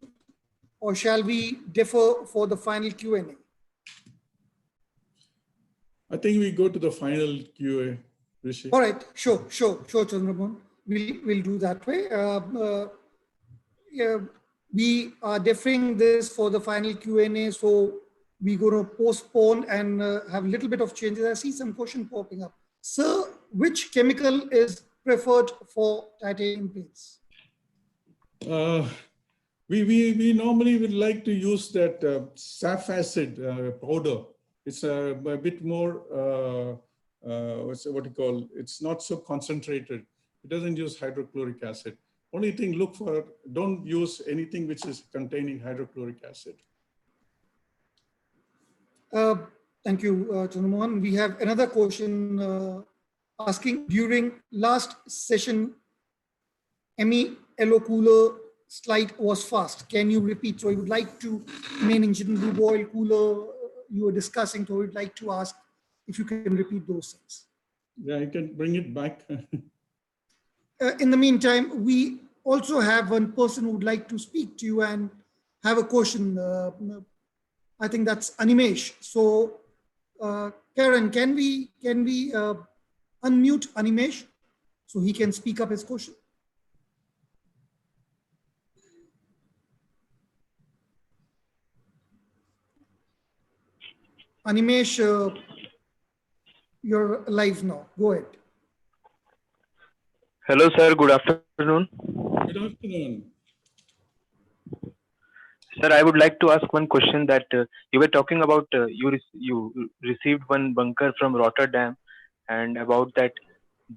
or shall we defer for the final Q&A? I think we go to the final Q&A, Rishi. All right, sure, Chandramohan. We'll do that way. Yeah, we are deferring this for the final Q&A, so we're going to postpone and have a little bit of changes. I see some question popping up. Sir, which chemical is preferred for titanium plates? We normally would like to use that SAF acid powder. It's a bit more, what you call, it's not so concentrated. It doesn't use hydrochloric acid. Only thing, don't use anything which is containing hydrochloric acid. Thank you, Chandramohan. We have another question asking, during last session, MELO cooler slide was fast. Can you repeat? So I would like to, main engine lube oil cooler you were discussing, so I would like to ask if you can repeat those things. Yeah, I can bring it back. In the meantime, we also have one person who would like to speak to you and have a question. I think that's Animesh. So, Karen, can we unmute Animesh so he can speak up his question? Animesh, you're live now. Go ahead. Hello, sir. Good afternoon. Good afternoon. Sir, I would like to ask one question that you were talking about. You received one bunker from Rotterdam, and about that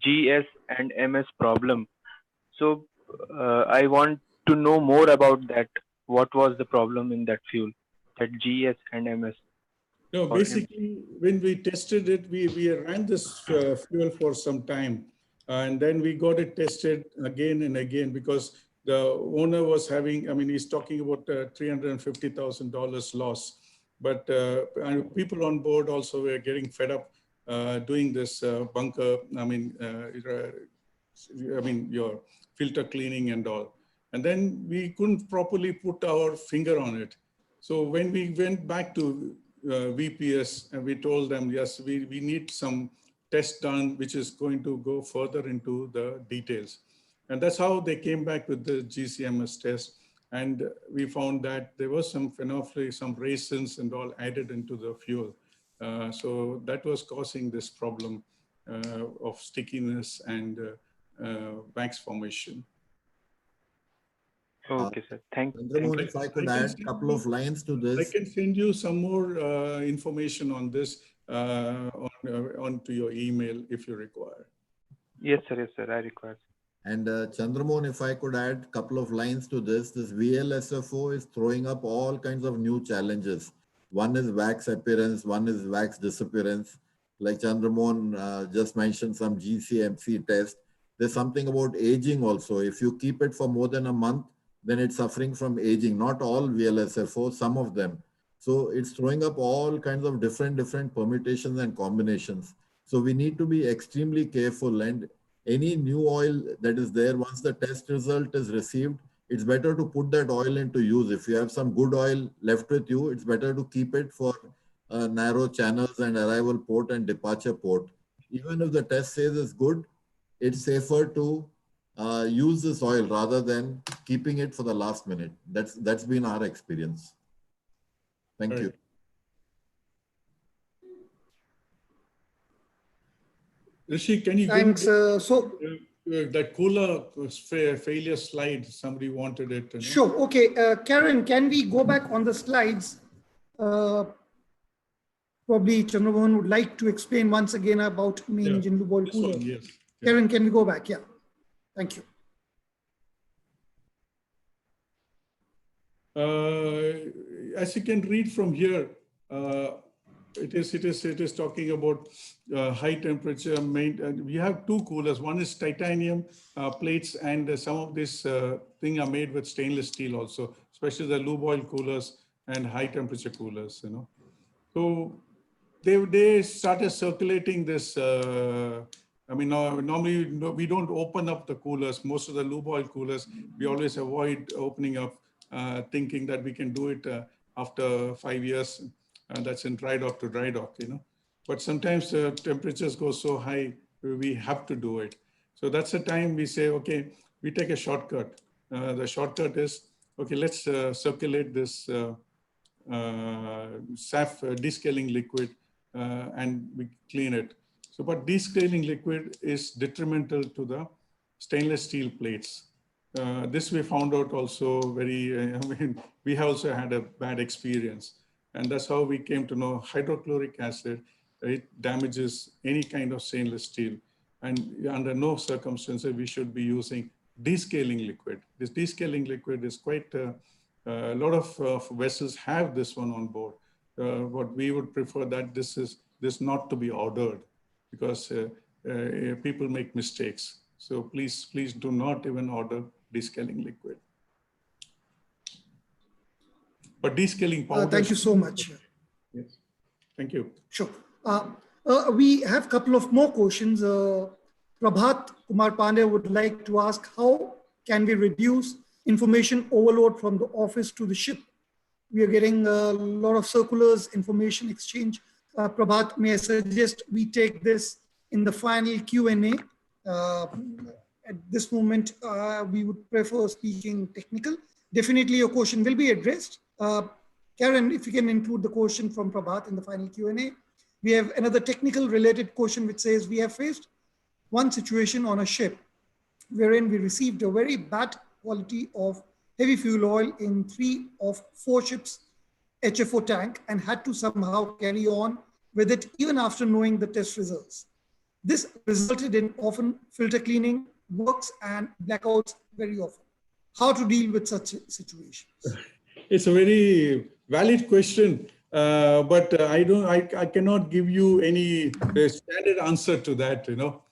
GS and MS problem. So I want to know more about that. What was the problem in that fuel, that GS and MS? No, basically, when we tested it, we ran this fuel for some time, and then we got it tested again and again because the owner was having, I mean, he's talking about $350,000 loss. But people on board also were getting fed up doing this bunker, your filter cleaning and all. And then we couldn't properly put our finger on it. So when we went back to VPS, and we told them, yes, we need some test done, which is going to go further into the details. And that's how they came back with the GCMS test. And we found that there was some phenolphthalein, some raisins and all added into the fuel. So that was causing this problem of stickiness and wax formation. Okay, sir. Thank Chandramohan, you. if I could add a couple of lines to I this. can send you some more information on this onto your email if you require. Yes, sir. Yes, sir. I require. And Chandramohan, if I could add a couple of lines to this VLSFO is throwing up all kinds of new challenges. One is wax appearance, one is wax disappearance. Like Chandramohan just mentioned some GCMC test. There's something about aging also. If you keep it for more than a month, then it's suffering from aging. Not all VLSFO, some of them. So it's throwing up all kinds of different permutations and combinations. So we need to be extremely careful, and any new oil that is there, once the test result is received, it's better to put that oil into use. If you have some good oil left with you, it's better to keep it for narrow channels and arrival port and departure port. Even if the test says it's good, it's safer to use this oil rather than keeping it for the last minute. That's been our experience. Thank you. Rishi, can you Thanks. give that cooler failure slide? Somebody wanted it. You know? Sure. Okay. Karen, can we go back on the slides? Probably Chandramohan would like to explain once again about main engine lube oil cooler. Yes. Karen, can we go back? Yeah. Thank you. As you can read from here, it is talking about high temperature. We have two coolers. One is titanium plates, and some of this thing are made with stainless steel also, especially the lube oil coolers and high temperature coolers. You know, so they started circulating this. I mean, normally we don't open up the coolers. Most of the lube oil coolers, we always avoid opening up, thinking that we can do it after 5 years. That's in dry dock to dry dock, you know. But sometimes temperatures go so high, we have to do it. So that's the time we say, okay, we take a shortcut. The shortcut is, okay, let's circulate this SAF descaling liquid and we clean it. So, but descaling liquid is detrimental to the stainless steel plates. This we found out also I mean, we also had a bad experience. And that's how we came to know hydrochloric acid, it damages any kind of stainless steel. And under no circumstances, we should be using descaling liquid. This descaling liquid is quite, a lot of vessels have this one on board. What we would prefer that this not to be ordered, because people make mistakes. So please do not even order descaling liquid. But descaling powder. Thank you so much. Yes, thank you. Sure. We have a couple of more questions. Prabhat Kumar Pandey would like to ask, how can we reduce information overload from the office to the ship? We are getting a lot of circulars, information exchange. Prabhat, may I suggest we take this in the final Q&A. At this moment, we would prefer speaking technical. Definitely your question will be addressed. Karen, if you can include the question from Prabhat in the final Q&A. We have another technical related question which says, we have faced one situation on a ship wherein we received a very bad quality of heavy fuel oil in 3 of 4 ships HFO tank and had to somehow carry on with it even after knowing the test results. This resulted in often filter cleaning works and blackouts very often. How to deal with such situations? It's a very valid question, but I cannot give you any standard answer to that, you know,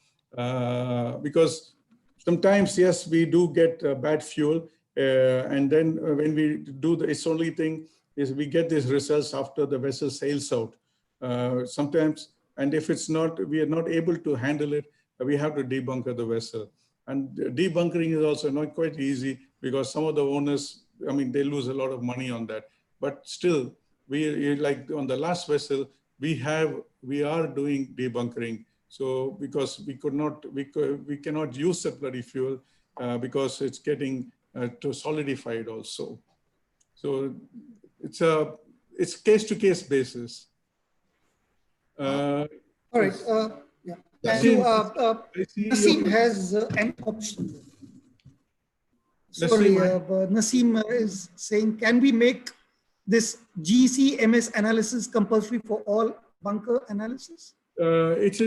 because sometimes, yes, we do get bad fuel. And then when we do its only thing is we get these results after the vessel sails out. Sometimes, and if it's not, we are not able to handle it, we have to debunker the vessel. And debunkering is also not quite easy because some of the owners, I mean, they lose a lot of money on that. But still, like on the last vessel, we are doing debunkering. So because we cannot use that bloody fuel because it's getting to solidified also. So it's case to case basis. All right. Yeah. Thank you. Naseem has an option. Sorry, Naseem is saying, can we make this GCMS analysis compulsory for all bunker analysis? It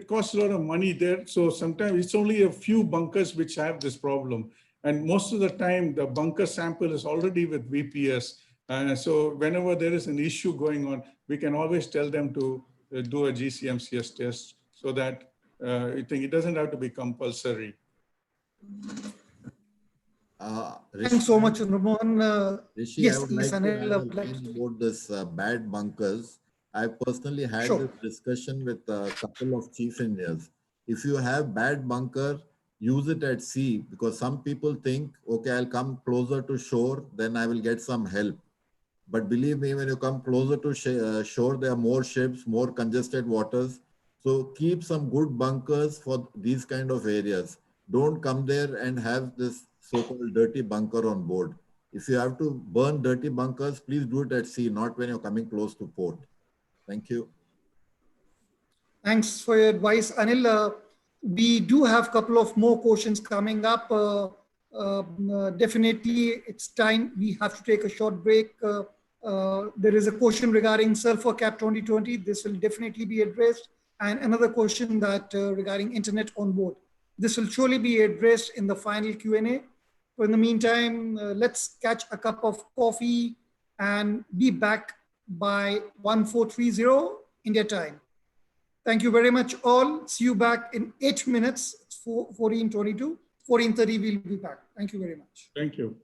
costs a lot of money there. So sometimes it's only a few bunkers which have this problem. And most of the time, the bunker sample is already with VPS. So whenever there is an issue going on, we can always tell them to do a GCMCS test so that I think it doesn't have to be compulsory. Thanks so much, Ramon. Rishi, Yes, I would yes, like to Anil, add a line about this bad bunkers. I personally had this discussion with a couple of chief engineers. If you have bad bunker, use it at sea, because some people think, okay, I'll come closer to shore, then I will get some help. But believe me, when you come closer to shore, there are more ships, more congested waters. So keep some good bunkers for these kind of areas. Don't come there and have this so-called dirty bunker on board. If you have to burn dirty bunkers, please do it at sea, not when you're coming close to port. Thank you. Thanks for your advice, Anil. We do have a couple of more questions coming up. Definitely, it's time we have to take a short break. There is a question regarding sulfur cap 2020. This will definitely be addressed. And another question that regarding internet on board. This will surely be addressed in the final Q&A. But in the meantime, let's catch a cup of coffee and be back by 1430 India time. Thank you very much all. See you back in 8 minutes. It's 14:22. 14:30 we'll be back. Thank you very much. Thank you.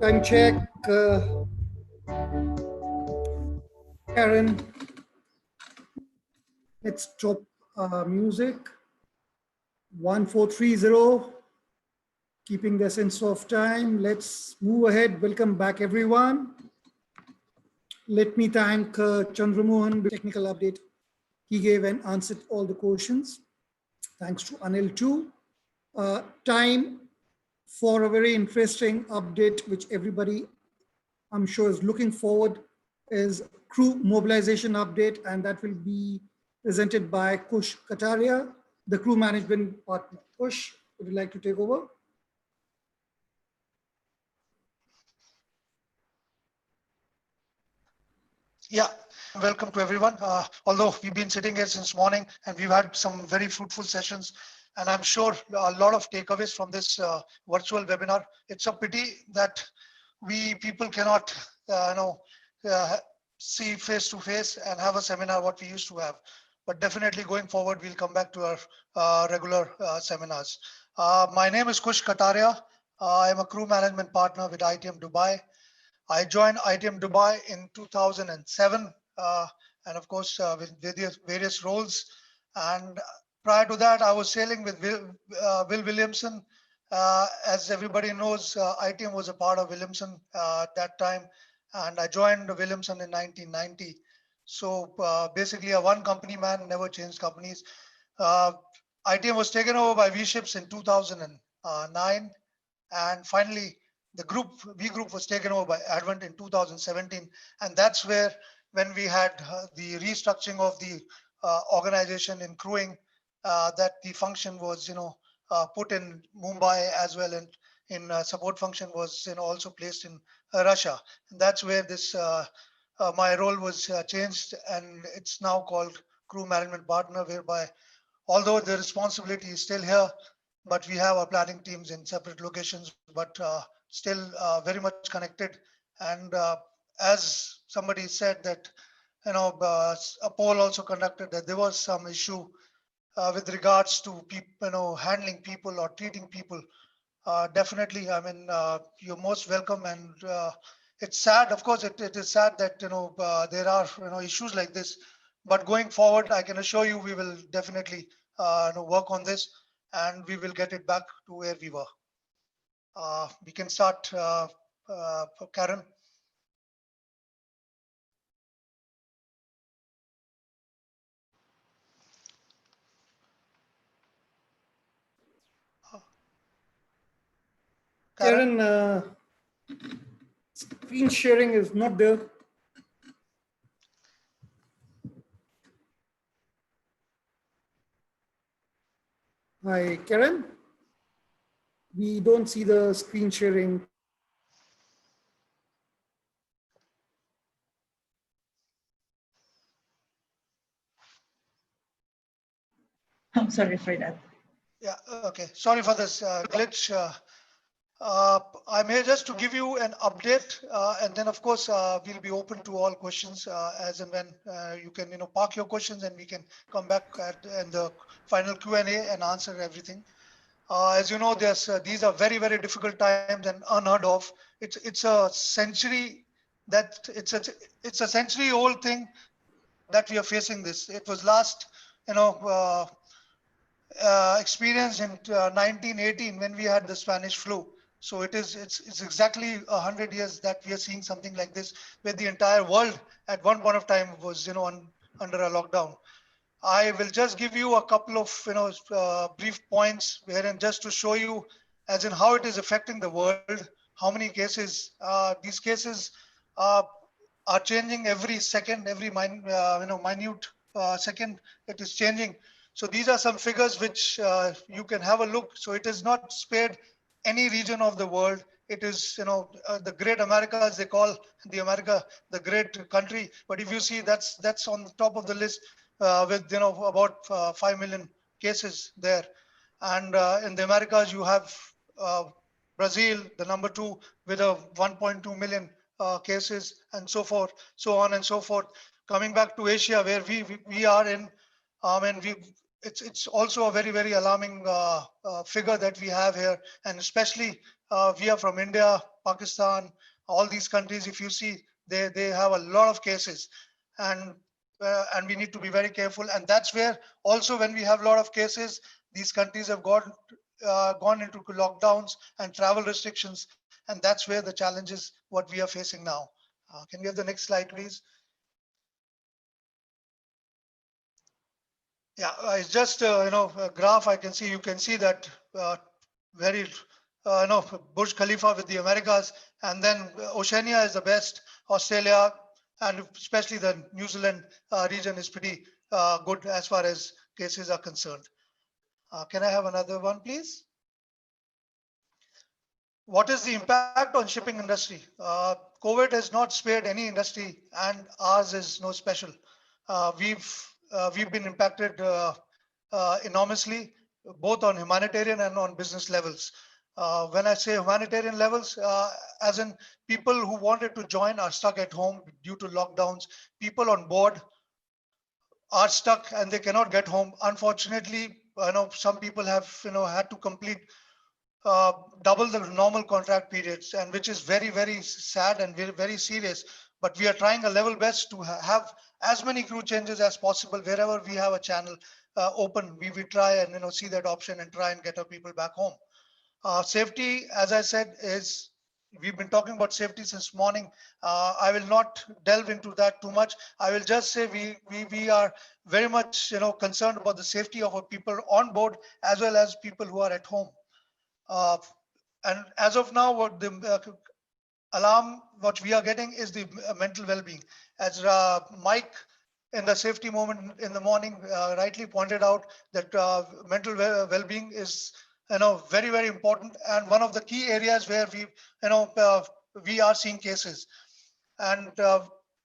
Time check. Karen, let's drop music. 1430. Keeping the sense of time. Let's move ahead. Welcome back, everyone. Let me thank Chandramohan with technical update. He gave and answered all the questions. Thanks to Anil too. Time for a very interesting update, which everybody I'm sure is looking forward, is crew mobilization update, and that will be presented by Kush Kataria, the crew management partner. Kush, would you like to take over? Yeah, welcome to everyone. Although we've been sitting here since morning and we've had some very fruitful sessions, and I'm sure a lot of takeaways from this virtual webinar. It's a pity that we people cannot, see face to face and have a seminar what we used to have. But definitely going forward, we'll come back to our regular seminars. My name is Kush Kataria. I'm a crew management partner with ITM Dubai. I joined ITM Dubai in 2007, and of course with various roles. And prior to that, I was sailing with Will Williamson. As everybody knows, ITM was a part of Williamson at that time, and I joined Williamson in 1990. So basically a one company man, never changed companies. ITM was taken over by V-Ships in 2009, and finally the V group was taken over by Advent in 2017, and that's where, when we had the restructuring of the organization in crewing, that the function was put in Mumbai, as well, and in support function was also placed in Russia, and that's where this my role was changed, and it's now called crew management partner, whereby although the responsibility is still here, but we have our planning teams in separate locations, but still very much connected. And as somebody said that, a poll also conducted that there was some issue with regards to people, handling people or treating people. Definitely, I mean, you're most welcome, and it's sad. Of course, it is sad that there are issues like this. But going forward, I can assure you, we will definitely work on this, and we will get it back to where we were. We can start, Karen. Karen, screen sharing is not there. Hi, Karen. We don't see the screen sharing. I'm sorry for that. Yeah, okay. Sorry for this glitch. I'm here just to give you an update, and then of course we'll be open to all questions as and when you can park your questions, and we can come back in the final Q&A and answer everything. As you know, these are very, very difficult times and unheard of. It's a century that it's a century old thing that we are facing this. It was last experienced in 1918 when we had the Spanish flu. So it's exactly 100 years that we are seeing something like this, where the entire world at one point of time was under a lockdown. I will just give you a couple of brief points wherein just to show you as in how it is affecting the world, how many cases. These cases are changing every second, every minute second it is changing. So these are some figures which you can have a look. So it is not spared any region of the world. It is the great America, as they call the America, the great country. But if you see, that's on the top of the list with about 5 million cases there. And in the Americas you have Brazil, the number 2, with a 1.2 million cases, and so forth, so on and so forth. Coming back to Asia, where we are in, and it's also a very, very alarming figure that we have here, and especially we are from India, Pakistan, all these countries. If you see, they have a lot of cases, and we need to be very careful. And that's where also when we have a lot of cases, these countries have gone into lockdowns and travel restrictions, and that's where the challenge is what we are facing now. Can we have the next slide, please? Yeah, it's just a graph. I can see, you can see that very Burj Khalifa with the Americas, and then Oceania is the best. Australia and especially the New Zealand region is pretty good as far as cases are concerned. Can I have another one, please? What is the impact on shipping industry? COVID has not spared any industry, and ours is no special. We've been impacted enormously, both on humanitarian and on business levels. When I say humanitarian levels, as in people who wanted to join are stuck at home due to lockdowns. People on board are stuck and they cannot get home. Unfortunately, some people have had to complete double the normal contract periods, and which is very, very sad and very, very serious. But we are trying a level best to have as many crew changes as possible wherever we have a channel open. We try and see that option and try and get our people back home. Safety, as I said, is we've been talking about safety since morning. I will not delve into that too much. I will just say we are very much concerned about the safety of our people on board as well as people who are at home. And as of now, what the alarm what we are getting is the mental well-being. As Mike in the safety moment in the morning rightly pointed out, that mental well-being is very, very important, and one of the key areas where we are seeing cases. And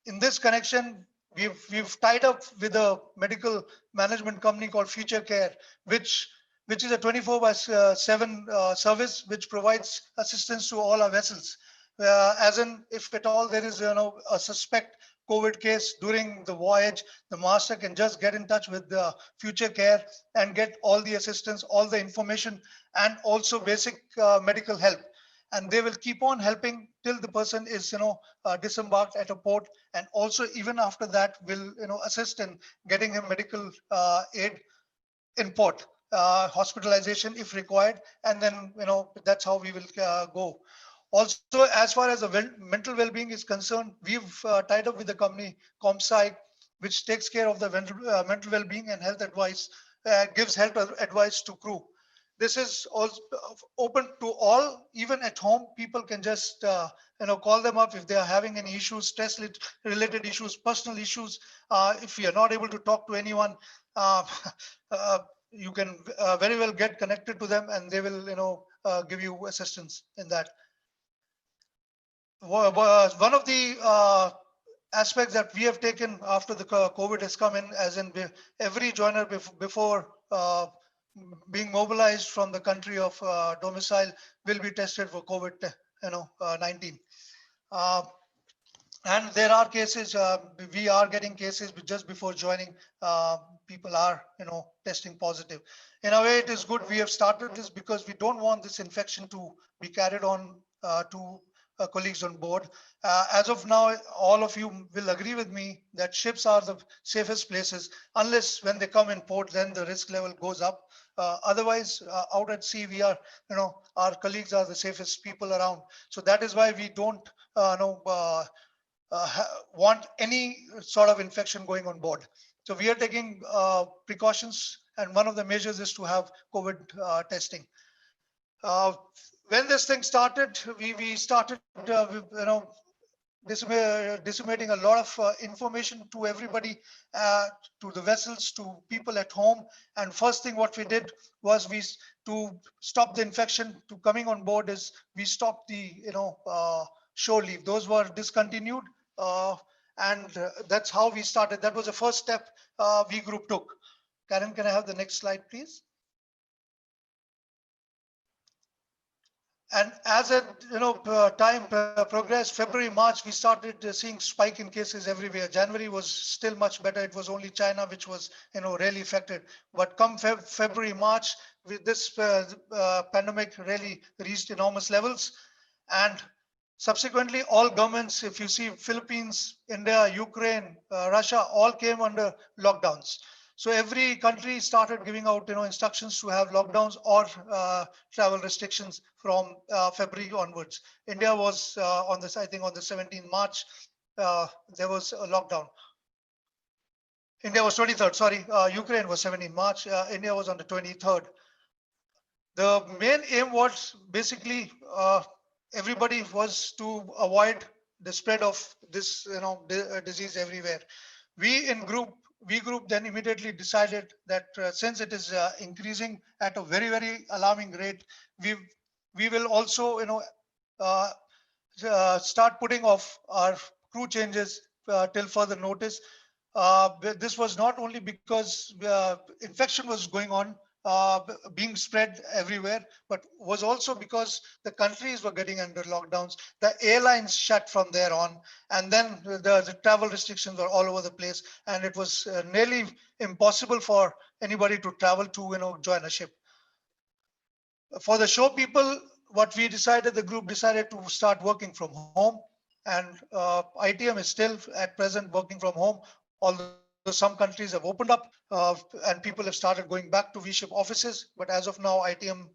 in this connection, we've tied up with a medical management company called Future Care, which is a 24/7 service which provides assistance to all our vessels. As in, if at all there is a suspect COVID case during the voyage, the master can just get in touch with the Future Care and get all the assistance, all the information, and also basic medical help. And they will keep on helping till the person is disembarked at a port, and also even after that will assist in getting him medical aid in port, hospitalization if required, and then that's how we will go. Also, as far as the mental well-being is concerned, we've tied up with the company ComSci, which takes care of the mental well-being and health advice, gives health advice to crew. This is also open to all, even at home. People can just call them up if they are having any issues, stress related issues, personal issues. If you are not able to talk to anyone, you can very well get connected to them, and they will give you assistance in that. One of the aspects that we have taken after the COVID has come in, as in every joiner before being mobilized from the country of domicile will be tested for COVID-19. And there are cases, we are getting cases just before joining, people are testing positive. In a way, it is good we have started this, because we don't want this infection to be carried on to colleagues on board. As of now, all of you will agree with me that ships are the safest places, unless when they come in port, then the risk level goes up. Otherwise, out at sea, we are, our colleagues are the safest people around. So that is why we don't want any sort of infection going on board. So we are taking precautions, and one of the measures is to have COVID testing. When this thing started, we started disseminating a lot of information to everybody, to the vessels, to people at home. And first thing what we did was to stop the infection to coming on board is we stopped the shore leave. Those were discontinued, and that's how we started. That was the first step we group took. Karen, can I have the next slide, please? And as time progressed, February, March, we started seeing spike in cases everywhere. January was still much better. It was only China which was really affected. But come February, March, with this pandemic really reached enormous levels. And subsequently, all governments, if you see Philippines, India, Ukraine, Russia, all came under lockdowns. So every country started giving out, instructions to have lockdowns or travel restrictions from February onwards. India was on this, I think, on the 17th March. There was a lockdown. India was 23rd. Sorry, Ukraine was 17th March. India was on the 23rd. The main aim was basically everybody was to avoid the spread of this, disease everywhere. We group then immediately decided that since it is increasing at a very, very alarming rate, we will also, uh, start putting off our crew changes till further notice. This was not only because infection was going on, being spread everywhere, but was also because the countries were getting under lockdowns. The airlines shut from there on, and then the travel restrictions were all over the place, and it was nearly impossible for anybody to travel to join a ship. For the show people, what we decided, the group decided to start working from home, and ITM is still at present working from home, although some countries have opened up and people have started going back to V-Ship offices. But as of now, ITM,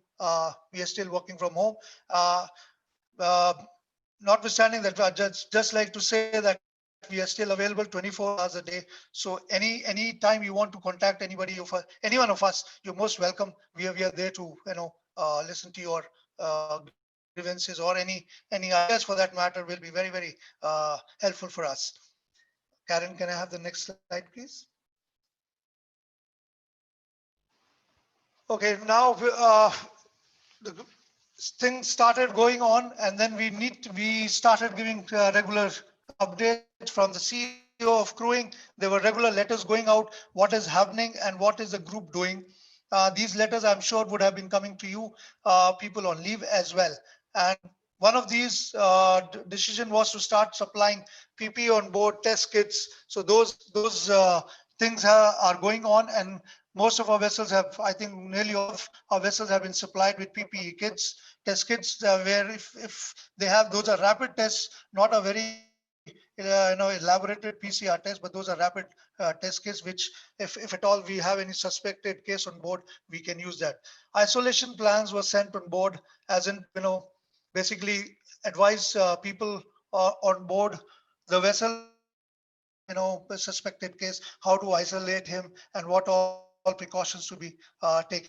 we are still working from home. Uh, Notwithstanding that, I just like to say that we are still available 24 hours a day. So any time you want to contact any one of us, you're most welcome. We are there to listen to your grievances, or any ideas for that matter will be very, very helpful for us. Karen, can I have the next slide, please? Okay, now the things started going on, and then we started giving regular updates from the CEO of crewing. There were regular letters going out, what is happening and what is the group doing. These letters, I'm sure, would have been coming to you people on leave as well. And one of these decision was to start supplying PPE on board, test kits. So those things are going on, and most of our vessels have, I think nearly all of our vessels have been supplied with PPE kits, test kits, where if they have, those are rapid tests, not a very elaborated PCR test, but those are rapid test kits, which if at all we have any suspected case on board, we can use that. Isolation plans were sent on board, as in, basically advise people on board the vessel if there is any a suspected case, how to isolate him and what all precautions to be taken.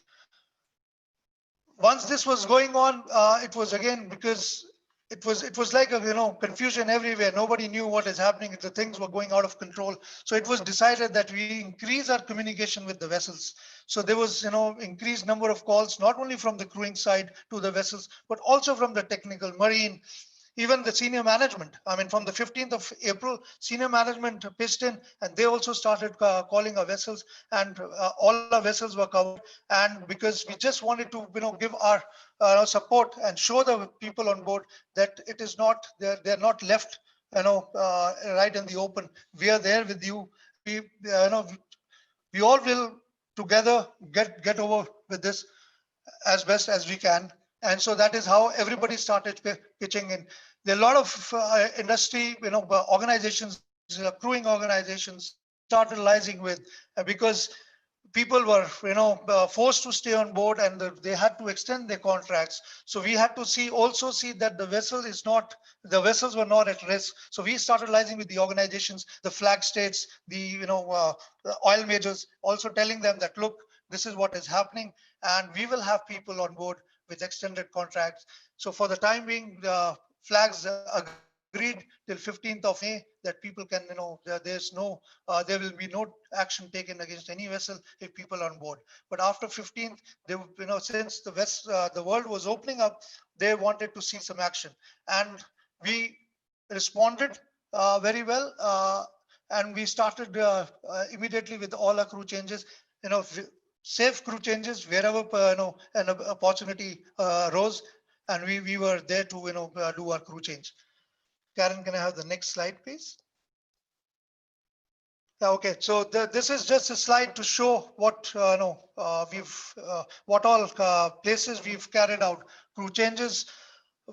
Once this was going on, it was again because it was like a confusion everywhere. Nobody knew what is happening. The things were going out of control. So it was decided that we increase our communication with the vessels. So there was increased number of calls, not only from the crewing side to the vessels, but also from the technical, marine, even the senior management. I mean, from the 15th of April, senior management pitched in, and they also started calling our vessels, and all our vessels were covered. And because we just wanted to, give our support and show the people on board that it is not, they're not left, right in the open. We are there with you. We all will together get over with this as best as we can. And so that is how everybody started pitching in. There are a lot of industry, organizations, crewing organizations we started liaising with, because people were forced to stay on board, and they had to extend their contracts. So we had to also see that the vessels were not at risk. So we started liaising with the organizations, the flag states, the oil majors, also telling them that, look, this is what is happening, and we will have people on board with extended contracts. So for the time being, the flags agreed till 15th of May that people can, there will be no action taken against any vessel if people are on board. But after 15th, since the world was opening up, they wanted to see some action, and we responded very well, and we started immediately with all our crew changes. Safe crew changes wherever an opportunity arose. and we were there to do our crew change. Karen, can I have the next slide, please? Okay, so this is just a slide to show what what all places we've carried out crew changes.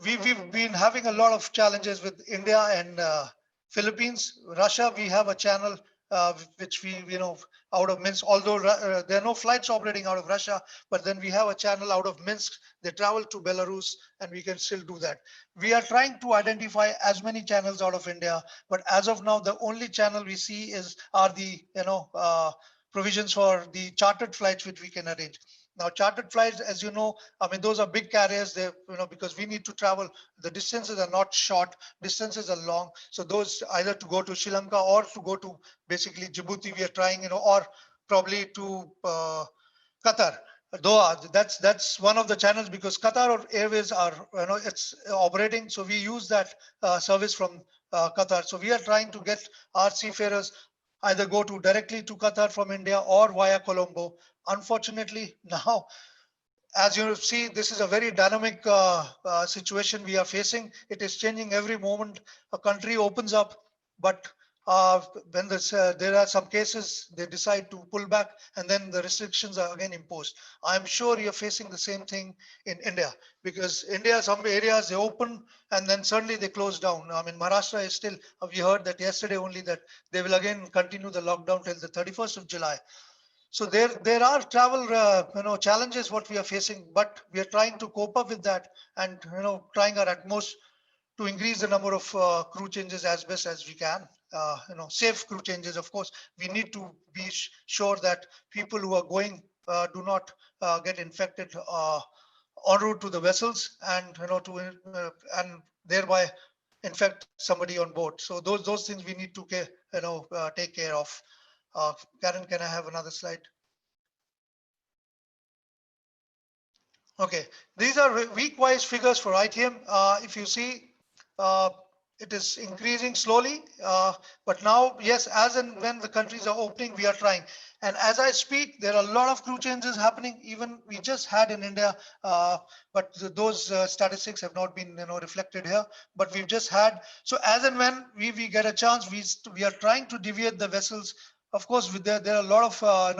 We've been having a lot of challenges with India and Philippines. Russia, we have a channel which we, out of Minsk, although there are no flights operating out of Russia, but then we have a channel out of Minsk. They travel to Belarus and we can still do that. We are trying to identify as many channels out of India, but as of now, the only channel we see are the, provisions for the chartered flights which we can arrange. Now, chartered flights, as you know, I mean, those are big carriers. They, because we need to travel. The distances are not short. Distances are long. So those either to go to Sri Lanka or to go to basically Djibouti, we are trying, or probably to Qatar, Doha. That's one of the channels because Qatar Airways are, it's operating. So we use that service from Qatar. So we are trying to get our seafarers either go to directly to Qatar from India or via Colombo. Unfortunately, now, as you see, this is a very dynamic situation we are facing. It is changing every moment. A country opens up, but when there are some cases, they decide to pull back and then the restrictions are again imposed. I'm sure you're facing the same thing in India because India, some areas they open and then suddenly they close down. I mean, Maharashtra is still, we heard that yesterday only that they will again continue the lockdown till the 31st of July. So there are travel challenges what we are facing, but we are trying to cope up with that and trying our utmost to increase the number of crew changes as best as we can. Safe crew changes. Of course, we need to be sure that people who are going do not get infected en route to the vessels and and thereby infect somebody on board. So those things we need to take care of. Karen, can I have another slide? Okay, these are week-wise figures for ITM. If you see, it is increasing slowly, but now, yes, as and when the countries are opening, we are trying. And as I speak, there are a lot of crew changes happening. Even we just had in India, but those statistics have not been reflected here. But we've just had. So as and when we get a chance, we are trying to deviate the vessels. Of course, there are a lot of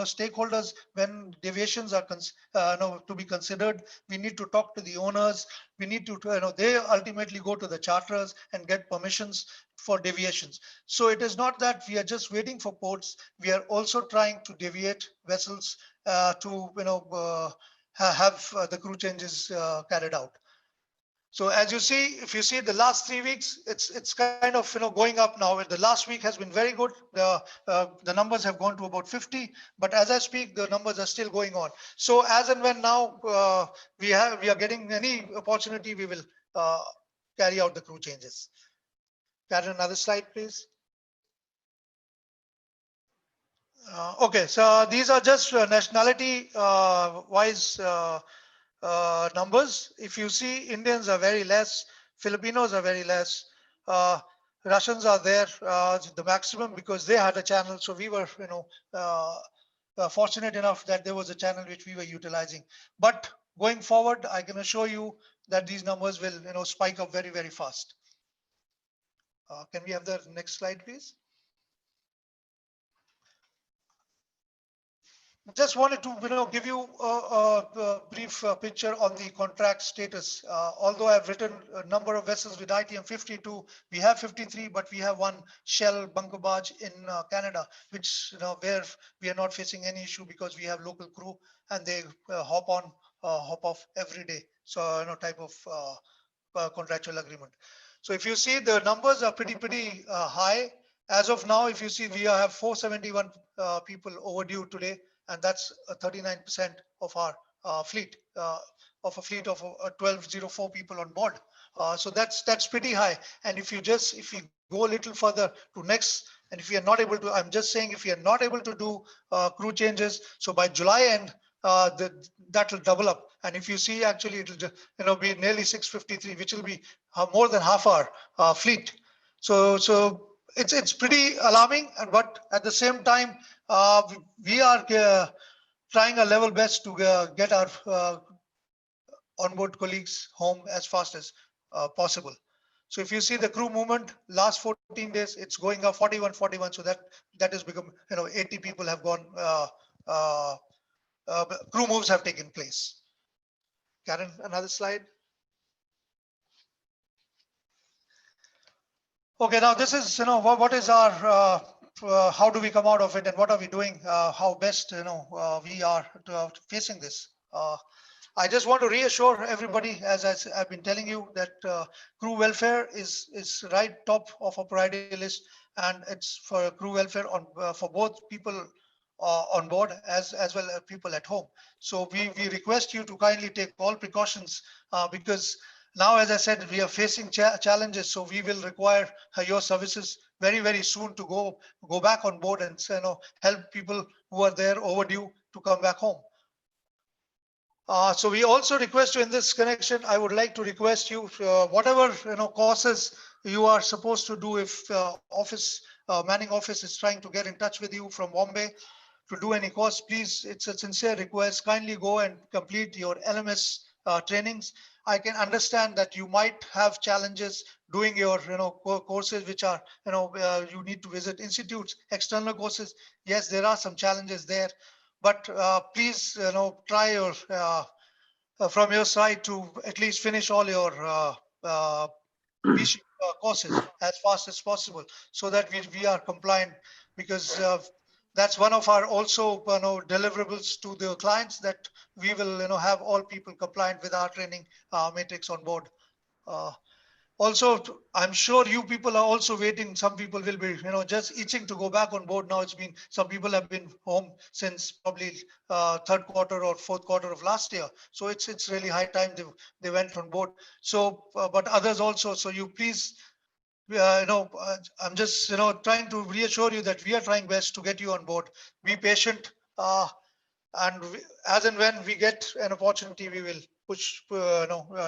stakeholders when deviations are to be considered. We need to talk to the owners. We need to they ultimately go to the charterers and get permissions for deviations. So it is not that we are just waiting for ports. We are also trying to deviate vessels to have the crew changes carried out. So as you see, if you see the last 3 weeks, it's kind of going up now. The last week has been very good. The numbers have gone to about 50, but as I speak, the numbers are still going on. So as and when now we are getting any opportunity, we will carry out the crew changes. Karen, another slide, please. Okay, so these are just nationality wise numbers. If you see, Indians are very less, Filipinos are very less, Russians are there, the maximum because they had a channel. So we were, fortunate enough that there was a channel which we were utilizing. But going forward, I can assure you that these numbers will, spike up very, very fast. Can we have the next slide, please? Just wanted to give you a brief picture on the contract status. Although I've written a number of vessels with ITM 52, we have 53, but we have one Shell bunker barge in Canada, which where we are not facing any issue because we have local crew and they hop on, hop off every day. So type of contractual agreement. So if you see, the numbers are pretty high. As of now, if you see, we have 471 people overdue today, and that's 39% of our fleet, of a fleet of 1204 people on board. So that's pretty high. And if you go a little further to next, and if we are not able to, I'm just saying, if we are not able to do crew changes, so by July end, that will double up. And if you see, actually, it will be nearly 653, which will be more than half our fleet. So it's pretty alarming, but at the same time, we are trying our level best to get our onboard colleagues home as fast as possible. So if you see the crew movement last 14 days, it's going up 41, 41. So that has become, 80 people have gone, uh, crew moves have taken place. Karen, another slide. Okay, now this is, what is our, how do we come out of it and what are we doing? How best, we are facing this. I just want to reassure everybody, as I've been telling you, that crew welfare is right top of our priority list, and it's for crew welfare for both people on board as well as people at home. So we request you to kindly take all precautions because now, as I said, we are facing challenges. So we will require your services very soon to go back on board and help people who are there overdue to come back home. So we also request you in this connection, I would like to request you, whatever courses you are supposed to do, if manning office is trying to get in touch with you from Bombay to do any course, please, it's a sincere request, kindly go and complete your LMS trainings. I can understand that you might have challenges doing your courses which are you need to visit institutes, external courses. Yes, there are some challenges there, but please try your from your side to at least finish all your uh, courses as fast as possible so that we are compliant, because that's one of our also deliverables to the clients, that we will have all people compliant with our training matrix on board. uh, Also, I'm sure you people are also waiting. Some people will be, just itching to go back on board. Now it's been, some people have been home since probably third quarter or fourth quarter of last year. So it's really high time they went on board. So, but others also. So you please, I'm just, trying to reassure you that we are trying best to get you on board. Be patient. And as and when we get an opportunity, we will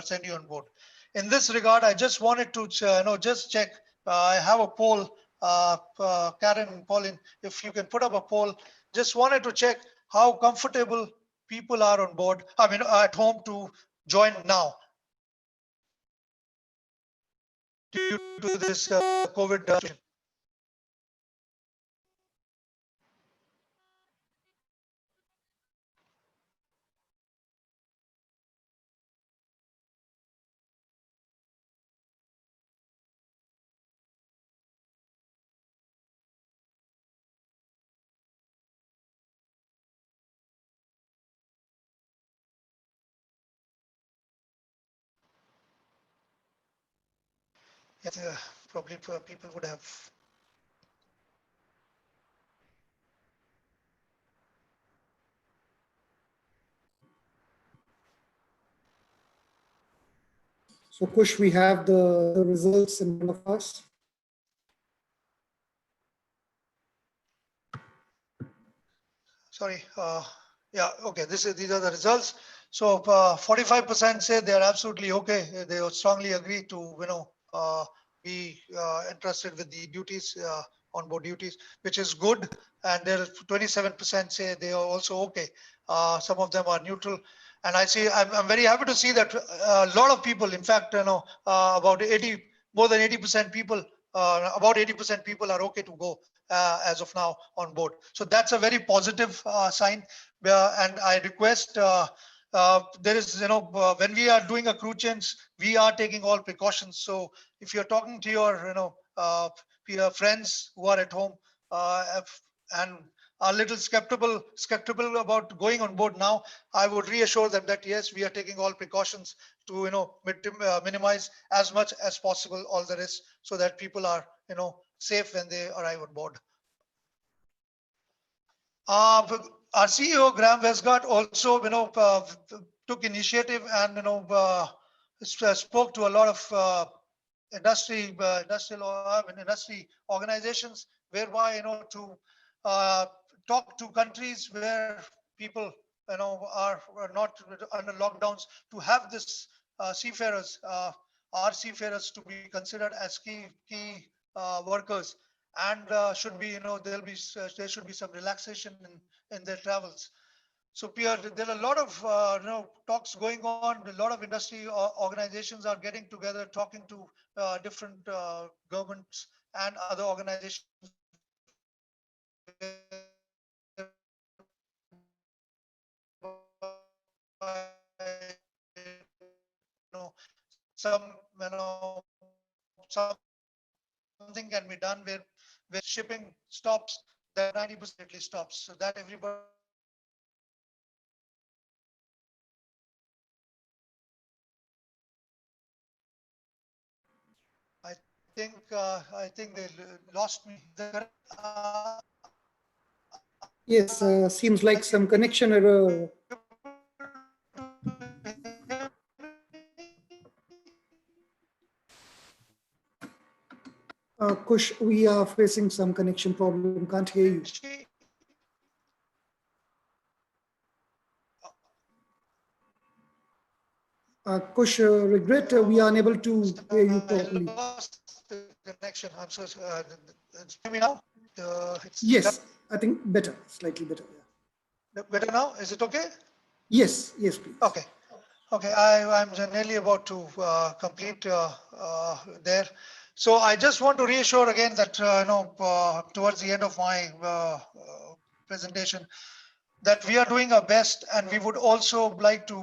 send you on board. In this regard, I just wanted to just check. I have a poll, Karen and Pauline, if you can put up a poll. Just wanted to check how comfortable people are on board, I mean at home, to join now due to this COVID situation. Yes, probably people would have. So Kush, we have the results in front of us. Sorry. Yeah. Okay. These are the results. So 45% say they are absolutely okay. They would strongly agree to be interested with the duties, onboard duties, which is good. And there 27% say they are also okay. Some of them are neutral. And I'm very happy to see that a lot of people, in fact, about 80, more than 80% people, about 80% people are okay to go as of now on board. So that's a very positive sign. And I request, there is, when we are doing a crew change, we are taking all precautions. So if you're talking to your friends who are at home and are a little skeptical about going on board now, I would reassure them that yes, we are taking all precautions to minimize as much as possible all the risks, so that people are safe when they arrive on board. Our CEO Graham Westgard also took initiative and spoke to a lot of industry organizations, whereby to talk to countries where people are not under lockdowns, to have this seafarers, our seafarers, to be considered as key workers, and should be there should be some relaxation in their travels. So Pierre, there are a lot of talks going on. A lot of industry organizations are getting together, talking to different governments and other organizations. Some something can be done where shipping stops, that 90% stops, so that everybody. I think they lost me. Yes, seems like some connection error. Kush, we are facing some connection problem. Can't hear you. Kush, regret we are unable to hear you properly. Lost the connection. I'm so sorry. Hear me now? Yes, I think better, slightly better. Yeah. Better now? Is it okay? Yes, yes, please. Okay. Okay, I'm nearly about to complete there. So I just want to reassure again that towards the end of my presentation, that we are doing our best, and we would also like to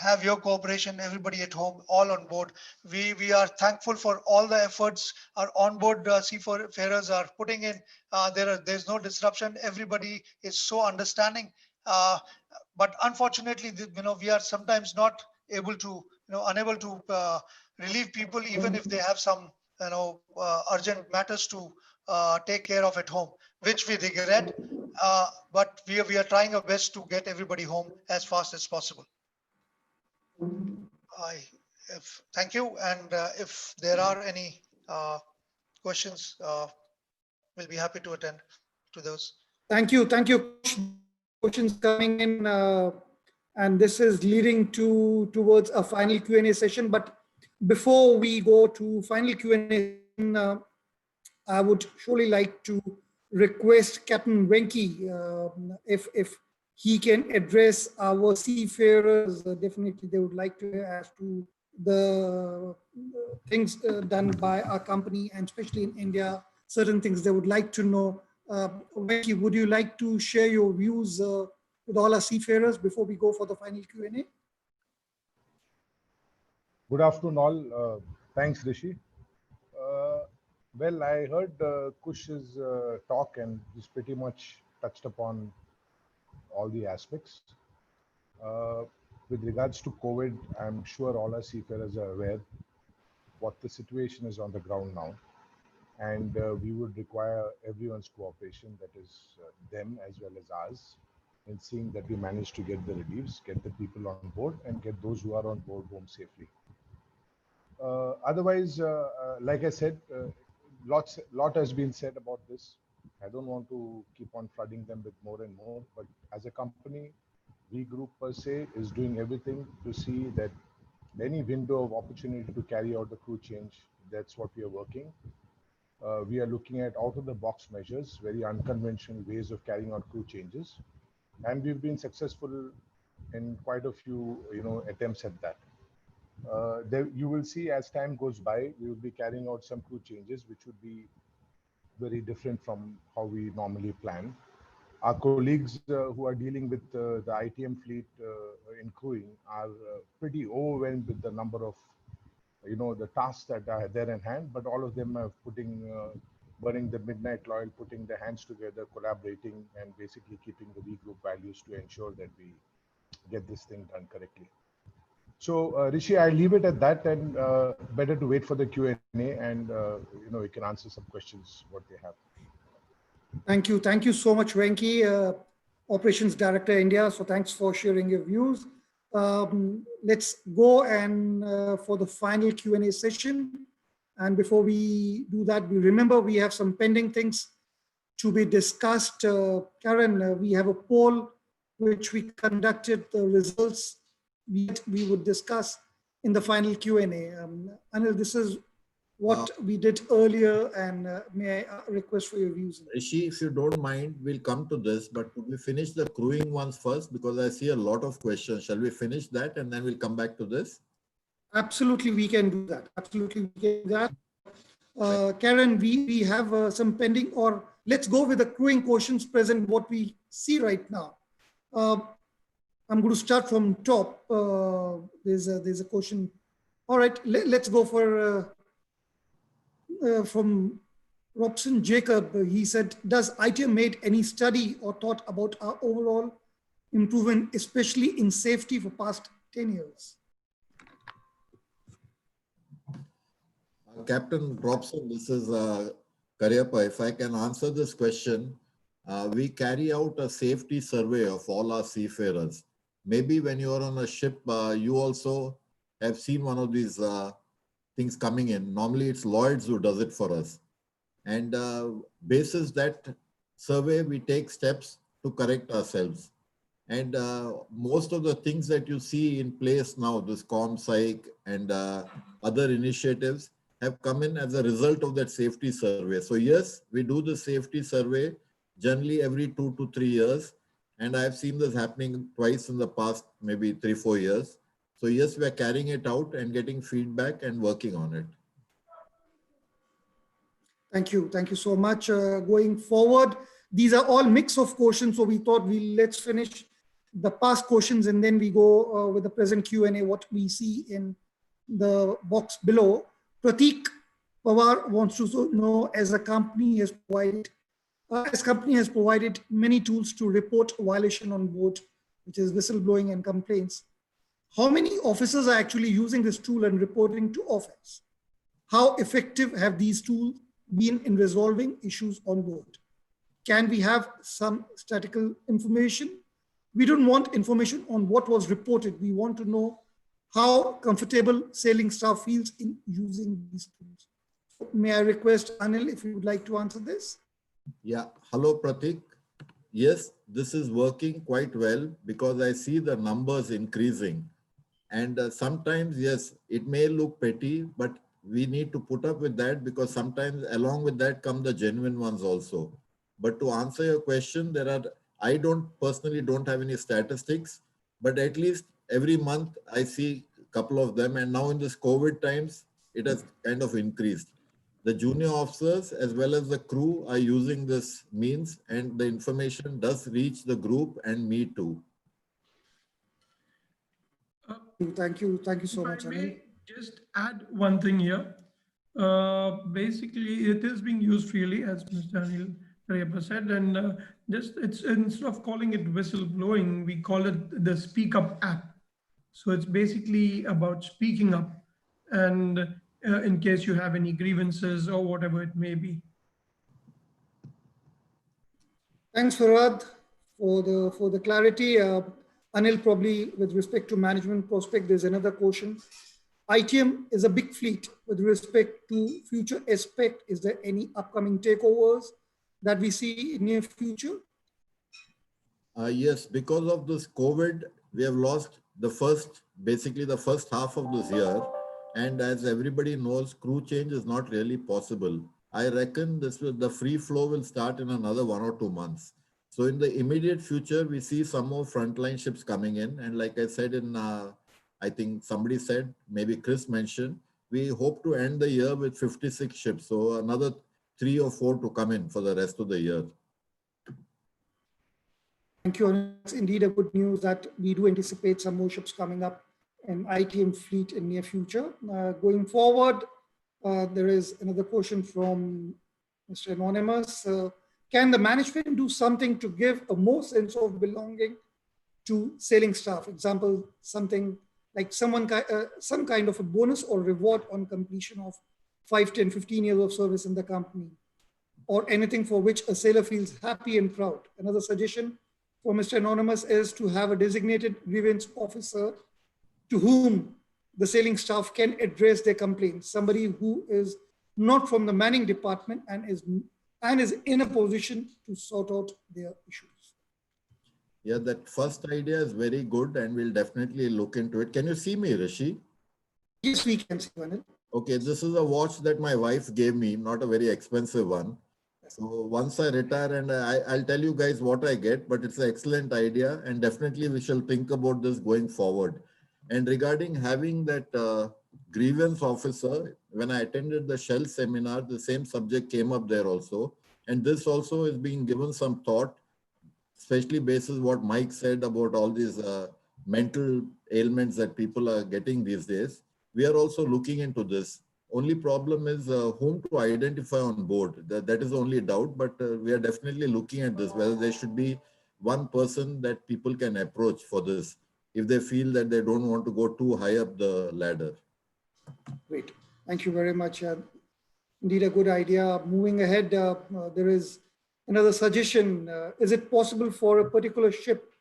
have your cooperation, everybody at home, all on board. We are thankful for all the efforts our onboard seafarers are putting in. There's no disruption. Everybody is so understanding. But unfortunately, we are sometimes not able to, unable to relieve people, even if they have some, urgent matters to take care of at home, which we regret. But we are trying our best to get everybody home as fast as possible. Thank you. And if there are any questions, we'll be happy to attend to those. Thank you. Thank you. Questions coming in, and this is leading towards a final Q&A session. But before we go to final Q&A, I would surely like to request Captain Wenki if he can address our seafarers. Definitely, they would like to as to the things done by our company, and especially in India, certain things they would like to know. Wenki, would you like to share your views with all our seafarers before we go for the final Q&A? Good afternoon, all. Thanks, Rishi. Well, I heard Kush's talk, and he's pretty much touched upon all the aspects. With regards to COVID, I'm sure all our seafarers are aware what the situation is on the ground now. And we would require everyone's cooperation, that is them as well as ours, in seeing that we manage to get the reliefs, get the people on board, and get those who are on board home safely. Otherwise, like I said, lot has been said about this. I don't want to keep on flooding them with more and more, but as a company, we group per se is doing everything to see that any window of opportunity to carry out the crew change, that's what we are working. We are looking at out-of-the-box measures, very unconventional ways of carrying out crew changes, and we've been successful in quite a few, attempts at that. You will see as time goes by, we will be carrying out some crew changes, which would be very different from how we normally plan. Our colleagues who are dealing with the ITM fleet in crewing are pretty overwhelmed with the number of, the tasks that are there in hand, but all of them are burning the midnight oil, putting their hands together, collaborating, and basically keeping the V group values to ensure that we get this thing done correctly. So, Rishi, I leave it at that, and better to wait for the Q&A, and we can answer some questions what they have. Thank you. Thank you so much, Wenki, Operations Director, India. So thanks for sharing your views. Let's go and for the final Q&A session. And before we do that, we remember we have some pending things to be discussed. Karen, we have a poll which we conducted. The results we would discuss in the final Q&A. Anil, this is what we did earlier, and may I request for your views? Rishi, if you don't mind, we'll come to this, but could we finish the crewing ones first? Because I see a lot of questions. Shall we finish that and then we'll come back to this? Absolutely, we can do that. Absolutely, we can do that. Karen, we have some pending, or let's go with the crewing questions present, what we see right now. I'm going to start from top. There's a question. All right, let's go for from Robson Jacob. He said, does ITM made any study or thought about our overall improvement, especially in safety for past 10 years? Captain Robson, this is Karyappa. If I can answer this question, we carry out a safety survey of all our seafarers. Maybe when you're on a ship, you also have seen one of these things coming in. Normally it's Lloyd's who does it for us. And basis that survey, we take steps to correct ourselves. And most of the things that you see in place now, this ComPsych and other initiatives have come in as a result of that safety survey. So yes, we do the safety survey generally every 2 to 3 years. And I've seen this happening twice in the past, maybe 3-4 years. So yes, we're carrying it out and getting feedback and working on it. Thank you. Thank you so much. Going forward, these are all mix of questions. So we thought let's finish the past questions and then we go with the present Q&A, what we see in the box below. Pratik Pawar wants to know, as a company has provided many tools to report violation on board, which is whistleblowing and complaints. How many officers are actually using this tool and reporting to office? How effective have these tools been in resolving issues on board? Can we have some statistical information? We don't want information on what was reported. We want to know how comfortable sailing staff feels in using these tools. So may I request Anil, if you would like to answer this? Yeah. Hello, Pratik. Yes, this is working quite well because I see the numbers increasing. And sometimes, yes, it may look petty, but we need to put up with that because sometimes along with that come the genuine ones also. But to answer your question, I personally don't have any statistics, but at least every month I see a couple of them. And now in this COVID times, it has kind of increased. The junior officers as well as the crew are using this means, and the information does reach the group and me too. Thank you so much, Anil. Just add one thing here. Basically, it is being used freely, as Mr. Anil Karyappa said, and it's instead of calling it whistleblowing, we call it the Speak Up app. So it's basically about speaking up, and in case you have any grievances or whatever it may be. Thanks, Farad, for the clarity. Anil, probably with respect to management prospect, there's another question. ITM is a big fleet. With respect to future aspect, is there any upcoming takeovers that we see in near future? Yes, because of this COVID, we have lost basically the first half of this year. And as everybody knows, crew change is not really possible. I reckon the free flow will start in another 1 or 2 months. So in the immediate future, we see some more frontline ships coming in. And like I said I think somebody said, maybe Chris mentioned, we hope to end the year with 56 ships. So another 3 or 4 to come in for the rest of the year. Thank you. It's indeed a good news that we do anticipate some more ships coming up in ITM fleet in near future. Going forward, there is another question from Mr. Anonymous. Can the management do something to give a more sense of belonging to sailing staff? Example, something like some kind of a bonus or reward on completion of 5, 10, 15 years of service in the company, or anything for which a sailor feels happy and proud. Another suggestion for Mr. Anonymous is to have a designated grievance officer to whom the sailing staff can address their complaints, somebody who is not from the manning department and is in a position to sort out their issues. Yeah, that first idea is very good and we'll definitely look into it. Can you see me, Rishi? Yes, we can see, Anil. Okay, this is a watch that my wife gave me, not a very expensive one. So once I retire, and I'll tell you guys what I get, but it's an excellent idea, and definitely we shall think about this going forward. And regarding having that grievance officer, when I attended the Shell seminar, the same subject came up there also. And this also is being given some thought, especially basis what Mike said about all these mental ailments that people are getting these days. We are also looking into this. Only problem is whom to identify on board. That is the only doubt, but we are definitely looking at this, whether there should be one person that people can approach for this if they feel that they don't want to go too high up the ladder. Great. Thank you very much. Indeed, a good idea. Moving ahead, there is another suggestion. Is it possible for a particular ship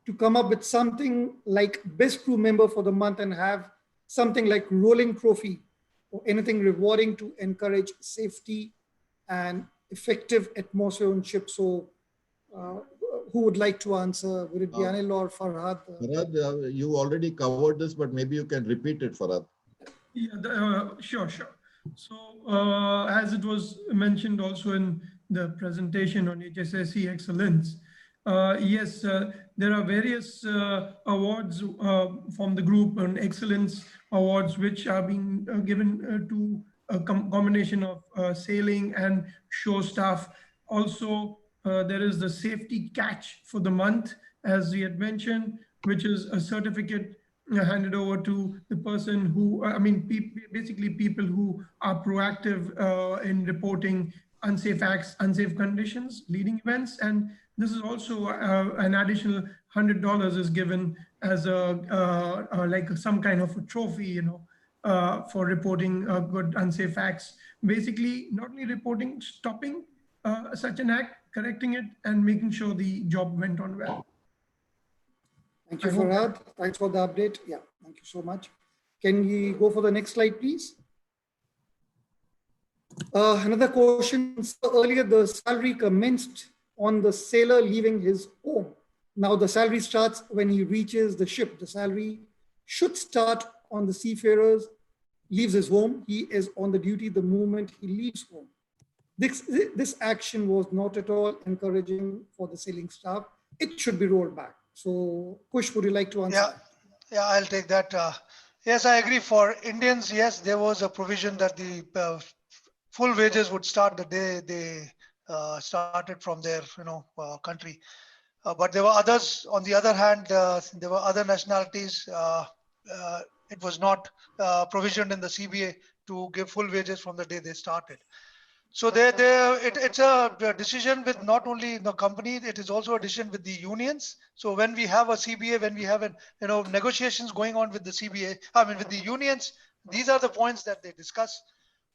to come up with something like best crew member for the month and have something like rolling trophy or anything rewarding to encourage safety and effective atmosphere on ship? So who would like to answer? Would it be Anil or Farhad? Farhad, you already covered this, but maybe you can repeat it, Farhad. Yeah, sure. So, as it was mentioned also in the presentation on HSSE excellence, yes, there are various awards from the group on excellence awards, which are being given to a combination of sailing and shore staff. Also, there is the safety catch for the month, as we had mentioned, which is a certificate handed over to the person who, basically people who are proactive in reporting unsafe acts, unsafe conditions, leading events. And this is also an additional $100 is given as like some kind of a trophy, for reporting good unsafe acts. Basically, not only reporting, stopping such an act, correcting it, and making sure the job went on well. Thank you, Farhad. Thanks for the update. Yeah, thank you so much. Can we go for the next slide, please? Another question. So earlier, the salary commenced on the sailor leaving his home. Now the salary starts when he reaches the ship. The salary should start on the seafarer's leaves his home. He is on the duty the moment he leaves home. This action was not at all encouraging for the sailing staff. It should be rolled back. So, Kush, would you like to answer? Yeah, I'll take that. Yes, I agree. For Indians, yes, there was a provision that the full wages would start the day they started from their country. But there were others. On the other hand, there were other nationalities. It was not provisioned in the CBA to give full wages from the day they started. So it's a decision with not only the company, it is also a decision with the unions. So when we have a CBA, when we have negotiations going on with the CBA, with the unions, these are the points that they discuss.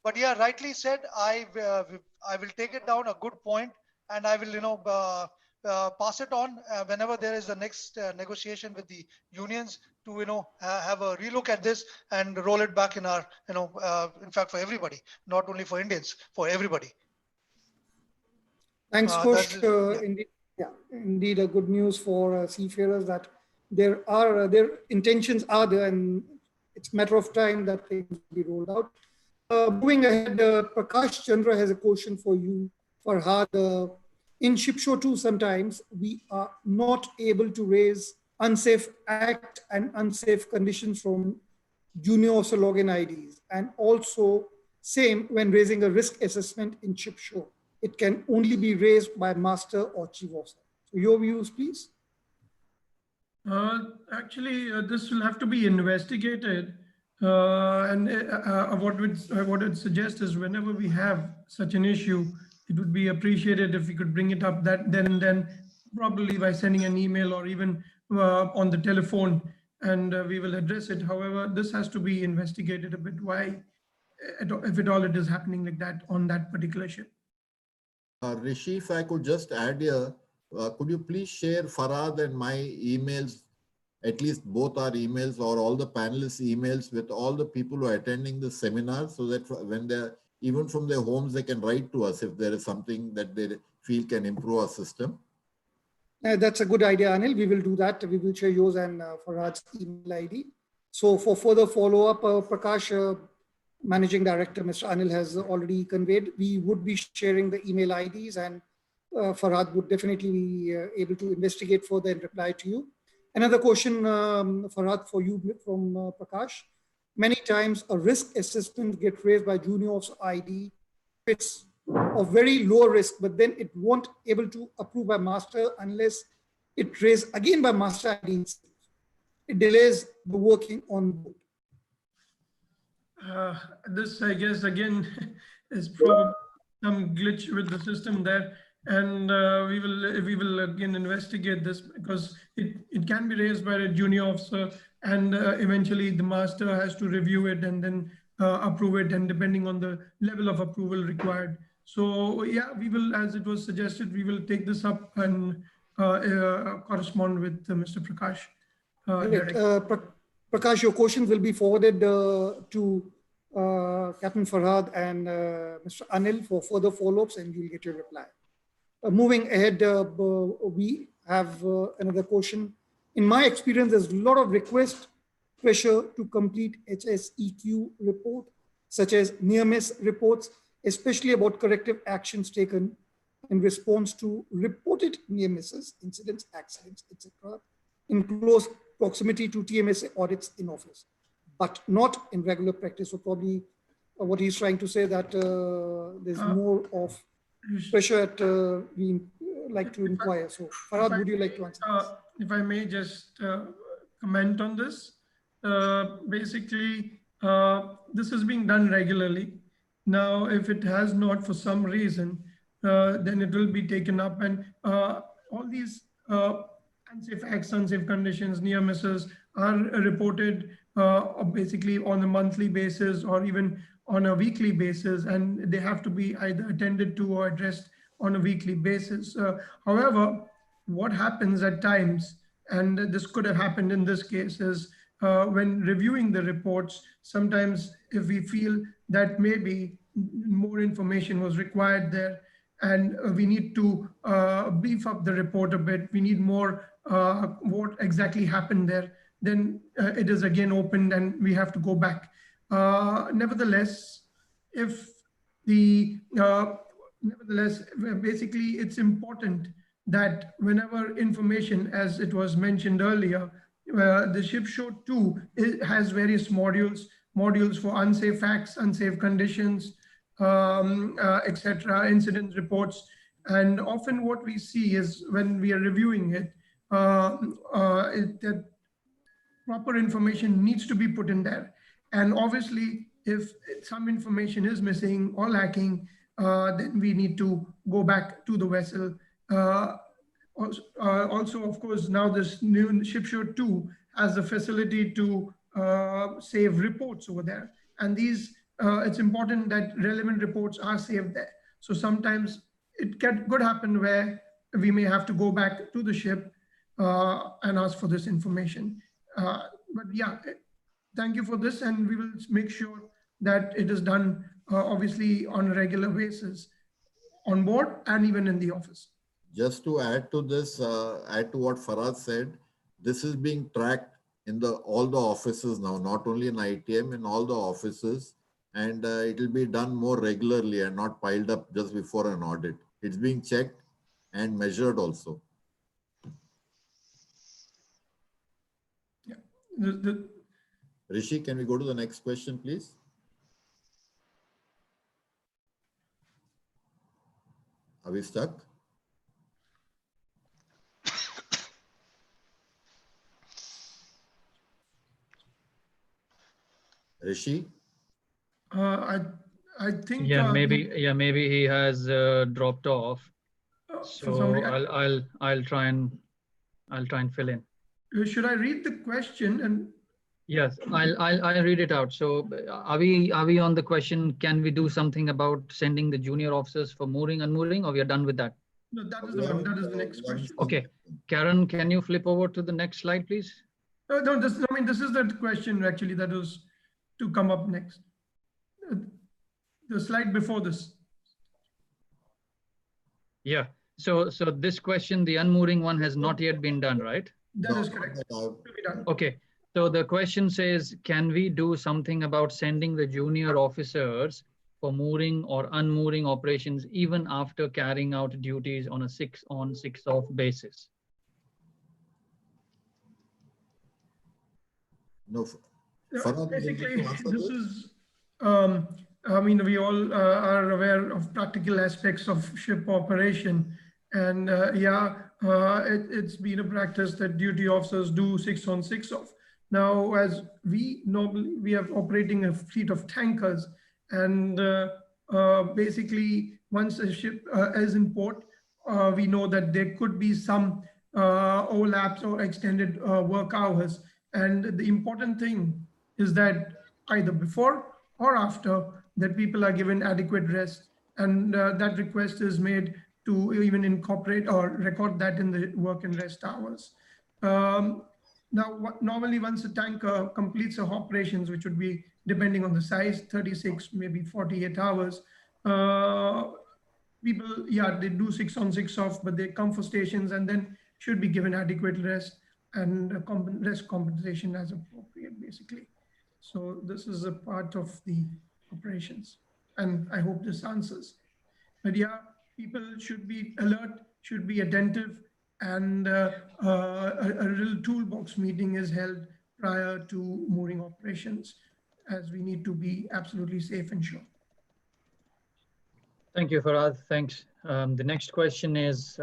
But yeah, rightly said, I will take it down, a good point, and I will pass it on whenever there is the next negotiation with the unions to have a relook at this and roll it back in our in fact for everybody, not only for Indians, for everybody. Thanks, Kush. Indeed, a good news for seafarers that their intentions are there, and it's a matter of time that things will be rolled out. Moving ahead, Prakash Chandra has a question for you, Farhad. In Shipshow 2, sometimes we are not able to raise unsafe act and unsafe conditions from junior officer login IDs. And also same when raising a risk assessment in Shipshow. It can only be raised by master or chief officer. So your views, please. Actually, this will have to be investigated. What I'd suggest is whenever we have such an issue, it would be appreciated if we could bring it up then probably by sending an email or even on the telephone, and we will address it. However, this has to be investigated a bit. Why, if at all, it is happening like that on that particular ship. Rishi, if I could just add here, could you please share Farhad and my emails, at least both our emails or all the panelists' emails with all the people who are attending the seminar, so that when they're even from their homes, they can write to us if there is something that they feel can improve our system. That's a good idea, Anil. We will do that. We will share yours and Farhad's email ID. So for further follow-up, Prakash, Managing Director, Mr. Anil, has already conveyed. We would be sharing the email IDs, and Farhad would definitely be able to investigate further and reply to you. Another question, Farhad, for you from Prakash. Many times a risk assessment gets raised by juniors ID. It's of very low risk, but then it won't able to approve by master unless it raised again by master ID. It delays the working on board. This, I guess, again, is probably some glitch with the system there. And we will again investigate this, because it can be raised by a junior officer, and eventually the master has to review it and then approve it, and depending on the level of approval required. So yeah, we will, as it was suggested, we will take this up and correspond with Mr. Prakash. Prakash, your questions will be forwarded to Captain Farhad and Mr. Anil for further follow-ups, and you'll get your reply. Moving ahead, we have another question. In my experience, there's a lot of request pressure to complete HSEQ report, such as near-miss reports, especially about corrective actions taken in response to reported near misses, incidents, accidents, etc., in close proximity to TMSA audits in office, but not in regular practice. So probably what he's trying to say that there's more of pressure at we like to inquire. So Farhad, would you like to answer this? If I may just comment on this. Basically, this is being done regularly. Now, if it has not for some reason, then it will be taken up, and all these unsafe acts, unsafe conditions, near misses are reported basically on a monthly basis or even on a weekly basis, and they have to be either attended to or addressed on a weekly basis. However, what happens at times, and this could have happened in this case, is when reviewing the reports, sometimes if we feel that maybe more information was required there, and we need to beef up the report a bit, we need more what exactly happened there, then it is again opened and we have to go back. Nevertheless, basically it's important that whenever information, as it was mentioned earlier, the ship show 2 has various modules for unsafe acts, unsafe conditions, etc., incident reports. And often what we see is when we are reviewing it, that proper information needs to be put in there. And obviously, if some information is missing or lacking, then we need to go back to the vessel. Also, of course, now this new ship show 2 has the facility to save reports over there. And these, it's important that relevant reports are saved there. So sometimes it could happen where we may have to go back to the ship and ask for this information. But yeah, thank you for this, and we will make sure that it is done obviously on a regular basis on board and even in the office. Just to add to this, add to what Farhad said, this is being tracked in all the offices now, not only in ITM, in all the offices, and it will be done more regularly and not piled up just before an audit. It's being checked and measured also. Yeah. Rishi, can we go to the next question, please? Are we stuck? Rishi? I think maybe he has dropped off. So I'll try and fill in. Should I read the question? And yes, I'll read it out. So are we on the question, can we do something about sending the junior officers for mooring and unmooring, or we are done with that? No, that is the one. That is the next question. Okay, Karen, can you flip over to the next slide, please? No, this is the question actually that was to come up next. The slide before this. Yeah. So this question, the unmooring one, has not yet been done, right? That is correct. Okay. So the question says, can we do something about sending the junior officers for mooring or unmooring operations even after carrying out duties on a 6-on, 6-off basis? No, Yeah, Farhad, you need basically, to answer this this. is, I mean, we all are aware of practical aspects of ship operation. And it's been a practice that duty officers do 6-on, 6-off. Now, as we have operating a fleet of tankers, and basically, once a ship is in port, we know that there could be some overlaps or extended work hours. And the important thing is that either before or after that people are given adequate rest, and that request is made to even incorporate or record that in the work and rest hours. Now, normally once a tanker completes her operations, which would be depending on the size, 36, maybe 48 hours, people, they do 6-on, 6-off, but they come for stations and then should be given adequate rest and rest compensation as appropriate, basically. So this is a part of the operations, and I hope this answers. But people should be alert, should be attentive, and a real toolbox meeting is held prior to mooring operations, as we need to be absolutely safe and sure. Thank you, Farhad. Thanks. The next question is,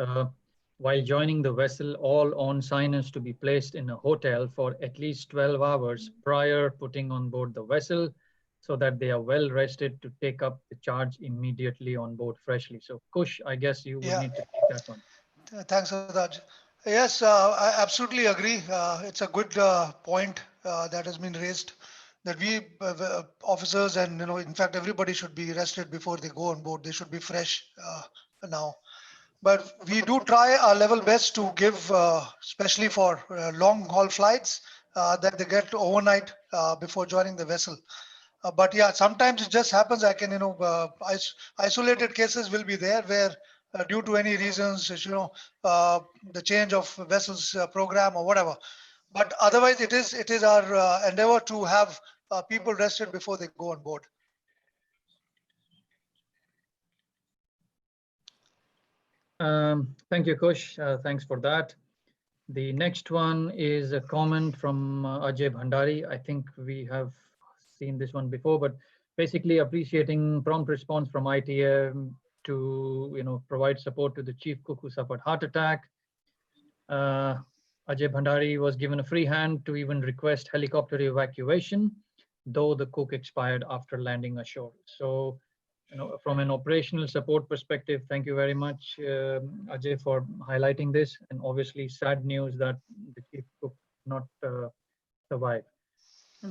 while joining the vessel, all on-signers to be placed in a hotel for at least 12 hours prior putting on board the vessel so that they are well rested to take up the charge immediately on board freshly. So Kush, I guess you would need to take that one. Thanks, Raj. Yes, I absolutely agree. It's a good point that has been raised, that we officers and in fact everybody should be rested before they go on board. They should be fresh now. But we do try our level best to give, especially for long haul flights, that they get overnight before joining the vessel. But sometimes it just happens. I can, isolated cases will be there where due to any reasons, the change of vessels program or whatever. But otherwise, it is our endeavor to have people rested before they go on board. Thank you, Kush. Thanks for that. The next one is a comment from Ajay Bhandari. I think we have seen this one before, but basically appreciating prompt response from ITM to provide support to the chief cook who suffered heart attack. Ajay Bhandari was given a free hand to even request helicopter evacuation, though the cook expired after landing ashore. So, from an operational support perspective, thank you very much, Ajay, for highlighting this. And obviously, sad news that the chief cook not survive.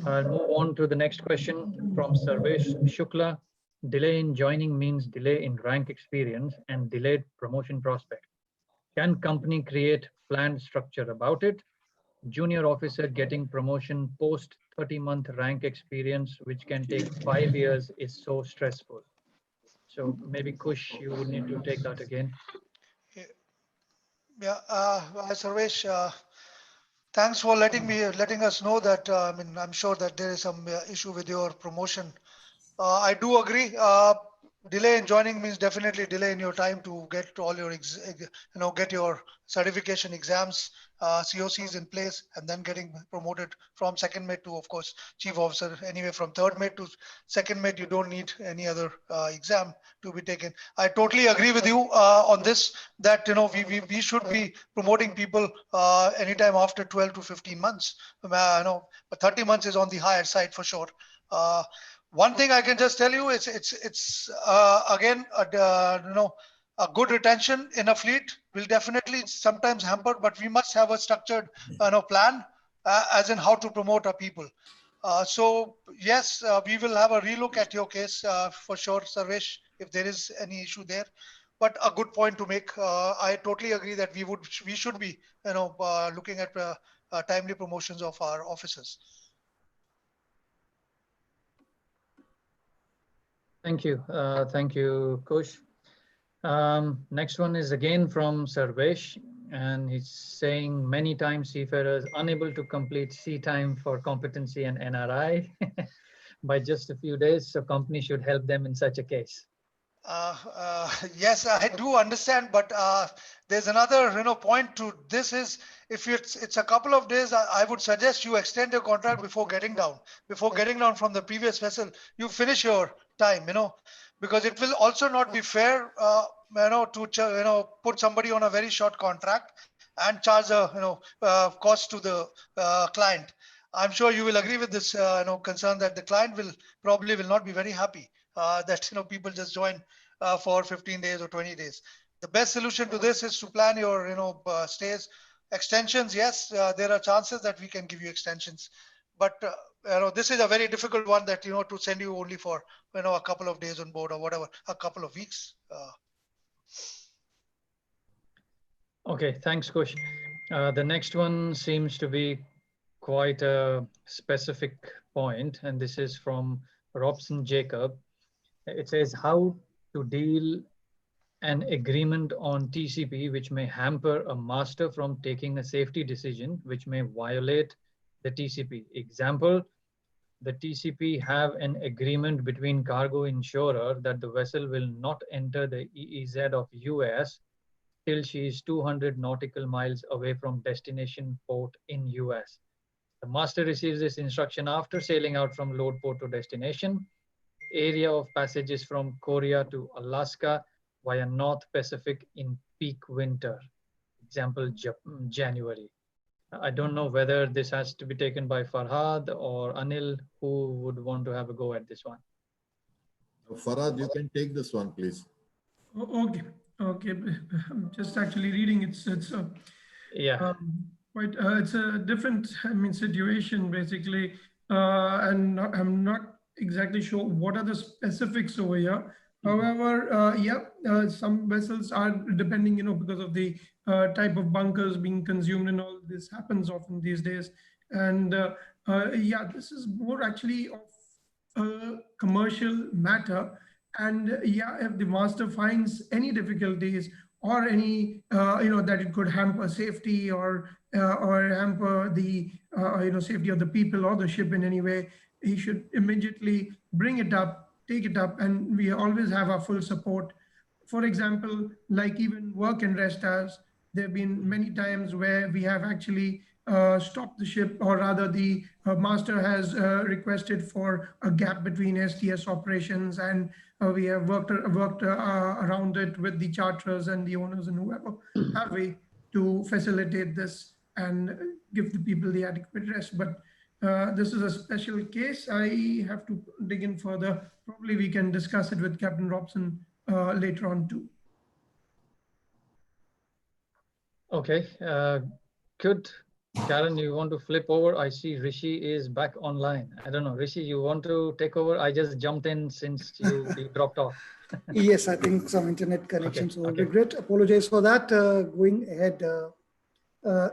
I'll move on to the next question from Sarvesh Shukla. Delay in joining means delay in rank experience and delayed promotion prospect. Can company create planned structure about it? Junior officer getting promotion post 30-month rank experience, which can take 5 years, is so stressful. So maybe Kush, you would need to take that again. Sarvesh, thanks for letting us know that. I'm sure that there is some issue with your promotion. I do agree. Delay in joining means definitely delay in your time to get all your, get your certification exams, COCs in place, and then getting promoted from second mate to, of course, chief officer. Anyway, from third mate to second mate, you don't need any other exam to be taken. I totally agree with you on this, that we should be promoting people anytime after 12 to 15 months. But 30 months is on the higher side for sure. One thing I can just tell you is it's again a good retention in a fleet will definitely sometimes hamper, but we must have a structured plan as in how to promote our people. So yes, we will have a relook at your case for sure, Sarvesh, if there is any issue there. But a good point to make. I totally agree that we should be looking at timely promotions of our officers. Thank you, Kush. Next one is again from Sarvesh. and he's saying many times seafarers unable to complete sea time for competency and NRI by just a few days. So company should help them in such a case. Yes, I do understand, but there's another point to this is if it's a couple of days, I would suggest you extend your contract before getting down from the previous vessel. You finish your time, because it will also not be fair, to put somebody on a very short contract and charge a cost to the client. I'm sure you will agree with this concern that the client will probably will not be very happy that people just join for 15 days or 20 days. The best solution to this is to plan your stays. Extensions, yes, there are chances that we can give you extensions, but this is a very difficult one that to send you only for a couple of days on board or whatever, a couple of weeks. Okay, thanks, Kush. The next one seems to be quite a specific point, and this is from Robson Jacob. It says how to deal an agreement on TCP which may hamper a master from taking a safety decision which may violate the TCP. Example, the TCP have an agreement between cargo insurer that the vessel will not enter the EEZ of US till she is 200 nautical miles away from destination port in US. The master receives this instruction after sailing out from load port to destination. Area of passages from Korea to Alaska via North Pacific in peak winter. Example, January. I don't know whether this has to be taken by Farhad or Anil. Who would want to have a go at this one? Farhad, you can take this one, please. Okay, okay. I'm just actually reading. It's yeah. Quite. It's a different, situation basically, and I'm not exactly sure what are the specifics over here. However, some vessels are depending, because of the type of bunkers being consumed and all this happens often these days. And this is more actually of a commercial matter. And if the master finds any difficulties or any, that it could hamper safety or hamper the, safety of the people or the ship in any way, he should immediately bring it up, take it up, and we always have our full support. For example, like even work and rest hours, there have been many times where we have actually stopped the ship, or rather the master has requested for a gap between STS operations, and we have worked around it with the charterers and the owners and whoever have we to facilitate this and give the people the adequate rest. But this is a special case. I have to dig in further. Probably we can discuss it with Captain Robson later on too. Okay, good. Karen, you want to flip over? I see Rishi is back online. I don't know, Rishi, you want to take over? I just jumped in since you dropped off. Yes, I think some internet connection. So regret, apologize for that. Going ahead,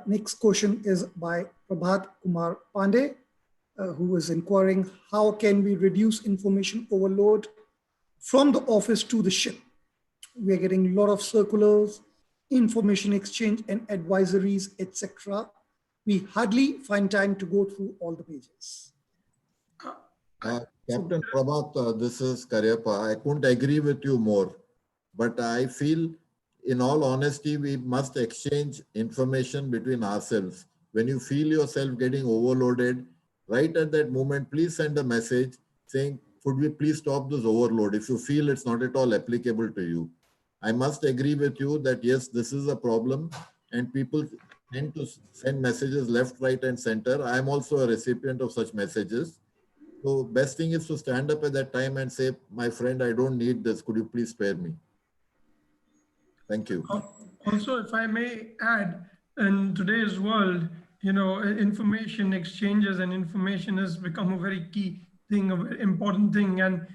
next question is by Prabhat Kumar Pandey, who is inquiring, how can we reduce information overload from the office to the ship? We are getting a lot of circulars, information exchange and advisories, etc. We hardly find time to go through all the pages. Captain Prabhat, this is Karyappa. I couldn't agree with you more, but I feel, in all honesty, we must exchange information between ourselves. When you feel yourself getting overloaded, right at that moment, please send a message saying, could we please stop this overload if you feel it's not at all applicable to you. I must agree with you that yes, this is a problem and people tend to send messages left, right, and center. I am also a recipient of such messages. So best thing is to stand up at that time and say, my friend, I don't need this. Could you please spare me? Thank you. Also, if I may add, in today's world, information exchanges and information has become a very key thing, a very important thing. And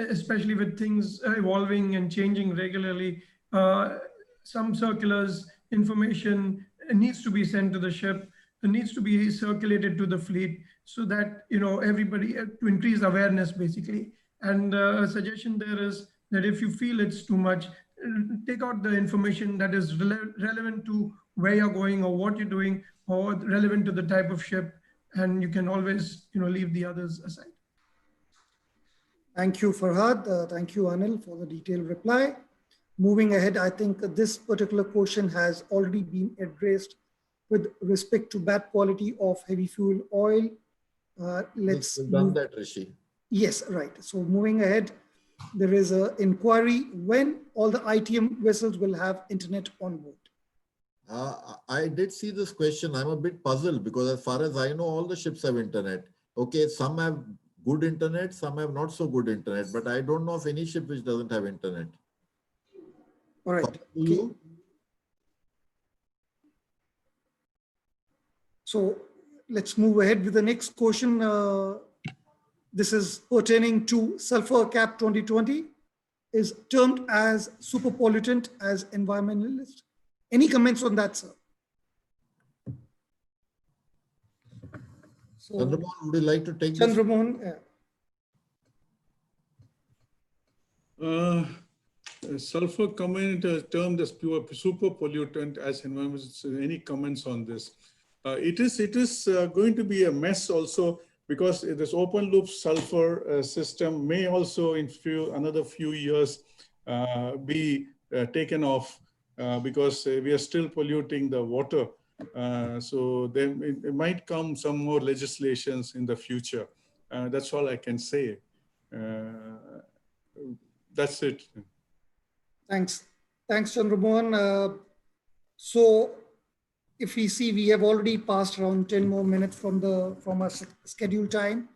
especially with things evolving and changing regularly, some circulars, information needs to be sent to the ship, needs to be circulated to the fleet so that, everybody, to increase awareness basically. And a suggestion there is that if you feel it's too much, take out the information that is relevant to where you're going or what you're doing, or relevant to the type of ship, and you can always, leave the others aside. Thank you, Farhad. Thank you, Anil, for the detailed reply. Moving ahead, I think this particular question has already been addressed with respect to bad quality of heavy fuel oil. Let's We've done that, Rishi. Yes, right. So moving ahead, there is an inquiry when all the ITM vessels will have internet on board. I did see this question. I'm a bit puzzled because as far as I know, all the ships have internet. Okay, some have good internet, some have not so good internet, but I don't know of any ship which doesn't have internet. All right. Okay. So let's move ahead with the next question. This is pertaining to sulfur cap 2020, is termed as super pollutant as environmentalist. Any comments on that, sir? So, Chandramohan, would you like to take Chandramohan, sulfur comment termed as pure super pollutant as environmentalist. Any comments on this? It is going to be a mess also, because this open loop sulfur system may also in another few years be taken off because we are still polluting the water. So then it might come some more legislations in the future. That's all I can say. That's it. Thanks, Chandramohan. So if we see, we have already passed around 10 more minutes from our scheduled time.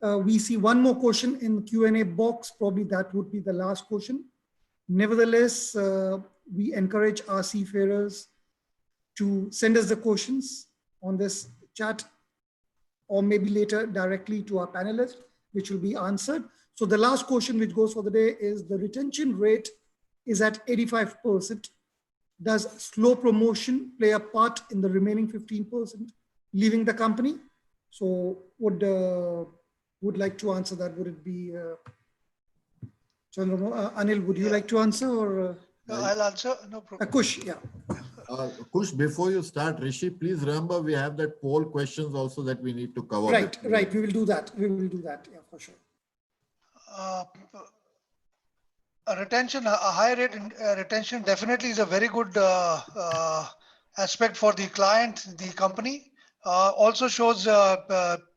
We see one more question in the Q&A box. Probably that would be the last question. Nevertheless, we encourage our seafarers to send us the questions on this chat, or maybe later directly to our panelists, which will be answered. So the last question which goes for the day is, the retention rate is at 85%. Does slow promotion play a part in the remaining 15% leaving the company? So would like to answer that? Would it be Chandramohan? Anil, would you like to answer, or? I'll answer, no problem. Kush, yeah. Kush, before you start, Rishi, please remember we have that poll questions also that we need to cover. Right. We will do that. Yeah, for sure. A high rate retention definitely is a very good aspect for the client, the company. Also shows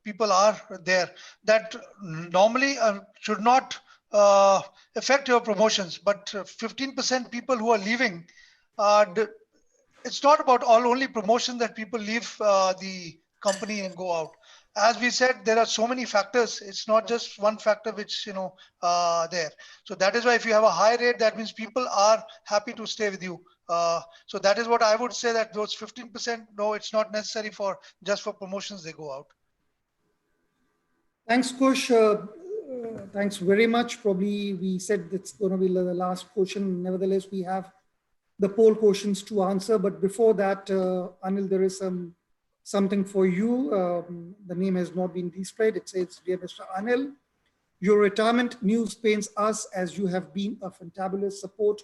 people are there. That normally should not affect your promotions, but 15% people who are leaving, it's not about only promotion that people leave the company and go out. As we said, there are so many factors. It's not just one factor which, there. So that is why if you have a high rate, that means people are happy to stay with you. So that is what I would say, that those 15%, no, it's not necessary for just for promotions they go out. Thanks, Kush. Thanks very much. Probably we said it's going to be the last question. Nevertheless, we have the poll questions to answer. But before that, Anil, there is something for you. The name has not been displayed. It says, "Dear Mr. Anil, your retirement news pains us as you have been a fantabulous support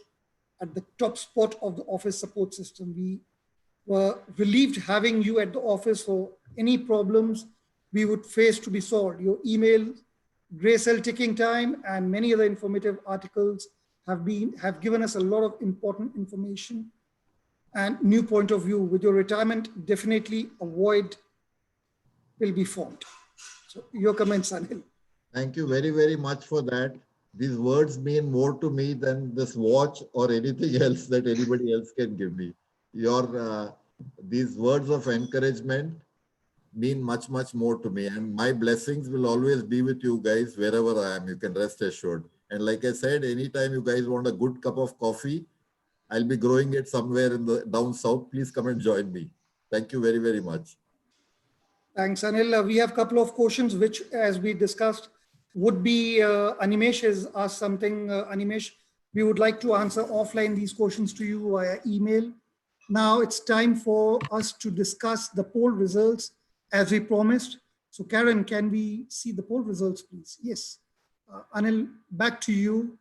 at the top spot of the office support system. We were relieved having you at the office for any problems we would face to be solved. Your email, gray cell ticking time, and many other informative articles have given us a lot of important information and new point of view. With your retirement, definitely a void will be formed." So your comments, Anil. Thank you very, very much for that. These words mean more to me than this watch or anything else that anybody else can give me. These words of encouragement mean much, much more to me. And my blessings will always be with you guys wherever I am. You can rest assured. And like I said, anytime you guys want a good cup of coffee, I'll be growing it somewhere in the down south. Please come and join me. Thank you very, very much. Thanks, Anil. We have a couple of questions which, as we discussed, would be Animesh has asked something. Animesh, we would like to answer offline these questions to you via email. Now it's time for us to discuss the poll results as we promised. So Karen, can we see the poll results, please? Yes. Anil, back to you.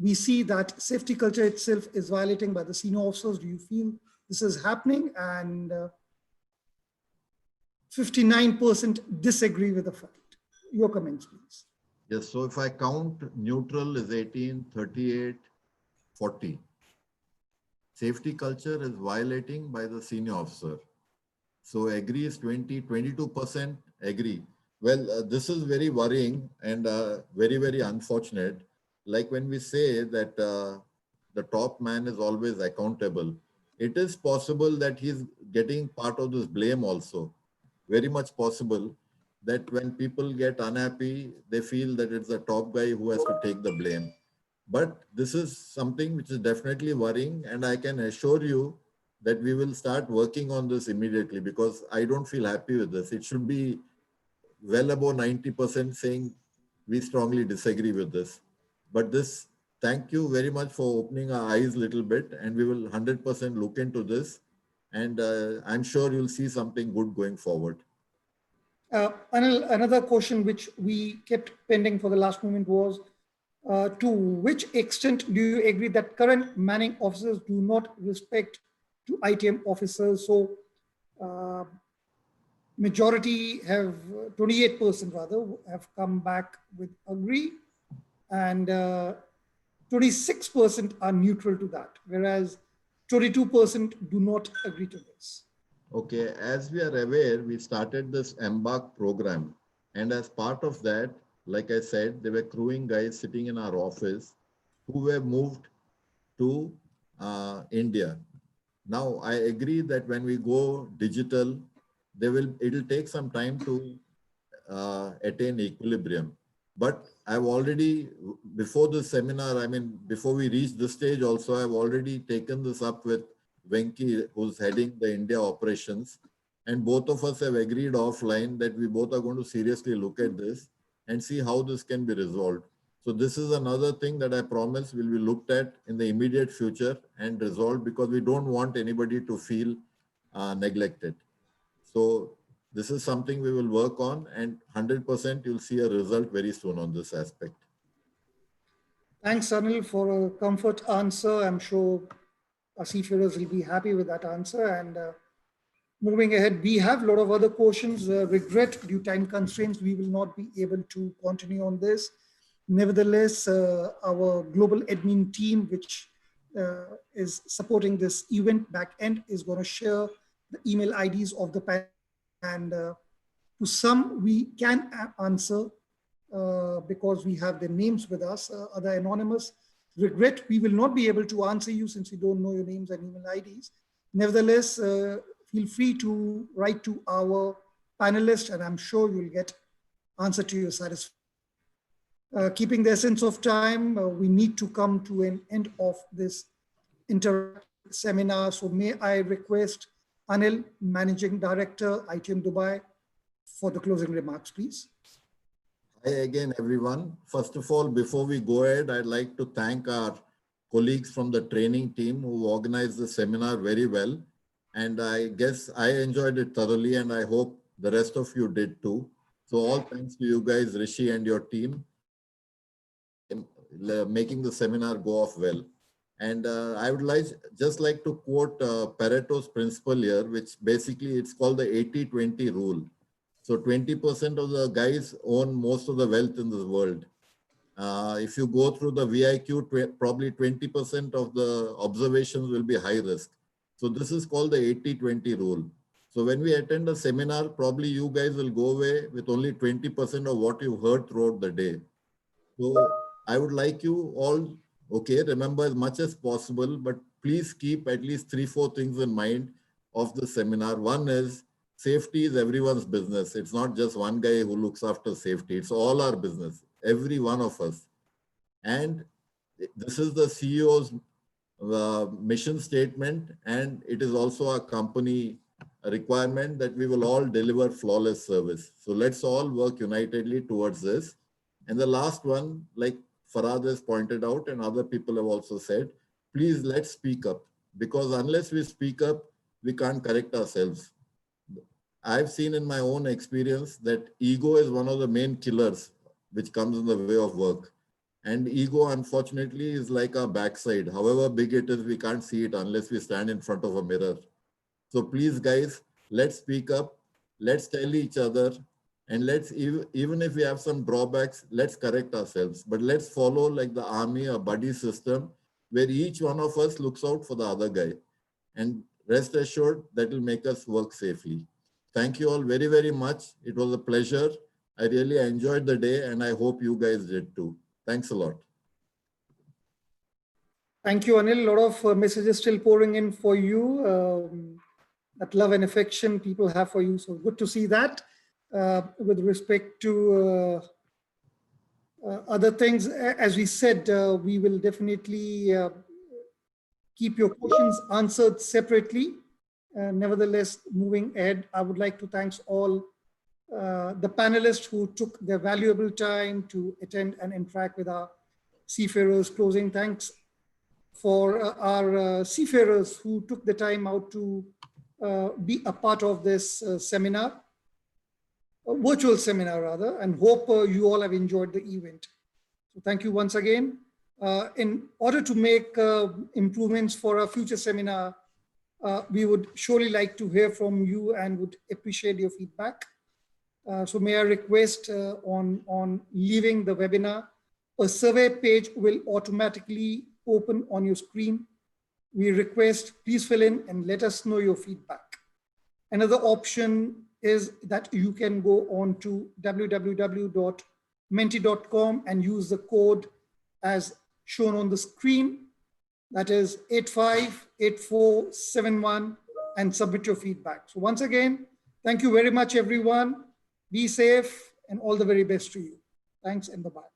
we see that safety culture itself is violating by the senior officers. Do you feel this is happening? And 59% disagree with the fact. Your comments, please. Yes, so if I count, neutral is 18, 38, 40. Safety culture is violating by the senior officer. So agree is 20, 22% agree. Well, this is very worrying and very, very unfortunate. Like when we say that the top man is always accountable, it is possible that he's getting part of this blame also. Very much possible that when people get unhappy, they feel that it's the top guy who has to take the blame. But this is something which is definitely worrying, and I can assure you that we will start working on this immediately, because I don't feel happy with this. It should be well above 90% saying we strongly disagree with this. But this, thank you very much for opening our eyes a little bit, and we will 100% look into this. And I'm sure you'll see something good going forward. Anil, another question which we kept pending for the last moment was, to which extent do you agree that current manning officers do not respect to ITM officers? So majority have, 28% rather, have come back with agree, and 26% are neutral to that, whereas 22% do not agree to this. Okay, as we are aware, we started this Embark program. And as part of that, like I said, there were crewing guys sitting in our office who were moved to India. Now, I agree that when we go digital, it'll take some time to attain equilibrium. But I've already, before the seminar, I mean, before we reach this stage also, I've already taken this up with Venki, who's heading the India operations. And both of us have agreed offline that we both are going to seriously look at this and see how this can be resolved. So this is another thing that I promise will be looked at in the immediate future and resolved, because we don't want anybody to feel neglected. So this is something we will work on, and 100% you'll see a result very soon on this aspect. Thanks, Anil, for a comfort answer. I'm sure our seafarers will be happy with that answer. And moving ahead, we have a lot of other questions. Regret, due time constraints, we will not be able to continue on this. Nevertheless, our global admin team, which is supporting this event back end, is going to share the email IDs of the panel, and to some we can answer because we have their names with us, other anonymous. Regret, we will not be able to answer you since we don't know your names and email IDs. Nevertheless, feel free to write to our panelists, and I'm sure you'll get answer to your satisfaction. Keeping the essence of time, we need to come to an end of this interactive seminar. So may I request Anil, Managing Director, ITM Dubai, for the closing remarks, please. Hi again, everyone. First of all, before we go ahead, I'd like to thank our colleagues from the training team who organized the seminar very well. And I guess I enjoyed it thoroughly, and I hope the rest of you did too. So all thanks to you guys, Rishi and your team, in making the seminar go off well. And I would just like to quote Pareto's principle here, which basically it's called the 80-20 rule. So 20% of the guys own most of the wealth in this world. If you go through the VIQ, probably 20% of the observations will be high risk. So this is called the 80-20 rule. So when we attend a seminar, probably you guys will go away with only 20% of what you heard throughout the day. So I would like you all, okay, remember as much as possible, but please keep at least 3-4 things in mind of the seminar. One is, safety is everyone's business. It's not just one guy who looks after safety. It's all our business, every one of us. And this is the CEO's mission statement, and it is also a company requirement that we will all deliver flawless service. So let's all work unitedly towards this. And the last one, like Farad has pointed out and other people have also said, please let's speak up, because unless we speak up, we can't correct ourselves. I've seen in my own experience that ego is one of the main killers which comes in the way of work. And ego, unfortunately, is like our backside. However big it is, we can't see it unless we stand in front of a mirror. So please, guys, let's speak up. Let's tell each other. And let's, even if we have some drawbacks, let's correct ourselves. But let's follow like the army or buddy system, where each one of us looks out for the other guy. And rest assured, that will make us work safely. Thank you all very, very much. It was a pleasure. I really enjoyed the day, and I hope you guys did too. Thanks a lot. Thank you, Anil. A lot of messages still pouring in for you. That love and affection people have for you. So good to see that. With respect to other things, as we said, we will definitely keep your questions answered separately. Nevertheless, moving ahead, I would like to thank all the panelists who took their valuable time to attend and interact with our seafarers. Closing thanks for our seafarers who took the time out to be a part of this seminar, a virtual seminar rather, and hope you all have enjoyed the event. So thank you once again. In order to make improvements for a future seminar, we would surely like to hear from you and would appreciate your feedback. So may I request on leaving the webinar, a survey page will automatically open on your screen. We request please fill in and let us know your feedback. Another option is that you can go on to www.menti.com and use the code as shown on the screen. That is 858471 and submit your feedback. So once again, thank you very much, everyone. Be safe and all the very best to you. Thanks and bye-bye.